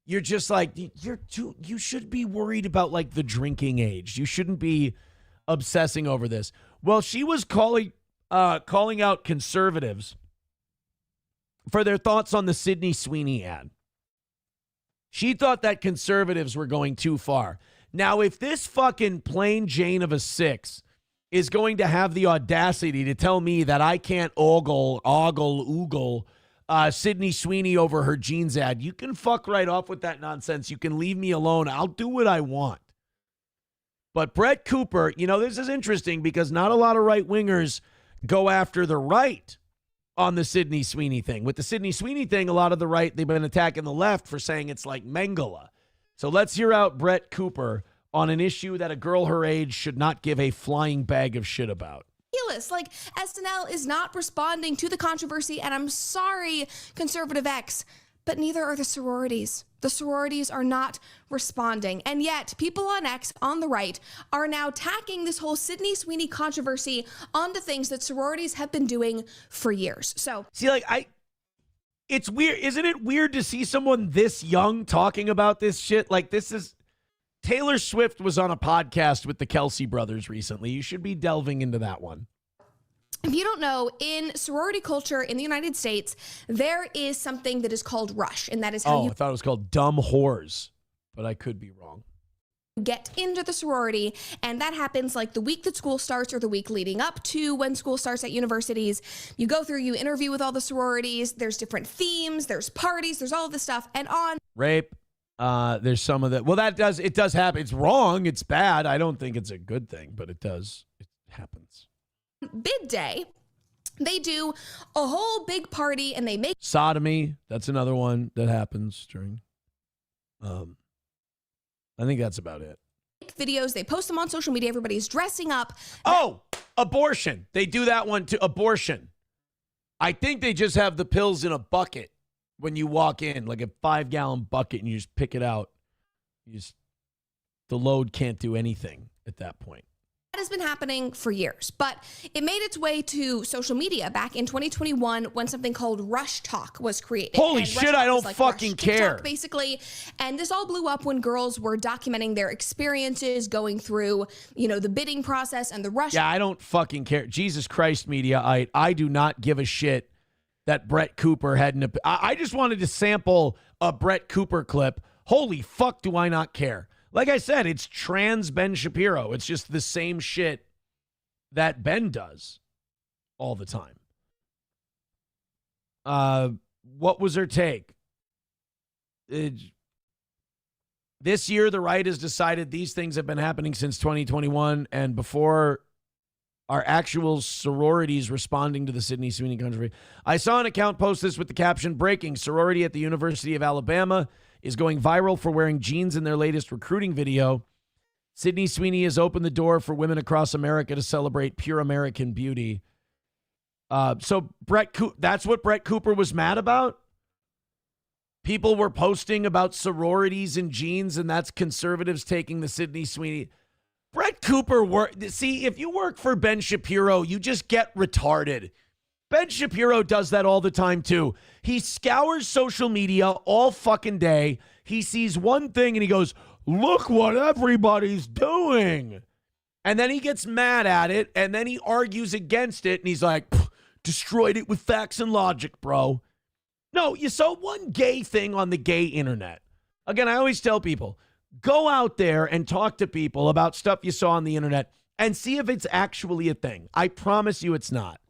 you're just like, you should be worried about like the drinking age. You shouldn't be obsessing over this. Well, she was calling out conservatives for their thoughts on the Sydney Sweeney ad. She thought that conservatives were going too far. Now, if this fucking plain Jane of a 6 is going to have the audacity to tell me that I can't oogle Sydney Sweeney over her jeans ad, you can fuck right off with that nonsense. You can leave me alone. I'll do what I want. But Brett Cooper, this is interesting because not a lot of right-wingers go after the right on the Sydney Sweeney thing. With the Sydney Sweeney thing, a lot of the right, they've been attacking the left for saying it's like Mengele. So let's hear out Brett Cooper on an issue that a girl her age should not give a flying bag of shit about. Like, SNL is not responding to the controversy, and I'm sorry, Conservative X, but neither are the sororities. The sororities are not responding. And yet, people on X, on the right, are now tacking this whole Sydney Sweeney controversy onto things that sororities have been doing for years. So, see, it's weird. Isn't it weird to see someone this young talking about this shit? Like, Taylor Swift was on a podcast with the Kelsey brothers recently. You should be delving into that one. If you don't know, in sorority culture in the United States, there is something that is called rush, and that is how I thought it was called dumb whores, but I could be wrong. Get into the sorority, and that happens like the week that school starts or the week leading up to when school starts at universities. You go through, you interview with all the sororities. There's different themes, there's parties, there's all of this stuff, and on rape. There's some of that. Well, it does happen. It's wrong. It's bad. I don't think it's a good thing, but it happens. Bid day, they do a whole big party and they make sodomy. That's another one that happens during. I think that's about it. Videos. They post them on social media. Everybody's dressing up. Abortion. They do that one too. Abortion. I think they just have the pills in a bucket when you walk in, like a 5-gallon bucket, and you just pick it out. The load can't do anything at that point. That has been happening for years, but it made its way to social media back in 2021 when something called Rush Talk was created. Holy shit, I don't fucking care. TikTok, basically. And this all blew up when girls were documenting their experiences going through, the bidding process and the rush. Yeah, I don't fucking care. Jesus Christ, media. I do not give a shit that Brett Cooper had I just wanted to sample a Brett Cooper clip. Holy fuck, do I not care. Like I said, it's trans Ben Shapiro. It's just the same shit that Ben does all the time. What was her take? This year, the right has decided these things have been happening since 2021 and before our actual sororities responding to the Sydney Sweeney controversy. I saw an account post this with the caption, breaking, sorority at the University of Alabama is going viral for wearing jeans in their latest recruiting video. Sydney Sweeney has opened the door for women across America to celebrate pure American beauty. So that's what Brett Cooper was mad about? People were posting about sororities and jeans, and that's conservatives taking the Sydney Sweeney. Brett Cooper, see, if you work for Ben Shapiro, you just get retarded. Ben Shapiro does that all the time, too. He scours social media all fucking day. He sees one thing and he goes, look what everybody's doing. And then he gets mad at it, and then he argues against it, and he's like, destroyed it with facts and logic, bro. No, you saw one gay thing on the gay internet. Again, I always tell people, go out there and talk to people about stuff you saw on the internet and see if it's actually a thing. I promise you it's not.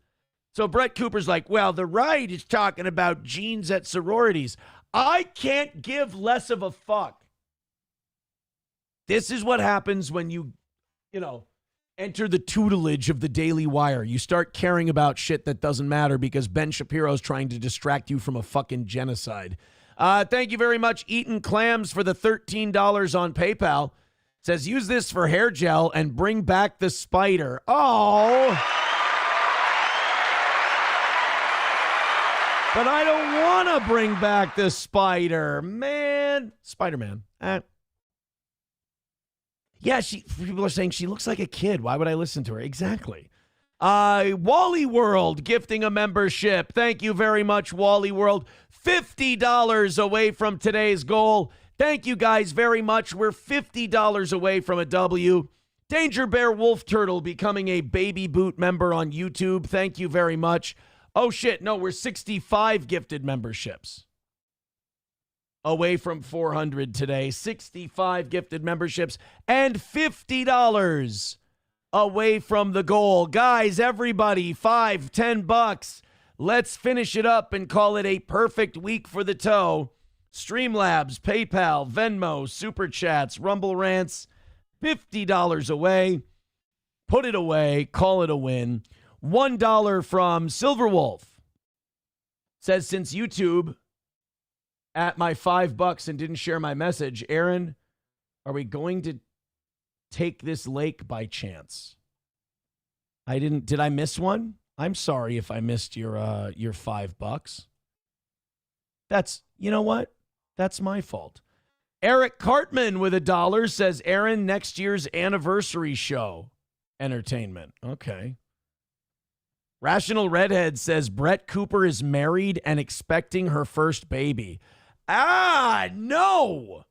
So Brett Cooper's like, well, the right is talking about jeans at sororities. I can't give less of a fuck. This is what happens when you enter the tutelage of the Daily Wire. You start caring about shit that doesn't matter because Ben Shapiro's trying to distract you from a fucking genocide. Thank you very much, Eaton Clams, for the $13 on PayPal. Says, use this for hair gel and bring back the spider. Oh. But I don't want to bring back the spider, man. Spider-Man. Yeah, people are saying she looks like a kid. Why would I listen to her? Exactly. Wally World gifting a membership. Thank you very much, Wally World. $50 away from today's goal. Thank you guys very much. We're $50 away from a W. Danger Bear Wolf Turtle becoming a Baby Boot member on YouTube. Thank you very much. Oh, shit. No, we're 65 gifted memberships away from 400 today. 65 gifted memberships and $50 away from the goal. Guys, everybody, $5, $10. Let's finish it up and call it a perfect week for the toe. Streamlabs, PayPal, Venmo, Super Chats, Rumble Rants, $50 away. Put it away. Call it a win. $1 from Silverwolf. Says, since YouTube at my $5 and didn't share my message, Aaron, are we going to take this lake by chance? Did I miss one? I'm sorry if I missed your $5. You know what? That's my fault. Eric Cartman with $1 says, Aaron, next year's anniversary show. Entertainment. Okay. Rational Redhead says, Brett Cooper is married and expecting her first baby. No.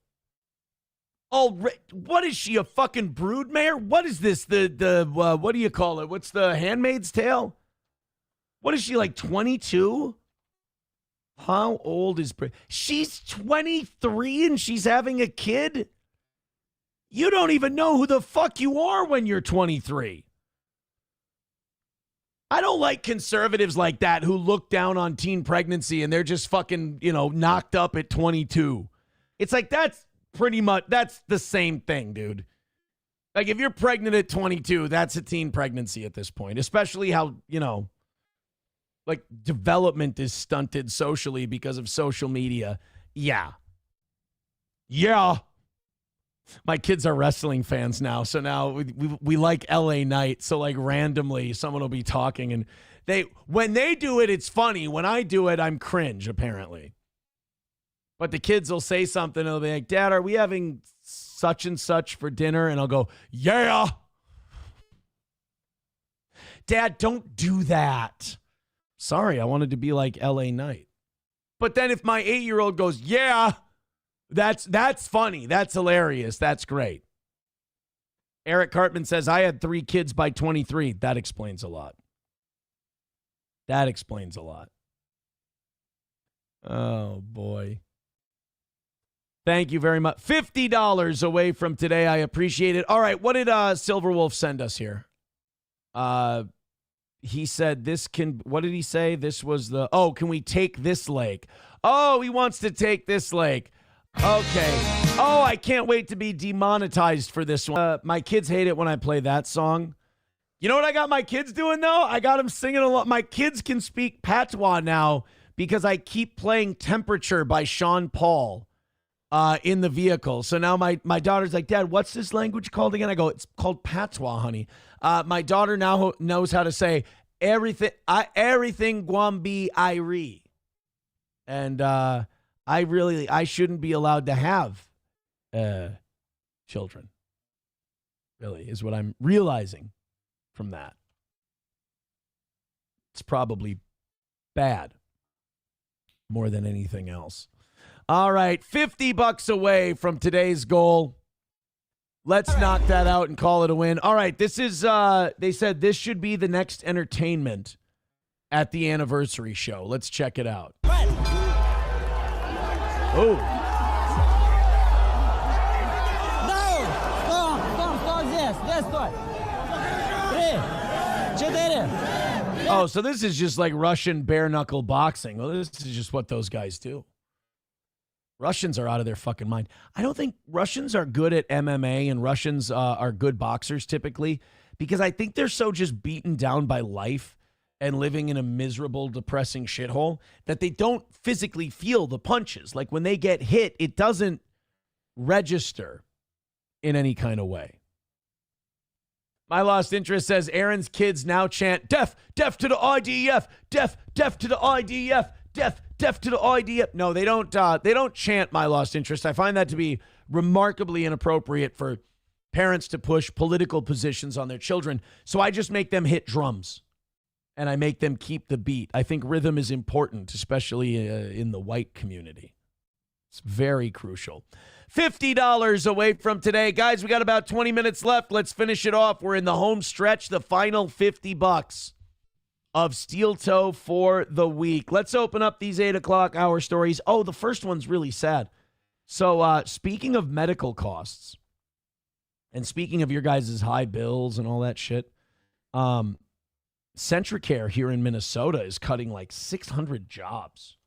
What is she, a fucking broodmare? What is this? What do you call it? What's the Handmaid's Tale? What is she, like 22? How old is Brett? She's 23 and she's having a kid? You don't even know who the fuck you are when you're 23. I don't like conservatives like that who look down on teen pregnancy and they're just fucking, knocked up at 22. It's like, that's the same thing, dude. Like, if you're pregnant at 22, that's a teen pregnancy at this point, especially how, like, development is stunted socially because of social media. Yeah. My kids are wrestling fans now, so now we like LA Knight. So like randomly, someone will be talking, and when they do it, it's funny. When I do it, I'm cringe apparently. But the kids will say something, and they'll be like, "Dad, are we having such and such for dinner?" And I'll go, "Yeah." Dad, don't do that. Sorry, I wanted to be like LA Knight. But then if my 8-year-old goes, "Yeah." That's funny. That's hilarious. That's great. Eric Cartman says, I had 3 kids by 23. That explains a lot. Oh, boy. Thank you very much. $50 away from today. I appreciate it. All right. What did Silverwolf send us here? He said what did he say? This was can we take this lake? Oh, he wants to take this lake. Okay. Oh, I can't wait to be demonetized for this one. My kids hate it when I play that song. You know what I got my kids doing, though? I got them singing a lot. My kids can speak patois now because I keep playing Temperature by Sean Paul in the vehicle. So now my daughter's like, Dad, what's this language called again? I go, it's called patois, honey. My daughter now knows how to say everything Guambi Irie. And I shouldn't be allowed to have children, really, is what I'm realizing from that. It's probably bad more than anything else. All right, $50 away from today's goal. Let's knock that out and call it a win. All right, this is, they said this should be the next entertainment at the anniversary show. Let's check it out. Oh. Oh, so this is just like Russian bare knuckle boxing. Well, this is just what those guys do. Russians are out of their fucking mind. I don't think Russians are good at MMA and Russians are good boxers typically because I think they're so just beaten down by life and living in a miserable, depressing shithole that they don't physically feel the punches. Like when they get hit, it doesn't register in any kind of way. My Lost Interest says Aaron's kids now chant deaf, deaf to the IDF, deaf, deaf to the IDF, deaf, deaf to the IDF. No, they don't chant My Lost Interest. I find that to be remarkably inappropriate for parents to push political positions on their children. So I just make them hit drums and I make them keep the beat. I think rhythm is important, especially in the white community. It's very crucial. $50 away from today. Guys, we got about 20 minutes left. Let's finish it off. We're in the home stretch, the final $50 of Steel Toe for the week. Let's open up these 8 o'clock hour stories. Oh, the first one's really sad. So speaking of medical costs, and speaking of your guys' high bills and all that shit, Centricare here in Minnesota is cutting like 600 jobs.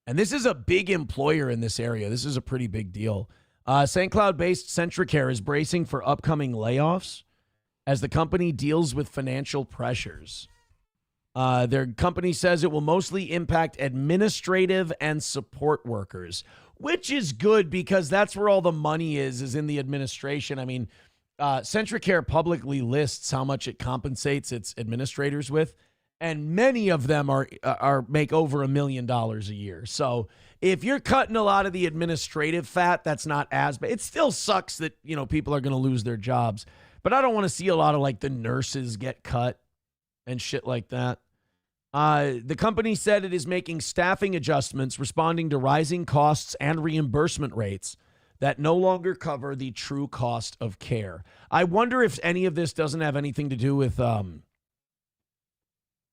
And this is a big employer in this area. This is a pretty big deal. St. Cloud-based Centricare is bracing for upcoming layoffs as the company deals with financial pressures. Their company says it will mostly impact administrative and support workers, which is good because that's where all the money is in the administration. I mean, Centricare publicly lists how much it compensates its administrators with. And many of them are make over $1 million a year. So if you're cutting a lot of the administrative fat, that's not as bad. It still sucks that, people are going to lose their jobs. But I don't want to see a lot of like the nurses get cut and shit like that. The company said it is making staffing adjustments, responding to rising costs and reimbursement rates that no longer cover the true cost of care. I wonder if any of this doesn't have anything to do with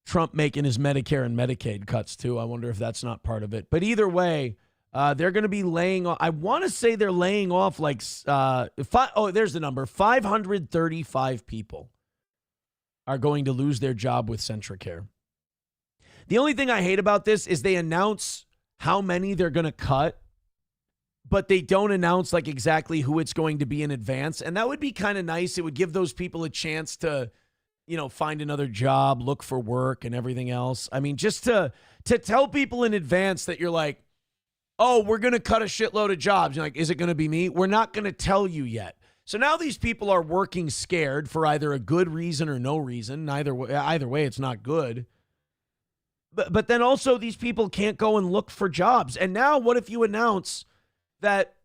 Trump making his Medicare and Medicaid cuts too. I wonder if that's not part of it. But either way, they're going to be laying off. I want to say they're laying off like, there's the number. 535 people are going to lose their job with Centricare. The only thing I hate about this is they announce how many they're going to cut, but they don't announce like exactly who it's going to be in advance. And that would be kind of nice. It would give those people a chance to, find another job, look for work and everything else. I mean, just to tell people in advance that you're like, oh, we're going to cut a shitload of jobs. You're like, is it going to be me? We're not going to tell you yet. So now these people are working scared for either a good reason or no reason. Either way, it's not good. But then also these people can't go and look for jobs. And now what if you announce that,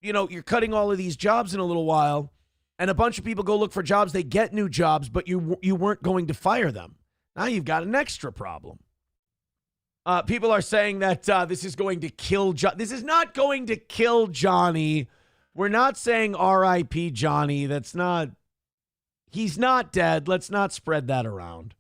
you're cutting all of these jobs in a little while, and a bunch of people go look for jobs, they get new jobs, but you weren't going to fire them. Now you've got an extra problem. People are saying that this is going to kill This is not going to kill Johnny. We're not saying R.I.P. Johnny. He's not dead. Let's not spread that around.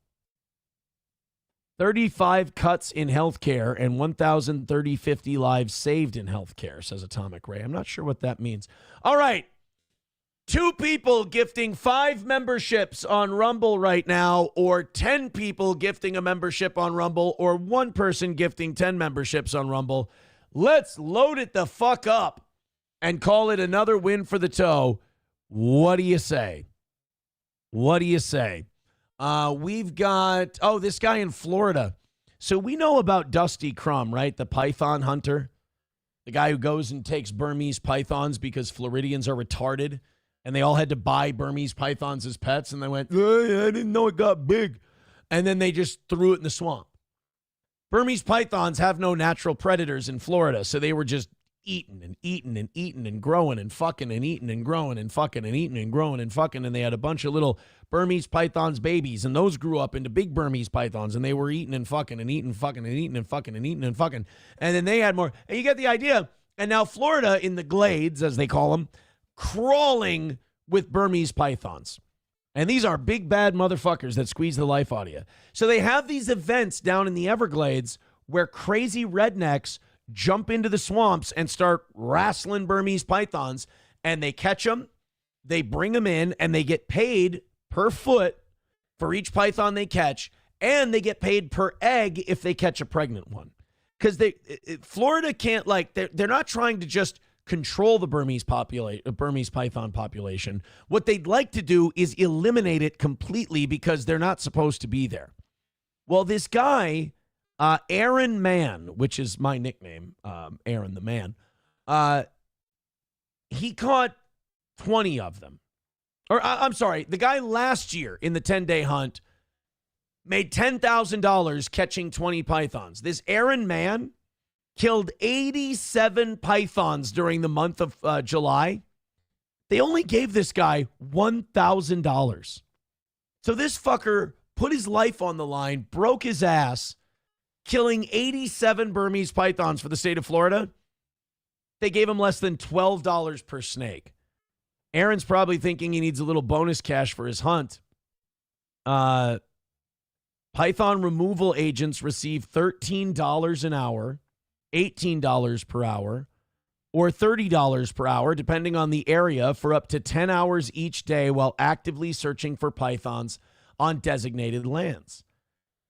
35 cuts in healthcare and 1,050 lives saved in healthcare, says Atomic Ray. I'm not sure what that means. All right. 2 people gifting 5 memberships on Rumble right now, or 10 people gifting a membership on Rumble, or 1 person gifting 10 memberships on Rumble. Let's load it the fuck up. and call it another win for the toe. What do you say? What do you say? We've got, this guy in Florida. So we know about Dusty Crumb, right? The python hunter. The guy who goes and takes Burmese pythons because Floridians are retarded. And they all had to buy Burmese pythons as pets. And they went, I didn't know it got big. And then they just threw it in the swamp. Burmese pythons have no natural predators in Florida. So they were just eating and eating and eating and growing and fucking and eating and growing and fucking and eating and growing and fucking. And they had a bunch of little Burmese pythons babies. And those grew up into big Burmese pythons. And they were eating and fucking and eating fucking and eating and fucking and eating and fucking. And then they had more. And you get the idea. And now Florida in the glades, as they call them, crawling with Burmese pythons. And these are big, bad motherfuckers that squeeze the life out of you. So they have these events down in the Everglades where crazy rednecks jump into the swamps and start wrestling Burmese pythons. And they catch them, they bring them in, and they get paid per foot for each python they catch. And they get paid per egg if they catch a pregnant one. Because Florida can't, they're not trying to just control the Burmese python population. What they'd like to do is eliminate it completely because they're not supposed to be there. Well, this guy, Aaron Mann, which is my nickname, Aaron the Man, he caught 20 of them. Or, I'm sorry, the guy last year in the 10-day hunt made $10,000 catching 20 pythons. This Aaron Mann killed 87 pythons during the month of July. They only gave this guy $1,000. So this fucker put his life on the line, broke his ass, killing 87 Burmese pythons for the state of Florida. They gave him less than $12 per snake. Aaron's probably thinking he needs a little bonus cash for his hunt. Python removal agents receive $13 an hour, $18 per hour, or $30 per hour, depending on the area, for up to 10 hours each day while actively searching for pythons on designated lands.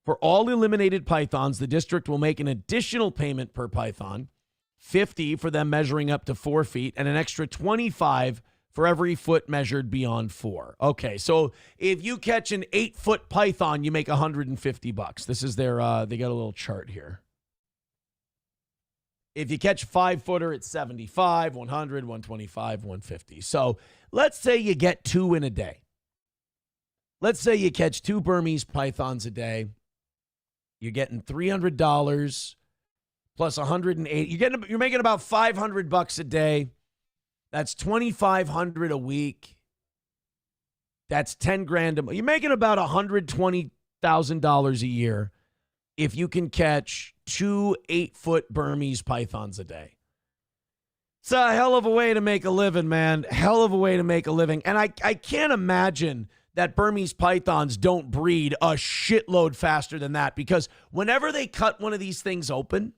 For all eliminated pythons, the district will make an additional payment per python, $50 for them measuring up to 4 feet, and an extra $25 for every foot measured beyond 4. Okay, so if you catch an 8-foot python, you make $150. This is their, they got a little chart here. If you catch a 5-footer, it's $75, $100, $125, $150. So let's say you get 2 in a day. Let's say you catch 2 Burmese pythons a day. You're getting $300 plus $180. You're making about $500 a day. That's $2,500 a week. That's $10,000. You're making about $120,000 a year if you can catch 2 8-foot Burmese pythons a day. It's a hell of a way to make a living, man. Hell of a way to make a living. And I can't imagine that Burmese pythons don't breed a shitload faster than that, because whenever they cut one of these things open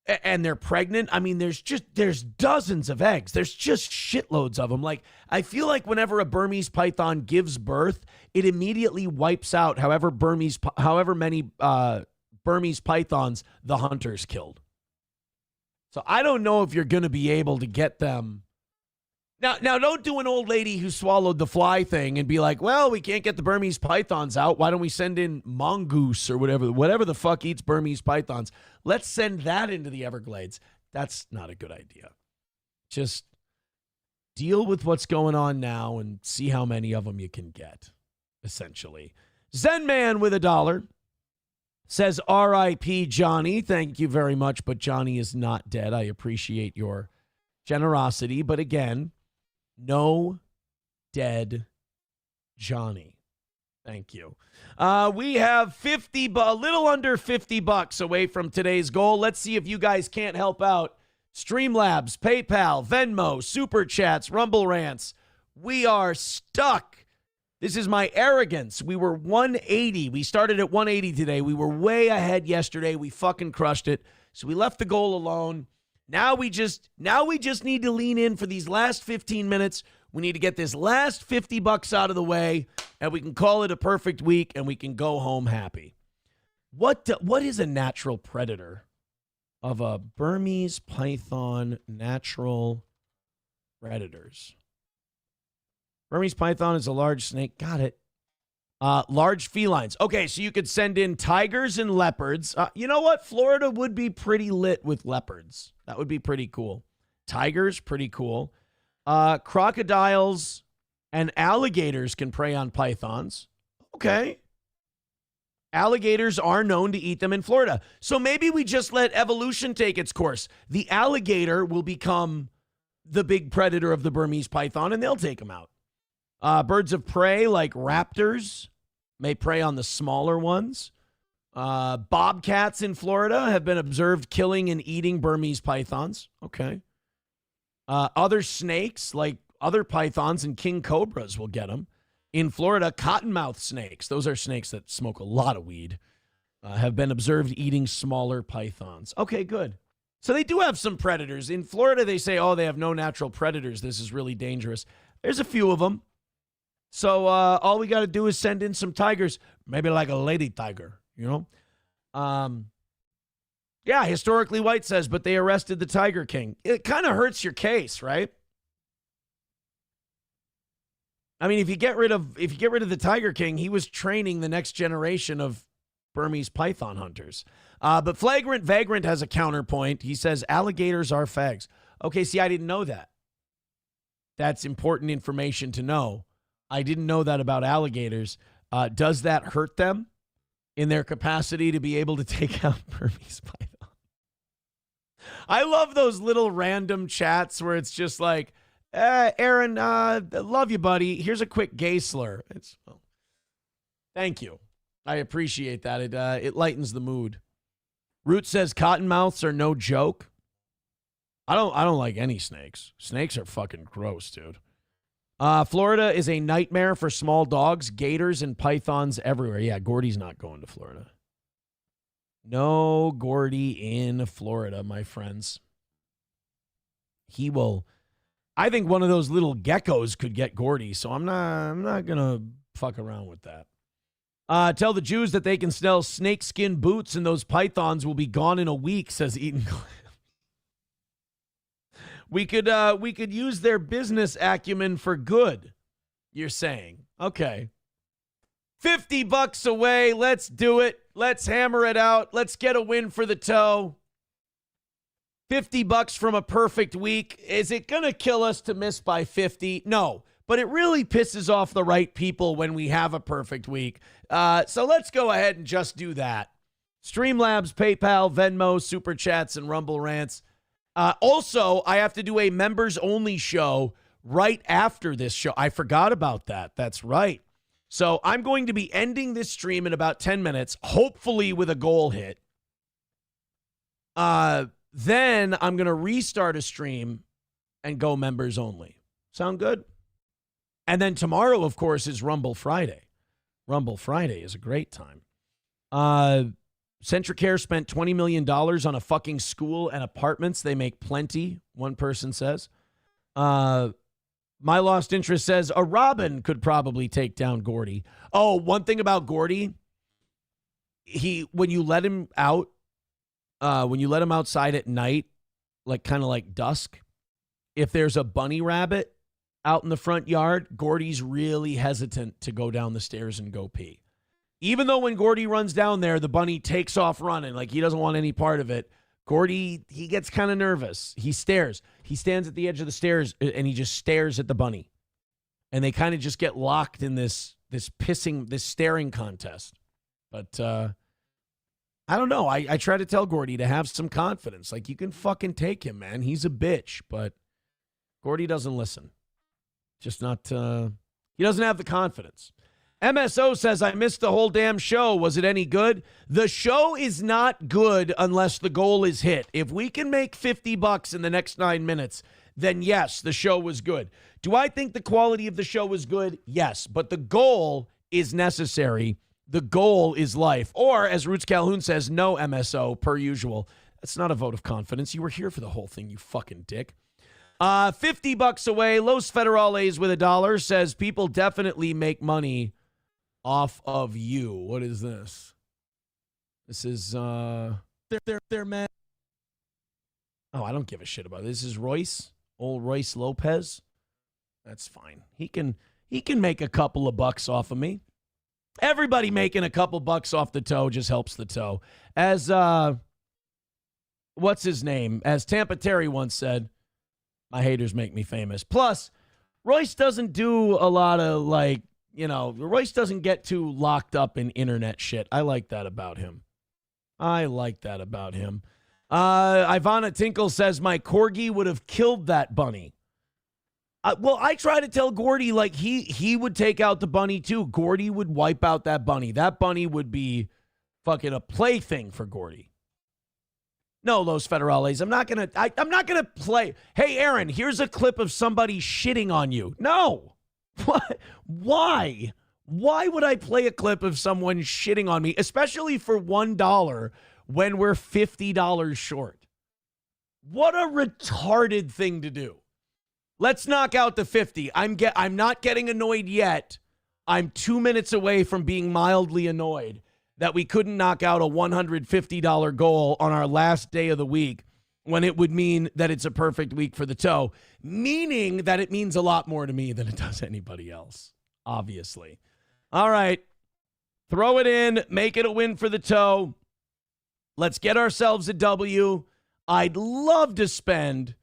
and they're pregnant, I mean, there's dozens of eggs. There's just shitloads of them. Like, I feel like whenever a Burmese python gives birth, it immediately wipes out however many Burmese pythons the hunters killed. So I don't know if you're going to be able to get them. Now, don't do an old lady who swallowed the fly thing and be like, well, we can't get the Burmese pythons out. Why don't we send in mongoose or whatever the fuck eats Burmese pythons? Let's send that into the Everglades. That's not a good idea. Just deal with what's going on now and see how many of them you can get, essentially. Zen Man with $1 says, R.I.P. Johnny. Thank you very much, but Johnny is not dead. I appreciate your generosity. But again, no dead Johnny. Thank you. We have a little under $50 away from today's goal. Let's see if you guys can't help out. Streamlabs, PayPal, Venmo, Super Chats, Rumble Rants. We are stuck. This is my arrogance. We were 180. We started at 180 today. We were way ahead yesterday. We fucking crushed it. So we left the goal alone. Now we just need to lean in for these last 15 minutes. We need to get this last $50 out of the way, and we can call it a perfect week, and we can go home happy. What is a natural predator? of a Burmese python natural predators. Burmese python is a large snake. Got it. Large felines. Okay, so you could send in tigers and leopards. You know what? Florida would be pretty lit with leopards. That would be pretty cool. Tigers, pretty cool. Crocodiles and alligators can prey on pythons. Okay. Alligators are known to eat them in Florida. So maybe we just let evolution take its course. The alligator will become the big predator of the Burmese python, and they'll take them out. Birds of prey like raptors may prey on the smaller ones. Bobcats in Florida have been observed killing and eating Burmese pythons. Okay. Other snakes like other pythons and king cobras will get them. In Florida, cottonmouth snakes, those are snakes that smoke a lot of weed, have been observed eating smaller pythons. Okay, good. So they do have some predators. In Florida, they say, oh, they have no natural predators. This is really dangerous. There's a few of them. So all we got to do is send in some tigers, maybe like a lady tiger, you know? Yeah, historically white says, but they arrested the Tiger King. It kind of hurts your case, right? I mean, if you get rid of the Tiger King, he was training the next generation of Burmese python hunters. But Flagrant Vagrant has a counterpoint. He says alligators are fags. Okay, see, I didn't know that. That's important information to know. I didn't know that about alligators. Does that hurt them in their capacity to be able to take out Burmese python? I love those little random chats where it's just like, Aaron, love you, buddy. Here's a quick gay slur. Thank you. I appreciate that. It lightens the mood. Root says cottonmouths are no joke. I don't like any snakes. Snakes are fucking gross, dude. Florida is a nightmare for small dogs, gators, and pythons everywhere. Yeah, Gordy's not going to Florida. No Gordy in Florida, my friends. He will. I think one of those little geckos could get Gordy, so I'm not gonna fuck around with that. Tell the Jews that they can sell snakeskin boots and those pythons will be gone in a week, says Eaton. We could use their business acumen for good, you're saying. Okay. $50 away. Let's do it. Let's hammer it out. Let's get a win for the toe. $50 from a perfect week. Is it going to kill us to miss by 50? No, but it really pisses off the right people when we have a perfect week. So let's go ahead and just do that. Streamlabs, PayPal, Venmo, Super Chats, and Rumble Rants. Also, I have to do a members-only show right after this show. I forgot about that. That's right. So I'm going to be ending this stream in about 10 minutes, hopefully with a goal hit. Then I'm going to restart a stream and go members only. Sound good? And then tomorrow, of course, is Rumble Friday. Rumble Friday is a great time. Centricare spent $20 million on a fucking school and apartments. They make plenty, one person says. My Lost Interest says a robin could probably take down Gordy. Oh, one thing about Gordy, when you let him out, when you let him outside at night, like kind of like dusk, if there's a bunny rabbit out in the front yard, Gordy's really hesitant to go down the stairs and go pee. Even though when Gordy runs down there, the bunny takes off running, like he doesn't want any part of it. Gordy, he gets kind of nervous. He stares. He stands at the edge of the stairs and he just stares at the bunny. And they kind of just get locked in this staring contest. But I don't know. I try to tell Gordy to have some confidence. Like, you can fucking take him, man. He's a bitch. But Gordy doesn't listen. Just not, he doesn't have the confidence. MSO says, I missed the whole damn show. Was it any good? The show is not good unless the goal is hit. If we can make $50 in the next 9 minutes, then yes, the show was good. Do I think the quality of the show was good? Yes, but the goal is necessary. The goal is life. Or, as Roots Calhoun says, no MSO, per usual. That's not a vote of confidence. You were here for the whole thing, you fucking dick. $50 away. Los Federales with $1 says people definitely make money off of you. What is this? This is they're mad. Oh, I don't give a shit about it. This is Royce, old Royce Lopez. That's fine. He can make a couple of bucks off of me. Everybody making a couple bucks off the toe just helps the toe. As what's his name? As Tampa Terry once said, my haters make me famous. Plus, Royce doesn't do a lot of Royce doesn't get too locked up in internet shit. I like that about him. Ivana Tinkle says, my corgi would have killed that bunny. Well, I try to tell Gordy, like, he would take out the bunny, too. Gordy would wipe out that bunny. That bunny would be fucking a plaything for Gordy. No, Los Federales, I'm not gonna play. Hey, Aaron, here's a clip of somebody shitting on you. No. What? Why? Why would I play a clip of someone shitting on me, especially for $1 when we're $50 short? What a retarded thing to do. Let's knock out the 50. I'm not getting annoyed yet. I'm 2 minutes away from being mildly annoyed that we couldn't knock out a $150 goal on our last day of the week when it would mean that it's a perfect week for the toe, meaning that it means a lot more to me than it does anybody else, obviously. All right, throw it in, make it a win for the toe. Let's get ourselves a W. I'd love to spend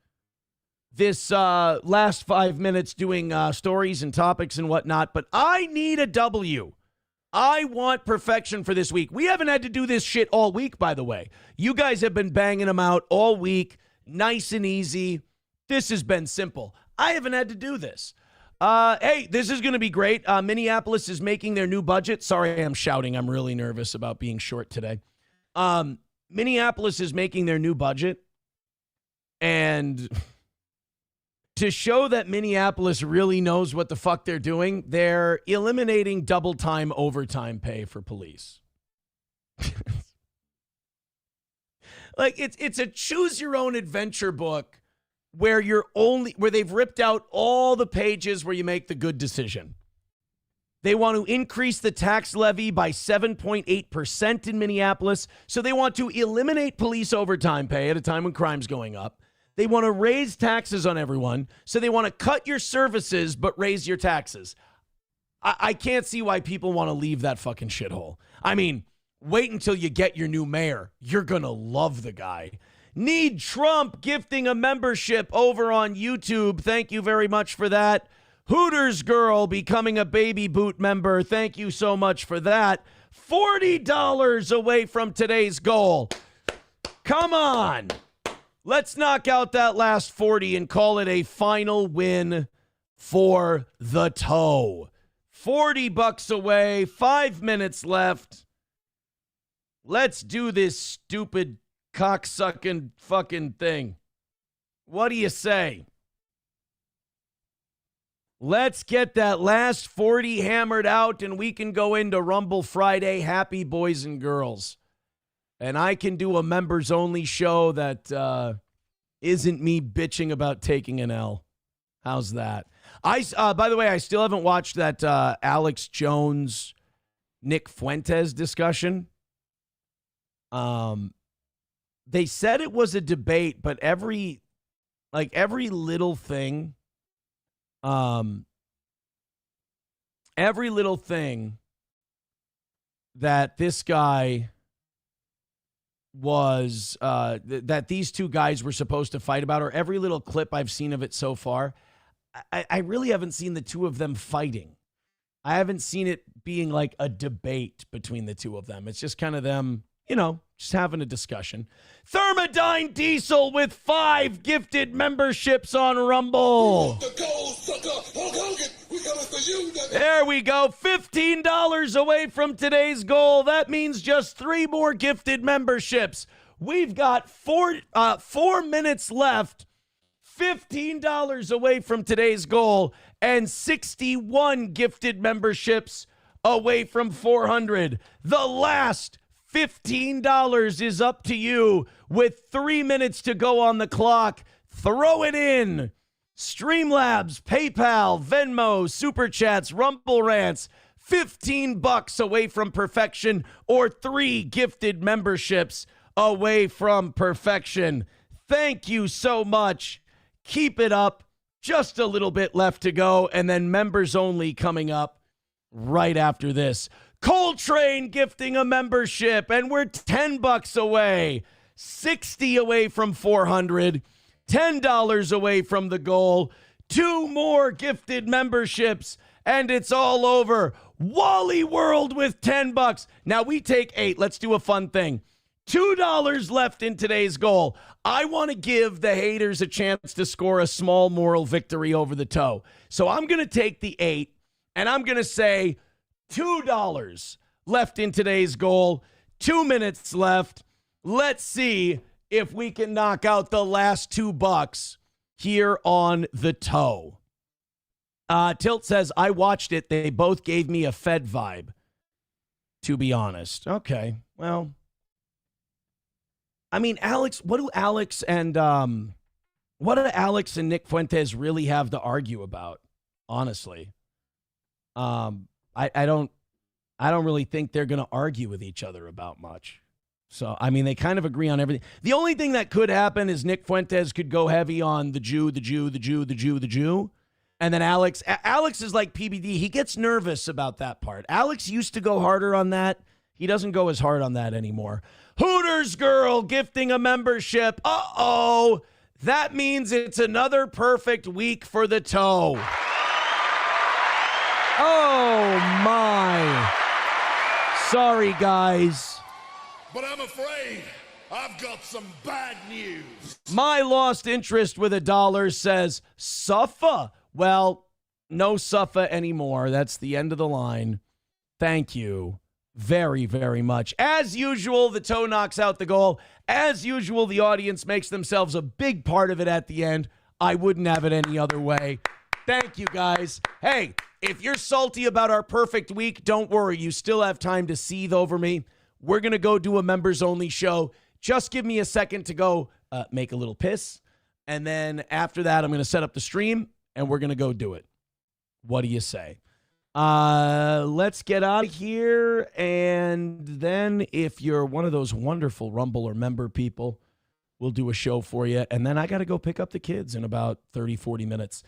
this last 5 minutes doing stories and topics and whatnot, but I need a W. I want perfection for this week. We haven't had to do this shit all week, by the way. You guys have been banging them out all week, nice and easy. This has been simple. I haven't had to do this. Hey, this is going to be great. Minneapolis is making their new budget. Sorry, I'm shouting. I'm really nervous about being short today. Minneapolis is making their new budget. And to show that Minneapolis really knows what the fuck they're doing, they're eliminating double time overtime pay for police. Like it's a choose your own adventure book where they've ripped out all the pages where you make the good decision. They want to increase the tax levy by 7.8% in Minneapolis. So they want to eliminate police overtime pay at a time when crime's going up. They want to raise taxes on everyone, so they want to cut your services but raise your taxes. I can't see why people want to leave that fucking shithole. I mean, wait until you get your new mayor. You're going to love the guy. Need Trump gifting a membership over on YouTube. Thank you very much for that. Hooters Girl becoming a Baby Boot member. Thank you so much for that. $40 away from today's goal. Come on. Let's knock out that last 40 and call it a final win for the toe. $40 away, 5 minutes left. Let's do this stupid cocksucking fucking thing. What do you say? Let's get that last 40 hammered out and we can go into Rumble Friday happy, boys and girls. And I can do a members-only show that isn't me bitching about taking an L. How's that? By the way, I still haven't watched that Alex Jones, Nick Fuentes discussion. They said it was a debate, but every little thing, that this guy was that these two guys were supposed to fight about, or every little clip I've seen of it so far, I really haven't seen the two of them fighting. I haven't seen it being like a debate between the two of them. It's just kind of them, just having a discussion. Thermodyne Diesel with 5 gifted memberships on Rumble. There we go. $15 away from today's goal. That means just 3 more gifted memberships. We've got 4 minutes left. $15 away from today's goal and 61 gifted memberships away from 400. The last $15 is up to you with 3 minutes to go on the clock. Throw it in. Streamlabs, PayPal, Venmo, Super Chats, Rumble Rants. $15 away from perfection or 3 gifted memberships away from perfection. Thank you so much. Keep it up. Just a little bit left to go, and then members only coming up right after this. Coltrane gifting a membership, and we're $10 away, 60 away from 400, $10 away from the goal. 2 more gifted memberships, and it's all over. Wally World with $10. Now we take 8. Let's do a fun thing. $2 left in today's goal. I want to give the haters a chance to score a small moral victory over the toe. So I'm going to take the 8, and I'm going to say $2 left in today's goal. 2 minutes left. Let's see if we can knock out the last $2 here on the toe. Tilt says, I watched it. They both gave me a Fed vibe, to be honest. Okay, well, I mean, Alex, what do Alex and Nick Fuentes really have to argue about? Honestly, I don't really think they're going to argue with each other about much. So, I mean, they kind of agree on everything. The only thing that could happen is Nick Fuentes could go heavy on the Jew. And then Alex is like PBD. He gets nervous about that part. Alex used to go harder on that. He doesn't go as hard on that anymore. Hooters girl gifting a membership. Uh-oh. That means it's another perfect week for the toe. Oh, my. Sorry, guys. But I'm afraid I've got some bad news. My lost interest with $1 says, suffer. Well, no suffer anymore. That's the end of the line. Thank you very, very much. As usual, the toe knocks out the goal. As usual, the audience makes themselves a big part of it at the end. I wouldn't have it any other way. Thank you, guys. Hey, if you're salty about our perfect week, don't worry. You still have time to seethe over me. We're going to go do a members-only show. Just give me a second to go make a little piss. And then after that, I'm going to set up the stream, and we're going to go do it. What do you say? Let's get out of here. And then if you're one of those wonderful Rumble or member people, we'll do a show for you. And then I got to go pick up the kids in about 30, 40 minutes.